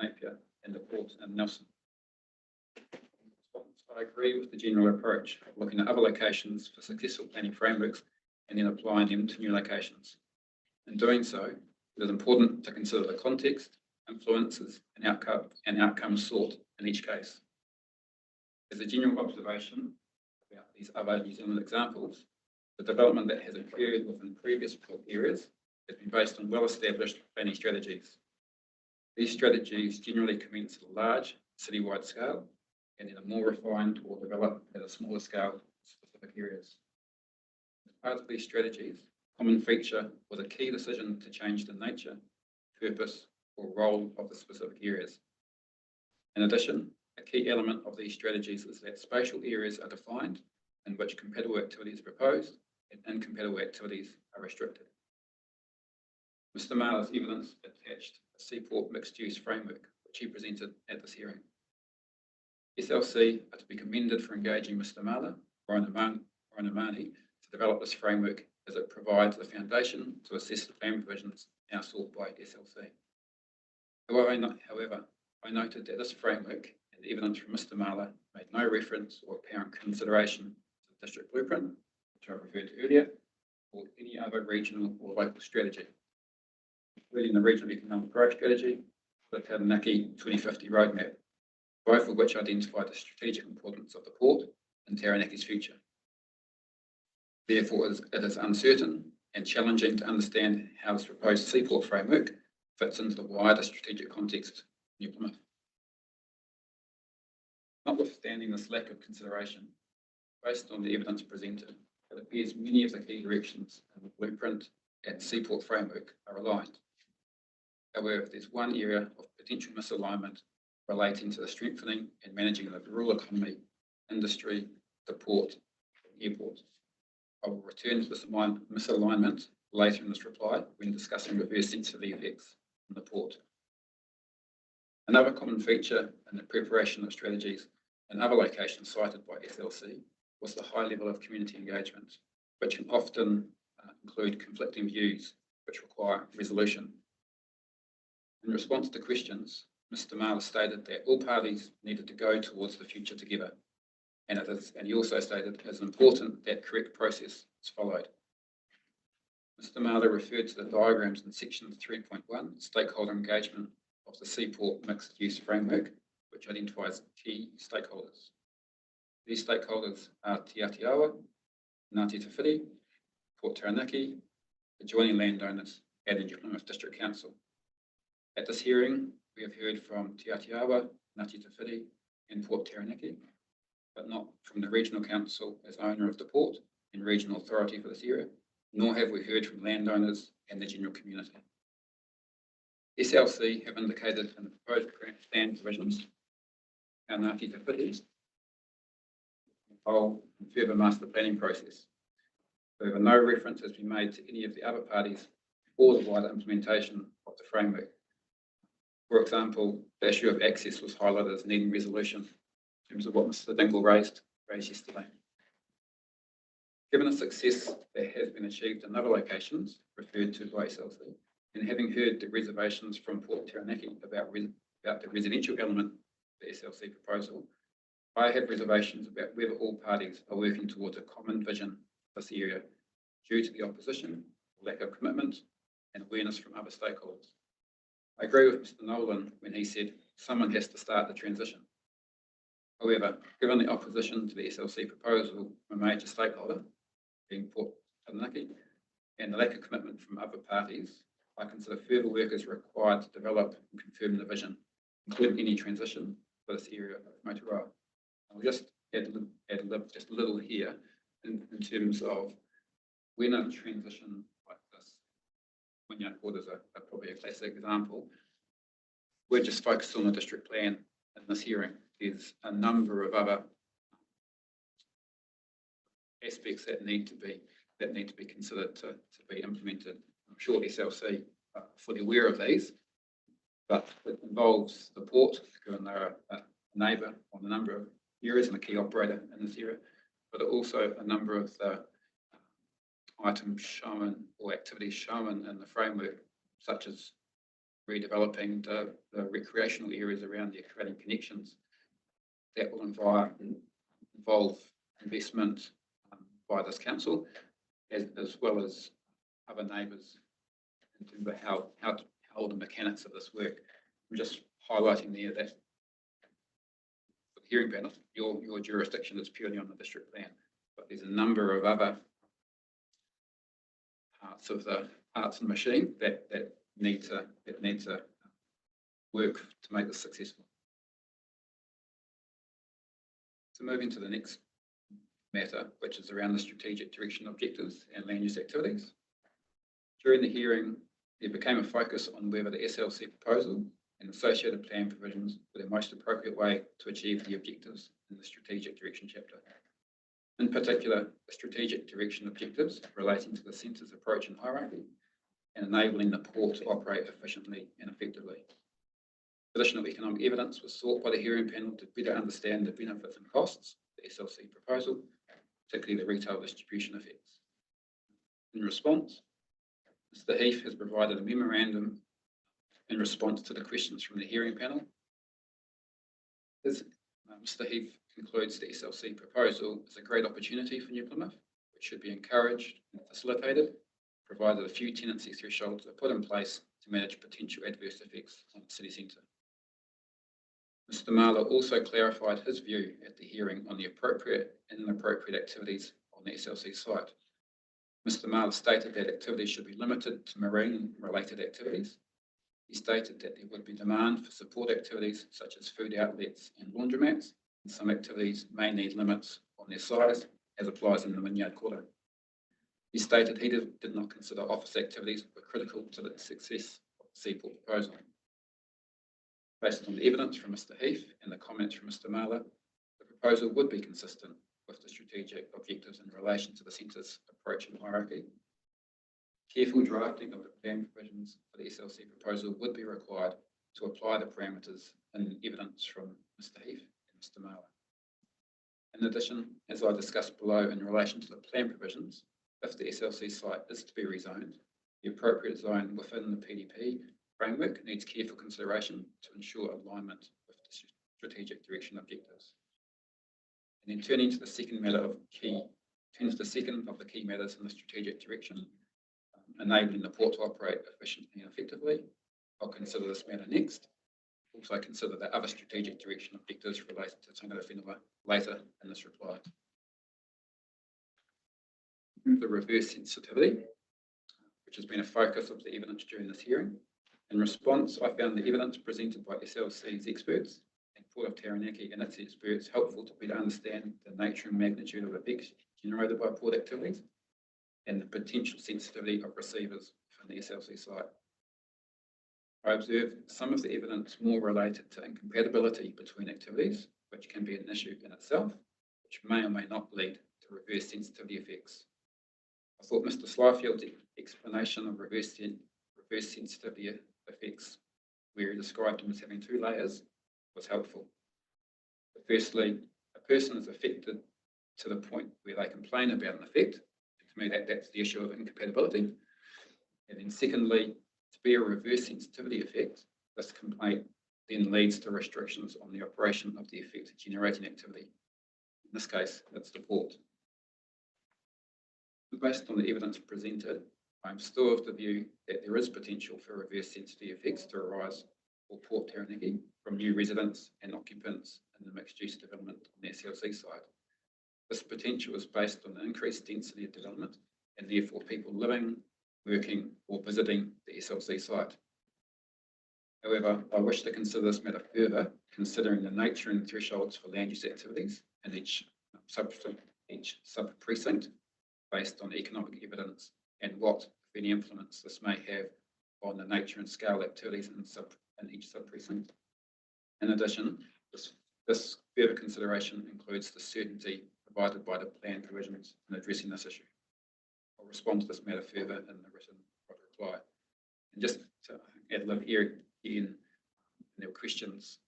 Napier, and the port in Nelson. I agree with the general approach of looking at other locations for successful planning frameworks and then applying them to new locations. In doing so, it is important to consider the context, influences, and outcomes sought in each case. As a general observation about these other New Zealand examples, the development that has occurred within previous port areas has been based on well-established planning strategies. These strategies generally commence at a large citywide scale and then are more refined or developed at a smaller scale in specific areas. As part of these strategies, a common feature was a key decision to change the nature, purpose, or role of the specific areas. In addition, a key element of these strategies is that spatial areas are defined in which compatible activities are proposed and incompatible activities are restricted. Mr. Marler's evidence attached a Seaport mixed-use framework, which he presented at this hearing. SLC are to be commended for engaging Mr. Marler, Rainomani, to develop this framework as it provides the foundation to assess the plan provisions now sought by SLC. However, I noted that this framework and the evidence from Mr. Marler made no reference or apparent consideration to the district blueprint, which I referred to earlier, or any other regional or local strategy, including the Regional Economic Growth Strategy, the Taranaki 2050 Roadmap, both of which identify the strategic importance of the port and Taranaki's future. Therefore, it is uncertain and challenging to understand how this proposed Seaport framework fits into the wider strategic context of New Plymouth. Notwithstanding this lack of consideration, based on the evidence presented, it appears many of the key directions in the blueprint and Seaport framework are aligned. However, there's one area of potential misalignment relating to the strengthening and managing of the rural economy, industry, the port, and airport. I will return to this misalignment later in this reply when discussing reverse sensitivity effects in the port. Another common feature in the preparation of strategies in other locations cited by SLC was the high level of community engagement, which can often include conflicting views which require resolution. In response to questions, Mr. Marler stated that all parties needed to go towards the future together, and he also stated it is important that correct process is followed. Mr. Marler referred to the diagrams in section 3.1, stakeholder engagement of the Seaport mixed use framework, which identifies key stakeholders. These stakeholders are Te Atiawa, Ngāti Te Whiti, Port Taranaki, adjoining landowners, and the Plymouth District Council. At this hearing, we have heard from Te Atiawa, Ngāti Te Whiti, and Port Taranaki, but not from the Regional Council as owner of the port and regional authority for this area, nor have we heard from landowners and the general community. SLC have indicated in the proposed plan provisions our Ngāti Te Whiti whole and further master planning process. However, no reference has been made to any of the other parties or the wider implementation of the framework. For example, the issue of access was highlighted as needing resolution in terms of what Mr. Dingle raised yesterday. Given the success that has been achieved in other locations referred to by SLC, and having heard the reservations from Port Taranaki about the residential element of the SLC proposal, I have reservations about whether all parties are working towards a common vision for this area due to the opposition, lack of commitment, and awareness from other stakeholders. I agree with Mr. Nolan when he said someone has to start the transition. However, given the opposition to the SLC proposal from a major stakeholder, being Port Taranaki, and the lack of commitment from other parties, I consider further work is required to develop and confirm the vision, including any transition for this area of Motoroa. I'll just add just a little here in terms of when a transition like this, Wynyard Quarter is probably a classic example. We're just focused on the district plan in this hearing. There's a number of other aspects that need to be considered to be implemented. I'm sure SLC are fully aware of these, but it involves the port, given they're a neighbour on a number of areas and a key operator in this area, but also a number of the items shown or activities shown in the framework, such as redeveloping the recreational areas around there, creating connections that will involve investment by this council, as well as other neighbours in terms of how the mechanics of this work. I'm just highlighting there that for the hearing panel, your jurisdiction is purely on the district plan, but there's a number of other parts of the arts and machine that need to work to make this successful. So moving to the next matter, which is around the strategic direction objectives and land use activities. During the hearing, there became a focus on whether the SLC proposal and associated plan provisions were the most appropriate way to achieve the objectives in the strategic direction chapter. In particular, the strategic direction objectives relating to the centre's approach and hierarchy and enabling the port to operate efficiently and effectively. Additional economic evidence was sought by the hearing panel to better understand the benefits and costs of the SLC proposal, particularly the retail distribution effects. In response, Mr. Heath has provided a memorandum in response to the questions from the hearing panel. Mr. Heath concludes the SLC proposal is a great opportunity for New Plymouth, which should be encouraged and facilitated, provided a few tenancy thresholds are put in place to manage potential adverse effects on the city centre. Mr. Marler also clarified his view at the hearing on the appropriate and inappropriate activities on the SLC site. Mr. Marler stated that activities should be limited to marine-related activities. He stated that there would be demand for support activities such as food outlets and laundromats, and some activities may need limits on their size, as applies in the Wynyard Quarter. He stated he did not consider office activities were critical to the success of the Seaport proposal. Based on the evidence from Mr. Heath and the comments from Mr. Marler, the proposal would be consistent with the strategic objectives in relation to the centre's approach and hierarchy. Careful drafting of the plan provisions for the SLC proposal would be required to apply the parameters and evidence from Mr. Heath and Mr. Marler. In addition, as I discussed below in relation to the plan provisions, if the SLC site is to be rezoned, the appropriate zone within the PDP framework needs careful consideration to ensure alignment with the strategic direction objectives. And then turning to the second of the key matters in the strategic direction, enabling the port to operate efficiently and effectively. I'll consider this matter next. Also consider the other strategic direction objectives related to tangata whenua later in this reply. The reverse sensitivity, which has been a focus of the evidence during this hearing. In response, I found the evidence presented by SLC's experts and Port of Taranaki and its experts helpful to better understand the nature and magnitude of effects generated by port activities and the potential sensitivity of receivers from the SLC site. I observed some of the evidence more related to incompatibility between activities, which can be an issue in itself, which may or may not lead to reverse sensitivity effects. I thought Mr. Slyfield's explanation of reverse sensitivity effects, where he described them as having two layers, was helpful. But firstly, a person is affected to the point where they complain about an effect. To me, that's the issue of incompatibility. And then secondly, to be a reverse sensitivity effect, this complaint then leads to restrictions on the operation of the effect generating activity. In this case, it's the port. Based on the evidence presented, I'm still of the view that there is potential for reverse sensitivity effects to arise for Port Taranaki from new residents and occupants in the mixed-use development on the SLC side. This potential is based on the increased density of development and therefore people living, working or visiting the SLC site. However, I wish to consider this matter further, considering the nature and thresholds for land use activities in each sub-precinct based on economic evidence and what, if any, influence this may have on the nature and scale of activities in each sub-precinct. In addition, this further consideration includes the certainty provided by the plan provisions in addressing this issue. I'll respond to this matter further in the written reply. And just to add a little here again, there were questions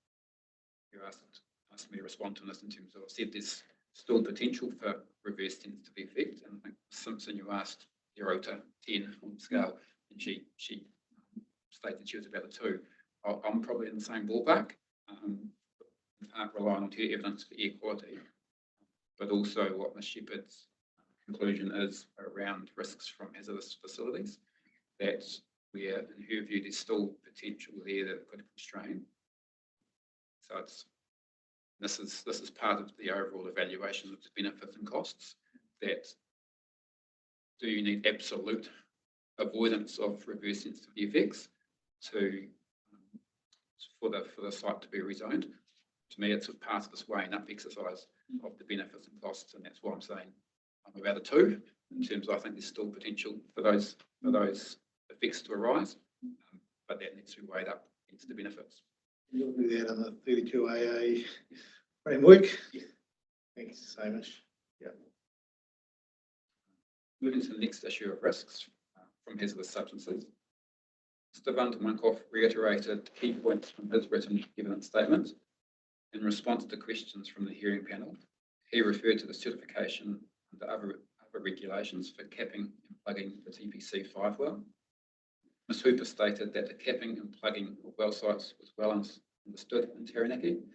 you asked me to respond to this in terms of, I've said there's still potential for reverse sensitivity effect. And I think Simpson, you asked 0 to 10 on scale, and she stated she was about a 2. I'm probably in the same ballpark, relying on her evidence for air quality, but also what Ms. Shepherd's conclusion is around risks from hazardous facilities, that where, in her view, there's still potential there that could constrain. So this is part of the overall evaluation of the benefits and costs, that do you need absolute avoidance of reverse sensitivity effects for the site to be rezoned? To me, it's a part of this weighing up exercise of the benefits and costs, and that's why I'm saying I'm about a 2 in terms of I think there's still potential for those effects to arise, but that needs to be weighed up against the benefits. You'll do that in the 32AA framework? Yeah. Thanks, Hamish. Yeah. Moving to the next issue of risks from hazardous substances. Mr. Van der Munkhoff reiterated key points from his written evidence statement. In response to questions from the hearing panel, he referred to the certification and the other regulations for capping and plugging the TPC5 well. Ms. Hooper stated that the capping and plugging of well sites was well understood in Taranaki.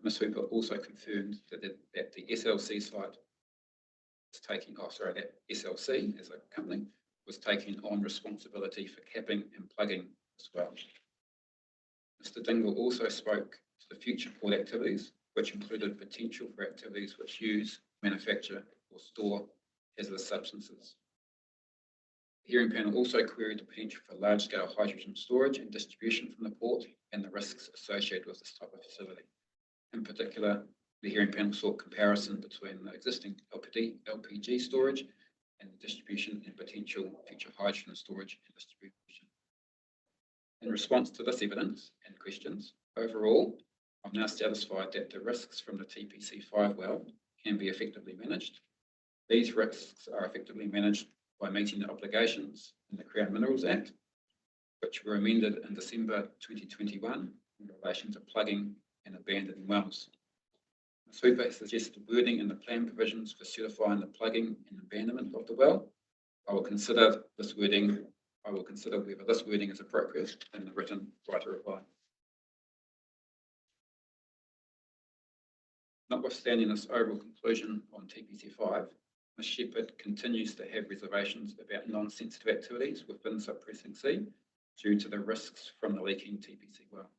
Ms. Hooper also confirmed that the SLC site was taking, that SLC as a company was taking on responsibility for capping and plugging as well. Mr. Dingle also spoke to the future port activities, which included potential for activities which use, manufacture or store hazardous substances. The hearing panel also queried the potential for large-scale hydrogen storage and distribution from the port and the risks associated with this type of facility. In particular, the hearing panel sought comparison between the existing LPG storage and the distribution and potential future hydrogen storage and distribution. In response to this evidence and questions, overall, I'm now satisfied that the risks from the TPC5 well can be effectively managed. These risks are effectively managed by meeting the obligations in the Crown Minerals Act, which were amended in December 2021 in relation to plugging and abandoning wells. Ms. Hooper suggested wording in the plan provisions for certifying the plugging and abandonment of the well. I will consider this wording. I will consider whether this wording is appropriate in the written right to reply. Notwithstanding this overall conclusion on TPC5, Ms Shepherd continues to have reservations about non-sensitive activities within sub-precinct C due to the risks from the leaking TPC well.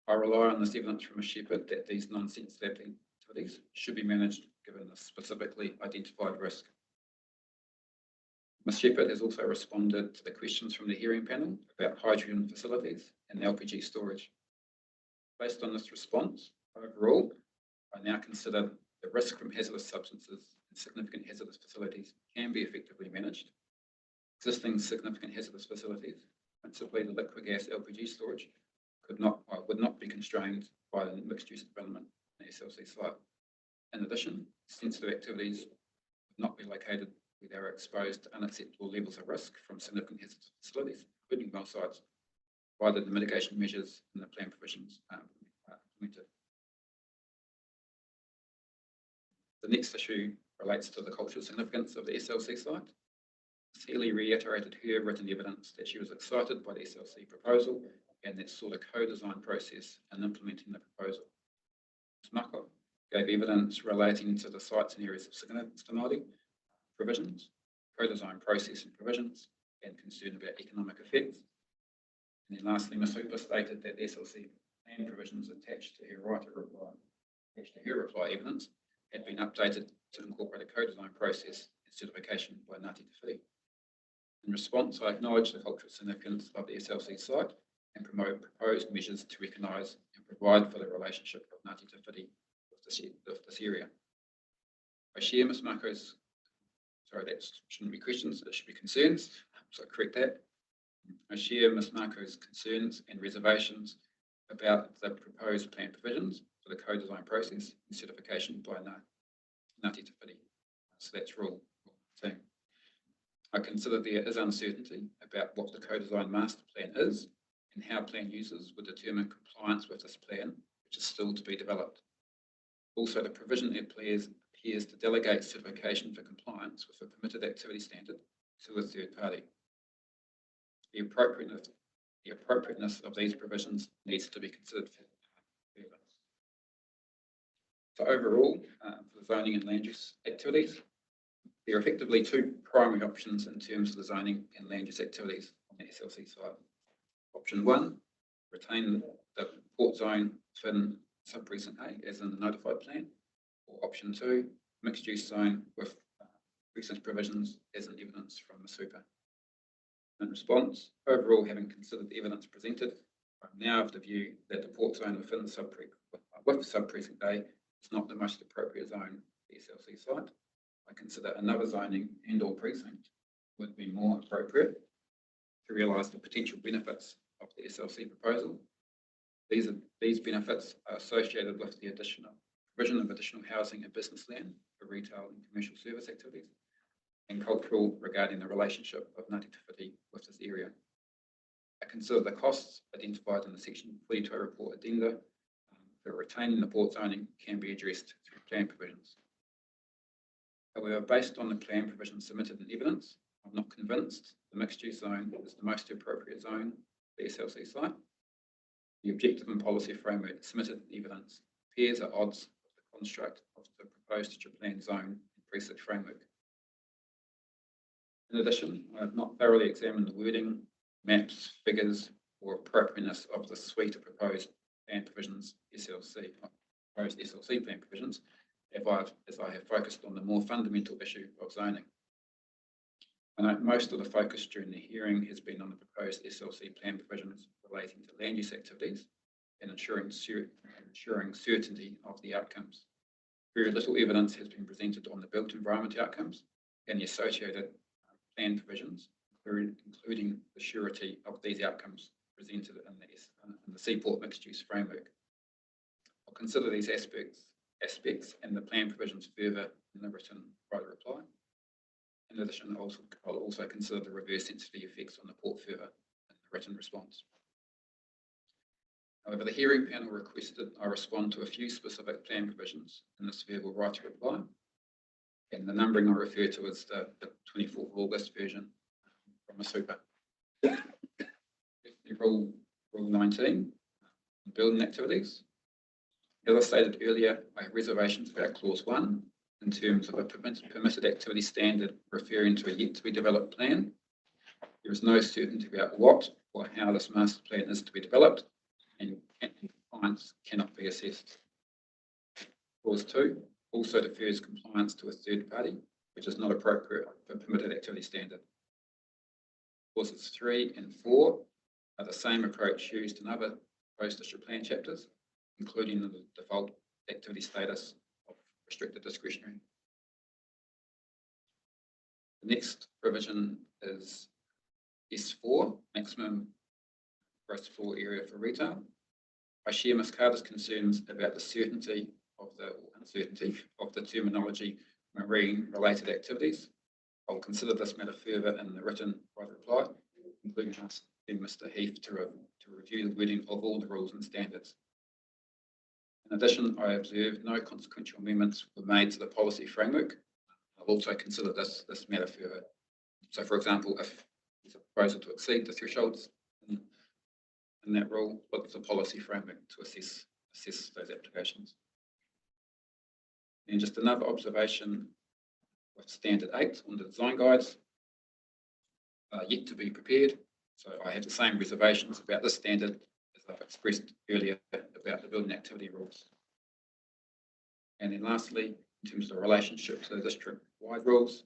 I rely on this evidence from Ms Shepherd that these non-sensitive activities should be managed given the specifically identified risk. Ms Shepherd has also responded to the questions from the hearing panel about hydrogen facilities and LPG storage. Based on this response, overall, I now consider the risk from hazardous substances and significant hazardous facilities can be effectively managed. Existing significant hazardous facilities, principally the liquid gas LPG storage, would not be constrained by the mixed-use development in the SLC site. In addition, sensitive activities would not be located where they are exposed to unacceptable levels of risk from significant hazardous facilities, including well sites, provided the mitigation measures and the plan provisions are implemented. The next issue relates to the cultural significance of the SLC site. Ms Healy reiterated her written evidence that she was excited by the SLC proposal and that saw the co-design process in implementing the proposal. Ms Mako gave evidence relating to the sites and areas of significant provisions, co-design process and provisions, and concern about economic effects. And then lastly, Ms Hooper stated that the SLC plan provisions attached to her reply evidence had been updated to incorporate a co-design process and certification by Ngāti Te Whiti. In response, I acknowledge the cultural significance of the SLC site and promote proposed measures to recognise and provide for the relationship of Ngāti Te Whiti with this area. I share Ms Mako's, sorry, that shouldn't be questions, it should be concerns, so I correct that. I share Ms Mako's concerns and reservations about the proposed plan provisions for the co-design process and certification by Ngāti Te Whiti. So that's rule 2. I consider there is uncertainty about what the co-design master plan is and how plan users would determine compliance with this plan, which is still to be developed. Also, the provision appears to delegate certification for compliance with a permitted activity standard to a third party. The appropriateness of these provisions needs to be considered further. So overall, for the zoning and land use activities, there are effectively 2 primary options in terms of the zoning and land use activities on the SLC site. Option 1, retain the port zone within sub-precinct A as in the notified plan, or option 2, mixed use zone with precinct provisions as in evidence from Ms Hooper. In response, overall, having considered the evidence presented, I'm now of the view that the port zone within the sub-precinct A is not the most appropriate zone for the SLC site. I consider another zoning and/or precinct would be more appropriate to realise the potential benefits of the SLC proposal. These benefits are associated with the provision of additional housing and business land for retail and commercial service activities, and cultural regarding the relationship of Ngāti Te Whiti with this area. I consider the costs identified in the Section 42 report addenda for retaining the port zoning can be addressed through plan provisions. However, based on the plan provisions submitted in evidence, I'm not convinced the mixed use zone is the most appropriate zone for the SLC site. The objective and policy framework submitted in evidence appears at odds with the construct of the proposed future plan zone and precinct framework. In addition, I have not thoroughly examined the wording, maps, figures, or appropriateness of the suite of proposed plan provisions, proposed SLC plan provisions, as I have focused on the more fundamental issue of zoning. I note most of the focus during the hearing has been on the proposed SLC plan provisions relating to land use activities and ensuring certainty of the outcomes. Very little evidence has been presented on the built environment outcomes and the associated plan provisions, including the surety of these outcomes presented in the Seaport Mixed Use Framework. I'll consider these aspects and the plan provisions further in the written right reply. In addition, I'll also consider the reverse sensitivity effects on the port further in the written response. However, the hearing panel requested I respond to a few specific plan provisions in this verbal right to reply. And the numbering I refer to is the 24th of August version from Ms Hooper. Rule 19, building activities. As I stated earlier, I have reservations about clause 1 in terms of a permitted activity standard referring to a yet to be developed plan. There is no certainty about what or how this master plan is to be developed, and compliance cannot be assessed. Clause 2 also defers compliance to a third party, which is not appropriate for permitted activity standard. Clauses 3 and 4 are the same approach used in other proposed district plan chapters, including the default activity status of restricted discretionary. The next provision is S4, maximum gross floor area for retail. I share Ms. Carter's concerns about the certainty of the uncertainty of the terminology marine related activities. I'll consider this matter further in the written reply, including asking Mr. Heath to review the wording of all the rules and standards. In addition, I observed no consequential amendments were made to the policy framework. I'll also consider this matter further. So, for example, if there's a proposal to exceed the thresholds in that rule, what's the policy framework to assess those applications? And just another observation with standard 8 on the design guides, yet to be prepared. So I have the same reservations about this standard as I've expressed earlier about the building activity rules. And then lastly, in terms of the relationship to the district-wide rules,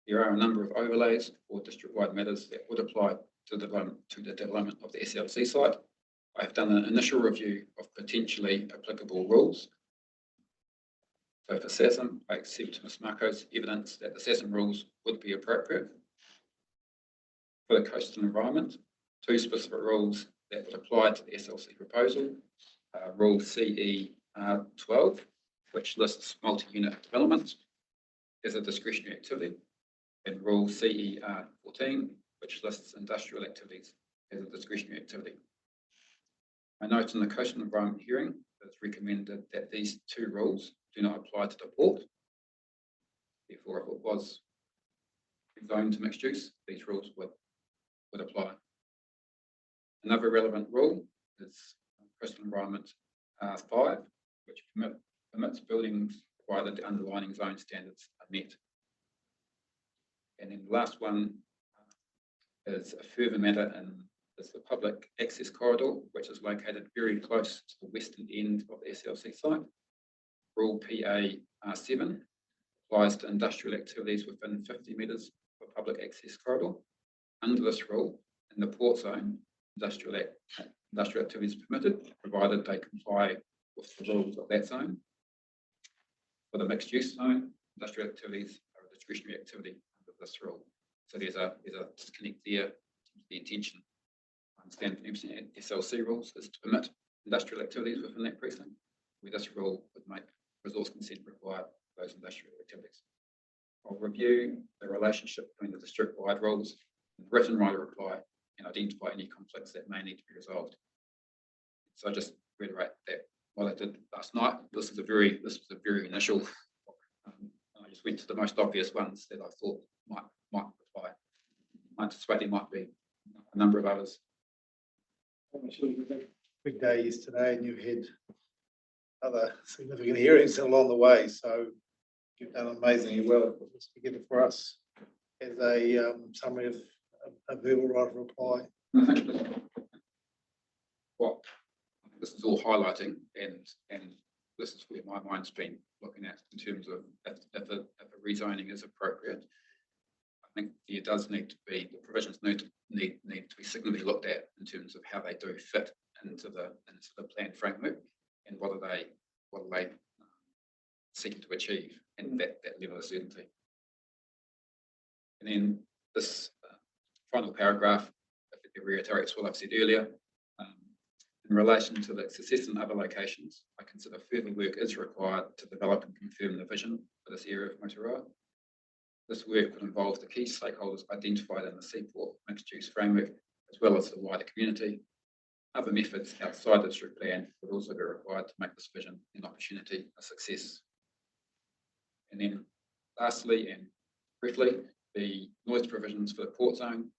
there are a number of overlays for district-wide matters that would apply to the development of the SLC site. I have done an initial review of potentially applicable rules. So for SASM, I accept Ms. Marco's evidence that the SASM rules would be appropriate. For the coastal environment, 2 specific rules that would apply to the SLC proposal. Rule CER12, which lists multi-unit development as a discretionary activity, and Rule CER14, which lists industrial activities as a discretionary activity. I note in the coastal environment hearing that it's recommended that these 2 rules do not apply to the port. Therefore, if it was zoned to mixed use, these rules would apply. Another relevant rule is coastal environment R5, which permits buildings provided the underlying zone standards are met. And then the last one is a further matter is the public access corridor, which is located very close to the western end of the SLC site. Rule PA R7 applies to industrial activities within 50 metres of a public access corridor. Under this rule, in the port zone, industrial activities permitted, provided they comply with the rules of that zone. For the mixed use zone, industrial activities are a discretionary activity under this rule. So there's a disconnect there. The intention, I understand, from SLC rules is to permit industrial activities within that precinct, where this rule would make resource consent required for those industrial activities. I'll review the relationship between the district-wide rules and the written right of reply and identify any conflicts that may need to be resolved. So I just reiterate that what I did last night, this was a very initial. I just went to the most obvious ones that I thought might apply. I anticipate there might be a number of others. Big day yesterday, and you've had other significant hearings along the way, so you've done amazingly well at putting this together for us as a summary of a verbal right of reply. Well, this is all highlighting, and this is where my mind's been looking at in terms of if a rezoning is appropriate. I think there does need to be, the provisions need to be significantly looked at in terms of how they do fit into the plan framework and what are they seeking to achieve, and that level of certainty. And then this final paragraph, it reiterates what I've said earlier. In relation to the success in other locations, I consider further work is required to develop and confirm the vision for this area of Motoroa. This work would involve the key stakeholders identified in the Seaport mixed-use framework, as well as the wider community. Other methods outside the district plan would also be required to make this vision and opportunity a success. And then lastly and briefly, the noise provisions for the port zone.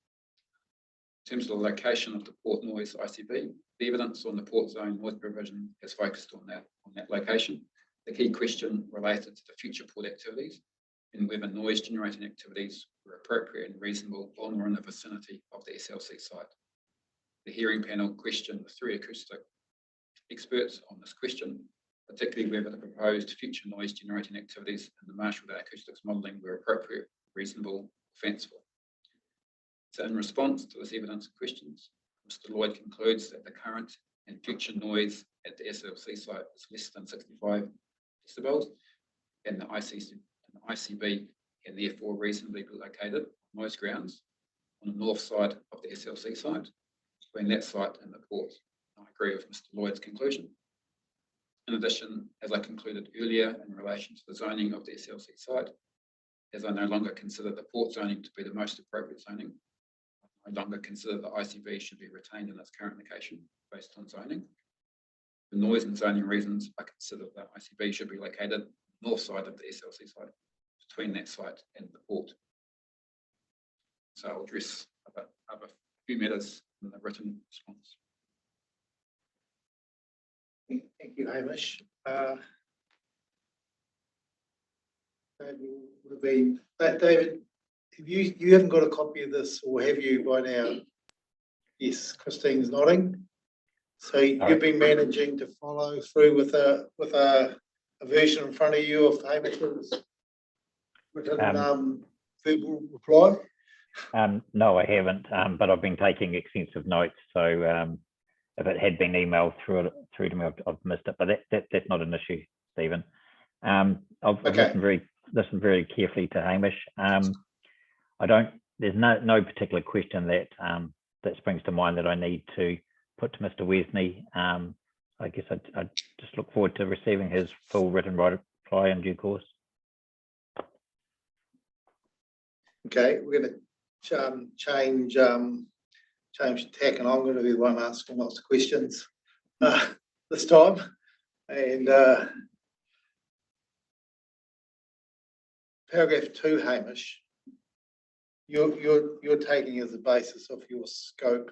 In terms of the location of the port noise ICB, the evidence on the port zone noise provision has focused on that location. The key question related to the future port activities and whether noise generating activities were appropriate and reasonable on or in the vicinity of the SLC site. The hearing panel questioned the 3 acoustic experts on this question, particularly whether the proposed future noise generating activities in the Marshall Day acoustics modelling were appropriate, reasonable, or fanciful. So in response to this evidence and questions, Mr. Lloyd concludes that the current and future noise at the SLC site is less than 65 decibels, and the ICB can therefore reasonably be located on noise grounds on the north side of the SLC site, between that site and the port. I agree with Mr. Lloyd's conclusion. In addition, as I concluded earlier in relation to the zoning of the SLC site, as I no longer consider the port zoning to be the most appropriate zoning, I no longer consider the ICB should be retained in its current location based on zoning. For noise and zoning reasons, I consider that ICB should be located on the north side of the SLC site, between that site and the port. So I'll address other few matters in the written response. Thank you, Hamish. David would have been, David, have you haven't got a copy of this, or have you by now? Yes, Christine's nodding. So you've been managing to follow through with a version in front of you of Hamish's written verbal reply? No, I haven't, but I've been taking extensive notes. So if it had been emailed through to me, I've missed it, but that's not an issue, Stephen. I've listened very carefully to Hamish. There's no particular question that springs to mind that I need to put to Mr. Wesney. I guess I just look forward to receiving his full written reply in due course. Okay, we're going to change tack, and I'm going to be the one asking lots of questions this time. And paragraph 2, Hamish, you're taking as the basis of your scope,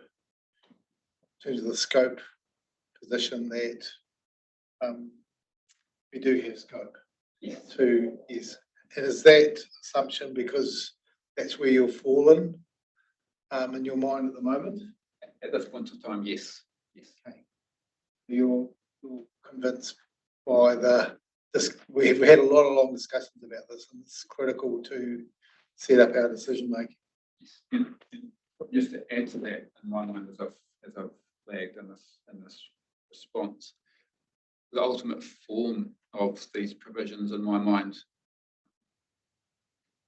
in terms of the scope position, that we do have scope. Yes. Yes. And is that assumption because that's where you're fallen in your mind at the moment? At this point in time, yes. Yes. Okay. You're convinced by we've had a lot of long discussions about this, and it's critical to set up our decision making. Yes. Just to add to that, in my mind, as I've flagged in this response, the ultimate form of these provisions, in my mind,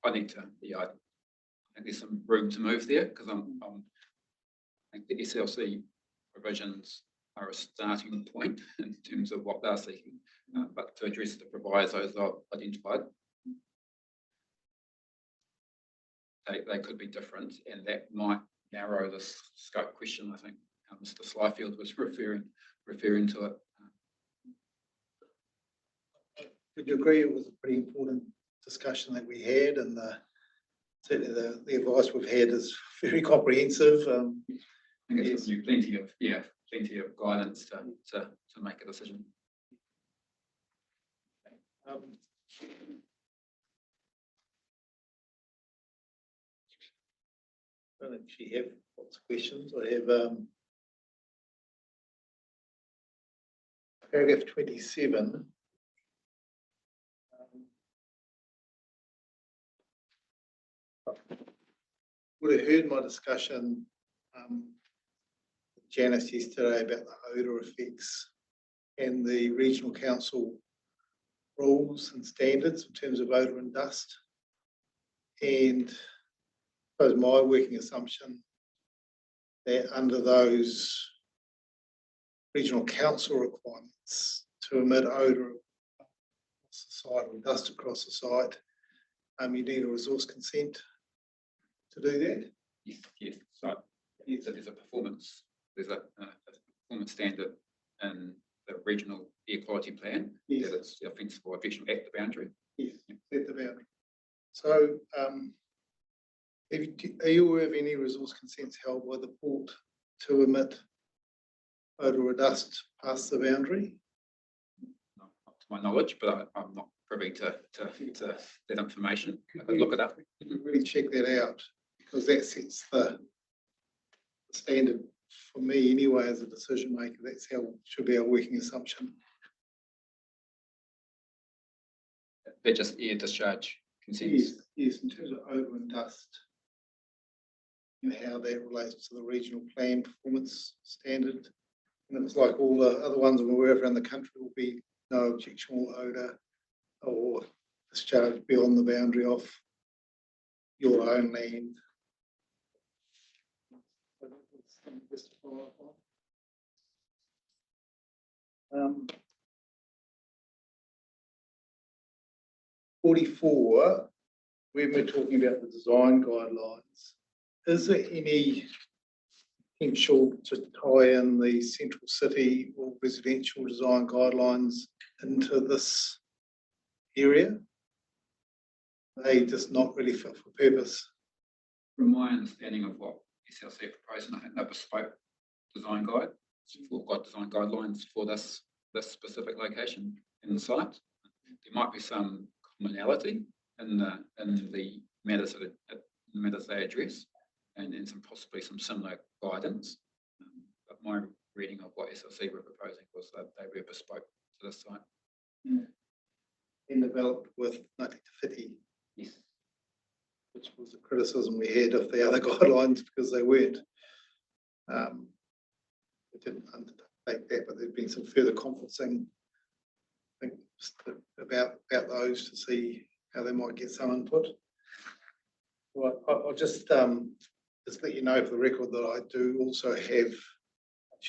I think there's some room to move there, because I think the SLC provisions are a starting point in terms of what they're seeking, but to address the provisos I've identified, they could be different, and that might narrow this scope question. I think Mr. Slyfield was referring to it. Would you agree it was a pretty important discussion that we had, and certainly the advice we've had is very comprehensive. I think it's given you plenty of guidance to make a decision. I don't actually have lots of questions. I have paragraph 27. Would have heard my discussion with Janice yesterday about the odour effects and the regional council rules and standards in terms of odour and dust. And I suppose my working assumption that under those regional council requirements to emit odour across the site or dust across the site, you need a resource consent to do that. Yes. So there's a performance standard in the regional air quality plan. Yes. That it's offensive additional at the boundary. Yes, at the boundary. So, are you aware of any resource consents held by the port to emit odour or dust past the boundary? No, not to my knowledge, but I'm not privy to that information. I could look it up. Really check that out, because that sets the standard for me anyway as a decision maker. That's how should be our working assumption. They're just air discharge consents. Yes, yes, in terms of odour and dust, and how that relates to the regional plan performance standard. And it's like all the other ones I'm aware of around the country will be no objectionable odour or discharge beyond the boundary of your own land. Um, 44, when we're talking about the design guidelines, is there any potential to tie in the central city or residential design guidelines into this area? They just not really fit for purpose. From my understanding of what SLC are proposing, I think they're bespoke design guide. We've got design guidelines for this specific location in the site. There might be some commonality in the matters they address, and some possibly some similar guidance. But my reading of what SLC were proposing was that they were bespoke to this site. And developed with Ngāti Te Whiti. Yes. Which was a criticism we had of the other guidelines because they weren't. We didn't undertake that, but there's been some further conferencing, I think, about those to see how they might get some input. Well, I'll just let you know for the record that I do also share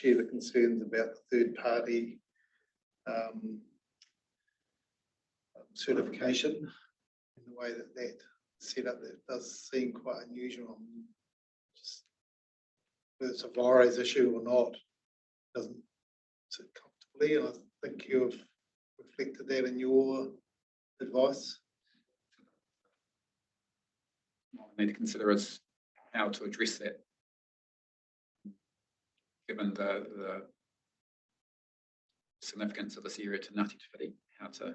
the concerns about the third party certification in the way that setup that does seem quite unusual. Just whether it's a VIRES issue or not, doesn't sit comfortably, and I think you've reflected that in your advice. What we need to consider is how to address that, given the significance of this area to Ngāti Te Whiti, how to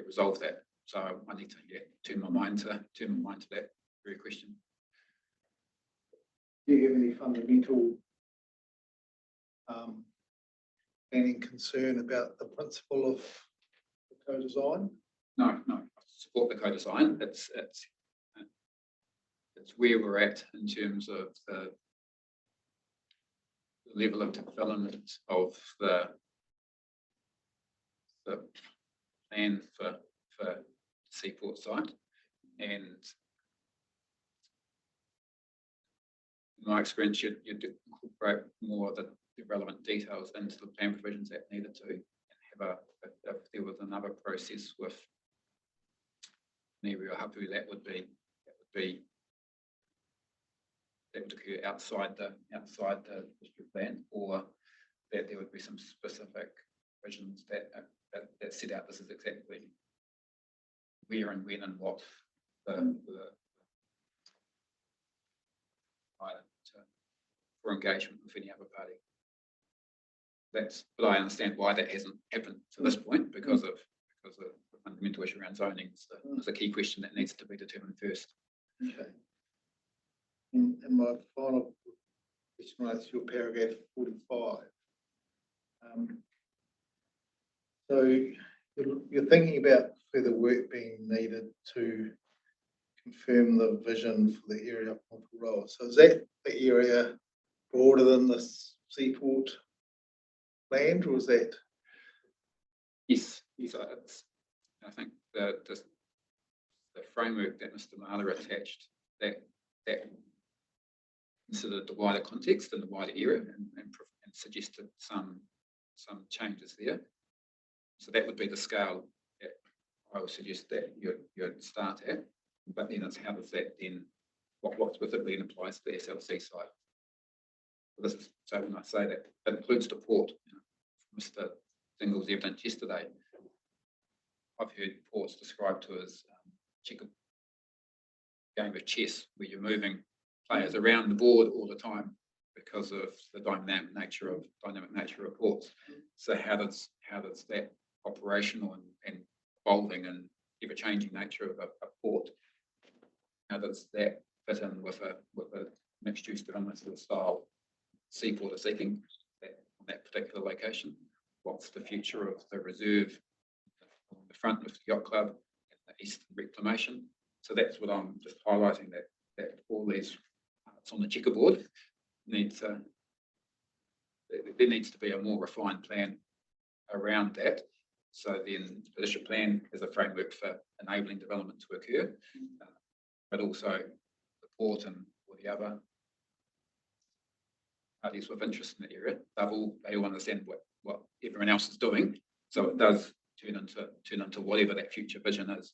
resolve that. So I need to turn my mind to that very question. Do you have any fundamental planning concern about the principle of the co-design? No, I support the co-design. It's where we're at in terms of the level of development of the plan for Seaport site, and in my experience, you'd incorporate more of the relevant details into the plan provisions that needed to, and have if there was another process with Niru Hapu, that would occur outside the district plan, or that there would be some specific provisions that set out this is exactly where and when and what for engagement with any other party. But I understand why that hasn't happened to this point, because of the fundamental issue around zoning is a key question that needs to be determined first. Okay. And my final question relates to your paragraph 45. So you're thinking about further work being needed to confirm the vision for the area of Pontaroa. So is that the area broader than the Seaport land, or is that? Yes. I think the framework that Mr. Mahler attached that considered the wider context and the wider area and suggested some changes there. So that would be the scale that I would suggest that you'd start at. But then it's how does that then, what specifically applies to the SLC site. So when I say that, it includes the port. Mr. Dingle's evidence yesterday, I've heard ports described to as game of chess, where you're moving players around the board all the time because of the dynamic nature of ports. So how does that operational and evolving and ever-changing nature of a port. How does that fit in with a mixed-use development sort of style seaport are seeking on that particular location? What's the future of the reserve on the front of the yacht club and the eastern reclamation? So that's what I'm just highlighting, that all these parts on the checkerboard needs there needs to be a more refined plan around that. So then the district plan is a framework for enabling development to occur, but also the port and all the other parties with interest in the area. They all understand what everyone else is doing. So it does turn into whatever that future vision is.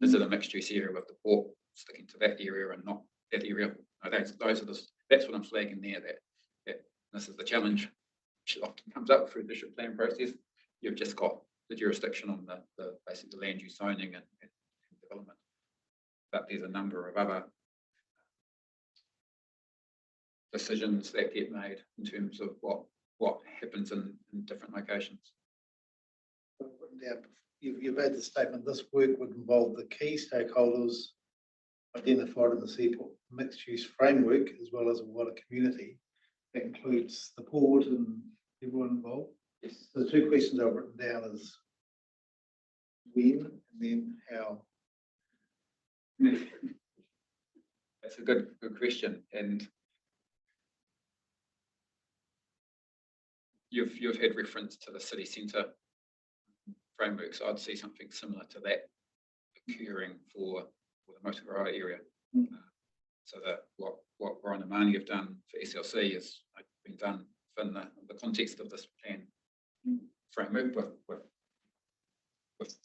Is it a mixed use area with the port sticking to that area and not that area? That's what I'm flagging there. That this is the challenge which often comes up through the district plan process. You've just got the jurisdiction on the basically land use zoning and development, but there's a number of other decisions that get made in terms of what happens in different locations. You've made the statement, this work would involve the key stakeholders identified in the Seaport mixed use framework, as well as a wider community. That includes the port and everyone involved. Yes. The two questions I've written down is when and then how. That's a good question, and you've had reference to the city centre framework, so I'd see something similar to that occurring for the Motuara area. So that what Brian and Marnie have done for SLC has been done within the context of this plan framework with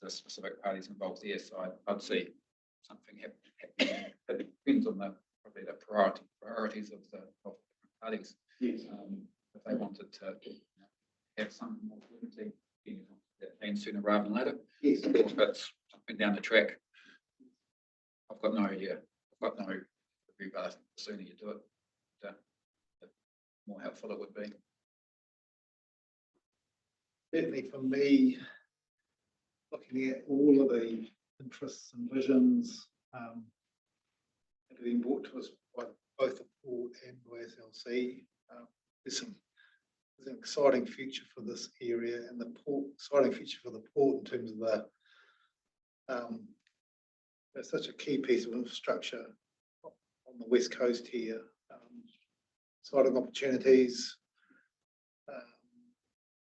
the specific parties involved there. So I'd see something happening. It depends on probably the priorities of the different parties. Yes. If they wanted to have some more certainty, that plan sooner rather than later. Yes. Or if it's something down the track, I've got no idea. I've got no review, but the sooner you do it, the more helpful it would be. Certainly for me, looking at all of the interests and visions that have been brought to us by both the port and by SLC, there's an exciting future for this area and the port, exciting future for the port in terms of the it's such a key piece of infrastructure on the west coast here. Exciting opportunities,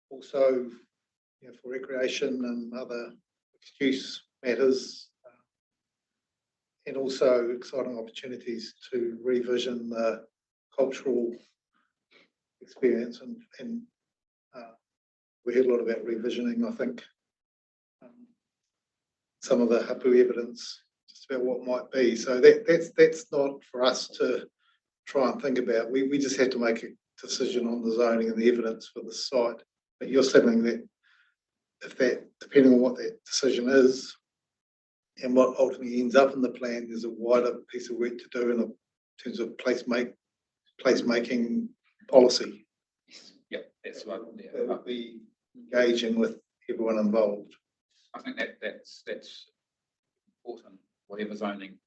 also for recreation and other mixed-use matters, and also exciting opportunities to revision the cultural experience and we heard a lot about revisioning. I think some of the hapu evidence just about what might be. So that's not for us to try and think about. We just have to make a decision on the zoning and the evidence for the site. But you're signaling that if that, depending on what that decision is and what ultimately ends up in the plan, there's a wider piece of work to do in terms of placemaking policy. Yeah, that's right. That would be engaging with everyone involved. I think that's important. Whatever zoning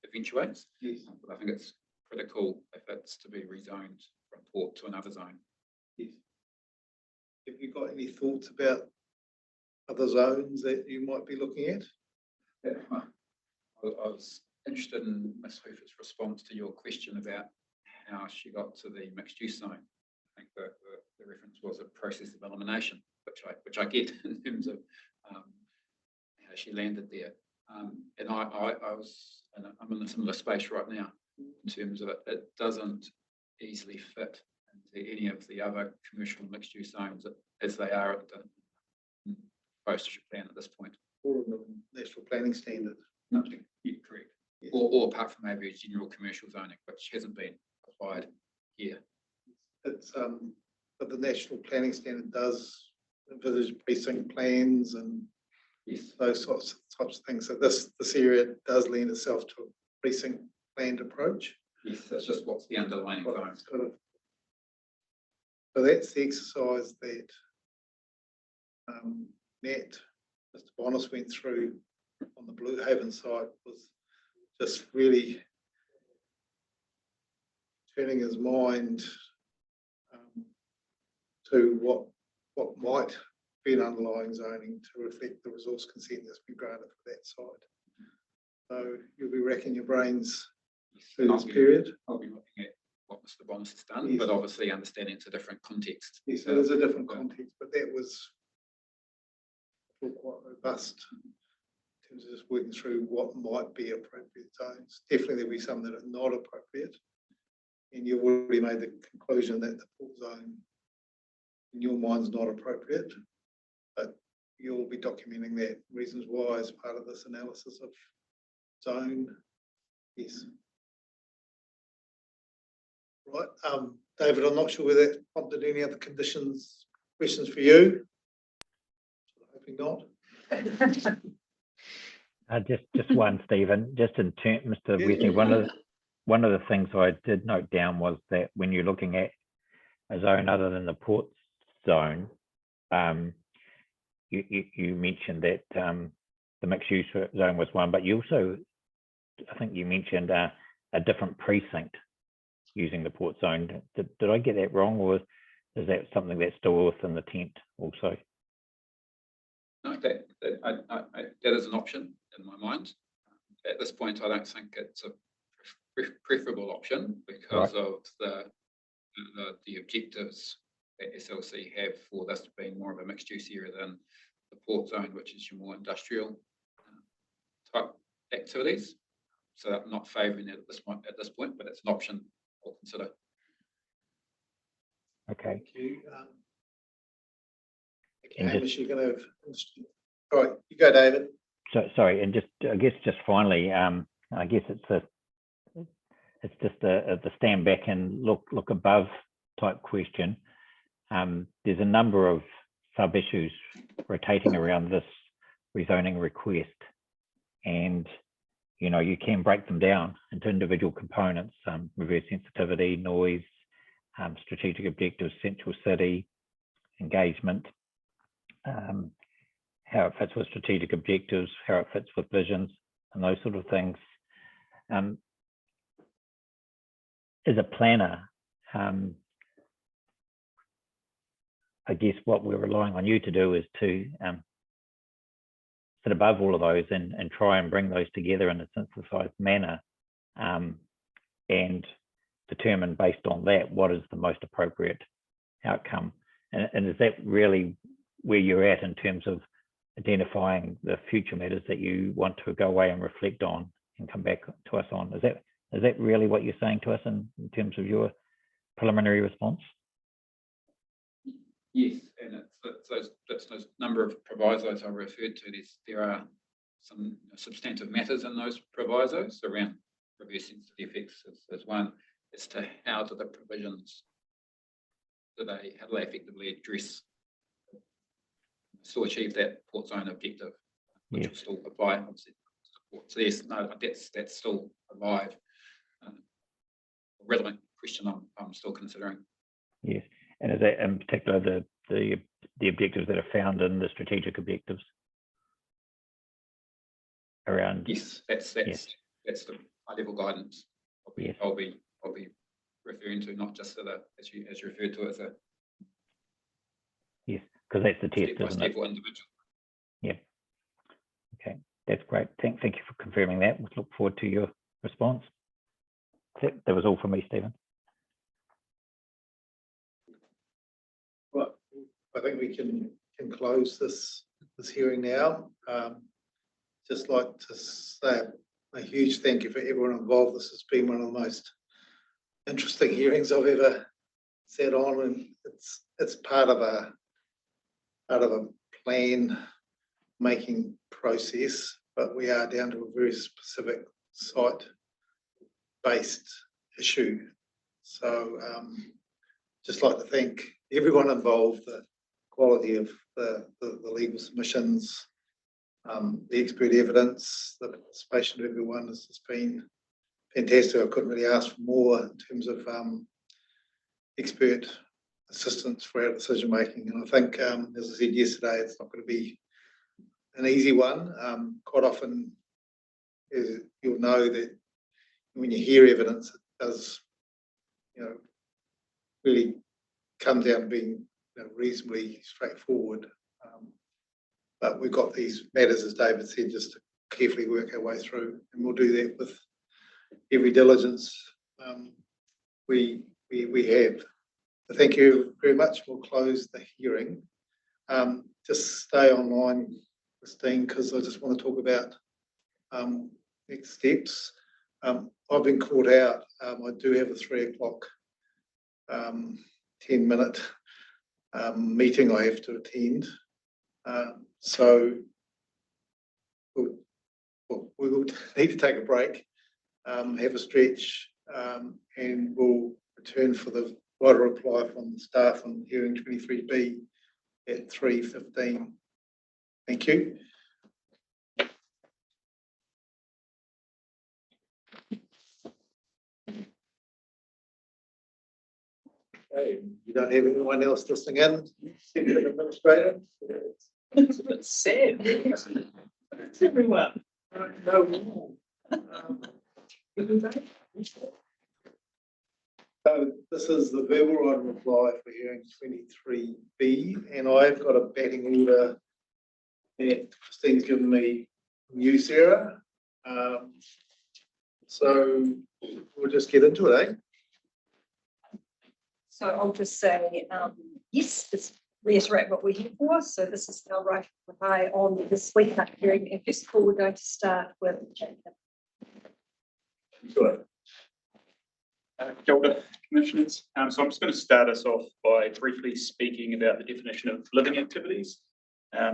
eventuates. Yes. But I think it's critical if it's to be rezoned from port to another zone. Yes. Have you got any thoughts about other zones that you might be looking at? I was interested in Ms. Hoofer's response to your question about how she got to the mixed use zone. I think the reference was a process of elimination, which I get in terms of how she landed there. And I'm in a similar space right now in terms of it doesn't easily fit into any of the other commercial mixed use zones as they are at the post-district plan at this point. Or the national planning standard. Nothing, yeah, correct. Yes. Or apart from maybe a general commercial zoning, which hasn't been applied here. It's but the national planning standard does envisage precinct plans and yes, those types of things. So this area does lend itself to a precinct planned approach. Yes, that's just what's the underlying zone. So that's the exercise that met, Mr. Bonas went through on the Blue Haven site was just really turning his mind to what might be an underlying zoning to reflect the resource consent that's been granted for that site. So you'll be racking your brains through this period. I'll be looking at what Mr. Bonas has done, but obviously understanding it's a different context. Yes, it is a different context, but that was quite robust in terms of just working through what might be appropriate zones. Definitely there'll be some that are not appropriate. And you've already made the conclusion that the port zone in your mind's not appropriate, but you'll be documenting that reasons why as part of this analysis of zone. Yes. Right, David, I'm not sure whether that prompted any other questions for you. Hoping not. Just one, Stephen. Just in turn, Mr. Wesley, one of the things I did note down was that when you're looking at a zone other than the port zone, you mentioned that the mixed use zone was one, but you also, I think you mentioned a different precinct using the port zone. Did I get that wrong, or is that something that's still within the tent also? No, that is an option in my mind. At this point, I don't think it's a preferable option because of the objectives that SLC have for this being more of a mixed use area than the port zone, which is your more industrial type activities. So I'm not favouring it at this point, but it's an option I'll consider. Okay. Thank you. Hamish, you're going to. All right, you go, David. So sorry, and just I guess just finally, I guess it's just the stand back and look above type question. There's a number of sub issues rotating around this rezoning request, and you can break them down into individual components: reverse sensitivity, noise, strategic objectives, central city, engagement, how it fits with strategic objectives, how it fits with visions, and those sort of things. As a planner, I guess what we're relying on you to do is to sit above all of those and try and bring those together in a synthesized manner, and determine based on that what is the most appropriate outcome. And is that really where you're at in terms of identifying the future matters that you want to go away and reflect on and come back to us on? Is that really what you're saying to us in terms of your preliminary response? Yes, and it's those number of provisos I referred to. There are some substantive matters in those provisos around reverse sensitivity effects as one, as to how do the provisions, how do they effectively address, still achieve that port zone objective, which will still apply, obviously. So yes, no, that's still a live, relevant question I'm still considering. Yes, and is that in particular the objectives that are found in the strategic objectives around? Yes, that's the high level guidance I'll be referring to, not just as you referred to as a. Yes, because that's the test, isn't it? Individual. Yeah. Okay, that's great. Thank you for confirming that. We'll look forward to your response. That was all from me, Stephen. Right, I think we can close this hearing now. Just like to say a huge thank you for everyone involved. This has been one of the most interesting hearings I've ever sat on, and it's part of a plan making process, but we are down to a very specific site based issue. So just like to thank everyone involved, the quality of the legal submissions, the expert evidence, the participation of everyone has just been fantastic. I couldn't really ask for more in terms of expert assistance for our decision making. And I think, as I said yesterday, it's not going to be an easy one. Quite often, you'll know that when you hear evidence, it does, really come down to being reasonably straightforward. But we've got these matters, as David said, just to carefully work our way through, and we'll do that with every diligence we have. So thank you very much. We'll close the hearing. Just stay online, Christine, because I just want to talk about next steps. I've been called out. I do have a 3 o'clock 10-minute meeting I have to attend. So we will need to take a break, have a stretch, and we'll return for the writer reply from the staff on hearing 23B at 3:15. Thank you. Okay, you don't have anyone else listening in? Administrator? It's a bit sad. It's everyone. No. So this is the verbal right of reply for hearing 23B, and I've got a batting order that Christine's given me from you, Sarah. So we'll just get into it, eh? So I'll just say, yes, just reiterate what we're here for. So this is our right of reply on the sweep up hearing. And first of all, we're going to start with Jacob. Sure. Kia ora, Commissioners. So I'm just going to start us off by briefly speaking about the definition of living activities.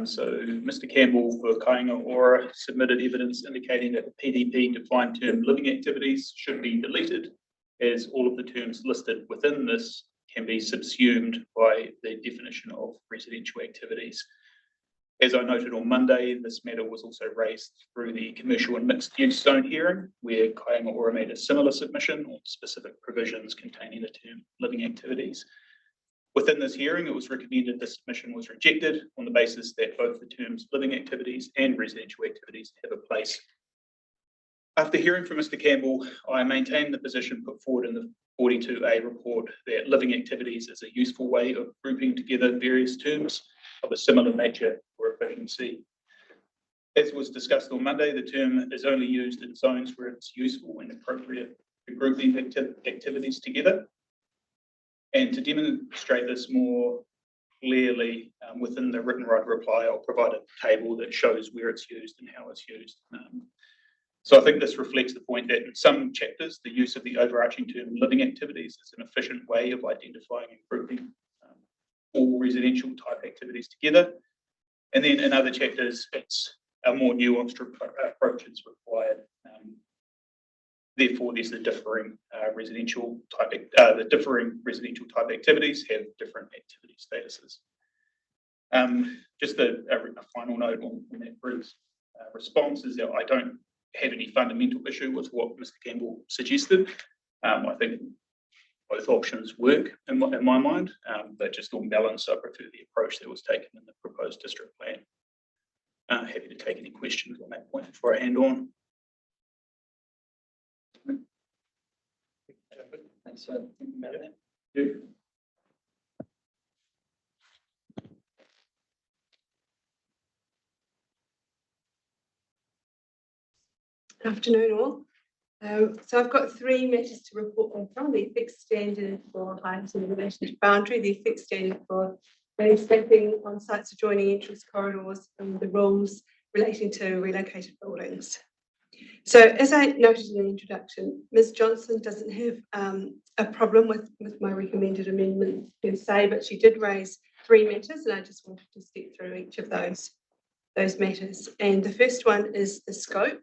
So Mr. Campbell for Kāinga Ora submitted evidence indicating that the PDP defined term living activities should be deleted, as all of the terms listed within this can be subsumed by the definition of residential activities. As I noted on Monday, this matter was also raised through the commercial and mixed use zone hearing, where Kāinga Ora made a similar submission on specific provisions containing the term living activities. Within this hearing, it was recommended the submission was rejected on the basis that both the terms living activities and residential activities have a place. After hearing from Mr. Campbell, I maintain the position put forward in the 42A report that living activities is a useful way of grouping together various terms of a similar nature for efficiency. As was discussed on Monday, the term is only used in zones where it's useful and appropriate to group these activities together. And to demonstrate this more clearly within the written right of reply, I'll provide a table that shows where it's used and how it's used. So I think this reflects the point that in some chapters, the use of the overarching term living activities is an efficient way of identifying and grouping all residential type activities together. And then in other chapters, it's a more nuanced approach is required. Therefore, there's the differing residential type activities have different activity statuses. Just a final note on that Bruce response is that I don't have any fundamental issue with what Mr. Campbell suggested. I think both options work in my mind, but just on balance, I prefer the approach that was taken in the proposed district plan. Happy to take any questions on that point before I hand on. Thanks for thinking about that. Yeah. Good afternoon all. So I've got 3 matters to report on from: the fixed standard for height in relation to boundary, the fixed standard for landscaping on sites adjoining entrance corridors, and the rules relating to relocated buildings. So as I noted in the introduction, Ms. Johnson doesn't have a problem with my recommended amendment per se, but she did raise 3 matters, and I just wanted to step through each of those matters. And the first one is the scope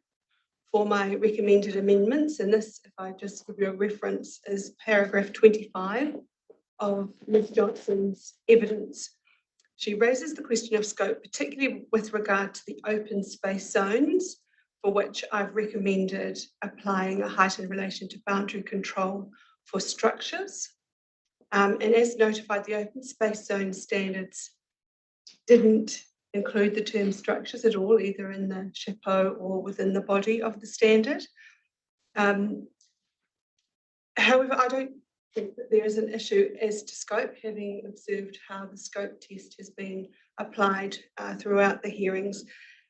for my recommended amendments, and this, if I just give you a reference, is paragraph 25 of Ms. Johnson's evidence. She raises the question of scope, particularly with regard to the open space zones, for which I've recommended applying a height in relation to boundary control for structures. And as notified, the open space zone standards didn't include the term structures at all, either in the SHPO or within the body of the standard. However, I don't think that there is an issue as to scope, having observed how the scope test has been applied throughout the hearings,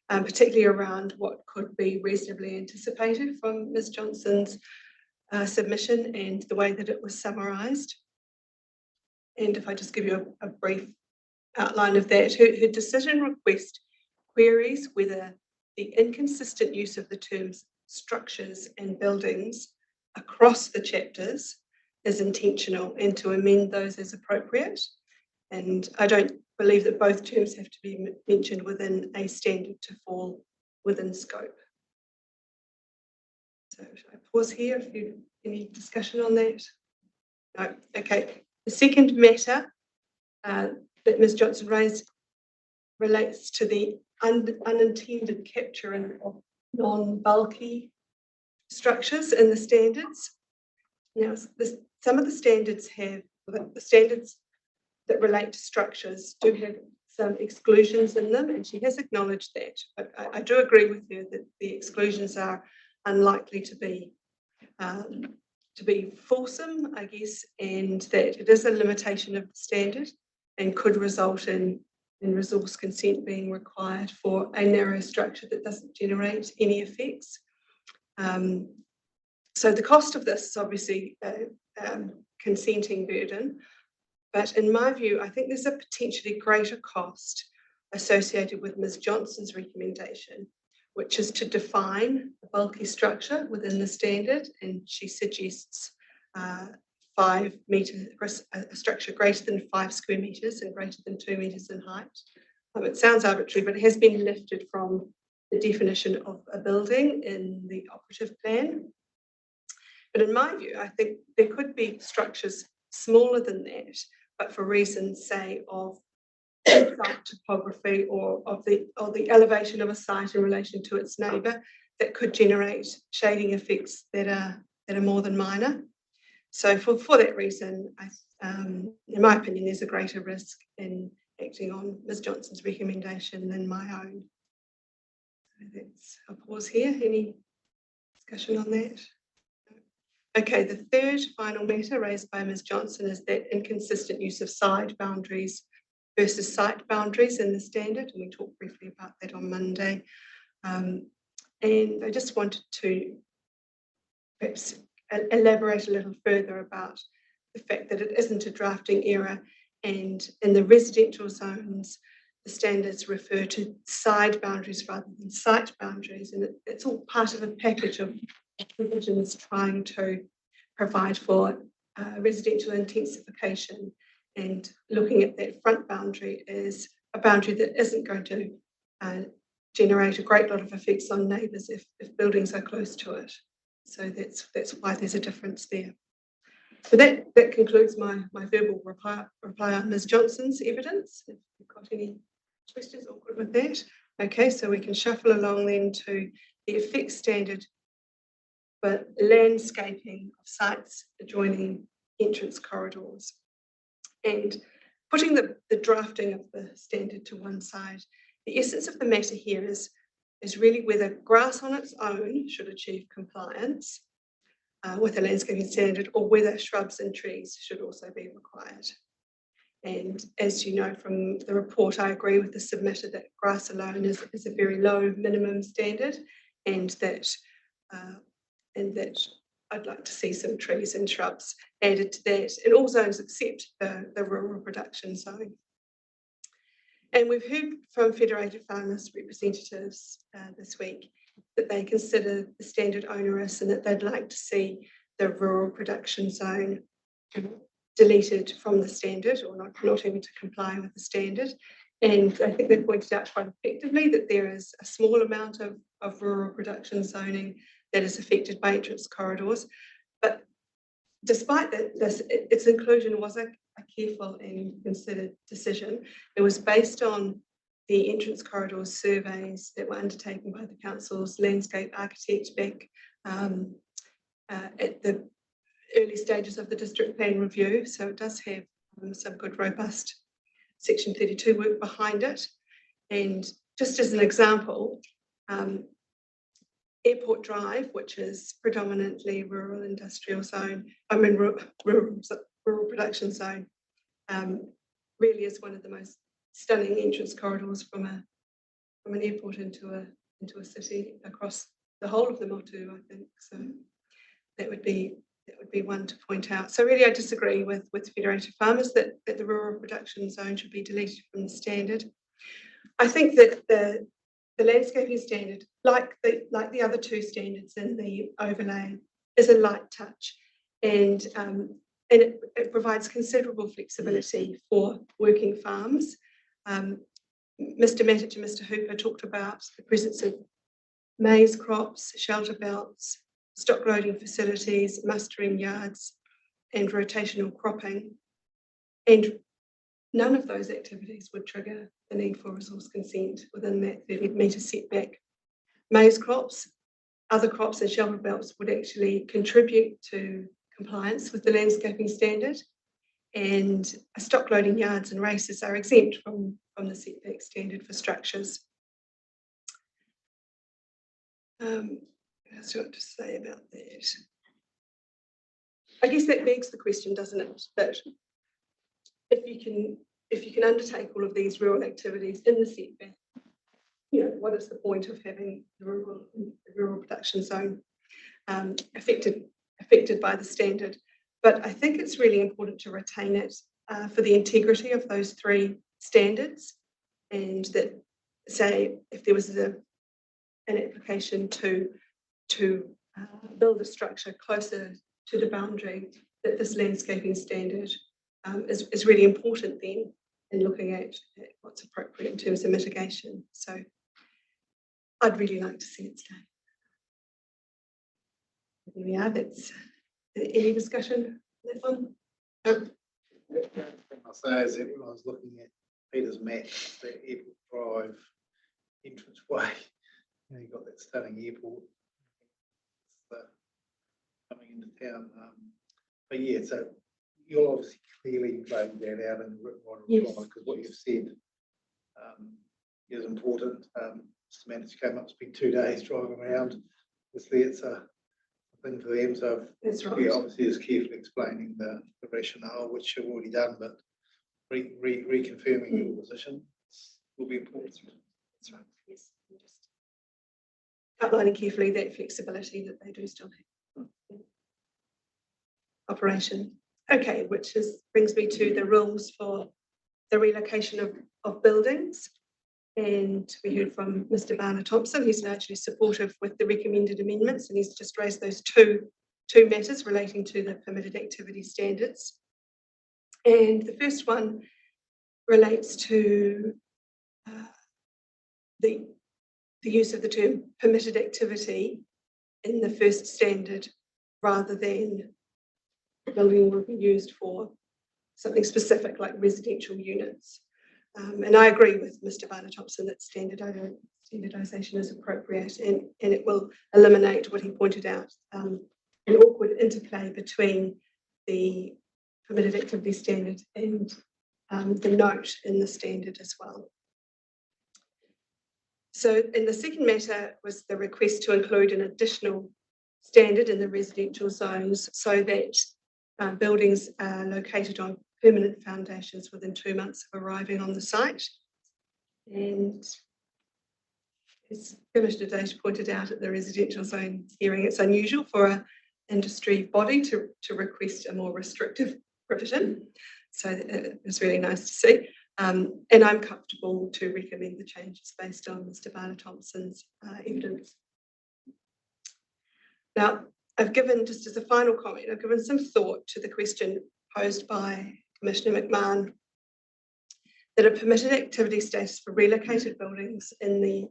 particularly around what could be reasonably anticipated from Ms Johnson's submission and the way that it was summarised. And if I just give you a brief outline of that, her decision request queries whether the inconsistent use of the terms structures and buildings across the chapters is intentional and to amend those as appropriate. And I don't believe that both terms have to be mentioned within a standard to fall within scope. So should I pause here if you any discussion on that? No. Okay. The second matter that Ms Johnson raised relates to the unintended capturing of non-bulky structures in the standards. Now, some of the standards have, the standards that relate to structures do have some exclusions in them, and she has acknowledged that. But I do agree with her that the exclusions are unlikely to be fulsome, I guess, and that it is a limitation of the standard and could result in resource consent being required for a narrow structure that doesn't generate any effects. So the cost of this is obviously a consenting burden, but in my view, I think there's a potentially greater cost associated with Ms Johnson's recommendation, which is to define a bulky structure within the standard, and she suggests 5 metres, a structure greater than 5 square metres and greater than 2 metres in height. It sounds arbitrary, but it has been lifted from the definition of a building in the operative plan. But in my view, I think there could be structures smaller than that, but for reasons, say, of site topography or of the elevation of a site in relation to its neighbour, that could generate shading effects that are more than minor. So for that reason, in my opinion, there's a greater risk in acting on Ms Johnson's recommendation than my own. So I'll pause here. Any discussion on that? Okay, the third final matter raised by Ms Johnson is that inconsistent use of side boundaries versus site boundaries in the standard, and we talked briefly about that on Monday. And I just wanted to perhaps elaborate a little further about the fact that it isn't a drafting error, and in the residential zones, the standards refer to side boundaries rather than site boundaries, and it's all part of a package of provisions trying to provide for residential intensification, and looking at that front boundary is a boundary that isn't going to generate a great lot of effects on neighbours if buildings are close to it. So that's why there's a difference there. So that concludes my verbal reply on Ms Johnson's evidence. If you've got any questions, all good with that? Okay, so we can shuffle along then to the effects standard, but landscaping of sites adjoining entrance corridors. And putting the drafting of the standard to one side, the essence of the matter here is really whether grass on its own should achieve compliance with a landscaping standard, or whether shrubs and trees should also be required. And as you know from the report, I agree with the submitter that grass alone is a very low minimum standard, and that I'd like to see some trees and shrubs added to that in all zones except the rural production zone. And we've heard from Federated Farmers representatives this week that they consider the standard onerous and that they'd like to see the rural production zone deleted from the standard, or not having to comply with the standard. And I think they pointed out quite effectively that there is a small amount of rural production zoning that is affected by entrance corridors. But despite that, its inclusion was a careful and considered decision. It was based on the entrance corridors surveys that were undertaken by the council's landscape architect back early stages of the district plan review, so it does have some good robust Section 32 work behind it. And just as an example, Airport Drive, which is predominantly rural industrial zone, rural production zone, really is one of the most stunning entrance corridors from an airport into a city across the whole of the Motu, I think. So that would be one to point out. So really, I disagree with Federated Farmers that the rural production zone should be deleted from the standard. I think that the landscaping standard, like the other two standards in the overlay, is a light touch, and it provides considerable flexibility for working farms. Mr. Matic and Mr. Hooper talked about the presence of maize crops, shelter belts, stock loading facilities, mustering yards, and rotational cropping. And none of those activities would trigger the need for resource consent within that 30-metre setback. Maize crops, other crops and shelter belts would actually contribute to compliance with the landscaping standard, and stock loading yards and races are exempt from the setback standard for structures. What else do I want to say about that? I guess that begs the question, doesn't it, that if you can undertake all of these rural activities in the setback, what is the point of having the rural production zone affected by the standard? But I think it's really important to retain it for the integrity of those three standards, and that, say, if there was an application to build a structure closer to the boundary, that this landscaping standard is really important then in looking at what's appropriate in terms of mitigation. So I'd really like to see it stay. There we are. That's any discussion on that one? No. I'll say is that when I was looking at Peter's map, the Airport Drive entrance way, you've got that stunning airport coming into town. But yeah, so you'll obviously clearly lay that out in the written reply, because what you've said is important. Mr. Matic came up, spent 2 days driving around. Obviously, it's a thing for them. So yeah, obviously, is carefully explaining the rationale, which you've already done, but reconfirming your position will be important. That's right. Yes, just outlining carefully that flexibility that they do still have. Operation. Okay, which brings me to the rules for the relocation of buildings. And we heard from Mr. Barner-Thompson. He's largely supportive with the recommended amendments, and he's just raised those two matters relating to the permitted activity standards. And the first one relates to the use of the term permitted activity in the first standard, rather than the building will be used for something specific like residential units. And I agree with Mr. Barner-Thompson that standardisation is appropriate, and it will eliminate what he pointed out, an awkward interplay between the permitted activity standard and the note in the standard as well. So in the second matter was the request to include an additional standard in the residential zones, so that buildings are located on permanent foundations within 2 months of arriving on the site. And as Commissioner Daysh pointed out at the residential zone hearing, it's unusual for an industry body to request a more restrictive provision. So it was really nice to see. And I'm comfortable to recommend the changes based on Mr. Barner-Thompson's evidence. Now, I've given, just as a final comment, I've given some thought to the question posed by Commissioner McMahon, that a permitted activity status for relocated buildings in the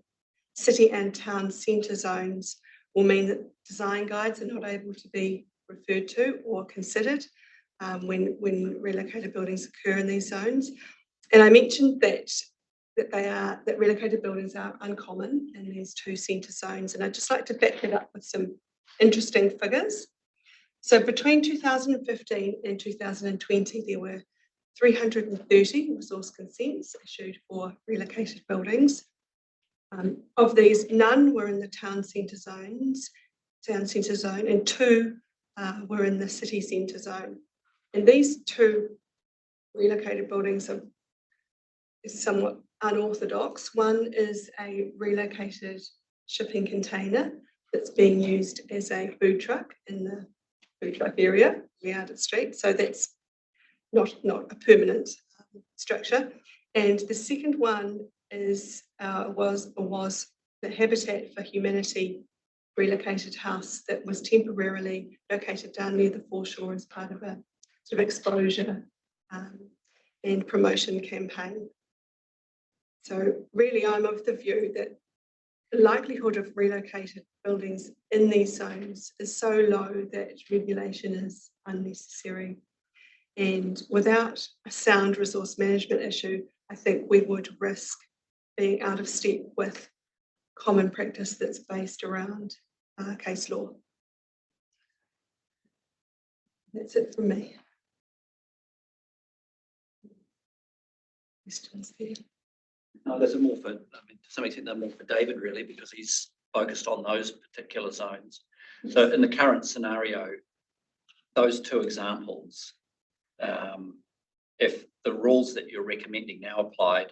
city and town centre zones will mean that design guides are not able to be referred to or considered when relocated buildings occur in these zones. And I mentioned that relocated buildings are uncommon in these two centre zones, and I'd just like to back that up with some interesting figures. So between 2015 and 2020, there were 330 resource consents issued for relocated buildings. Of these, none were in the town centre zone, and 2 were in the city centre zone. And these 2 relocated buildings are somewhat unorthodox. One is a relocated shipping container that's being used as a food truck in the food truck area, Meardit Street. So that's not a permanent structure. And the second one was the Habitat for Humanity relocated house that was temporarily located down near the foreshore as part of a sort of exposure and promotion campaign. So really, I'm of the view that the likelihood of relocated buildings in these zones is so low that regulation is unnecessary. And without a sound resource management issue, I think we would risk being out of step with common practice that's based around case law. That's it from me. Questions there? No, those are more for, I mean, to some extent, they're more for David really, because he's focused on those particular zones. So in the current scenario, those 2 examples, if the rules that you're recommending now applied,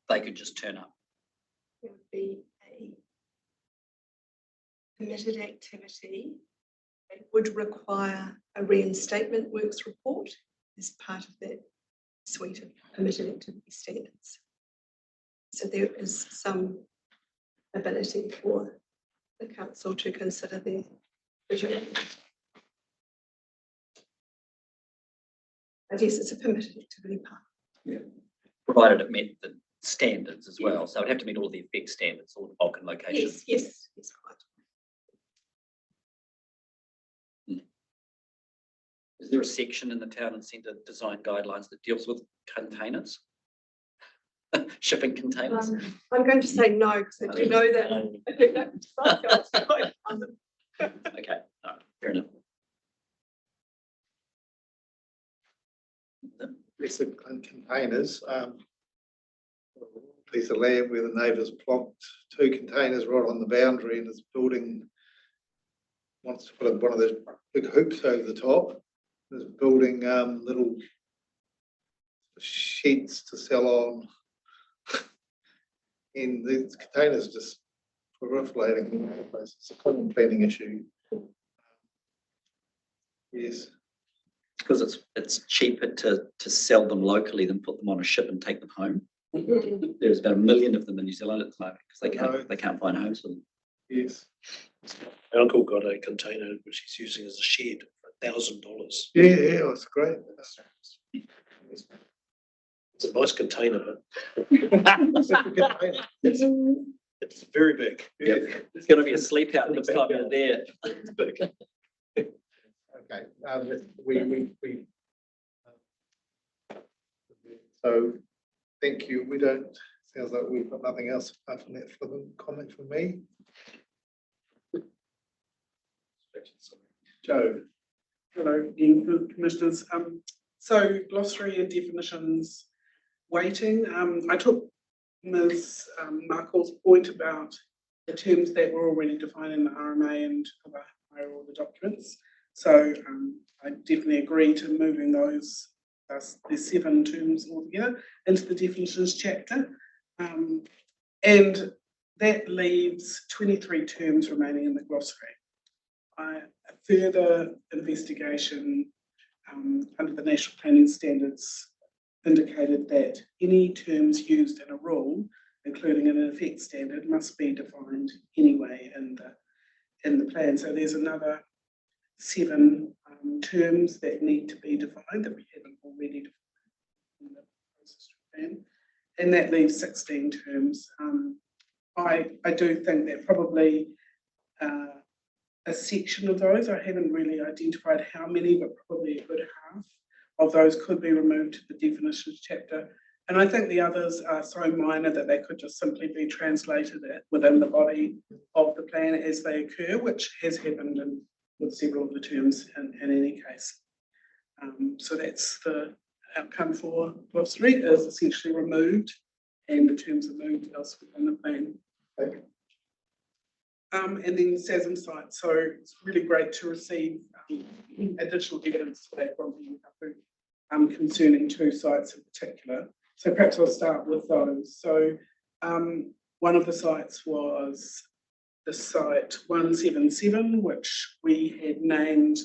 they could just turn up. It would be a permitted activity. It would require a reinstatement works report as part of that suite of permitted activity standards. So there is some ability for the council to consider the vision. I guess it's a permitted activity path. Yeah. Provided it met the standards as well. So it'd have to meet all the effect standards, all the bulk and location. Yes, quite. Is there a section in the town and centre design guidelines that deals with containers? Shipping containers? I'm going to say no, because I do know that. I think that's quite fun. Okay, all right, fair enough. Piece of containers, piece of land where the neighbours plonked 2 containers right on the boundary, and is building, wants to put one of those big hoops over the top. Is building little sheds to sell on. And the containers just proliferating all over the place. It's a common planning issue. Yes. Because it's cheaper to sell them locally than put them on a ship and take them home. There's about 1 million of them in New Zealand at the moment because they can't find homes for them. Yes. My uncle got a container which he's using as a shed for $1,000. Yeah, it's great. It's a nice container, but it's very big. Yeah. It's going to be a sleep out next time you're there. Okay, so thank you. We don't, sounds like we've got nothing else apart from that for the comment from me. Joe. Hello, commissioners. So glossary and definitions weighting. I took Ms. Markle's point about the terms that were already defined in the RMA and other higher order documents. So I definitely agree to moving those, there's 7 terms altogether, into the definitions chapter. And that leaves 23 terms remaining in the glossary. A further investigation under the National Planning Standards indicated that any terms used in a rule, including an effect standard, must be defined anyway in the plan. So there's another 7 terms that need to be defined that we haven't already defined in the process plan, and that leaves 16 terms. I do think that probably a section of those, I haven't really identified how many, but probably a good half of those could be removed to the definitions chapter. And I think the others are so minor that they could just simply be translated within the body of the plan as they occur, which has happened in with several of the terms in any case. So that's the outcome for Bluff Street is essentially removed and the terms are moved elsewhere in the plan. And then SASM site, so it's really great to receive additional evidence today from the concerning two sites in particular. So perhaps I'll start with those. So one of the sites was the site 177, which we had named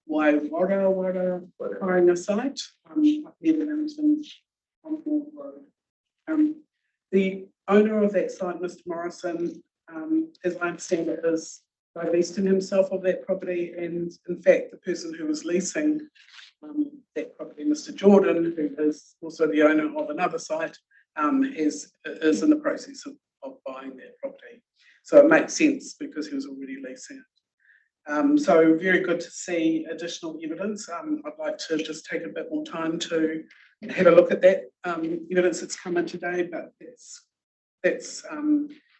Waiwara Kainga site, Netherlands and on Hall Road. The owner of that site, Mr. Morrison, as I understand it, is divesting himself of that property, and in fact, the person who was leasing that property, Mr. Jordan, who is also the owner of another site, is in the process of buying that property. So it makes sense because he was already leasing it. So very good to see additional evidence. I'd like to just take a bit more time to have a look at that evidence that's come in today, but that's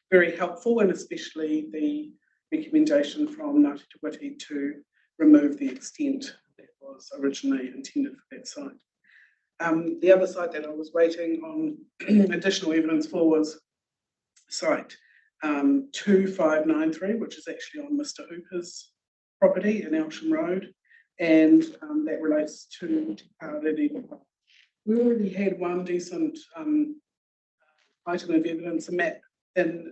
very helpful, and especially the recommendation from Ngāti Te Witi to remove the extent that was originally intended for that site. The other site that I was waiting on additional evidence for was site 2593, which is actually on Mr. Hooper's property in Elsham Road, and that relates to we already had one decent item of evidence, a map, and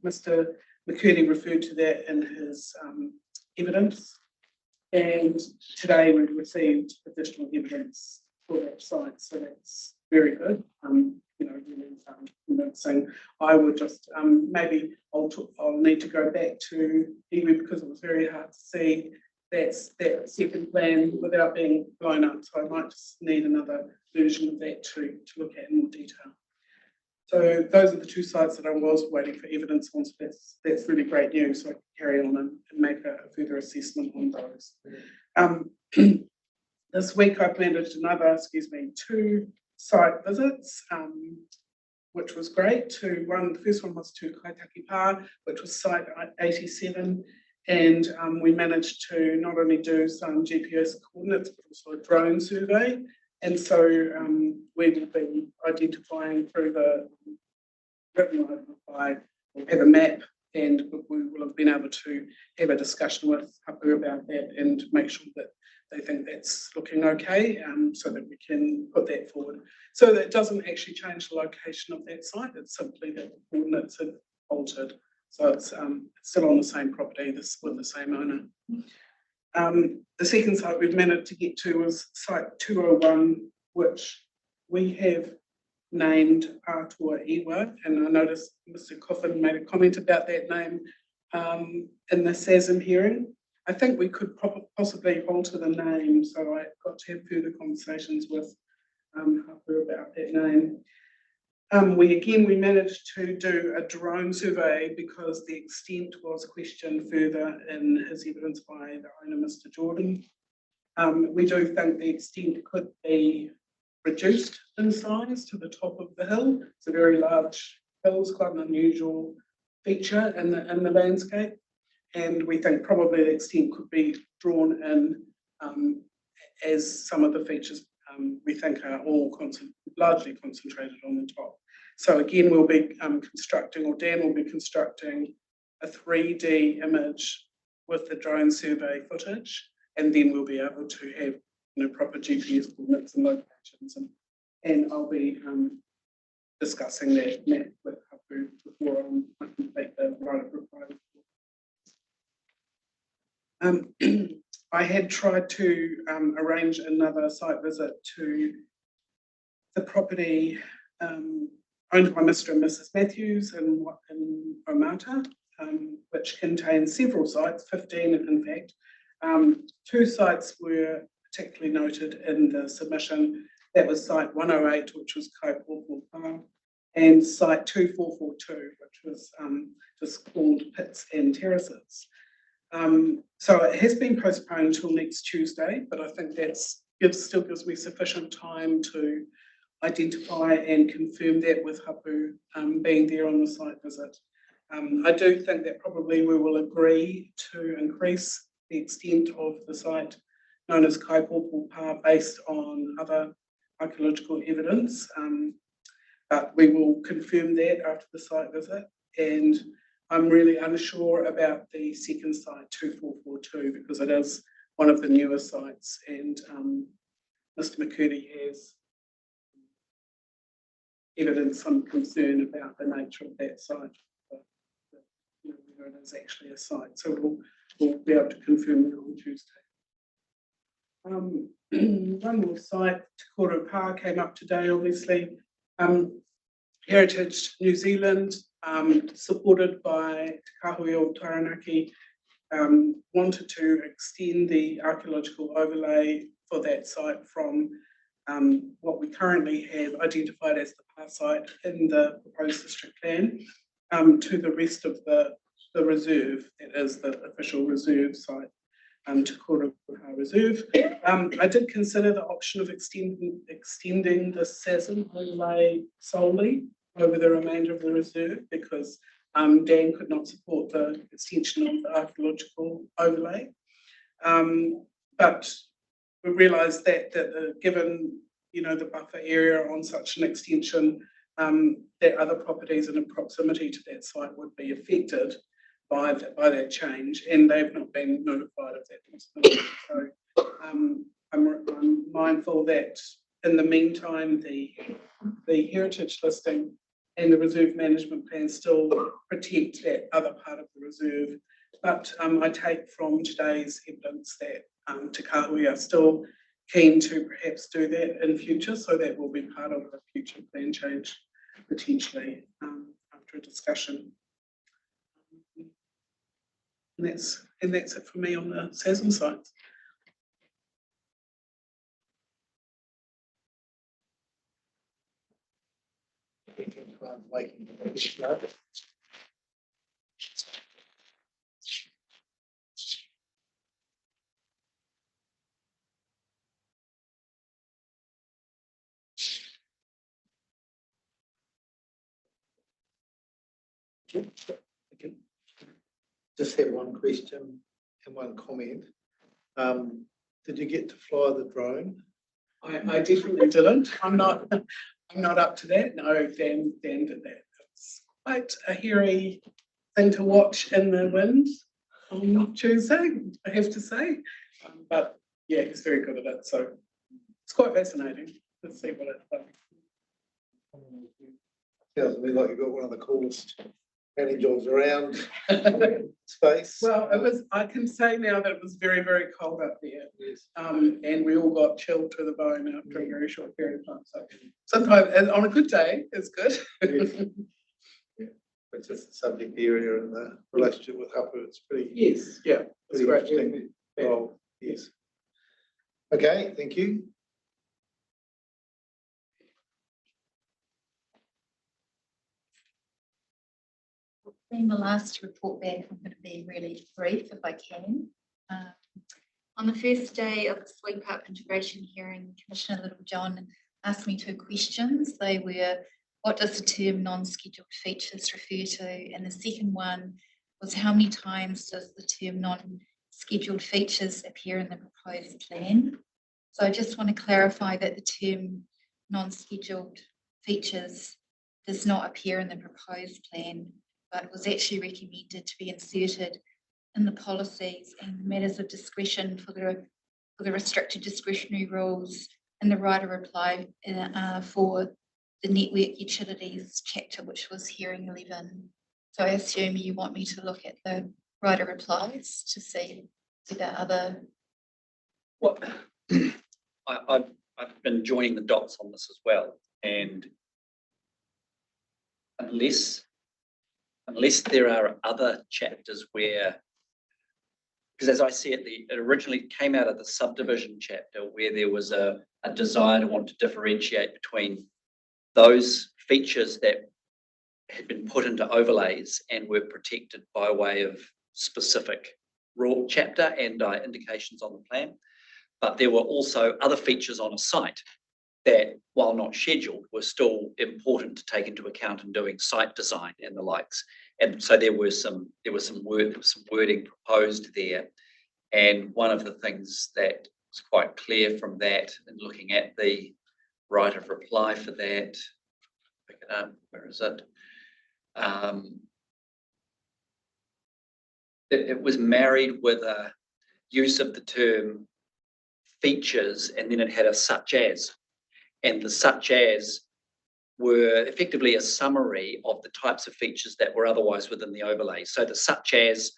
Mr. McCurdy referred to that in his evidence. And today we received additional evidence for that site, so that's very good. Really convincing. I would just maybe I'll need to go back to iwi because it was very hard to see that second plan without being blown up. So I might just need another version of that to look at in more detail. So those are the two sites that I was waiting for evidence on. So that's really great news. So I can carry on and make a further assessment on those. This week I've managed two site visits, which was great. The first one was to Kaitaki Pa, which was site 87. And we managed to not only do some GPS coordinates, but also a drone survey. And so we will be identifying through the written reply, we'll have a map, and we will have been able to have a discussion with Hapu about that and make sure that they think that's looking okay, so that we can put that forward. So that doesn't actually change the location of that site, it's simply that the coordinates have altered. So it's still on the same property, with the same owner. The second site we've managed to get to was site 201, which we have named Atua Iwa, and I noticed Mr. Coffin made a comment about that name in the SASM hearing. I think we could possibly alter the name, so I got to have further conversations with Hapu about that name. We managed to do a drone survey because the extent was questioned further in his evidence by the owner, Mr. Jordan. We do think the extent could be reduced in size to the top of the hill. It's a very large hill, it's quite an unusual feature in the landscape. And we think probably the extent could be drawn in as some of the features we think are all largely concentrated on the top. So again, we'll be constructing, or Dan will be constructing, a 3D image with the drone survey footage, and then we'll be able to have proper GPS coordinates and locations. And I'll be discussing that map with Hapu before I can take the right of reply. I had tried to arrange another site visit to the property owned by Mr. and Mrs. Matthews in Omata, which contains several sites, 15 in fact. Two sites were particularly noted in the submission. That was site 108, which was Kaipōpō, and site 2442, which was just called Pits and Terraces. So it has been postponed until next Tuesday, but I think that still gives me sufficient time to identify and confirm that with Hapu being there on the site visit. I do think that probably we will agree to increase the extent of the site known as Kaipōpō Pa based on other archaeological evidence. But we will confirm that after the site visit. And I'm really unsure about the second site, 2442, because it is one of the newer sites, and Mr. McCurdy has evidence some concern about the nature of that site, whether it is actually a site. So we'll be able to confirm that on Tuesday. One more site, Te Koro Pa, came up today, obviously. Heritage New Zealand, supported by Te Kahui o Taranaki, wanted to extend the archaeological overlay for that site from what we currently have identified as the Pa site in the proposed district plan to the rest of the reserve, that is the official reserve site, Te Koro Pa Reserve. I did consider the option of extending the SASM overlay solely over the remainder of the reserve, because Dan could not support the extension of the archaeological overlay. But we realised that given the buffer area on such an extension, that other properties in proximity to that site would be affected by that change, and they've not been notified of that possibility. So I'm mindful that in the meantime, the heritage listing and the reserve management plan still protect that other part of the reserve. But I take from today's evidence that Te Kahui are still keen to perhaps do that in future, so that will be part of a future plan change potentially after a discussion. And that's it for me on the SASM sites. Just have one question and one comment. Did you get to fly the drone? I definitely didn't. I'm not up to that. No, Dan did that. It's quite a hairy thing to watch in the wind on Tuesday, I have to say. But yeah, he's very good at it. So it's quite fascinating to see what it's like. Sounds to me like you've got one of the coolest planning jobs around space. Well, I can say now that it was very, very cold up there. Yes. And we all got chilled to the bone after a very short period of time. So sometimes, and on a good day, it's good. Yes. But just the subject area and the relationship with Hapu, it's pretty. Yes, yeah. It's Pretty great. interesting. Oh, yes. Okay, thank you. Being the last to report back, I'm going to be really brief if I can. On the first day of the Sweep Up integration hearing, Commissioner Littlejohn asked me 2 questions. They were, what does the term non-scheduled features refer to? And the second one was, how many times does the term non-scheduled features appear in the proposed plan? So I just want to clarify that the term non-scheduled features does not appear in the proposed plan, but was actually recommended to be inserted in the policies and matters of discretion for the restricted discretionary rules and the right of reply for the network utilities chapter, which was hearing 11. So I assume you want me to look at the right of replies to see whether other. Well, I've been joining the dots on this as well, and unless there are other chapters where, because as I see it, it originally came out of the subdivision chapter where there was a desire to want to differentiate between those features that had been put into overlays and were protected by way of specific raw chapter and indications on the plan. But there were also other features on a site that, while not scheduled, were still important to take into account in doing site design and the likes. And so there was some wording proposed there And one of the things that was quite clear from that, and looking at the right of reply for that, pick it up, where is it? It was married with a use of the term features, and then it had a such as. And the such as were effectively a summary of the types of features that were otherwise within the overlay. So the such as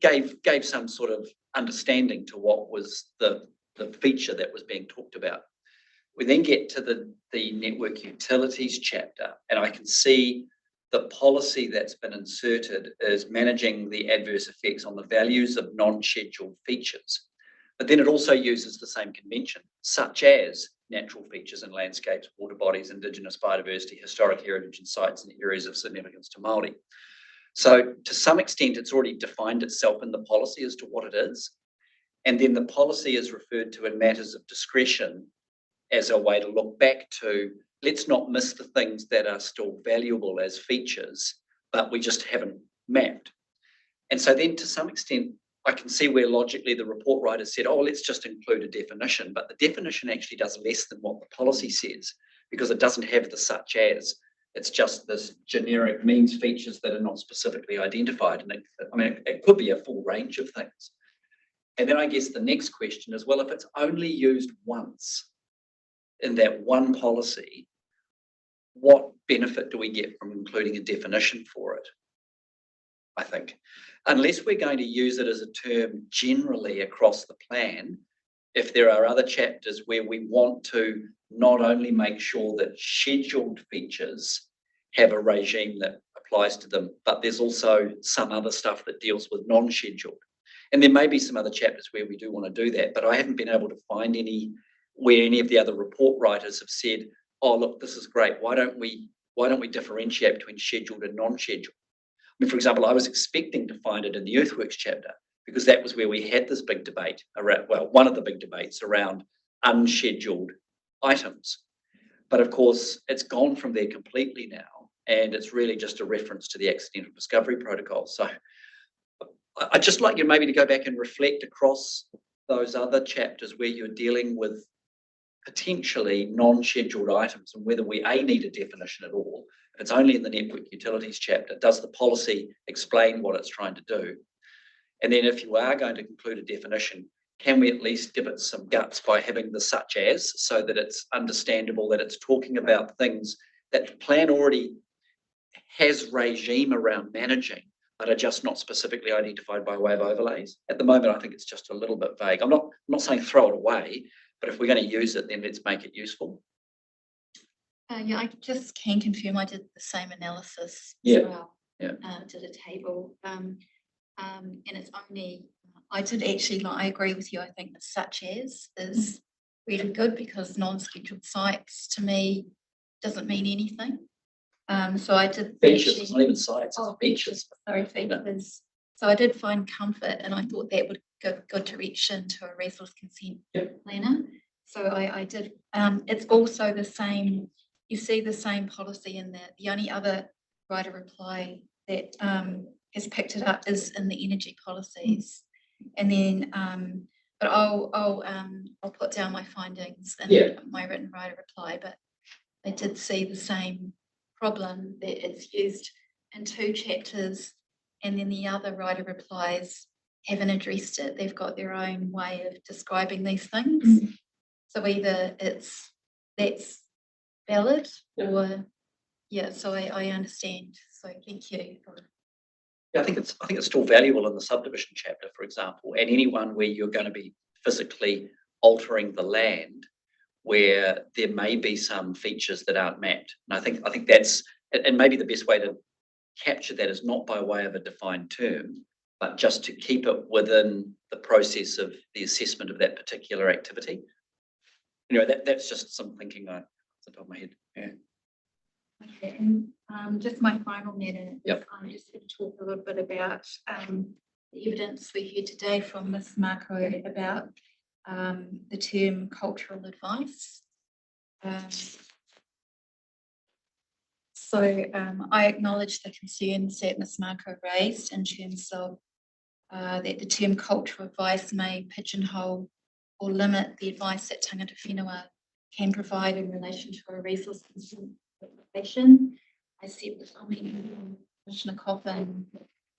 gave some sort of understanding to what was the feature that was being talked about. We then get to the network utilities chapter, and I can see the policy that's been inserted is managing the adverse effects on the values of non-scheduled features. But then it also uses the same convention, such as natural features and landscapes, water bodies, indigenous biodiversity, historic heritage and sites and areas of significance to Māori. So to some extent, it's already defined itself in the policy as to what it is. And then the policy is referred to in matters of discretion as a way to look back to, let's not miss the things that are still valuable as features, but we just haven't mapped. And so then to some extent, I can see where logically the report writer said, oh, let's just include a definition, but the definition actually does less than what the policy says, because it doesn't have the such as. It's just this generic means features that are not specifically identified. And it could be a full range of things. And then I guess the next question is, well, if it's only used once in that one policy, what benefit do we get from including a definition for it? I think, unless we're going to use it as a term generally across the plan, if there are other chapters where we want to not only make sure that scheduled features have a regime that applies to them, but there's also some other stuff that deals with non-scheduled. And there may be some other chapters where we do want to do that, but I haven't been able to find any where any of the other report writers have said, oh, look, this is great. Why don't we differentiate between scheduled and non-scheduled? I mean, for example, I was expecting to find it in the earthworks chapter, because that was where we had this big debate around, well, one of the big debates around unscheduled items. But of course, it's gone from there completely now, and it's really just a reference to the accidental discovery protocol. So I'd just like you maybe to go back and reflect across those other chapters where you're dealing with potentially non-scheduled items, and whether we need a definition at all. If it's only in the network utilities chapter, does the policy explain what it's trying to do? And then if you are going to include a definition, can we at least give it some guts by having the such as, so that it's understandable that it's talking about things that the plan already has regime around managing, but are just not specifically identified by way of overlays. At the moment, I think it's just a little bit vague. I'm not saying throw it away, but if we're going to use it, then let's make it useful. Yeah, I just can confirm I did the same analysis Yeah. as well. Yeah. Did a table, and it's only, I did actually, I agree with you. I think the such as is really good, because non-scheduled sites to me doesn't mean anything. So I did. Features, it's not even sites, it's features. Sorry, features. So I did find comfort, and I thought that would go good direction to a resource consent planner. So I did. It's also the same. You see the same policy in the only other writer reply that has picked it up is in the energy policies, and then but I'll put down my findings in my written writer reply. But I did see the same problem that it's used in 2 chapters, and then the other writer replies haven't addressed it. They've got their own way of describing these things. So either that's valid or so I understand. So thank you. Yeah, I think it's still valuable in the subdivision chapter, for example, and anyone where you're going to be physically altering the land, where there may be some features that aren't mapped. And I think that's, and maybe the best way to capture that is not by way of a defined term, but just to keep it within the process of the assessment of that particular activity. Anyway, that's just some thinking off the top of my head. Yeah. Okay, and just my final matter is I'm just going to talk a little bit about the evidence we heard today from Ms. Marco about the term cultural advice. So I acknowledge the concerns that Ms. Marco raised in terms of that the term cultural advice may pigeonhole or limit the advice that tangata whenua can provide in relation to a resource conservation. I said the comment from Commissioner Coffin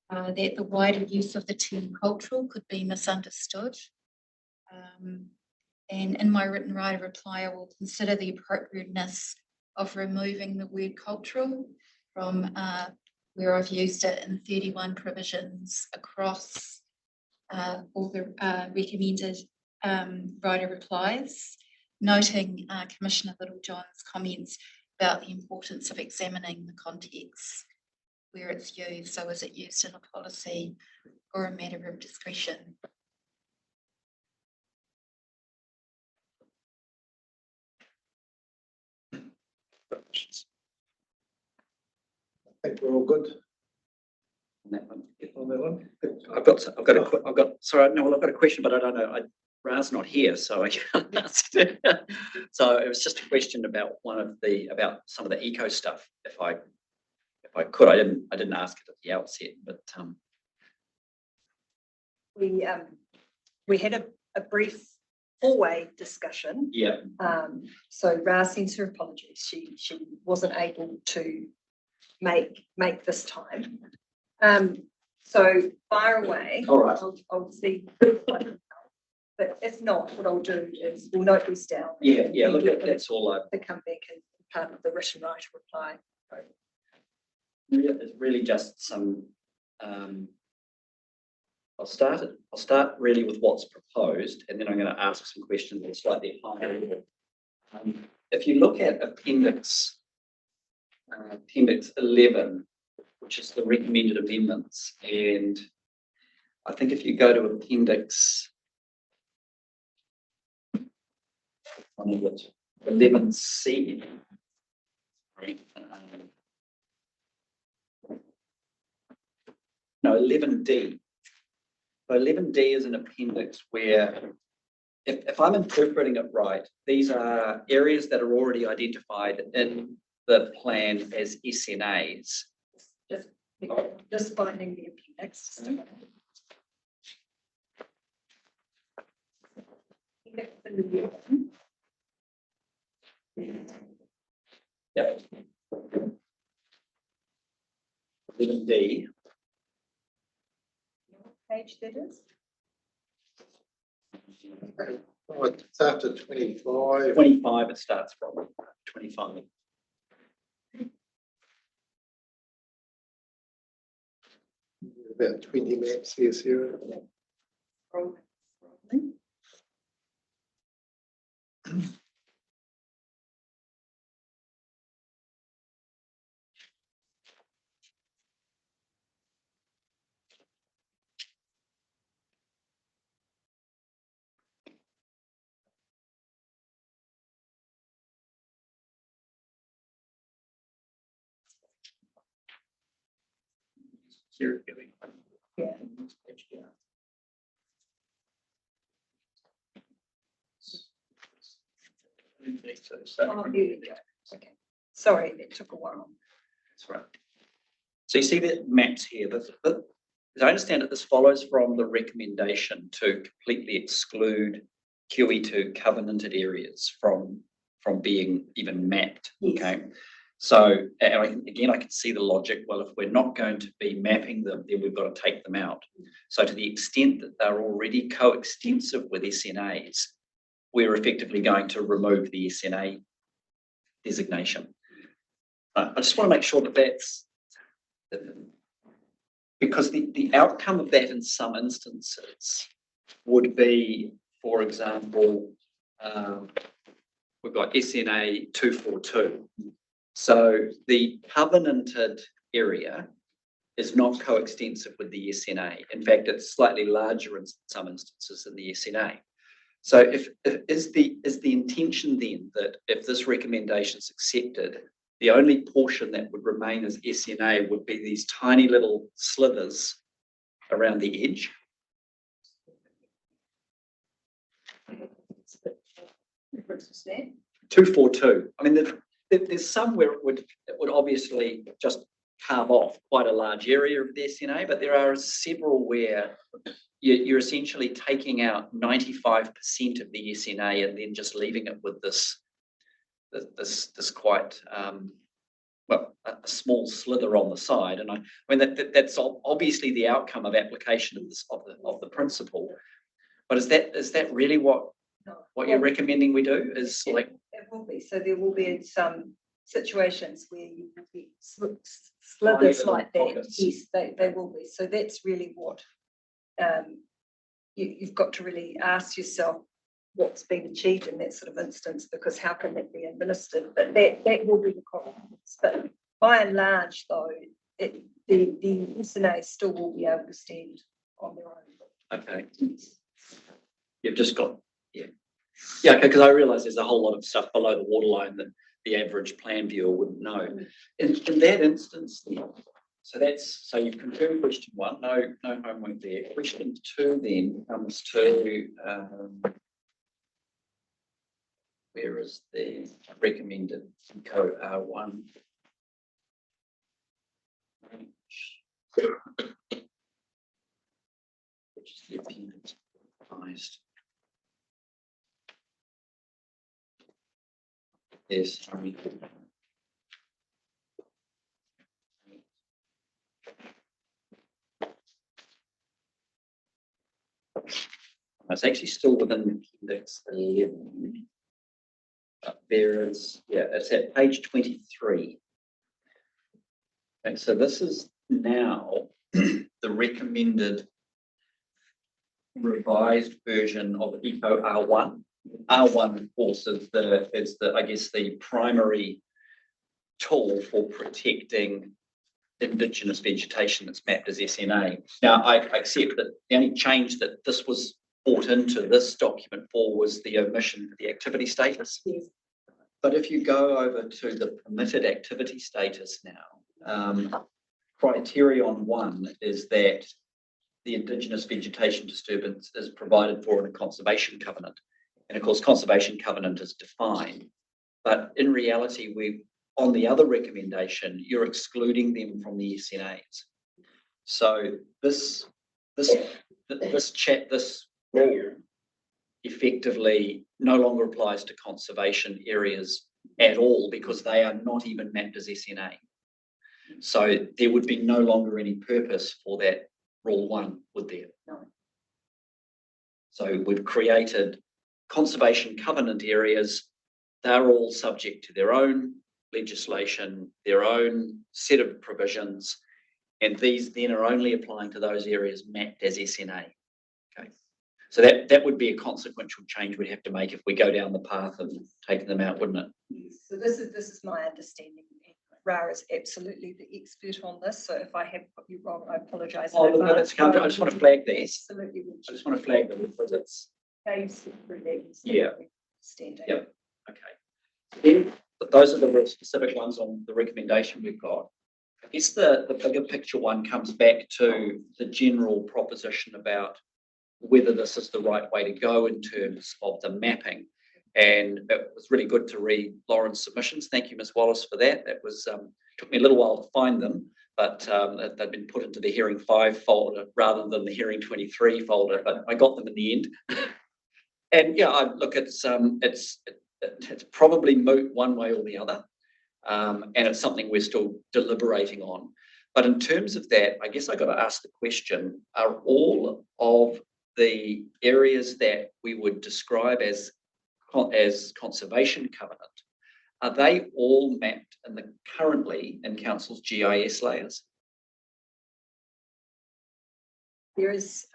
that the wider use of the term cultural could be misunderstood. And in my written right of reply, I will consider the appropriateness of removing the word cultural from where I've used it in 31 provisions across all the recommended right of replies, noting Commissioner Littlejohn's comments about the importance of examining the context where it's used. So is it used in a policy or a matter of discretion? I think we're all good On that one. on that one. Sorry, no, well, I've got a question, but I don't know. Ra's not here, so I can't ask it. So it was just a question about about some of the eco stuff. If I could, I didn't ask it at the outset, but We had a brief four-way discussion. yeah. So Ra sends her apologies. She wasn't able to make this time. So fire away. All right. I'll see. But if not, what I'll do is we'll note these down. Yeah, look, that's all To come back and part of the written right to reply. It's really just some, I'll start really with what's proposed, and then I'm going to ask some questions at a slightly higher level. If you look at Appendix 11, which is the recommended amendments, and I think if you go to Appendix 11C, no, 11D. So 11D is an appendix where, if I'm interpreting it right, these are areas that are already identified in the plan as SNAs. Just finding the appendix. Yeah. 11D. Page that is. Oh, it's after 25. 25 it starts from, 25. About 20 maps here, Sarah. Yeah. Oh, here you go. Okay. Sorry, it took a while. That's right. So you see the maps here, as I understand it, this follows from the recommendation to completely exclude QE2 covenanted areas from being even mapped, okay? So, and I can see the logic, well, if we're not going to be mapping them, then we've got to take them out. So to the extent that they're already coextensive with SNAs, we're effectively going to remove the SNA designation. I just want to make sure that that's, because the outcome of that in some instances would be, for example, we've got SNA 242. So the covenanted area is not coextensive with the SNA. In fact, it's slightly larger in some instances than the SNA. So is the intention then that if this recommendation is accepted, the only portion that would remain as SNA would be these tiny little slithers around the edge? Differences there. 242. I mean, there's some where it would obviously just carve off quite a large area of the SNA, but there are several where you're essentially taking out 95% of the SNA and then just leaving it with this quite a small slither on the side. And I mean that's obviously the outcome of application of the principle. But is that really what you're recommending we do? Is like it will be. So there will be some situations where you will be slithers like that. Yes, they will be. So that's really what you've got to really ask yourself what's been achieved in that sort of instance, because how can that be administered? But that will be the consequence. But by and large, though, the SNA still will be able to stand on their own. Okay. You've just got, yeah, okay, because I realise there's a whole lot of stuff below the waterline that the average plan viewer wouldn't know. In that instance, so you've confirmed question 1, no homework there. Question 2 then comes to where is the recommended Eco R1? Which is the appendix revised. Yes, sorry. It's actually still within appendix 11. But there is, it's at page 23. Okay, so this is now the recommended revised version of Eco R1. R1, of course, is the I guess the primary tool for protecting Indigenous vegetation that's mapped as SNA. Now, I accept that the only change that this was brought into this document for was the omission for the activity status. Yes. But if you go over to the permitted activity status now, criterion 1 is that the Indigenous vegetation disturbance is provided for in a conservation covenant. And of course, conservation covenant is defined, but in reality, on the other recommendation, you're excluding them from the SNAs. So this rule effectively no longer applies to conservation areas at all because they are not even mapped as SNA. So there would be no longer any purpose for that rule 1, would there? No. So we've created conservation covenant areas. They're all subject to their own legislation, their own set of provisions, and these then are only applying to those areas mapped as SNA. Okay, so that would be a consequential change we'd have to make if we go down the path of taking them out, wouldn't it? Yes. So this is my understanding. Ra is absolutely the expert on this. So if I have put you wrong, I apologise. Oh, no, that's covered. I just want to flag these. Absolutely. I just want to flag them because it's. Yeah. Standing. Yep. Okay. Then those are the real specific ones on the recommendation we've got. I guess the bigger picture one comes back to the general proposition about whether this is the right way to go in terms of the mapping. And it was really good to read Lauren's submissions. Thank you, Ms. Wallace, for that. That was took me a little while to find them, but they've been put into the Hearing 5 folder rather than the Hearing 23 folder, but I got them in the end. And yeah, it's probably moot one way or the other, and it's something we're still deliberating on. But in terms of that, I guess I got to ask the question: are all of the areas that we would describe as conservation covenant, are they all mapped currently in Council's GIS layers? There is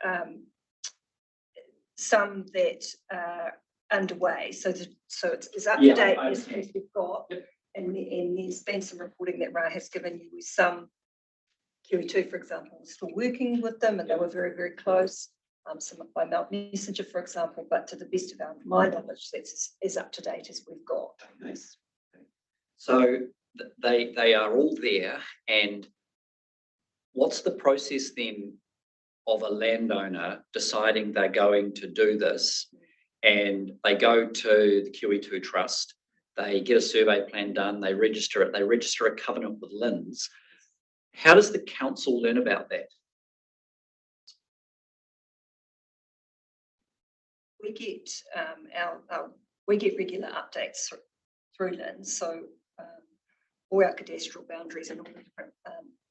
some that are underway, so it's up to date as we've got, and there's been some reporting that Ra has given you with some QE2, for example, we're still working with them, and they were very, very close. Some by Mount Messenger, for example, but to the best of my knowledge, that's as up to date as we've got. Okay. So they are all there, and what's the process then of a landowner deciding they're going to do this, and they go to the QE2 Trust, they get a survey plan done, they register it, they register a covenant with LINZ. How does the council learn about that? We get we get regular updates through Lynn, so all our cadastral boundaries and all the different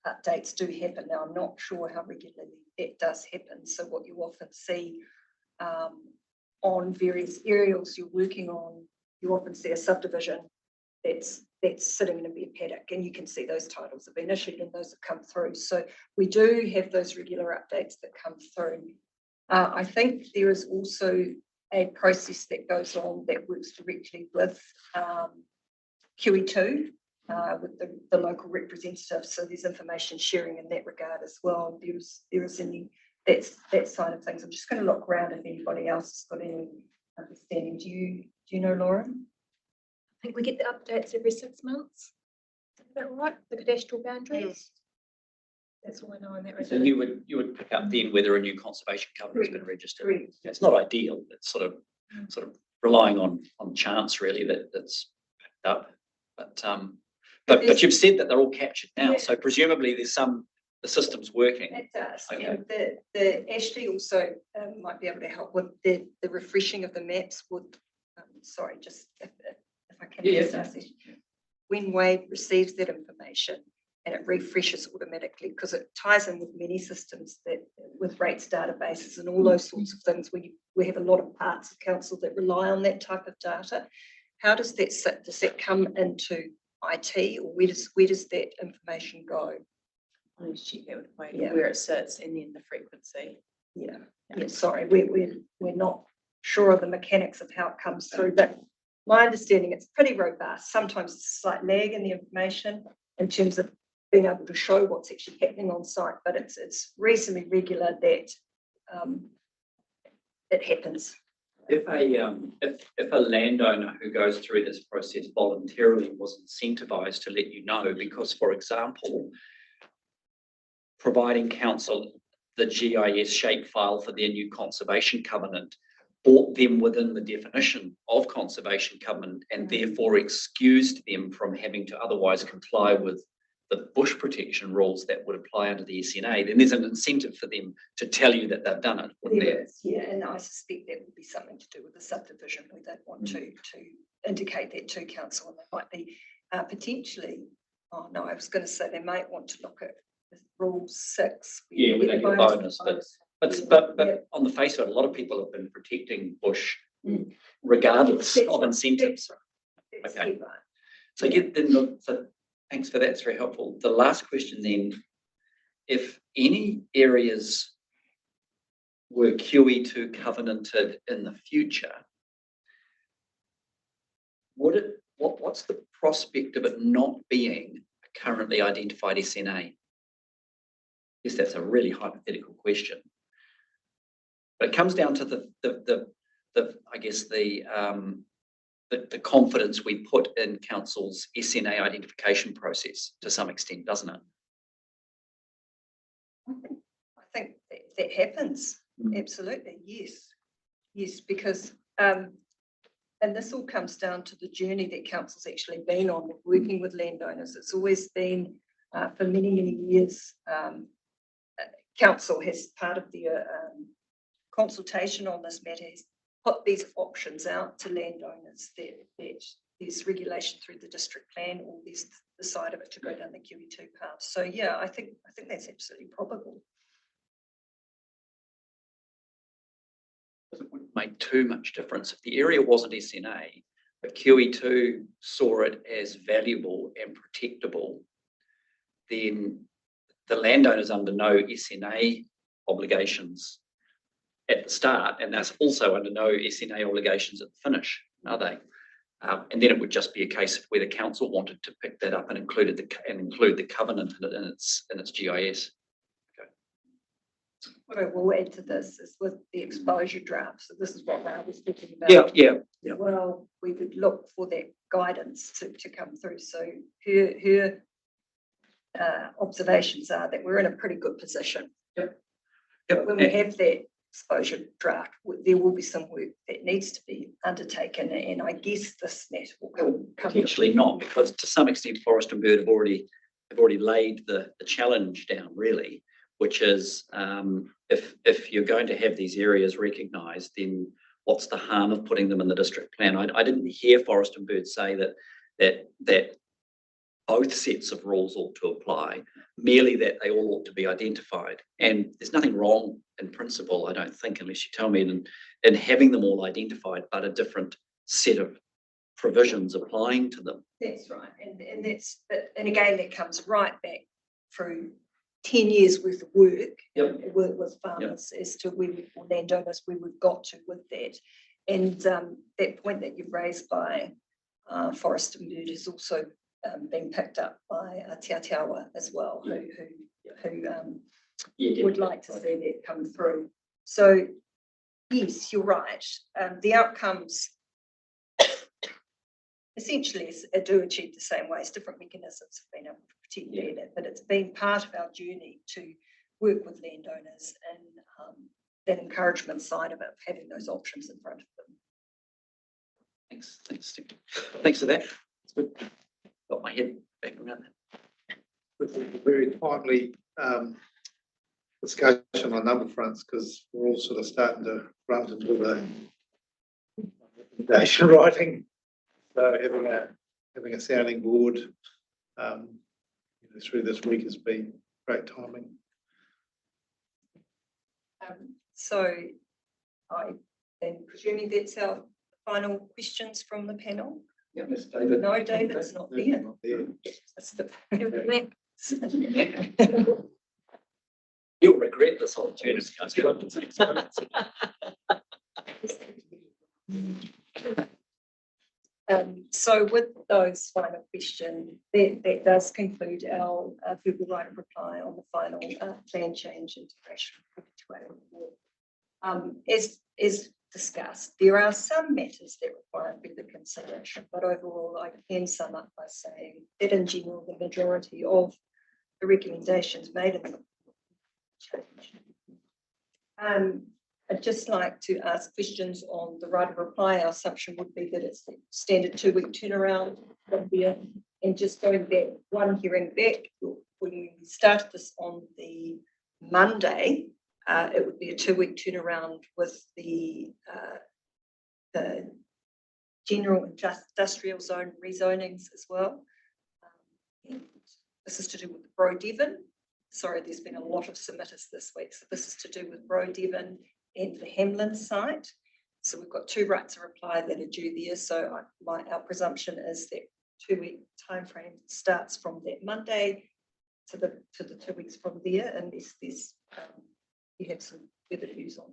updates do happen. Now, I'm not sure how regularly that does happen. So what you often see on various aerials you're working on, you often see a subdivision that's sitting in a bare paddock, and you can see those titles have been issued and those have come through. So we do have those regular updates that come through. I think there is also a process that goes on that works directly with QE2, with the local representatives. So there's information sharing in that regard as well. There is any that side of things. I'm just going to look around if anybody else has got any understanding. Do you know, Lauren? I think we get the updates every 6 months. Is that right? The cadastral boundaries? That's all I know on that. So you would pick up then whether a new conservation covenant has been registered. It's not ideal. It's sort of relying on chance really that's picked up. But you've said that they're all captured now. So presumably the system's working. It does. Okay. And the Ashley also might be able to help with the refreshing of the maps with, sorry, just if I can. When Wade receives that information and it refreshes automatically, because it ties in with many systems that with rates databases and all those sorts of things, we have a lot of parts of council that rely on that type of data. How does that sit? Does that come into IT, or where does that information go? I need to check that with Wade, where it sits and then the frequency. Yeah, sorry, we're not sure of the mechanics of how it comes through, but my understanding, it's pretty robust. Sometimes it's a slight lag in the information in terms of being able to show what's actually happening on site, but it's reasonably regular that it happens. If a landowner who goes through this process voluntarily was incentivized to let you know, because, for example, providing council the GIS shapefile for their new conservation covenant brought them within the definition of conservation covenant and therefore excused them from having to otherwise comply with the bush protection rules that would apply under the SNA, then there's an incentive for them to tell you that they've done it, wouldn't there? Yeah, and I suspect that would be something to do with the subdivision, where they'd want to indicate that to council, and they might be potentially, oh no, I was going to say they might want to look at Rule 6. Yeah, with a bonus, but on the face of it, a lot of people have been protecting bush regardless of incentives. Okay. So thanks for that. It's very helpful. The last question then, if any areas were QE2 covenanted in the future, what's the prospect of it not being a currently identified SNA? Yes, that's a really hypothetical question. But it comes down to the confidence we put in council's SNA identification process to some extent, doesn't it? I think that happens. Absolutely, yes, because and this all comes down to the journey that council's actually been on, working with landowners. It's always been for many years. Council has part of the consultation on this matter has put these options out to landowners that there's regulation through the district plan, or there's the side of it to go down the QE2 path. So yeah, I think that's absolutely probable. It wouldn't make too much difference if the area wasn't SNA, but QE2 saw it as valuable and protectable. Then the landowner's under no SNA obligations at the start, and that's also under no SNA obligations at the finish, are they? And then it would just be a case of whether council wanted to pick that up and include the covenant in its GIS. Okay. What I will add to this is with the exposure draft. So this is what I was thinking about. Yeah. Well, we would look for that guidance to come through. So her observations are that we're in a pretty good position. Yep. When we have that exposure draft, there will be some work that needs to be undertaken, and I guess this net will come. Potentially not, because to some extent Forest and Bird have already have already laid the challenge down really, which is if you're going to have these areas recognised, then what's the harm of putting them in the district plan? I didn't hear Forest and Bird say that both sets of rules ought to apply, merely that they all ought to be identified. And there's nothing wrong in principle, I don't think, unless you tell me, in having them all identified, but a different set of provisions applying to them. That's right, and again, that comes right back through 10 years worth of work. Work with farmers as to where or landowners where we've got to with that. And that point that you've raised by Forest and Bird has also been picked up by Te Atiawa as well, who would like to see that come through. So yes, you're right. The outcomes essentially do achieve the same ways. Different mechanisms have been able to protect that, but it's been part of our journey to work with landowners and that encouragement side of it, having those options in front of them. Thanks, Steve. Thanks for that. It's good. Got my head back around that. This is a very timely discussion on a number of fronts, because we're all sort of starting to run into the recommendation writing. So having a sounding board through this week has been great timing. So I am presuming that's our final questions from the panel. Yes, David. No, David's not there. That's the You'll regret this opportunity. So with those final questions, that does conclude our verbal right of reply on the final plan change integration. As discussed, there are some matters that require further consideration, but overall I can sum up by saying that in general the majority of the recommendations made in the change. I'd just like to ask questions on the right of reply. Our assumption would be that it's the standard 2-week turnaround from there. And just going back, one hearing back, when we started this on the Monday, it would be a 2-week turnaround with the general industrial zone rezonings as well. And this is to do with the Bro Devon. Sorry, there's been a lot of submitters this week. So this is to do with Bro Devon and the Hamlin site. So we've got 2 rights of reply that are due there. So our presumption is that 2-week timeframe starts from that Monday to the 2 weeks from there, unless there's you have some further views on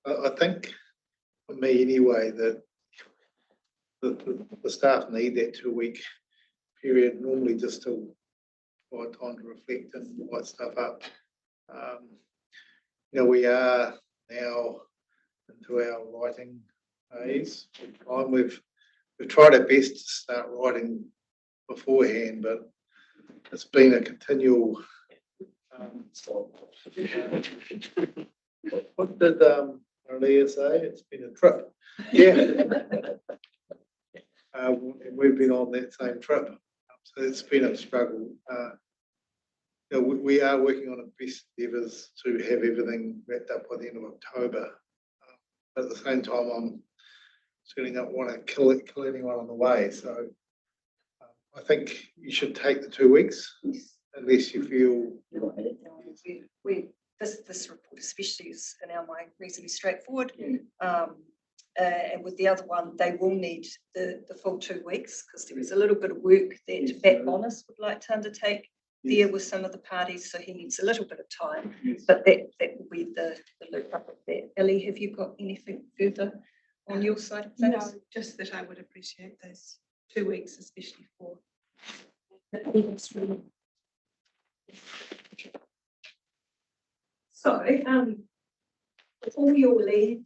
that. I think, for me anyway, that the staff need that 2-week period normally just to provide time to reflect and write stuff up. We are now into our writing phase. We've tried our best to start writing beforehand, but it's been a continual. What did Maria say? It's been a trip. Yeah. We've been on that same trip, so it's been a struggle. We are working on a best endeavours to have everything wrapped up by the end of October. But at the same time, I'm certainly don't want to kill anyone on the way. So I think you should take the 2 weeks, unless you feel. This report especially is in our mind reasonably straightforward. And with the other one, they will need the full 2 weeks, because there is a little bit of work that Matt Bonus would like to undertake there with some of the parties, so he needs a little bit of time. But that will be the loop up of that. Ellie, have you got anything further on your side of things? No, just that I would appreciate those 2 weeks, especially for. So, before we all leave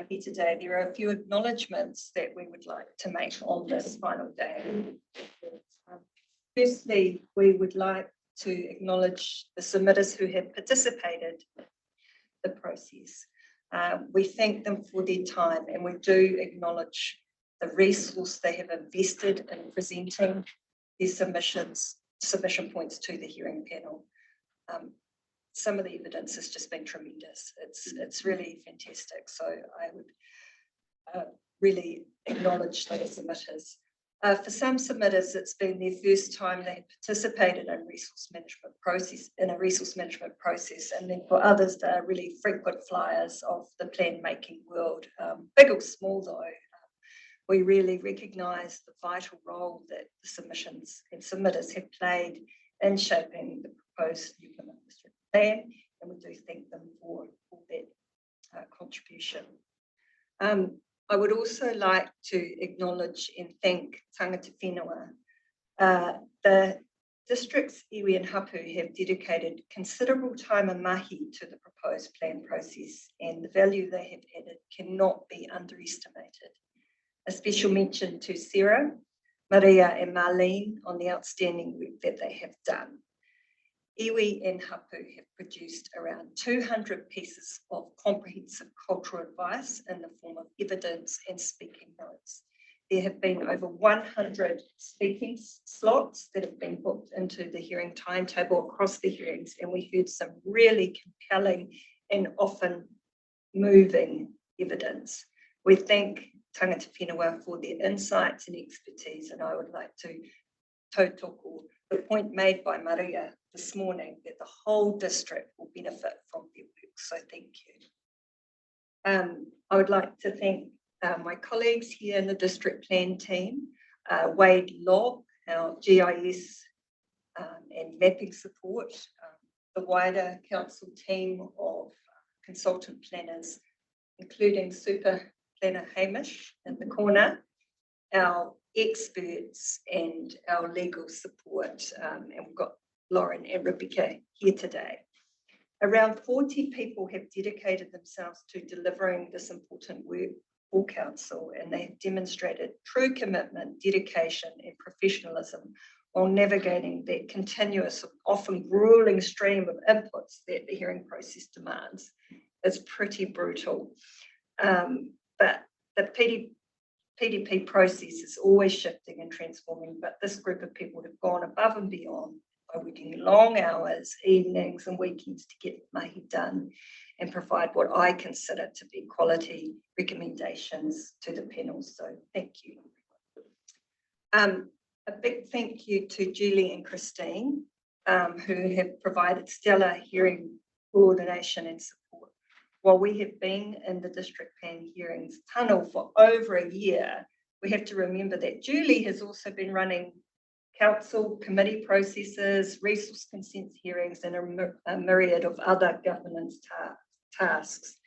here today, there are a few acknowledgements that we would like to make on this final day. Firstly, we would like to acknowledge the submitters who have participated in the process. We thank them for their time, and we do acknowledge the resource they have invested in presenting their submission points to the hearing panel. Some of the evidence has just been tremendous. It's really fantastic. So I would really acknowledge those submitters. For some submitters, it's been their first time they have participated in a resource management process, and then for others, they're really frequent flyers of the plan making world. Big or small though, we really recognise the vital role that the submissions and submitters have played in shaping the proposed new Plymouth District Plan, and we do thank them for that contribution. I would also like to acknowledge and thank Tangata Whenua. The district's iwi and hapu have dedicated considerable time and mahi to the proposed plan process, and the value they have added cannot be underestimated. A special mention to Sarah, Maria and Marlene on the outstanding work that they have done. Iwi and hapu have produced around 200 pieces of comprehensive cultural advice in the form of evidence and speaking notes. There have been over 100 speaking slots that have been booked into the hearing timetable across the hearings, and we heard some really compelling and often moving evidence. We thank Tangata Whenua for their insights and expertise, and I would like to tautoko the point made by Maria this morning that the whole district will benefit from their work, so thank you. I would like to thank my colleagues here in the district plan team, Wade Locke, our GIS and mapping support, the wider council team of consultant planners, including Super Planner Hamish in the corner, our experts and our legal support, and we've got Lauren and Rebecca here today. Around 40 people have dedicated themselves to delivering this important work for council, and they have demonstrated true commitment, dedication and professionalism while navigating that continuous, often grueling stream of inputs that the hearing process demands. It's pretty brutal. But the PDP process is always shifting and transforming, but this group of people have gone above and beyond by working long hours, evenings and weekends to get mahi done and provide what I consider to be quality recommendations to the panel. So thank you. A big thank you to Julie and Christine, who have provided stellar hearing coordination and support. While we have been in the district plan hearings tunnel for over a year, we have to remember that Julie has also been running council committee processes, resource consent hearings, and a myriad of other governance tasks.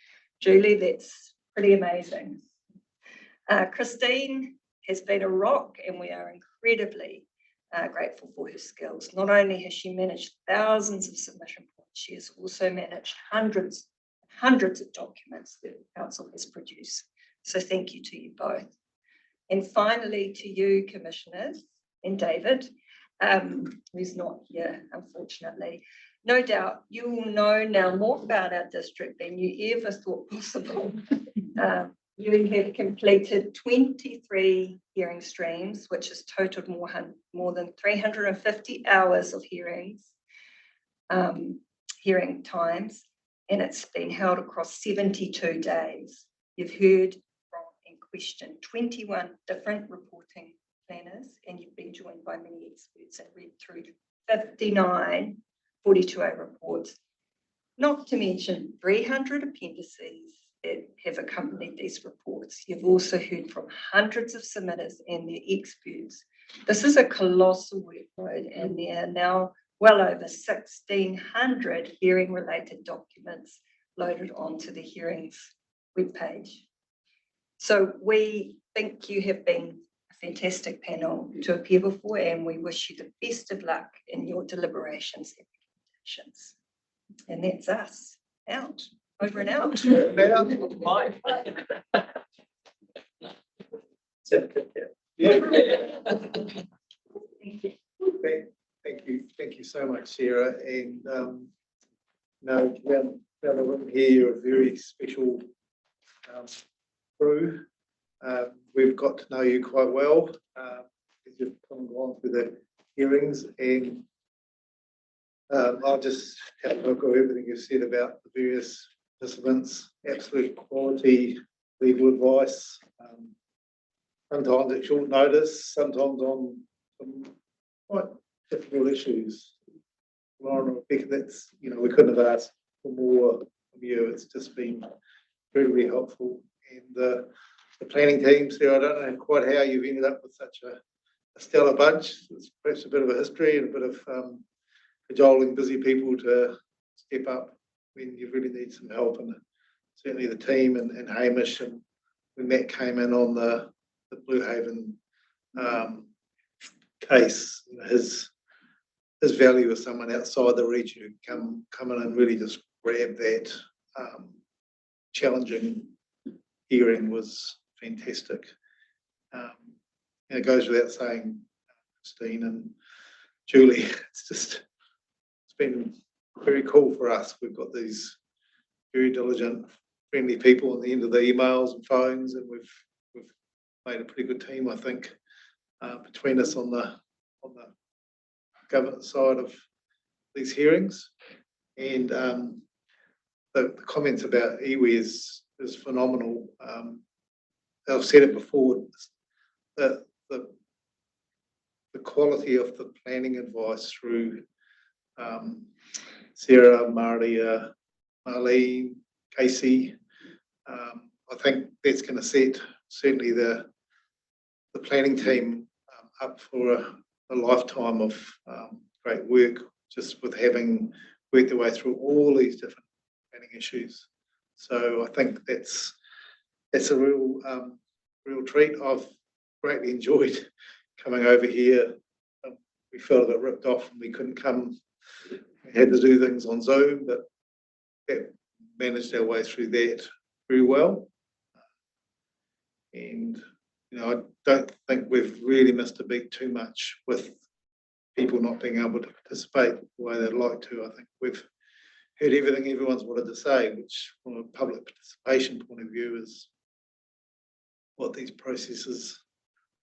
Julie, that's pretty amazing. Christine has been a rock, and we are incredibly grateful for her skills. Not only has she managed thousands of submission points, she has also managed hundreds of documents that the council has produced. So thank you to you both. And finally to you, commissioners, and David, who's not here, unfortunately. No doubt you will know now more about our district than you ever thought possible. You have completed 23 hearing streams, which has totaled more than 350 hours of hearing times, and it's been held across 72 days. You've heard from and questioned 21 different reporting planners, and you've been joined by many experts and read through 59 42A reports, not to mention 300 appendices that have accompanied these reports. You've also heard from hundreds of submitters and their experts. This is a colossal workload, and there are now well over 1,600 hearing-related documents loaded onto the hearings webpage. So we think you have been a fantastic panel to appear before, and we wish you the best of luck in your deliberations and recommendations. And that's us out. Over and out. Thank you so much, Sarah. And no, around the room here, you're a very special crew. We've got to know you quite well as you've come and gone through the hearings, and I'll just have a look at everything you've said about the various participants. Absolute quality legal advice. Sometimes at short notice, sometimes on some quite difficult issues. Lauren and Rebecca, that's, we couldn't have asked for more from you. It's just been very, very helpful. And the planning team, Sarah, I don't know quite how you've ended up with such a stellar bunch. It's perhaps a bit of a history and a bit of cajoling busy people to step up when you really need some help. And certainly the team and Hamish, and when Matt came in on the Blue Haven case, his value as someone outside the region who come in and really just grab that challenging hearing was fantastic. And it goes without saying, Christine and Julie, it's been very cool for us. We've got these very diligent, friendly people on the end of the emails and phones, and we've made a pretty good team, I think, between us on the governance side of these hearings. And the comments about iwi is phenomenal. I've said it before, the quality of the planning advice through Sarah, Maria, Marlene, Casey, I think that's going to set certainly the planning team up for a lifetime of great work, just with having worked their way through all these different planning issues. So I think that's a real treat. I've greatly enjoyed coming over here. We felt a bit ripped off and we couldn't come. We had to do things on Zoom, but managed our way through that very well. And I don't think we've really missed a beat too much with people not being able to participate the way they'd like to. I think we've heard everything everyone's wanted to say, which from a public participation point of view is what these processes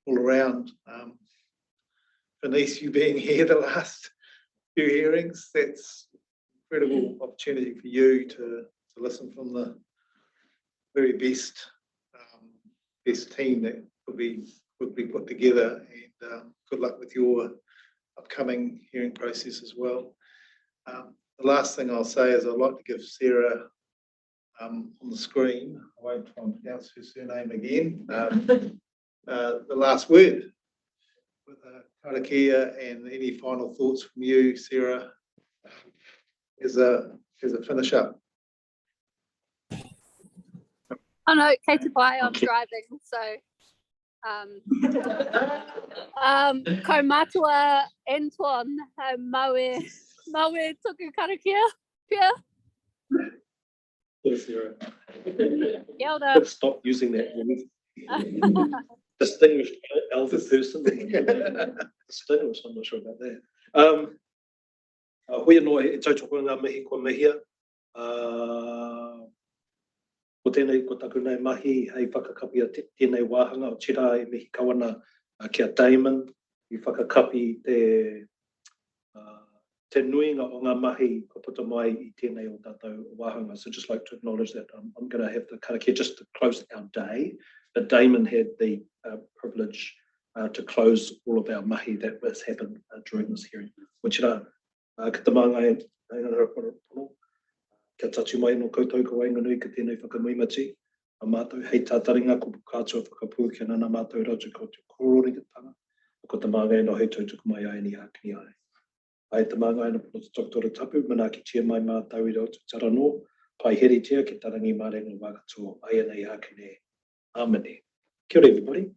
all around. Denise, you being here the last few hearings, that's an incredible opportunity for you to listen from the very best team that could be put together, and good luck with your upcoming hearing process as well. The last thing I'll say is I'd like to give Sarah on the screen, I won't try and pronounce her surname again, the last word with karakia, and any final thoughts from you, Sarah, as a finish up. Oh no, kei te pai, I'm driving, so ko mātua Antoine, maue tuku karakia, pia. Yes, Sarah. Kia ora. Let's stop using that word. Distinguished elder person. Distinguished, I'm not sure about that. Hui anō e tautoko ngā mihi kua mihia. Ko tēnei, ko taku nei mahi, hei whakakapi a tēnei wāhanga o tira e mihi kawana kia Damon, I whakakapi te nuinga o ngā mahi ko puta mai I tēnei o tātou wāhanga. So just like to acknowledge that I'm going to have the karakia just to close our day, but Damon had the privilege to close all of our mahi that has happened during this hearing. Wachira, ka te māngai, kia tatu mai no koutou ko wainganui ka tēnei whakamui a mātou hei tātaringa ko kātua whakapū kia nana mātou rautu ko te kororingitanga, ko te māngai no hei tautuku mai ai ni ākini ai. Ai te māngai no puno Dr. Tapu, mana ki tia mai mātou I rautu tarano, pai heri tia ki tarangi mārenga wākatoa, ai anei ākini, āmene. Kia ora everybody.